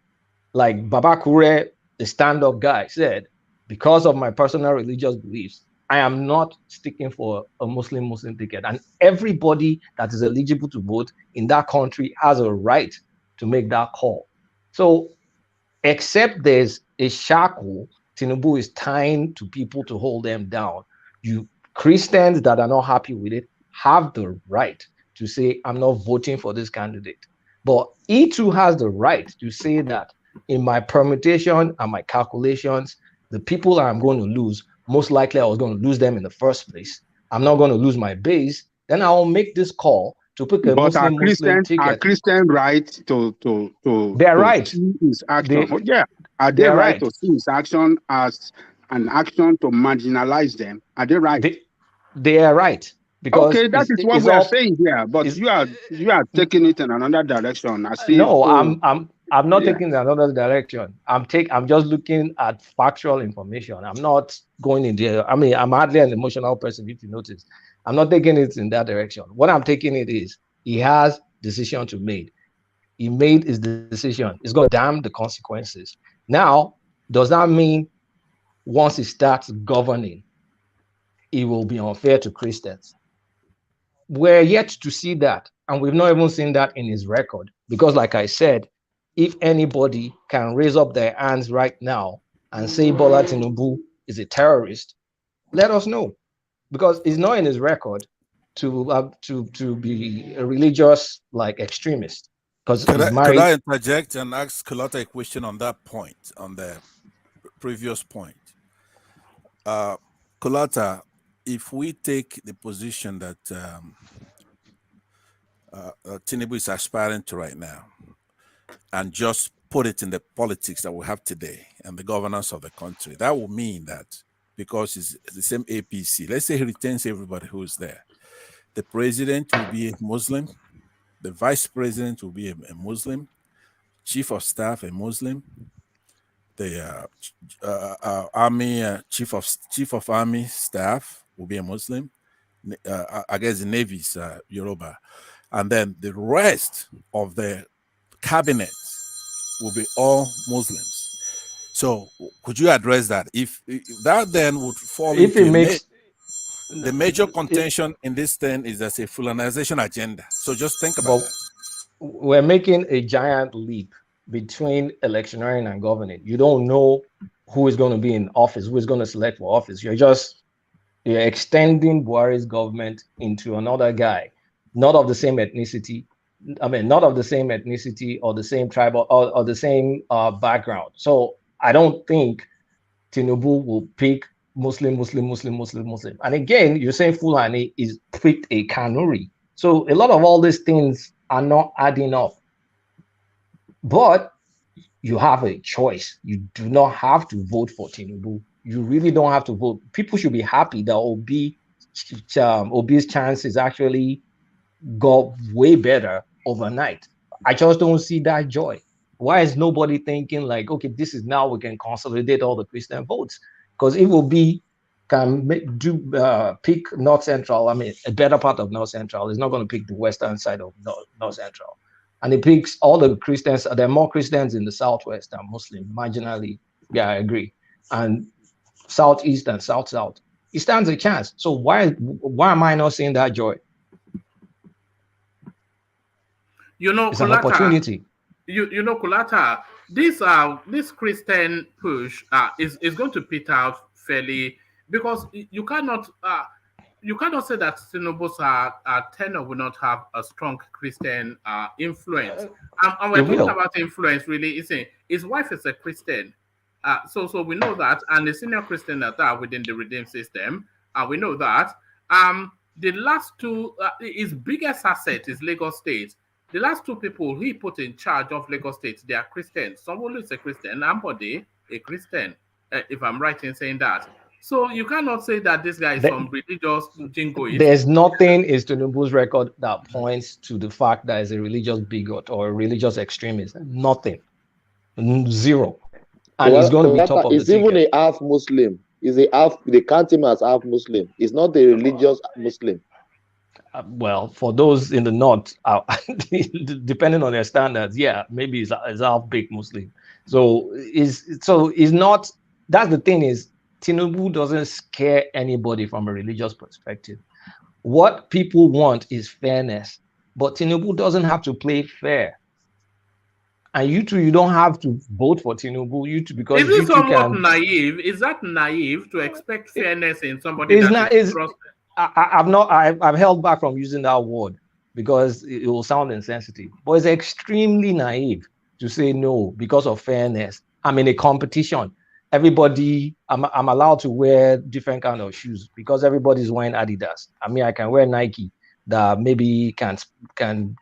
Babakure, the stand-up guy, said, because of my personal religious beliefs, I am not sticking for a Muslim ticket. And everybody that is eligible to vote in that country has a right to make that call. So except there's a shackle Tinubu is tying to people to hold them down, you Christians that are not happy with it have the right to say, I'm not voting for this candidate. But he too has the right to say that in my permutation and my calculations, the people I'm going to lose, most likely I was going to lose them in the first place. I'm not going to lose my base. Then I'll make this call to pick a Muslim ticket. Are Christian right to see his action? Are they right to see his action as an action to marginalize them? Are they right? They are right. Because that is what we are saying here, but you are taking it in another direction. I'm not taking it in another direction. I'm just looking at factual information. I'm not going in there. I mean, I'm hardly an emotional person, if you notice. I'm not taking it in that direction. What I'm taking it is he has decision to make. He made his decision. He's going to damn the consequences. Now, does that mean once he starts governing, it will be unfair to Christians? We're yet to see that. And we've not even seen that in his record. Because like I said, if anybody can raise up their hands right now and say Bola Tinubu is a terrorist, let us know. Because it's not in his record to be a religious like extremist. Because he's married. Could I interject and ask Kulata a question on that point, on the previous point? Kulata, if we take the position that Tinubu is aspiring to right now, and just put it in the politics that we have today and the governance of the country, that will mean that because it's the same APC, let's say he retains everybody who's there, the president will be a Muslim, the vice president will be a Muslim, chief of staff a Muslim, the army chief of army staff will be a Muslim. I guess the Navy's Yoruba, and then the rest of the cabinet will be all Muslims. So could you address that? If that then would fall if into it makes the major contention in this thing is there's a Fulanization agenda. So just think about that. We're making a giant leap between electioneering and governing. You don't know who is going to be in office, who is going to select for office. You're extending Buhari's government into another guy, not of the same ethnicity. I mean, not of the same ethnicity or the same tribal or the same background. So I don't think Tinubu will pick Muslim. And again, you're saying Fulani is picked a Kanuri. So a lot of all these things are not adding up. But you have a choice. You do not have to vote for Tinubu. You really don't have to vote. People should be happy that Obi's chances actually got way better overnight. I just don't see that joy. Why is nobody thinking like, okay, this is now we can consolidate all the Christian votes? Because if Obi can pick North Central, I mean, a better part of North Central, is not going to pick the western side of North Central. And he picks all the Christians. There are more Christians in the Southwest than Muslim, marginally. Yeah, I agree. And Southeast and South-South. He stands a chance. So why am I not seeing that joy? You know, it's Kulata, an opportunity. You know, Kulata, this Christian push is going to peter out fairly, because you cannot say that Tinubu's tenor will not have a strong Christian influence. And we're talking about influence, really. His wife is a Christian. So we know that, and the senior Christian that are within the Redeemed system, we know that. The last two, his biggest asset is Lagos State. The last two people he put in charge of Lagos State, they are Christians. Someone is a Christian, Ambode, a Christian, if I'm right in saying that. So you cannot say that this guy is some religious jingoist. There's nothing in Tinubu's record that points to the fact that he's a religious bigot or a religious extremist. Nothing. Zero. And he's going to be top of the ticket. He's even a half Muslim. They count him as half Muslim. He's not a religious Muslim. Well, for those in the north, depending on their standards, yeah, maybe he's half big Muslim. So he's not. That's the thing is, Tinubu doesn't scare anybody from a religious perspective. What people want is fairness, but Tinubu doesn't have to play fair. And you don't have to vote for Tinubu. Because is it somewhat naive? Is that naive to expect fairness in somebody that is trusted? I've held back from using that word because it will sound insensitive. But it's extremely naive to say no because of fairness. I'm in a competition. Everybody, I'm allowed to wear different kind of shoes because everybody's wearing Adidas. I mean, I can wear Nike that maybe can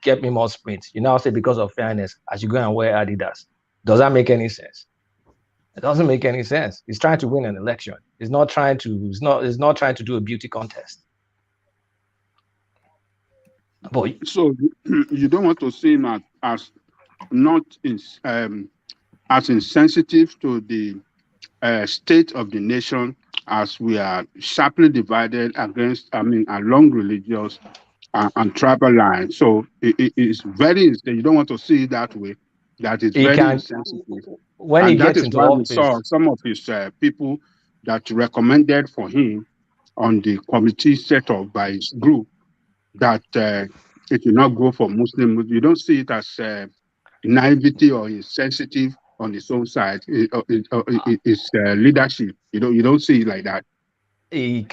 get me more sprints. You now say because of fairness, I should go and wear Adidas. Does that make any sense? It doesn't make any sense. He's trying to win an election. He's not trying to do a beauty contest. But so you don't want to see him as not as insensitive to the state of the nation, as we are sharply divided along religious and tribal lines. So it is very, you don't want to see it that way. That is very insensitive. When he gets into office, we saw some of his people that recommended for him on the committee set up by his group that it will not go for Muslim. You don't see it as naivety or insensitive on his own side. It's leadership. You don't see it like that. He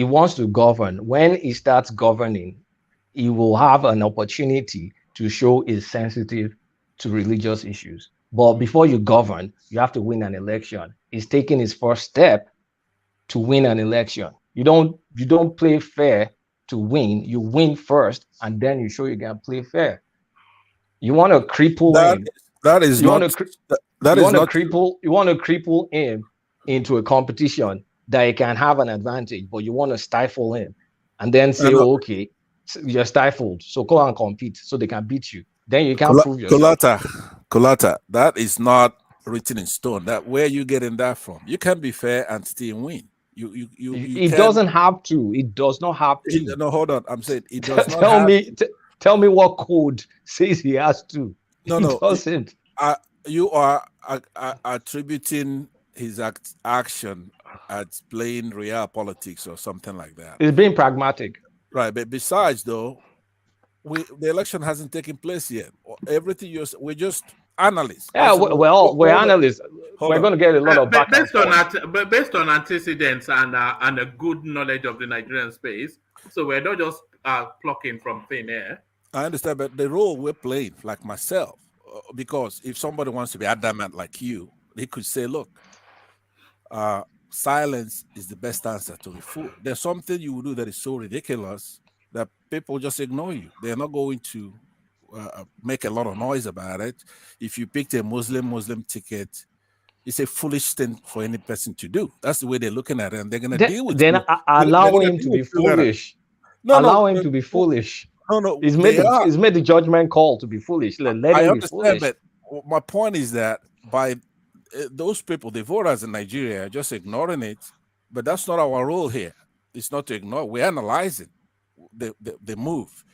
wants to govern. When he starts governing, he will have an opportunity to show he's sensitive to religious issues. But before you govern, you have to win an election. He's taking his first step to win an election. You don't play fair to win. You win first, and then you show you can play fair. You want to cripple him. You want to cripple him into a competition that he can have an advantage, but you want to stifle him and then say, okay, you're stifled, so go and compete so they can beat you. Then you can't prove yourself. Colata, that is not written in stone. That where you getting that from? You can be fair and still win. It doesn't have to. It does not have to. No, hold on. I'm saying it does not. Tell me what code says he has to. No, doesn't. You are attributing his action as playing real politics or something like that. It's being pragmatic. Right, but besides, though, the election hasn't taken place yet. Everything we're just analysts. Yeah, we're analysts. We're going to get a lot of back based on antecedents and a good knowledge of the Nigerian space. So we're not just plucking from thin air. I understand, but the role we're playing, like myself, because if somebody wants to be adamant like you, they could say, look, silence is the best answer to a fool. There's something you will do that is so ridiculous that people just ignore you. They're not going to make a lot of noise about it. If you picked a Muslim ticket, it's a foolish thing for any person to do. That's the way they're looking at it, and they're going to deal with it. Then allow him to be foolish. Allow him to be foolish. No. He's made the judgment call to be foolish. Let him be foolish. But my point is that by those people, the voters in Nigeria, are just ignoring it. But that's not our role here. It's not to ignore. We're analyzing the move.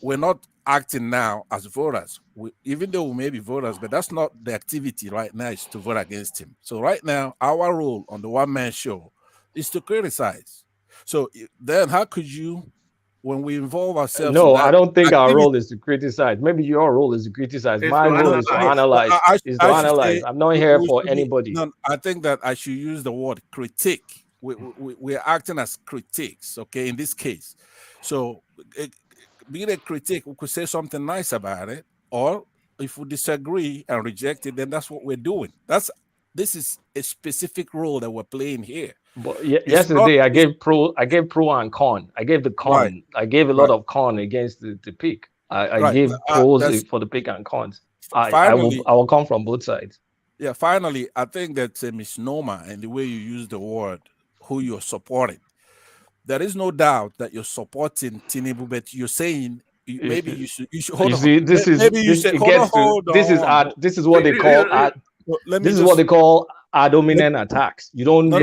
We're not acting now as voters. Even though we may be voters, but that's not the activity right now, is to vote against him. So right now, our role on the one-man show is to criticize. So then how could you, when we involve ourselves... No, I don't think our role is to criticize. Maybe your role is to criticize. My role is to analyze. I'm not here for anybody. No, I think that I should use the word critique. We're acting as critiques, okay, in this case. So being a critic, we could say something nice about it, or if we disagree and reject it, then that's what we're doing. This is a specific role that we're playing here. But yesterday, I gave pro and con. I gave the con. Right. I gave a lot of con against the pick. I gave pros for the pick and cons. I will come from both sides. Yeah, finally, I think that's a misnomer in the way you use the word who you're supporting. There is no doubt that you're supporting Tinubu, but you're saying maybe you should hold on. See, this is what they call what they call ad hominem attacks. You don't no,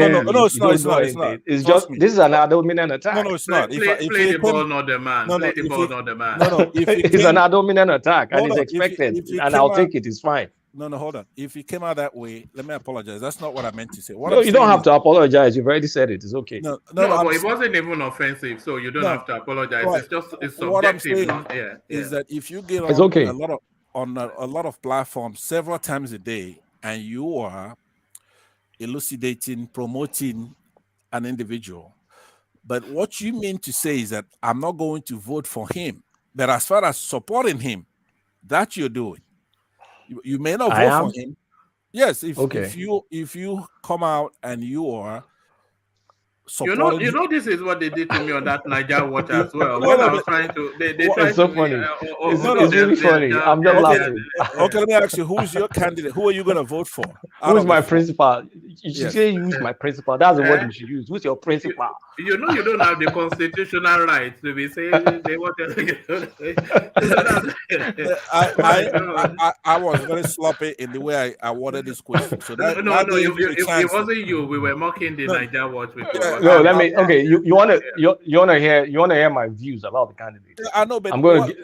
it's not. It's just this is an ad hominem attack. No, it's not. Play the ball, not the man. Play the ball, not the man. No, it's an ad hominem attack, and it's expected, and I'll take it. It's fine. No, hold on. If it came out that way, let me apologize. That's not what I meant to say. You don't have to apologize. You've already said it. It's okay. No, but it wasn't even offensive, so you don't have to apologize. Right. It's subjective. What I'm saying is that if you get on a lot of platforms several times a day, and you are elucidating, promoting an individual, but what you mean to say is that I'm not going to vote for him, but as far as supporting him, that you're doing. You may not vote for him. Yes, if you come out and you are supporting, you know this is what they did to me on that Niger watch as well. When I was trying to, they tried it's so to funny. It's really funny. I'm just laughing. Okay, let me ask you: who's your candidate? Who are you going to vote for? Who's my principal? You should say who's my principal. That's the word you should use. Who's your principal? You know, you don't have the constitutional right to be saying they want to. I was very sloppy in the way I worded this question. So it wasn't you. We were mocking the Niger watch before. No, let me. Okay, you wanna hear my views about the candidate. I know, but I'm going to.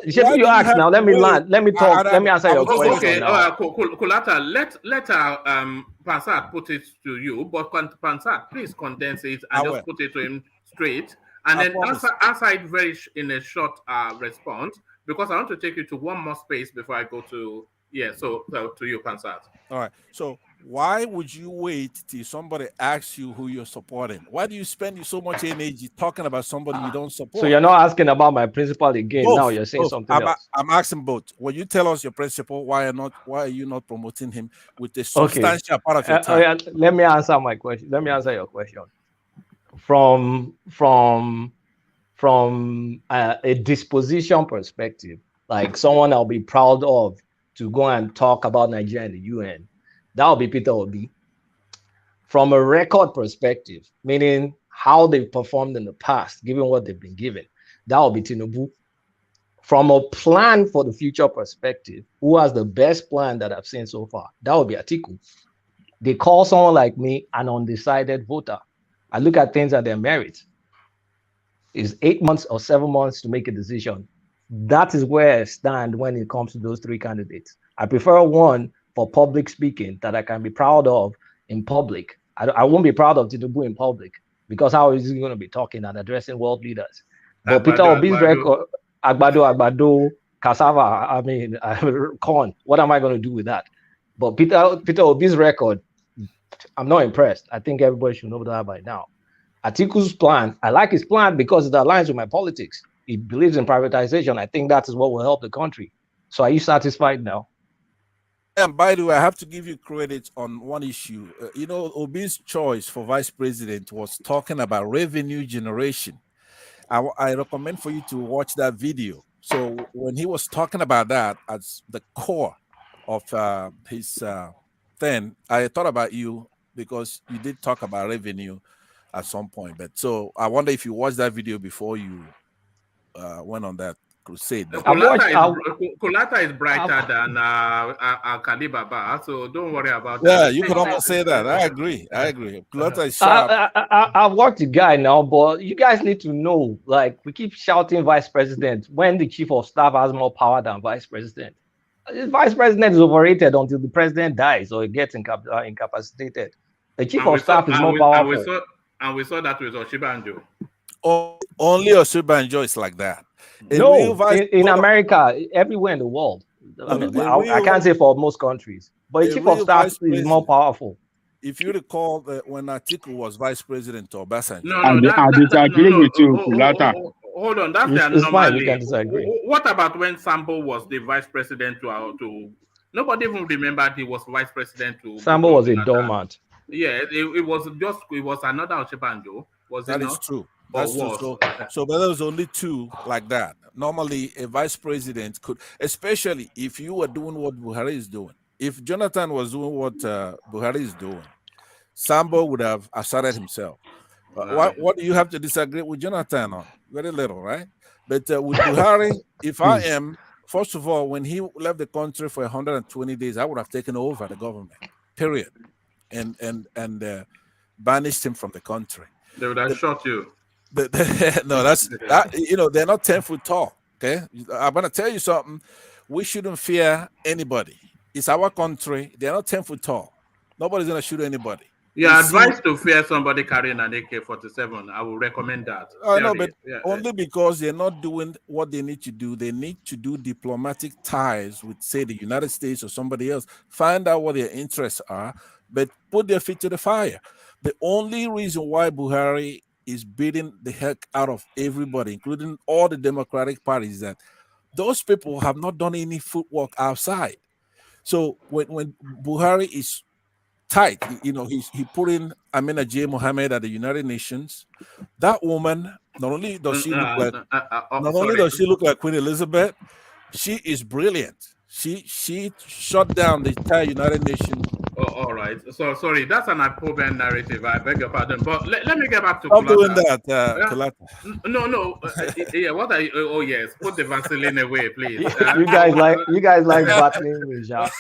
You ask now. Let me land. Let me talk. Let me answer your question. Okay, Kulata, let Pansat put it to you, but Pansat, please condense it and just put it to him straight And then answer it very in a short response, because I want to take you to one more space before I go to so to you, Pansat. All right. So why would you wait till somebody asks you who you're supporting? Why do you spend so much energy talking about somebody you don't support? So you're not asking about my principle again. Both, now you're saying something else. I'm asking both. When you tell us your principle, why are you not promoting him with a substantial part of your time? Let me answer my question. Let me answer your question. From a disposition perspective, like someone I'll be proud of to go and talk about Nigeria in the UN, that will be Peter Obi. From a record perspective, meaning how they've performed in the past, given what they've been given, that will be Tinubu. From a plan for the future perspective, who has the best plan that I've seen so far, that will be Atiku. They call someone like me an undecided voter. I look at things at their merit. It's 8 months or 7 months to make a decision. That is where I stand when it comes to those three candidates. I prefer one for public speaking that I can be proud of in public. I won't be proud of Tinubu in public, because how is he going to be talking and addressing world leaders? But Peter Obi's record, Agbado, cassava, corn. What am I going to do with that? But Peter Obi's record, I'm not impressed. I think everybody should know that by now. Atiku's plan, I like his plan because it aligns with my politics. He believes in privatization. I think that is what will help the country. So are you satisfied now? And by the way, I have to give you credit on one issue. Obi's choice for vice president was talking about revenue generation. I recommend for you to watch that video. So when he was talking about that as the core of his thing, I thought about you because you did talk about revenue at some point. But so I wonder if you watched that video before you went on that crusade. Kulata is brighter than Kali Baba, so don't worry about that. Yeah, you could almost say that. I agree. Kulata is sharp. I've watched the guy now, but you guys need to know, like, we keep shouting vice president when the chief of staff has more power than vice president. The vice president is overrated until the president dies or gets incapacitated. The chief of staff is more powerful. And we saw that with Oshibanjo. Only Oshibanjo is like that. In America, everywhere in the world. I can't say for most countries, but the chief of staff is more powerful. If you recall when Atiku was vice president to Obasanjo. I disagree with you, Kulata. Hold on, that's the anomaly. What about when Sambo was the vice president to nobody even remembered he was vice president to Sambo was a doormat. Yeah, it was another Oshibanjo. That is true. That's true. So but there was only two like that. Normally, a vice president could, especially if you were doing what Buhari is doing. If Jonathan was doing what Buhari is doing, Sambo would have asserted himself. What do you have to disagree with Jonathan on? Very little, right? But with Buhari, if I am, first of all, when he left the country for 120 days, I would have taken over the government, period, and banished him from the country. They would have shot you. No, they're not 10 foot tall. Okay, I'm gonna tell you something. We shouldn't fear anybody. It's our country. They're not 10 foot tall. Nobody's gonna shoot anybody. You're advised to fear somebody carrying an AK-47. I will recommend that. No, but only because they're not doing what they need to do. They need to do diplomatic ties with, say, the United States or somebody else. Find out what their interests are, but put their feet to the fire. The only reason why Buhari is beating the heck out of everybody, including all the Democratic parties, that those people have not done any footwork outside. So when Buhari is tight, he put in Amina J. Mohammed at the United Nations. That woman, not only does she look like Queen Elizabeth, she is brilliant. She shut down the entire United Nations. Oh, all right. So sorry, that's an appropriate narrative. I beg your pardon. But let me get back to Stop doing that, Kulata. No. Yeah. What are you? Oh yes. Put the Vaseline away, please. You guys like battling with Jacques.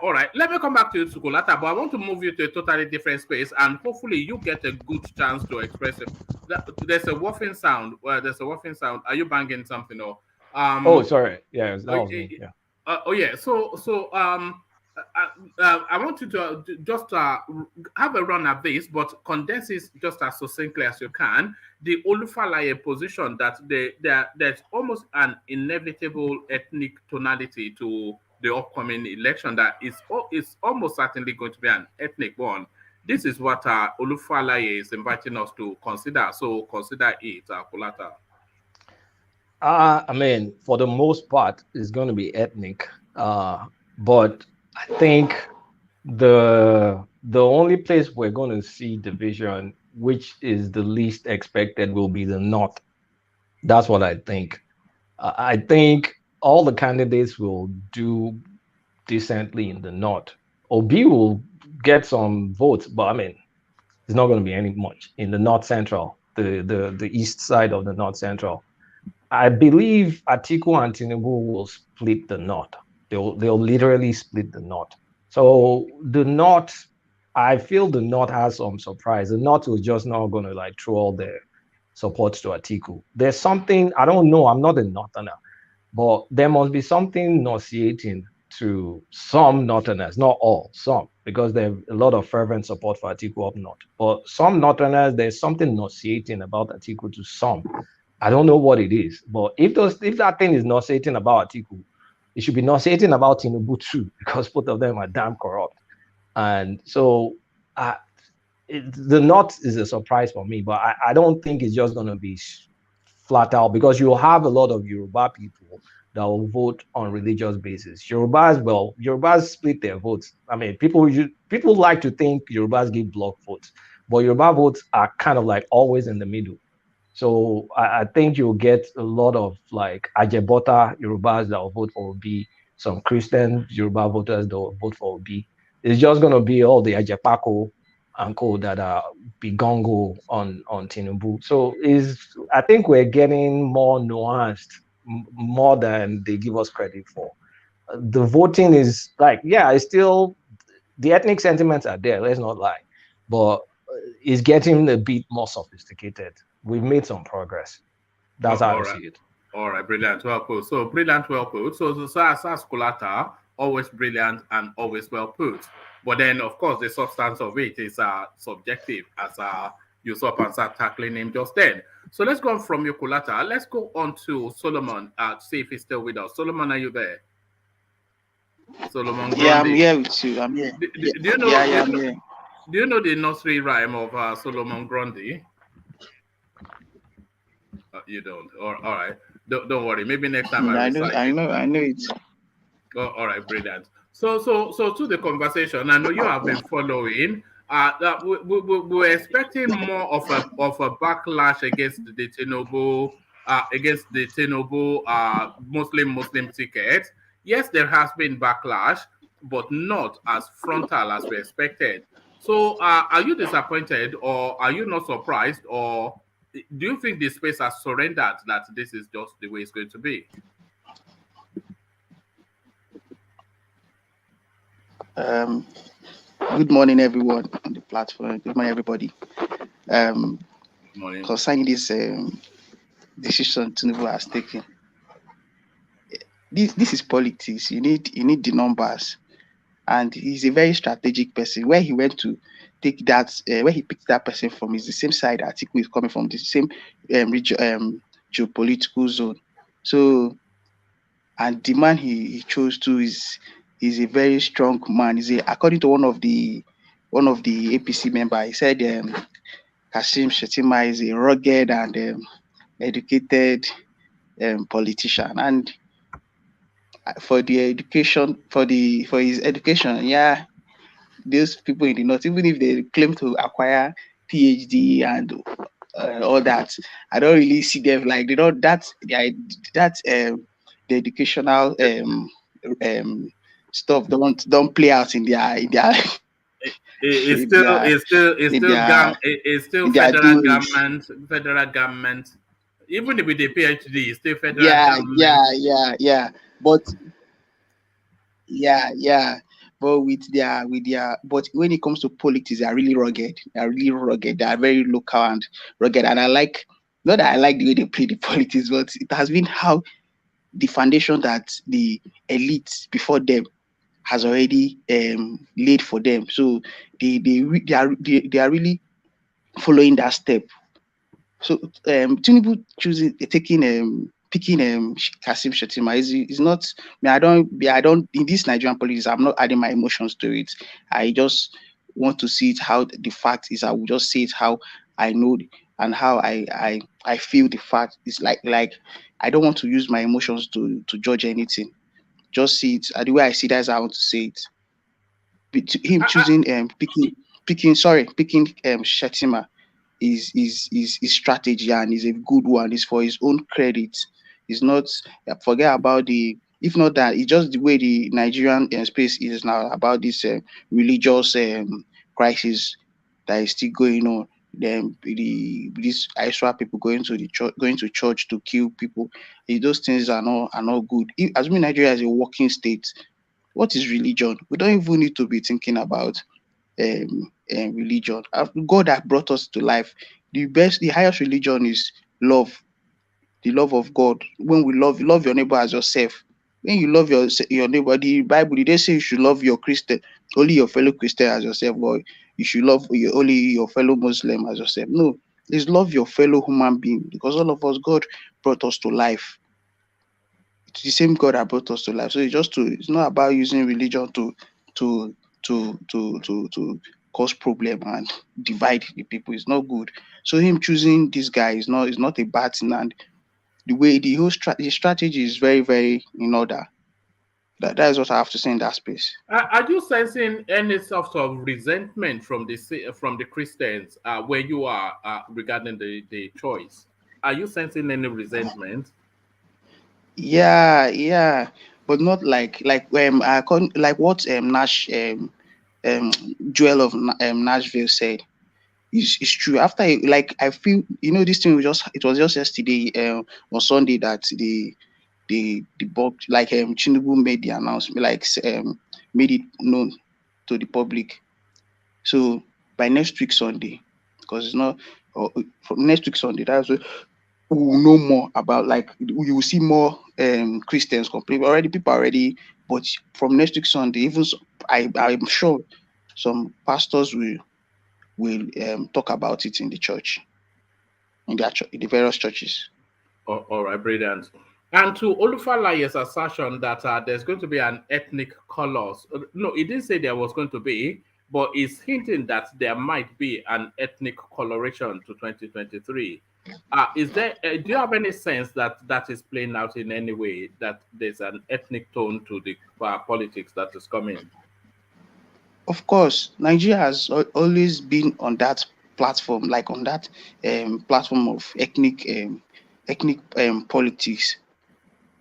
All right. Let me come back to you, Kulata. But I want to move you to a totally different space, and hopefully you get a good chance to express it. There's a whuffing sound. Are you banging something or? Oh, sorry. Yeah, that was me. Yeah. So I want you to just have a run at this, but condense it just as succinctly as you can. The Olufalaye position that there's almost an inevitable ethnic tonality to the upcoming election that is almost certainly going to be an ethnic one. This is what Olufalaye is inviting us to consider. So consider it, Kulata. I mean, for the most part, it's going to be ethnic. But I think the only place we're going to see division, which is the least expected, will be the North. That's what I think. I think all the candidates will do decently in the North. Obi will get some votes, but I mean, it's not going to be any much in the North Central, the east side of the North Central. I believe Atiku and Tinubu will split the North. They'll literally split the North. So the North, I feel the North has some surprise. The North was just not going to like throw all their support to Atiku. There's something, I don't know, I'm not a Northerner, but there must be something nauseating to some Northerners, not all, some, because there's a lot of fervent support for Atiku up north. But some Northerners, there's something nauseating about Atiku to some. I don't know what it is, but if that thing is nauseating about Atiku, it should be nauseating about Tinubu too, because both of them are damn corrupt. And so the North is a surprise for me, but I don't think it's just going to be flat out, because you'll have a lot of Yoruba people that will vote on religious basis. Yorubas split their votes. I mean, people like to think Yorubas give block votes, but Yoruba votes are kind of like always in the middle. So I think you'll get a lot of like Ajebota Yorubas that will vote for Obi, some Christian Yoruba voters that will vote for Obi. It's just going to be all the Ajepako and co that are bigongo on Tinubu. So I think we're getting more nuanced, more than they give us credit for. The voting is like, yeah, it's still, the ethnic sentiments are there, let's not lie, but it's getting a bit more sophisticated. We've made some progress. That's how I see it. All right, brilliant. Well put. So brilliant, well put. So as Kulata, always brilliant and always well put. But then, of course, the substance of it is subjective, as Yusuf answered tackling him just then. So let's go on from your Kulata. Let's go on to Solomon. See if he's still with us. Solomon, are you there? Solomon Grundy. Yeah, I'm here with you. I'm here. Do you know? I'm here. Do you know the nursery rhyme of Solomon Grundy? You don't. All right. Don't worry. Maybe next time I know it. Oh, all right, brilliant. So to the conversation, I know you have been following. We're expecting more of a backlash against the Tinubu Muslim ticket. Yes, there has been backlash, but not as frontal as we expected. So, are you disappointed, or are you not surprised, or do you think the space has surrendered that this is just the way it's going to be? Good morning, everyone on the platform. Good morning, everybody. Morning. Concerning this decision Tinubu has taken, this is politics. You need the numbers, and he's a very strategic person. Where he went to take that, where he picked that person from is the same side Atiku is coming from, the same geopolitical zone. So, and the man he chose to is a very strong man. According to one of the APC member, he said Kashim Shettima is a rugged and educated politician, and for his education, yeah, those people in the north, even if they claim to acquire PhD and all that, I don't really see them like the educational stuff don't play out in their it's still federal government. Even with the PhD, it's still federal government. Yeah. But but but when it comes to politics, they are really rugged. They are very local and rugged. And not that I like the way they play the politics, but it has been how the foundation that the elites before them has already laid for them. So they are really following that step. So Tinubu picking Kasim Shettima is not. I don't in this Nigerian politics. I'm not adding my emotions to it. I just want to see it how the fact is. I will just say it how I know and how I feel the fact is like I don't want to use my emotions to judge anything. Just see it the way I see. That's how I want to say it. Him choosing picking Shettima is strategy and is a good one. It's for his own credit. It's not forget about the if not that it's just the way the Nigerian space is now about this religious crisis that is still going on. Then these Isra people going to church to kill people. Those things are not good. Assuming Nigeria is a working state, what is religion? We don't even need to be thinking about religion. God that brought us to life. The highest religion is love, the love of God. When we love your neighbor as yourself. When you love your neighbor, the Bible they say you should love your Christian, only your fellow Christian as yourself, or you should love only your fellow Muslim as yourself. No, it's love your fellow human being because all of us, God brought us to life. It's the same God that brought us to life. So it's not about using religion to cause problem and divide the people. It's not good. So him choosing this guy is not a bad thing. And the way the whole strategy is very, very in order. That is what I have to say in that space. Are you sensing any sort of resentment from the Christians where you are regarding the choice? Are you sensing any resentment? Yeah, but not like what Nash Joel of Nashville said. It's true. After I feel this thing it was just yesterday on Sunday that the board Tinubu made the announcement made it known to the public. So by next week Sunday, because it's not from next week Sunday, that's we will know more about you will see more Christians complain already. People already, but from next week Sunday, even I'm sure some pastors will talk about it in the church, in the various churches. All right, brilliant. And to Olufalaye's assertion that there's going to be an ethnic colors. No, he didn't say there was going to be, but he's hinting that there might be an ethnic coloration to 2023. Is there? Do you have any sense that is playing out in any way? That there's an ethnic tone to the politics that is coming? Of course, Nigeria has always been on that platform, like on that platform of ethnic politics.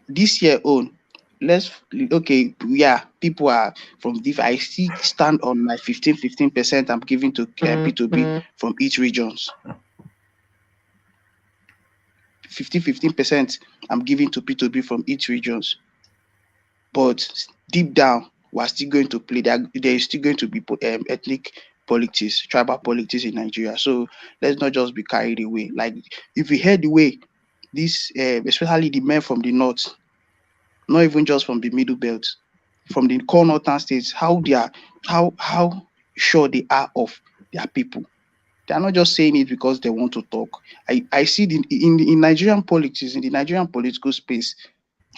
This year own, people are from I still stand on my 15% I'm giving to P2B from each regions. 15% I'm giving to P2B from each regions. But deep down, we're still going to play. There is still going to be ethnic politics, tribal politics in Nigeria. So let's not just be carried away. Like if we head the way, this especially the men from the north, not even just from the middle belt, from the core northern states, how sure they are of their people. They are not just saying it because they want to talk. I see in Nigerian politics, in the Nigerian political space,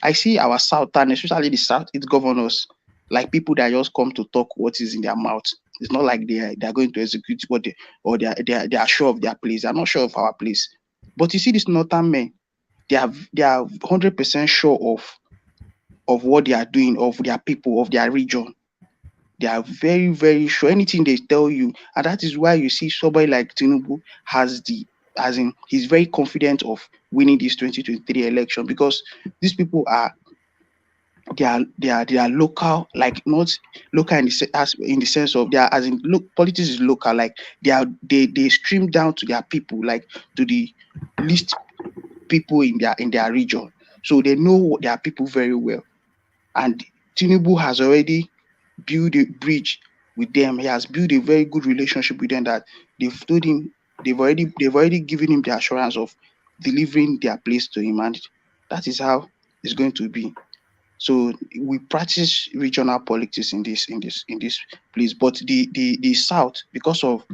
I see our southern, especially the southeast governors, like people that just come to talk what is in their mouth. It's not like they are going to execute what they are sure of their place. They are not sure of our place. But you see, these northern men, they are 100% sure of what they are doing, of their people, of their region. They are very, very sure. Anything they tell you, and that is why you see somebody like Tinubu he's very confident of winning this 2023 election, because these people they are local, like not local in the sense of they are politics is local, like they stream down to their people, like to the least people in their region. So they know their people very well. And Tinubu has already built a bridge with them. He has built a very good relationship with them that they've told him they've already given him the assurance of delivering their place to him, and that is how it's going to be. So we practice regional politics in this place. But the South, because of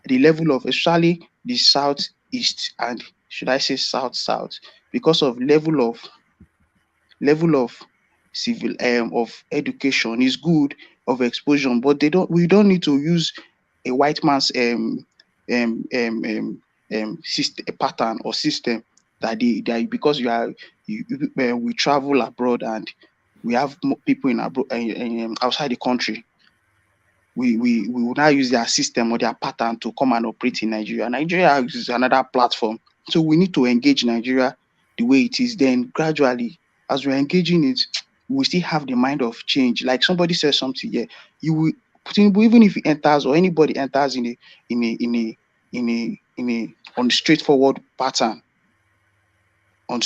the level of, especially the Southeast, and should I say South, because of level of civil of education is good, of exposure, but we don't need to use a white man's system, a pattern or system that because we travel abroad and we have people in abroad outside the country, we will now use their system or their pattern to come and operate in Nigeria. Nigeria is another platform, so we need to engage Nigeria the way it is. Then gradually, as we're engaging it, we still have the mind of change. Like somebody says something here, you will even if he enters or anybody enters in a on a straightforward pattern, on a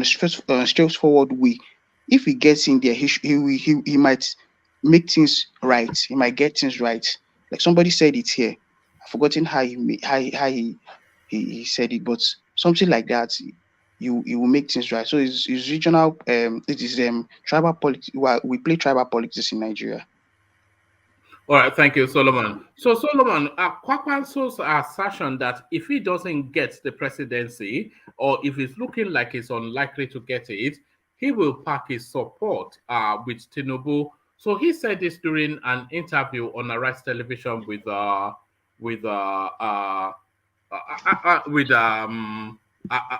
straightforward way. If he gets in there, he might make things right. He might get things right. Like somebody said it here. I've forgotten how he said it, but something like that. You will make things right. So it's regional. It is tribal politics. We play tribal politics in Nigeria. All right, thank you, Solomon. So, Solomon, Kwakwanso's assertion that if he doesn't get the presidency, or if it's looking like he's unlikely to get it, he will pack his support with Tinubu. So he said this during an interview on Arise Television with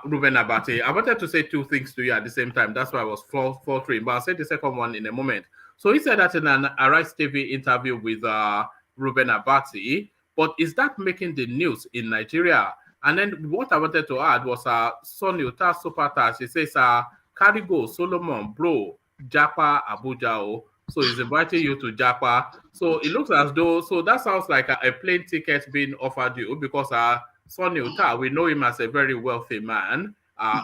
Ruben Abati. I wanted to say two things to you at the same time. That's why I was faltering, but I'll say the second one in a moment. So he said that in an Arise TV interview with Ruben Abati, but is that making the news in Nigeria? And then what I wanted to add was Sonny Uta Sopata. She says, carry go, Solomon, bro, Japa, Abuja. So he's inviting you to Japa. So it looks as though, so that sounds like a plane ticket being offered you, because Sonny Uta, we know him as a very wealthy man,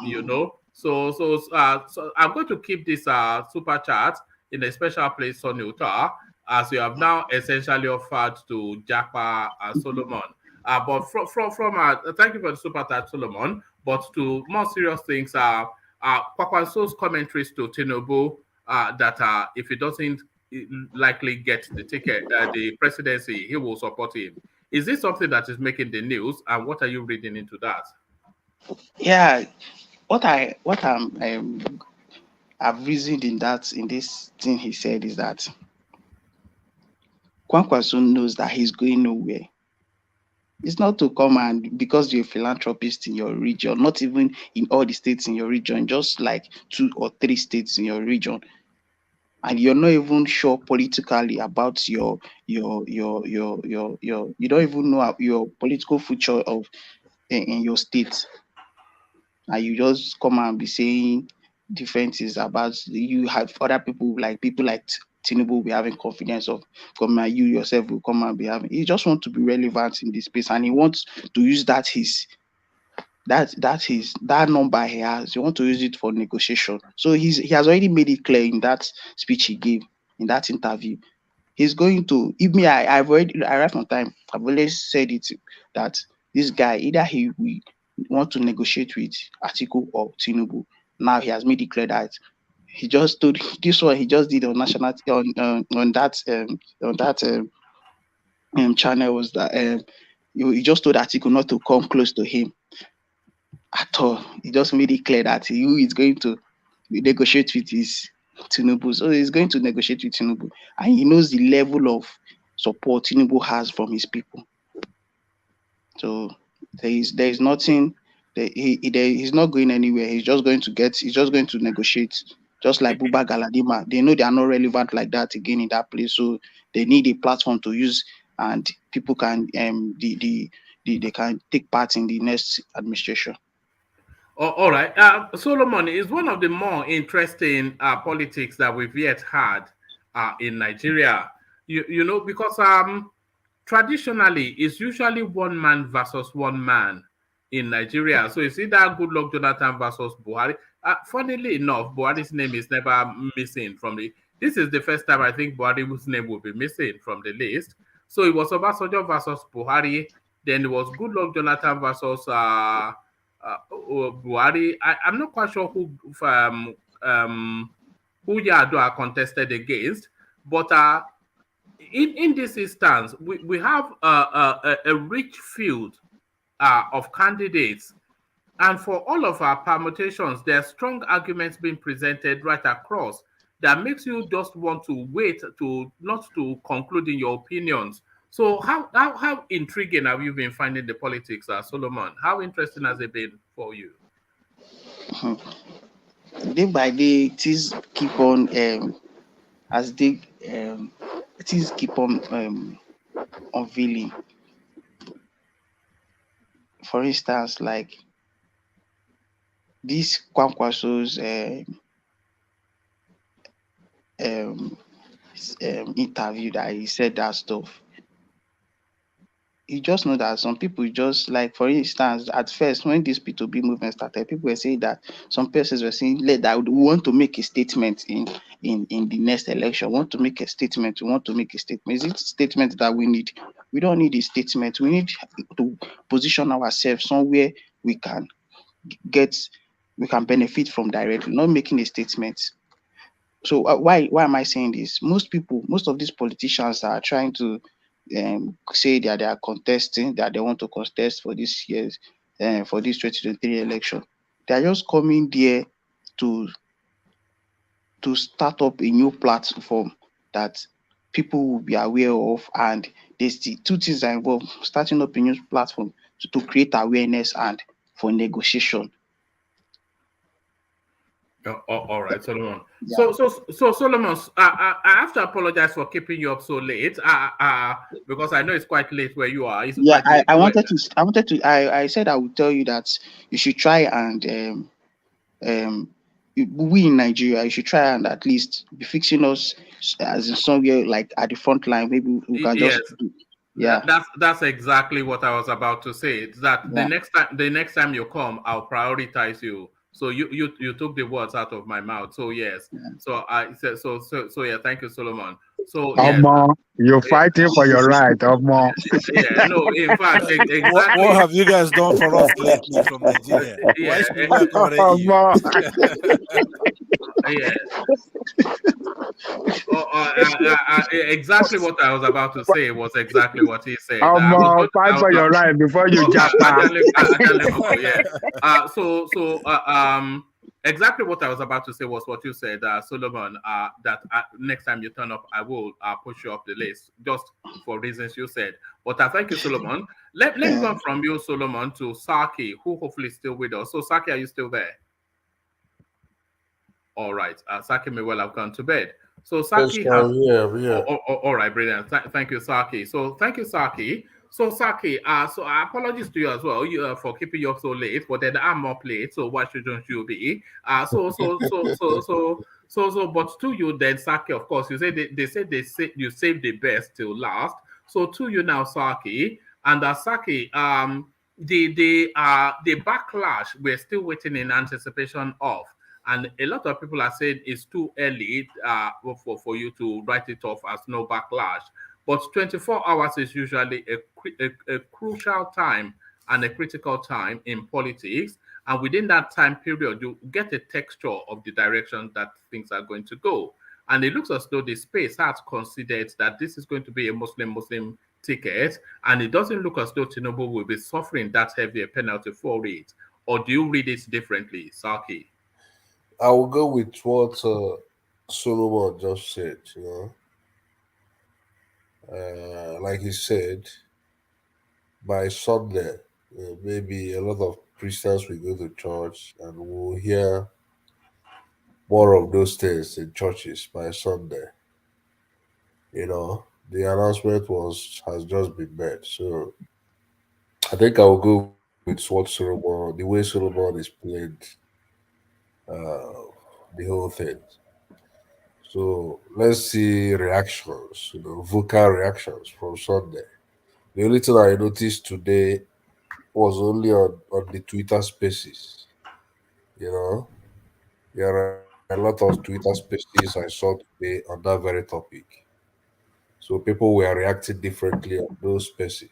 you know. So I'm going to keep this super chat in a special place, Sonny Uta, as you have now essentially offered to Japa Solomon. But from thank you for the super chat, Solomon. But to more serious things, Kwakwanso's commentaries to Tinubu that if he doesn't likely get the ticket, the presidency, he will support him. Is this something that is making the news, and what are you reading into that? Yeah, I've reasoned in this thing he said is that Kwankwaso knows that he's going nowhere. It's not to come and because you're a philanthropist in your region, not even in all the states in your region, just like 2 or 3 states in your region, and you're not even sure politically about you don't even know your political future in your state, and you just come and be saying different things about you. Have other people like Tinubu will be having confidence of come, and you yourself will come and be having. He just wants to be relevant in this space, and he wants to use that number he has. You want to use it for negotiation. So he has already made it clear in that speech he gave in that interview. He's going to. If me, I've already arrived on time. I've always said it that this guy either he will want to negotiate with Atiku or Tinubu. Now he has made it clear that he just told this one he just did on national on that channel was that he just told Atiku not to come close to him at all. He just made it clear that he is going to negotiate with his Tinubu. So he's going to negotiate with Tinubu, and he knows the level of support Tinubu has from his people. So there is nothing. He's not going anywhere. He's just going to negotiate. Just like Buba Galadima, they know they are not relevant like that again in that place. So they need a platform to use, and people can they can take part in the next administration. All right. Solomon is one of the more interesting politics that we've yet had in Nigeria. You know, because traditionally it's usually one man versus one man in Nigeria. So you see that Goodluck Jonathan versus Buhari. Funnily enough, Buhari's name is never missing from the. This is the first time I think Buhari's name will be missing from the list. So it was Obasanjo versus Buhari. Then it was Goodluck Jonathan versus Buhari. I'm not quite sure who who Yadua contested against. But in this instance, we have a rich field of candidates. And for all of our permutations, there are strong arguments being presented right across that makes you just want to wait to not to conclude in your opinions. So how intriguing have you been finding the politics, Solomon? How interesting has it been for you? Day by day, things keep on as they things keep on unveiling. For instance, like this Kwankwaso's interview that he said that stuff. You just know that some people just like, for instance, at first when this P2B movement started, people were saying that some persons were saying that we want to make a statement in the next election. Want to make a statement. We want to make a statement. Is it a statement that we need? We don't need a statement. We need to position ourselves somewhere we can benefit from directly, not making a statement. So why am I saying this? Most of these politicians that are trying to say that they are contesting, that they want to contest for this year's for this 2023 election, they are just coming there to start up a new platform that people will be aware of, and there's the two things are involved: starting up a new platform to create awareness and for negotiation. All right, Solomon. Yeah. So Solomon, I have to apologize for keeping you up so late. Because I know it's quite late where you are. I said I would tell you that you should try and we in Nigeria, you should try and at least be fixing us as in somewhere like at the front line. Maybe we can just that's exactly what I was about to say. It's that the next time you come, I'll prioritize you. So you took the words out of my mouth. So yes. Yeah. So I said so yeah. Thank you, Solomon. So yes. You're fighting for your right, Omo. Yeah. No. In fact, exactly. What have you guys done for us lately from Nigeria? Yeah. Why is people accommodating you? Yeah. Exactly what I was about to say was exactly what he said. Fight for your right before you jump out. Exactly what I was about to say was what you said, Solomon. That next time you turn up, I will push you up the list just for reasons you said. But thank you, Solomon. Let me go from you, Solomon, to Saki, who hopefully is still with us. So Saki, are you still there? All right. Saki may well have gone to bed. So Saki has... all right, brilliant. Thank you, Saki. So thank you, Saki. So Saki, so apologies to you as well for keeping you up so late, but then I'm up late, so why shouldn't you be? But to you then, Saki, of course, you say they said you saved the best till last. So to you now, Saki, and Saki, the backlash we're still waiting in anticipation of. And a lot of people are saying it's too early for you to write it off as no backlash. But 24 hours is usually a crucial time and a critical time in politics. And within that time period, you get a texture of the direction that things are going to go. And it looks as though the space has considered that this is going to be a Muslim ticket. And it doesn't look as though Tinubu will be suffering that heavy a penalty for it. Or do you read it differently, Saki? I will go with what Solomon just said, like he said, by Sunday, maybe a lot of Christians will go to church and we'll hear more of those things in churches by Sunday. The announcement has just been made. So I think I will go with what Solomon, the way Solomon is played the whole thing. So let's see reactions, vocal reactions from Sunday. The only thing I noticed today was only on the Twitter spaces. There are a lot of Twitter spaces I saw today on that very topic. So people were reacting differently on those spaces,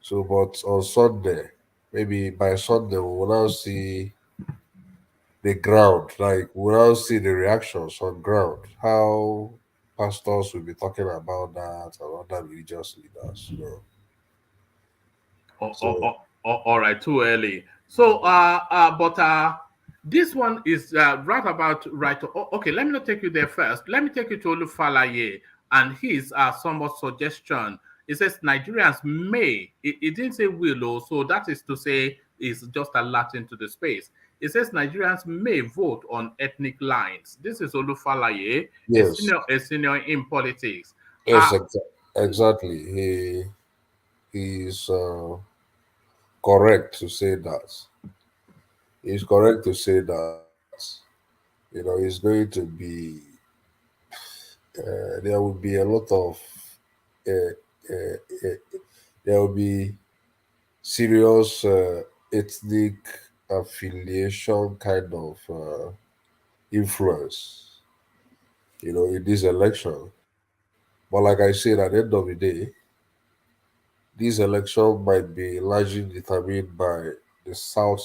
So, but on Sunday, maybe by Sunday, we will now see the ground. Like we'll now see the reactions on ground. How pastors will be talking about that and other religious leaders. All right, too early. So, but this one is right about right. Okay, let me not take you there first. Let me take you to Olufalaye and his somewhat suggestion. It says Nigerians may. It didn't say will, so that is to say is just a Latin to the space. It says Nigerians may vote on ethnic lines. This is Olufalaye, Yes. a senior in politics. Yes, exactly. He's correct to say that. He's correct to say that. It's going to be there will be a lot of uh, there will be serious ethnic affiliation kind of influence, in this election. But like I said, at the end of the day, this election might be largely determined by the South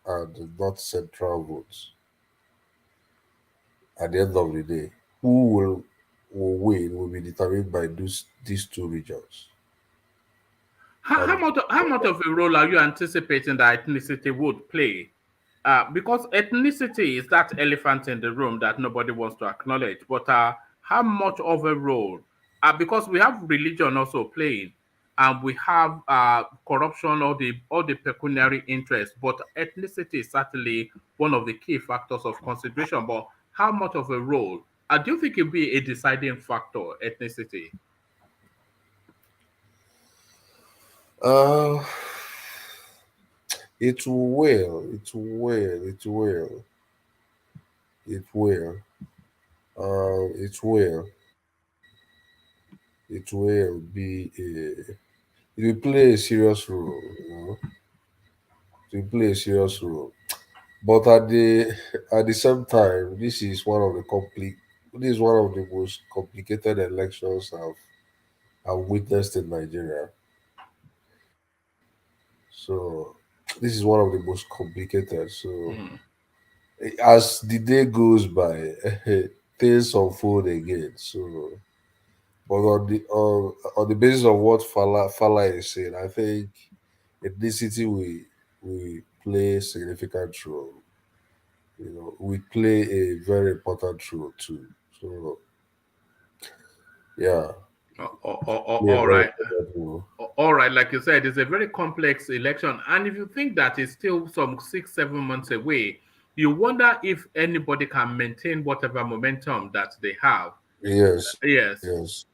and the North Central votes. At the end of the day, who will win will be determined by these two regions. How much of a role are you anticipating that ethnicity would play? Because ethnicity is that elephant in the room that nobody wants to acknowledge. But how much of a role? Because we have religion also playing, and we have corruption, all the pecuniary interest. But ethnicity is certainly one of the key factors of consideration. But how much of a role? Do you think it will be a deciding factor, ethnicity? It will. It will. It will. It will. It will. It will be a. It will play a serious role. It will play a serious role. But at the same time, this is one of the most complicated elections I've witnessed in Nigeria. So this is one of the most complicated. So as the day goes by, things unfold again. So, but on the basis of what Fala is saying, I think ethnicity will play a significant role. We play a very important role too. So, yeah. All right. All right, like you said, it's a very complex election. And if you think that it's still some 6-7 months away, you wonder if anybody can maintain whatever momentum that they have. Yes. Yes. Yes.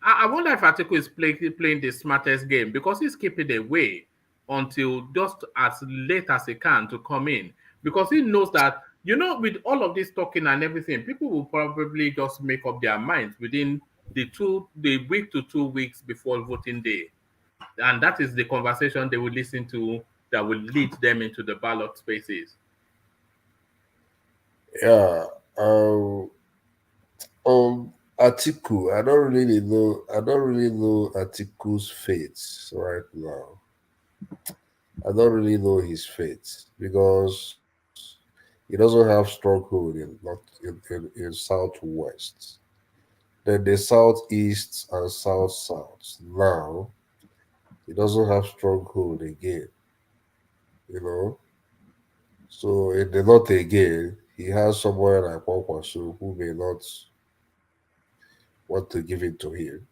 I wonder if Atiku is playing the smartest game because he's keeping away until just as late as he can to come in. Because he knows that, with all of this talking and everything, people will probably just make up their minds within the week to 2 weeks before voting day. And that is the conversation they will listen to that will lead them into the ballot spaces. Yeah. Atiku, I don't really know Atiku's fate right now. I don't really know his fate because he doesn't have stronghold in southwest. Then the southeast and south. Now he doesn't have stronghold again. So in the north again, he has someone like Kwankwaso who may not want to give it to him.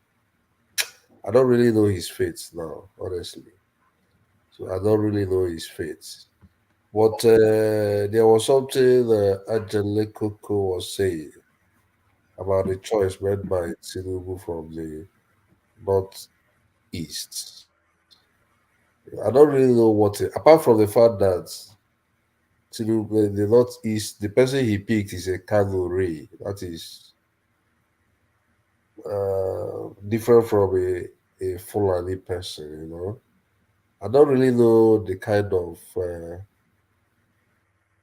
I don't really know his fate now, honestly. So I don't really know his fate. But there was something Angelique Coco was saying about the choice made by Tinubu from the northeast. I don't really know apart from the fact that Tinubu, the northeast, the person he picked is a Kano Ray. That is different from a Fulani person, I don't really know the kind of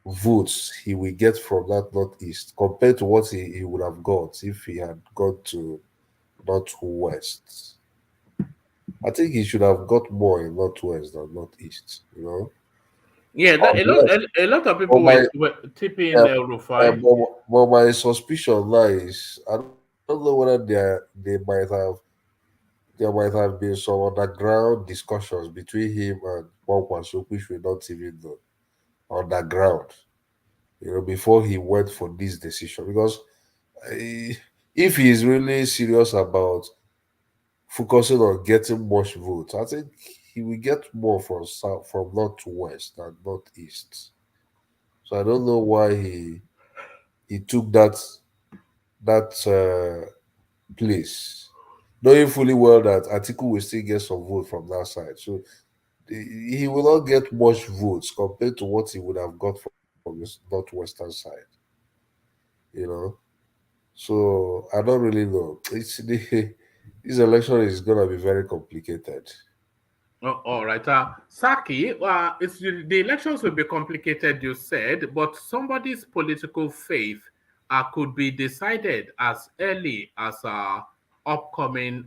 votes he will get from that northeast compared to what he would have got if he had gone to northwest. I think he should have got more in northwest than northeast. Yeah, a lot of people were tipping Rufai. But my suspicion lies. I don't know whether there might have been some underground discussions between him and Kwankwaso, which we not even know underground. Before he went for this decision, because if he is really serious about focusing on getting much votes, I think he will get more from north to west than northeast. So I don't know why he took that place, knowing fully well that Atiku will still get some vote from that side. So he will not get much votes compared to what he would have got from the northwestern side. So I don't really know. This election is gonna be very complicated. Oh, all right. Saki, the elections will be complicated, you said, but somebody's political faith could be decided as early as upcoming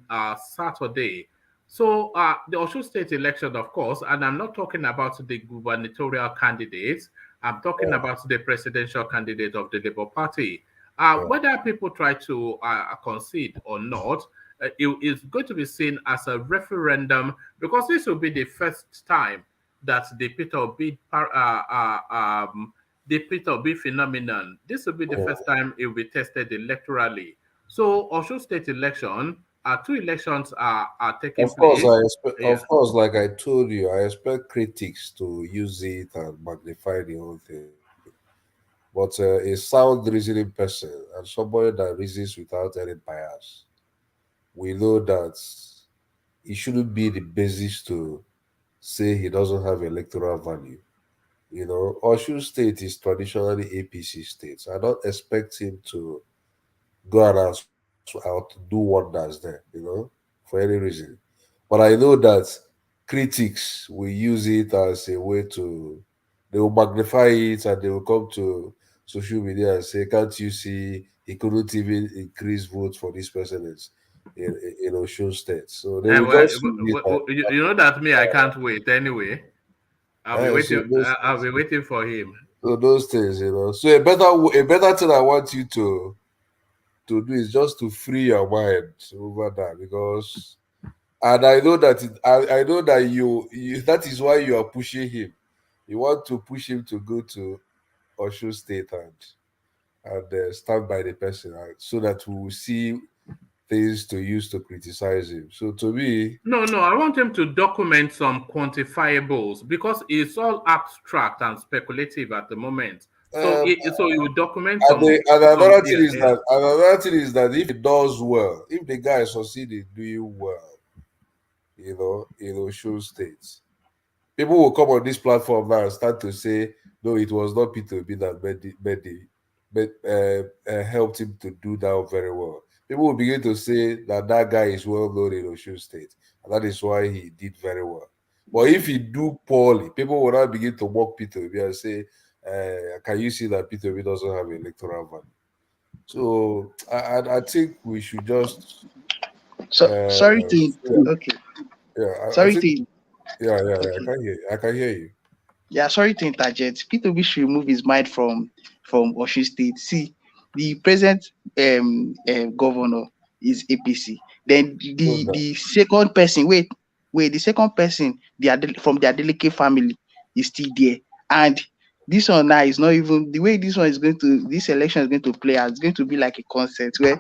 Saturday. So the Osho State election, of course, and I'm not talking about the gubernatorial candidates. I'm talking about the presidential candidate of the Labour Party. Whether people try to concede or not, it is going to be seen as a referendum, because this will be the first time that the Peter Obi phenomenon. This will be the first time it will be tested electorally. So Osho State election, two elections are taking place. Of course, like I told you, I expect critics to use it and magnify the whole thing. But a sound reasoning person and somebody that reasons without any bias, we know that it shouldn't be the basis to say he doesn't have electoral value. Oshu State is traditionally APC states. I don't expect him to go out to do wonders there, for any reason. But I know that critics will use it as a way they will magnify it, and they will come to social media and say, can't you see he couldn't even increase votes for this person in Osun State? So they will just you know that me, I can't wait anyway. I'll be waiting for him. So those things, So a better thing I want you to do is just to free your mind over that, because and I know that I know that you that is why you are pushing him. You want to push him to go to Osho State and stand by the person, so that we will see things to use to criticize him. So to me, no, I want him to document some quantifiables, because it's all abstract and speculative at the moment. So you will document some. Another thing is that if he does well, if the guy succeeds in doing well, Osho State, people will come on this platform now and start to say, no, it was not Peter Obi that helped him to do that very well. People will begin to say that guy is well known in Osho State, and that is why he did very well. But if he do poorly, people will now begin to mock Peter Obi and say, can you see that Peter Obi doesn't have electoral value? So I think we should just. Sorry to okay. Yeah, sorry to. Yeah, I can hear you. Yeah, sorry to interject. Peter Obi should remove his mind from Osun State. See, the present governor is APC. Then the second person, the second person, from the Adeleke family is still there. And this one now is not even the way this election is going to play out. It's going to be like a concept where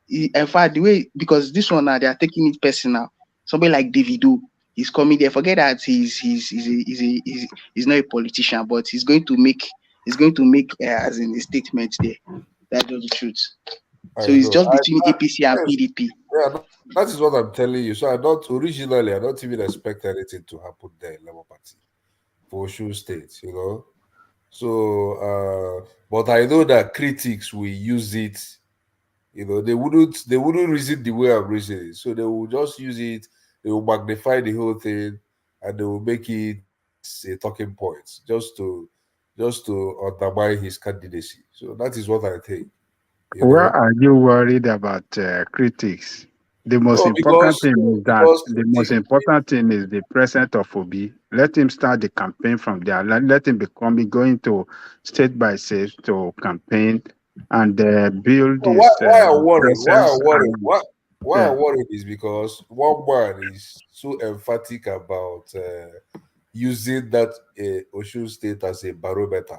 in fact, the way, because this one now they are taking it personal. Somebody like Davido, he's coming there. Forget that he's not a politician, but he's going to make as in a statement there. That's just the truth. So it's just between APC and PDP. Yeah, that is what I'm telling you. So I don't even expect anything to happen there in Labour Party for Osun State, So, but I know that critics will use it. They wouldn't reason the way I'm reasoning. So they will just use it. They will magnify the whole thing, and they will make it a talking point just to undermine his candidacy. So that is what I think. Why are you worried about critics? The most important thing is that the most important thing is the presence of Obi. Let him start the campaign from there. Let him going to state by state to campaign and build his why I'm worried? Why Yeah. I'm worried is because one man is so emphatic about using that Osun State as a barometer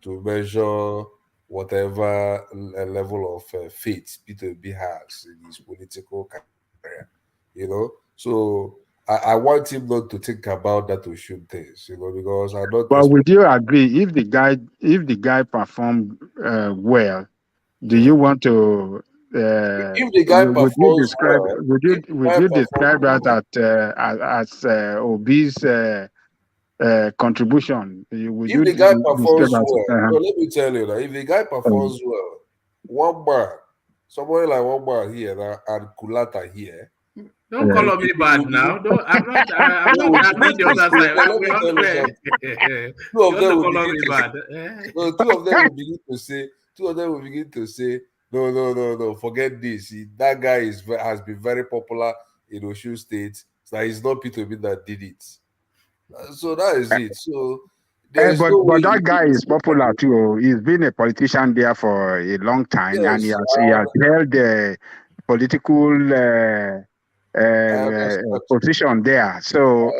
to measure whatever level of faith Peter Obi has in his political career, you know. So I want him not to think about that Osun things, you know, because I don't. But would you agree if the guy performed well? Do you want to? If the guy Would you performs describe? well, Would you describe that as Obi's contribution? Would if you the guy describe performs as? well, no, let me tell you that if the guy performs well, one man, somebody like one man here and Kulata here. Don't call me bad now. Don't. I'm not the other side. We all fair. Two of them will call begin me to bad. no, two of them will begin to say. Two of them will begin to say, no. Forget this. That guy has been very popular in Osun State. So it's not Peter Obi that did it. So that is it. So there is no way. But that guy is popular too. He's been a politician there for a long time, and he has held the political position there. So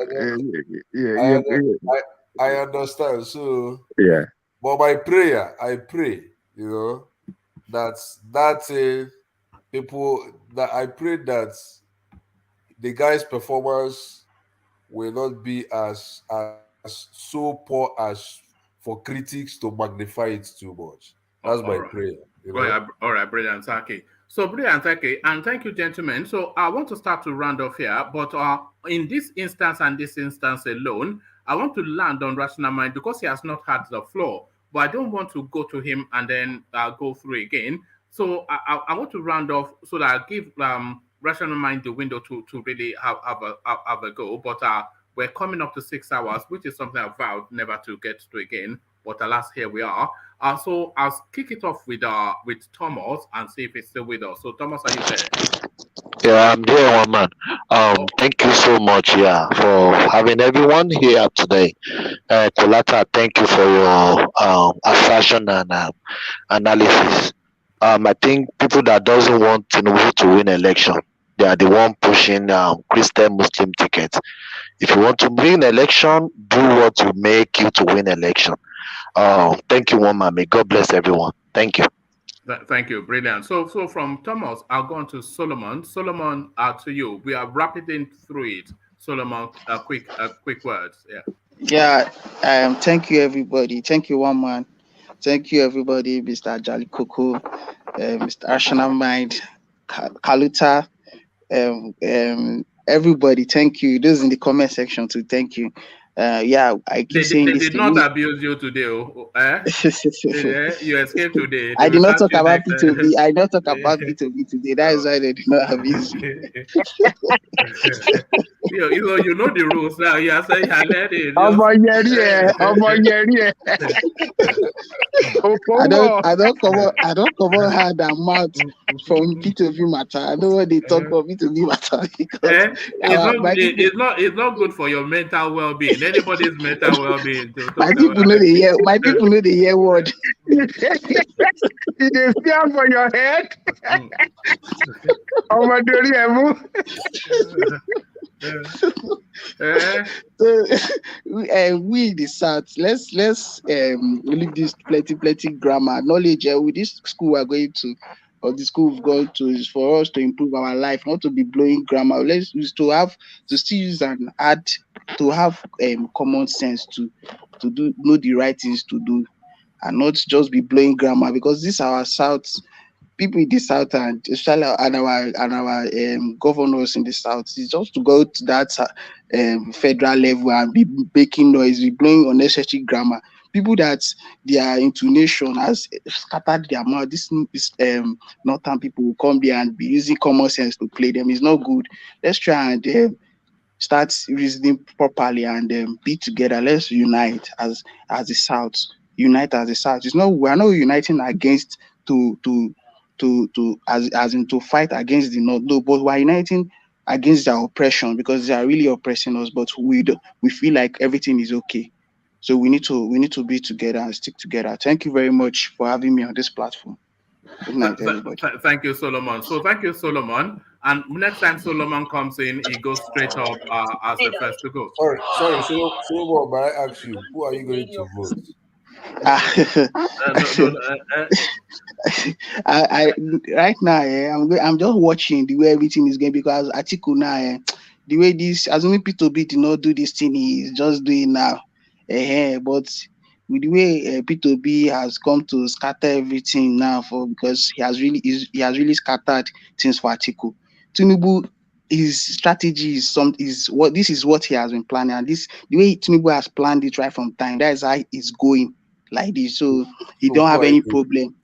I understand. So yeah. But my prayer, I pray, you know, that people that I pray that the guy's performance will not be as so poor as for critics to magnify it too much. That's my prayer. You know? All right, brilliant, Saki. So brilliant, Saki, and thank you, gentlemen. So I want to start to round off here, but in this instance and this instance alone, I want to land on Rational Mind because he has not had the floor, but I don't want to go to him and then go through again. So I want to round off so that I give Rational Mind the window to really have a go. But we're coming up to 6 hours, which is something I vowed never to get to again. But alas, here we are. So I'll kick it off with Thomas and see if he's still with us. So Thomas, are you there? Yeah, I'm there, one man. Thank you so much, for having everyone here today. Kolata, thank you for your assertion and analysis. I think people that doesn't want Tinubu to win election, they are the one pushing Christian Muslim tickets. If you want to win election, do what will make you to win election. Thank you, one man. May God bless everyone. Thank you. Thank you, brilliant. So from Thomas, I'll go on to Solomon. Solomon, to you. We are rapidly through it. Solomon, quick words. Yeah. Thank you, everybody. Thank you, one man. Thank you, everybody. Mr. Jali Coco, Mr. Rational Mind, Kaluta, everybody. Thank you. Those in the comment section too. Thank you. I keep saying they this. They did not abuse you today. You escaped today. I did not talk about P2B. I did not talk about P2B today. That is why they did not abuse me. You know the rules now. You are saying I let it. I don't come on hard and mouth from P2B matter. I know what they talk about P2B matter because it's not good for your mental well-being. Anybody's mental well-being. My people know the year word. It is fear for your head. We in the South, let's leave this plenty grammar knowledge. With this school we're going to, or the school we've gone to, is for us to improve our life, not to be blowing grammar. Let's use to still use and add, to have common sense to know the right things to do, and not just be blowing grammar, because this our South. People in the South and especially our governors in the South is just to go to that federal level and be making noise, be blowing unnecessary grammar. People that their intonation has scattered their mouth. This northern people will come there and be using common sense to play them. It's not good. Let's try and start reasoning properly and be together. Let's unite as the South. Unite as the South. It's not, we're not uniting against to as in to fight against the North. No, but we're uniting against their oppression because they are really oppressing us. But we feel like everything is okay. So we need to be together and stick together. Thank you very much for having me on this platform. Good night, everybody. Thank you, Solomon. So thank you, Solomon. And next time Solomon comes in, he goes straight up as the first to go. Sorry, Solomon, may I ask you, who are you going to vote? I right now, I'm just watching the way everything is going because Atiku now, the way this, assuming P2B did not do this thing, he is just doing now. But with the way P2B has come to scatter everything now because he has really scattered things for Atiku. Tinubu, his strategy is what he has been planning, and the way Tinubu has planned it right from time, that is how it's going like this. So he don't have any problem.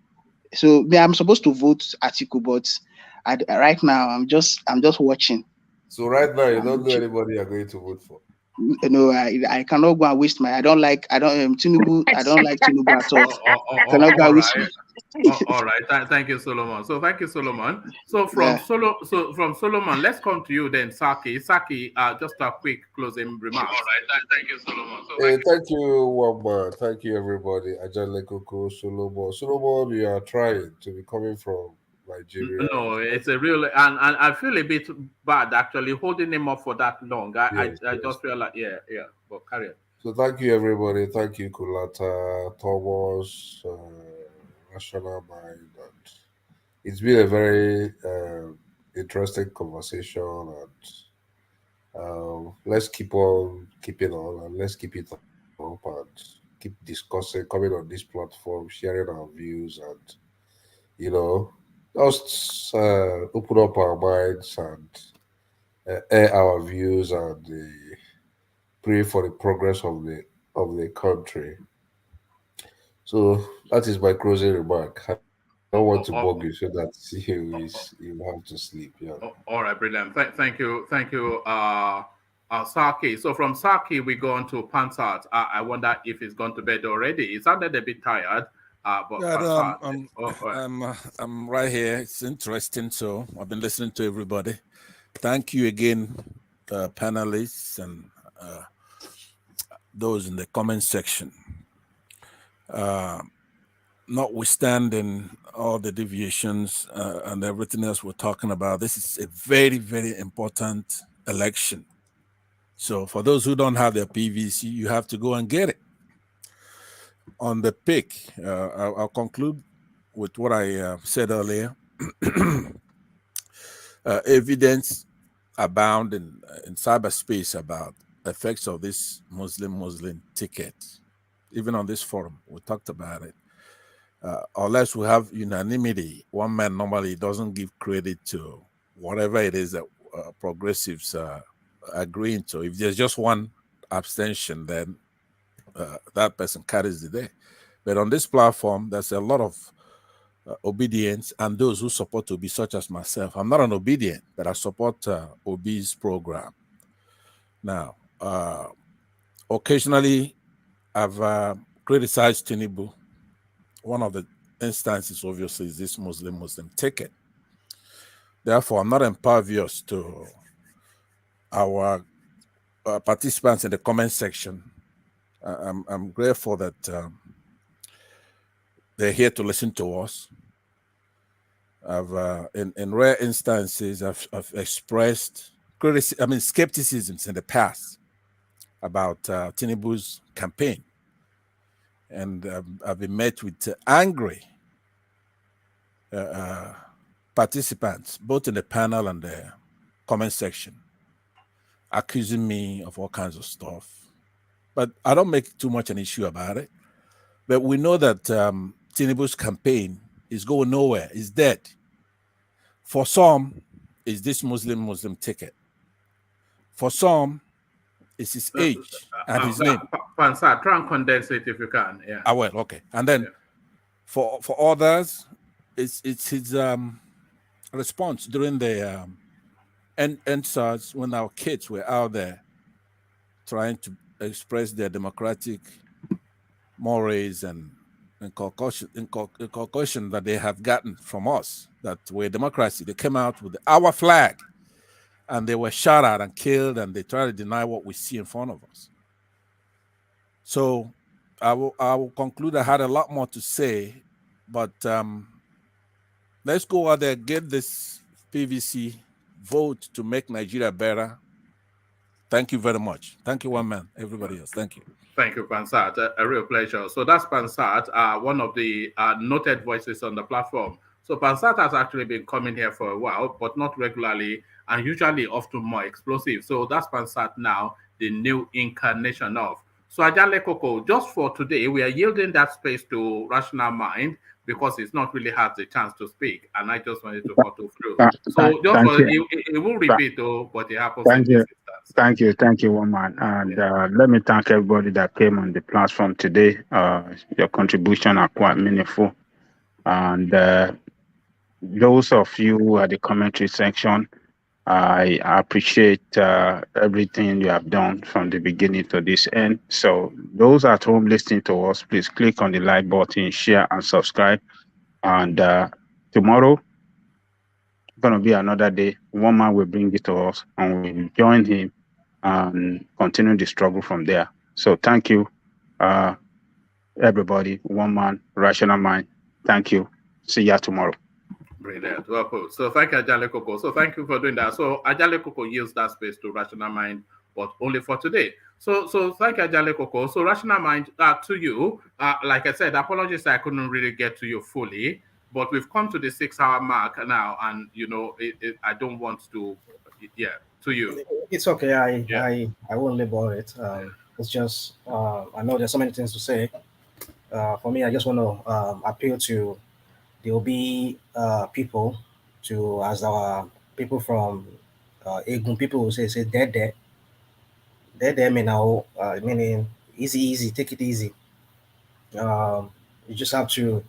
So I'm supposed to vote Atiku, but right now I'm just watching. So right now you don't know anybody you're going to vote for. No, I cannot go and waste my. I don't like Tinubu. I don't like Tinubu at all. Cannot go and waste my. All right. Thank you, Solomon. So thank you, Solomon. So from Solomon, let's come to you then, Saki. Saki, just a quick closing remark. All right. Thank you, Solomon. Thank you, Wamba. Thank you, everybody. Ajale Koko, Solomon. Solomon, you are trying to be coming from Nigeria. No, it's a real, and I feel a bit bad actually holding him up for that long. I just feel like, yeah, but carry on. So thank you, everybody. Thank you, Kulata, Thomas, National Mind. And it's been a very interesting conversation, and let's keep on keeping on, and let's keep it up and keep discussing, coming on this platform, sharing our views, and just open up our minds and air our views and pray for the progress of the country. So that is my closing remark. I don't want to bug you so that you have to sleep. Yeah. All right, brilliant. Thank you, Saki. So from Saki we go on to Pansat. I wonder if he's gone to bed already. He sounded a bit tired. But yeah, I'm right here. It's interesting. So I've been listening to everybody. Thank you again, panelists and those in the comment section. Notwithstanding all the deviations and everything else we're talking about, this is a very, very important election. So for those who don't have their PVC, you have to go and get it. On the pick, I'll conclude with what I said earlier. Evidence abound in cyberspace about effects of this Muslim ticket. Even on this forum, we talked about it. Unless we have unanimity, one man normally doesn't give credit to whatever it is that progressives are agreeing to. If there's just one abstention, then that person carries the day. But on this platform, there's a lot of obedience, and those who support Obi, such as myself. I'm not an obedient, but I support Obi's program. Now, occasionally, I've criticized Tinubu. One of the instances, obviously, is this Muslim ticket. Therefore, I'm not impervious to our participants in the comment section. I'm grateful that they're here to listen to us. In rare instances, I've expressed skepticisms in the past about Tinubu's campaign, and I've been met with angry participants, both in the panel and the comment section, accusing me of all kinds of stuff. But I don't make too much an issue about it. But we know that Tinubu's campaign is going nowhere, is dead. For some, it's this Muslim ticket. For some, it's his age and his name. Pansat, try and condense it if you can. Yeah. I will, okay. And then for others, it's his response during the NSAS when our kids were out there trying to express their democratic mores and inculcation that they have gotten from us, that we're democracy. They came out with our flag, and they were shot at and killed, and they try to deny what we see in front of us. So I will conclude. I had a lot more to say, but let's go out there, get this PVC vote to make Nigeria better. Thank you very much. Thank you, one man. Everybody else. Thank you. Thank you, Pansat. A real pleasure. So that's Pansat, one of the noted voices on the platform. So Pansat has actually been coming here for a while, but not regularly, and usually often more explosive. So that's Pansat now, the new incarnation of. So Ajale Koko, just for today, we are yielding that space to Rational Mind because he's not really had the chance to speak, and I just wanted to photo through. So just for, it will repeat though, but it happens in this instance. Thank you, woman. And let me thank everybody that came on the platform today. Your contribution are quite meaningful. And those of you at the commentary section, I appreciate everything you have done from the beginning to this end. So those at home listening to us, please click on the like button, share and subscribe. And tomorrow, going to be another day. One man will bring it to us and we'll join him and continue the struggle from there. So thank you, everybody. One man, Rational Mind. Thank you. See ya tomorrow. Brilliant. Well put. So thank you, Ajale Koko. So thank you for doing that. So Ajale Koko yields that space to Rational Mind, but only for today. So thank you, Ajale Koko. So Rational Mind, to you, like I said, apologies I couldn't really get to you fully, but we've come to the 6-hour mark now, and you know, I don't want to, to you. It's okay. I won't label it. It's just I know there's so many things to say. For me, I just want to appeal to the OB people, to as our people from Egun people will say dead mean now, meaning easy, take it easy. You just have to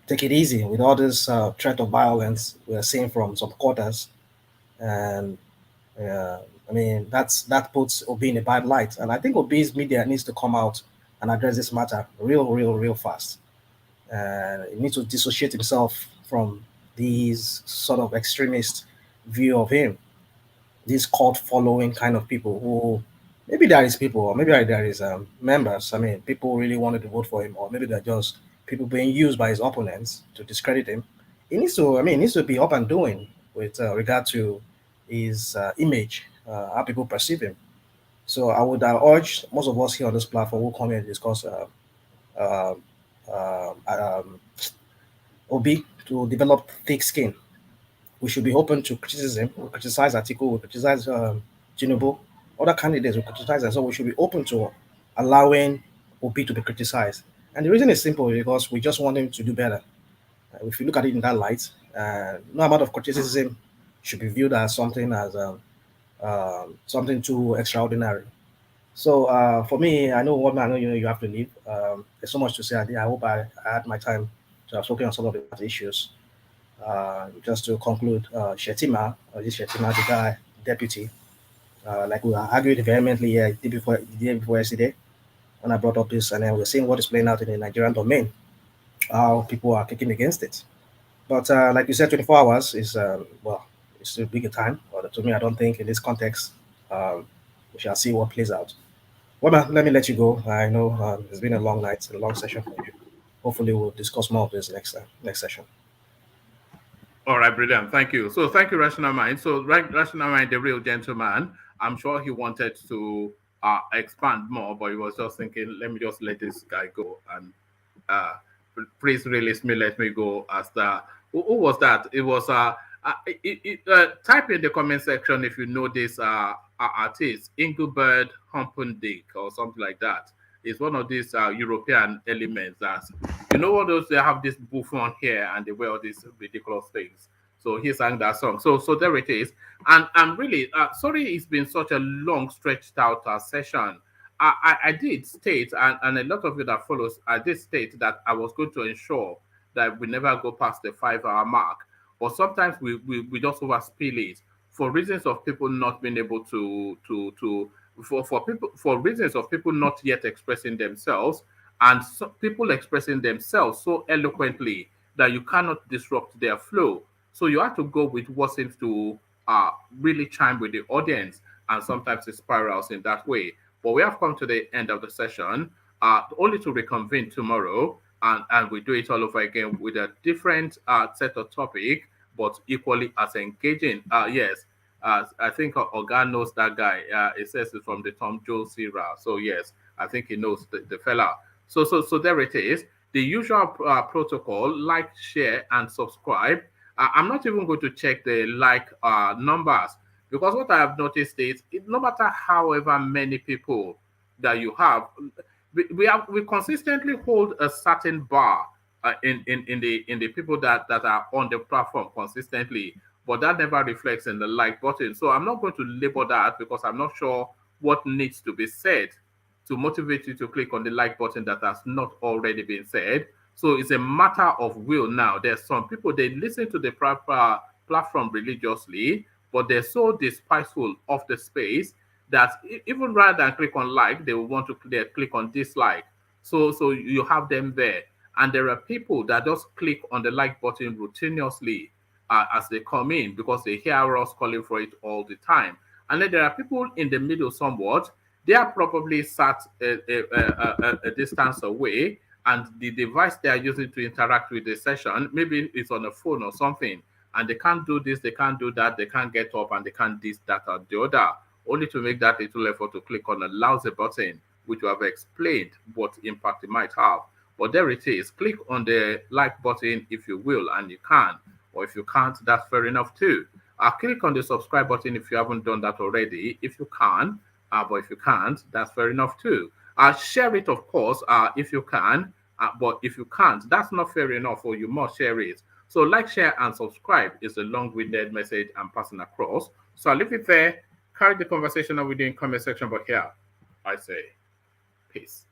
take it easy with all this threat of violence we're seeing from some quarters, and I mean that puts Obi in a bad light, and I think Obi's media needs to come out and address this matter real fast. He needs to dissociate himself from these sort of extremist view of him, these cult following kind of people who maybe there is people, or maybe there is members. I mean, people really wanted to vote for him, or maybe they're just people being used by his opponents to discredit him. He needs to be up and doing with regard to his image, how people perceive him. So I would urge most of us here on this platform who come here and discuss Obi to develop thick skin. We should be open to criticism. We criticize Atiku, we criticize Tinubu, other candidates we criticize, and so we should be open to allowing Obi to be criticized. And the reason is simple, because we just want him to do better. If you look at it in that light, no amount of criticism should be viewed as something something too extraordinary. So for me, I know you have to leave. There's so much to say. I hope I had my time to have spoken on some of the issues. Just to conclude, Shettima, the guy, deputy, like we argued vehemently the day before yesterday, when I brought up this, and then we're seeing what is playing out in the Nigerian domain, how people are kicking against it. But like you said, 24 hours is, it's a bigger time. But to me, I don't think in this context, we shall see what plays out. Well, man, let me let you go. I know it's been a long night, a long session for you. Hopefully, we'll discuss more of this next session. All right, brilliant. Thank you. So thank you, Rational Mind. So Rational Mind, the real gentleman, I'm sure he wanted to expand more, but he was just thinking, let me just let this guy go. And please release me, let me go. As the who was that? It was type in the comment section if you know this artist, Engelbert Humperdinck or something like that. It's one of these European elements that, you know, what those, they have this buffon here and they wear all these ridiculous things. So he sang that song. So there it is. And I'm really sorry it's been such a long, stretched out session. I did state, and a lot of you that follows, I did state that I was going to ensure that we never go past the 5-hour mark. But sometimes we just overspill it for reasons of people not being able for reasons of people not yet expressing themselves, and so people expressing themselves so eloquently that you cannot disrupt their flow. So you have to go with what seems to really chime with the audience, and sometimes it spirals in that way. But we have come to the end of the session, only to reconvene tomorrow, and we do it all over again with a different set of topic, but equally as engaging. Yes, I think Oga knows that guy. It says it's from the Tom Jones era. So yes, I think he knows the fella. So there it is. The usual protocol: like, share, and subscribe. I'm not even going to check the like numbers, because what I have noticed is no matter however many people that you have, we consistently hold a certain bar in the people that are on the platform consistently, but that never reflects in the like button. So I'm not going to label that, because I'm not sure what needs to be said to motivate you to click on the like button that has not already been said. So it's a matter of will now. There's some people, they listen to the platform religiously, but they're so despiteful of the space that even rather than click on like, they will want to click on dislike. So you have them there. And there are people that just click on the like button routinely as they come in, because they hear us calling for it all the time. And then there are people in the middle somewhat. They are probably sat a distance away, and the device they are using to interact with the session, maybe it's on a phone or something, and they can't do this, they can't do that, they can't get up, and they can't this, that, or the other, only to make that little effort to click on a lousy button, which we have explained what impact it might have. But there it is. Click on the like button if you will, and you can. Or if you can't, that's fair enough too. Click on the subscribe button if you haven't done that already, if you can. But if you can't, that's fair enough too. Share it, of course, if you can. But if you can't, that's not fair enough, or you must share it. So like, share, and subscribe is a long-winded message I'm passing across. So I'll leave it there. Carry the conversation on within comment section, but here I say peace.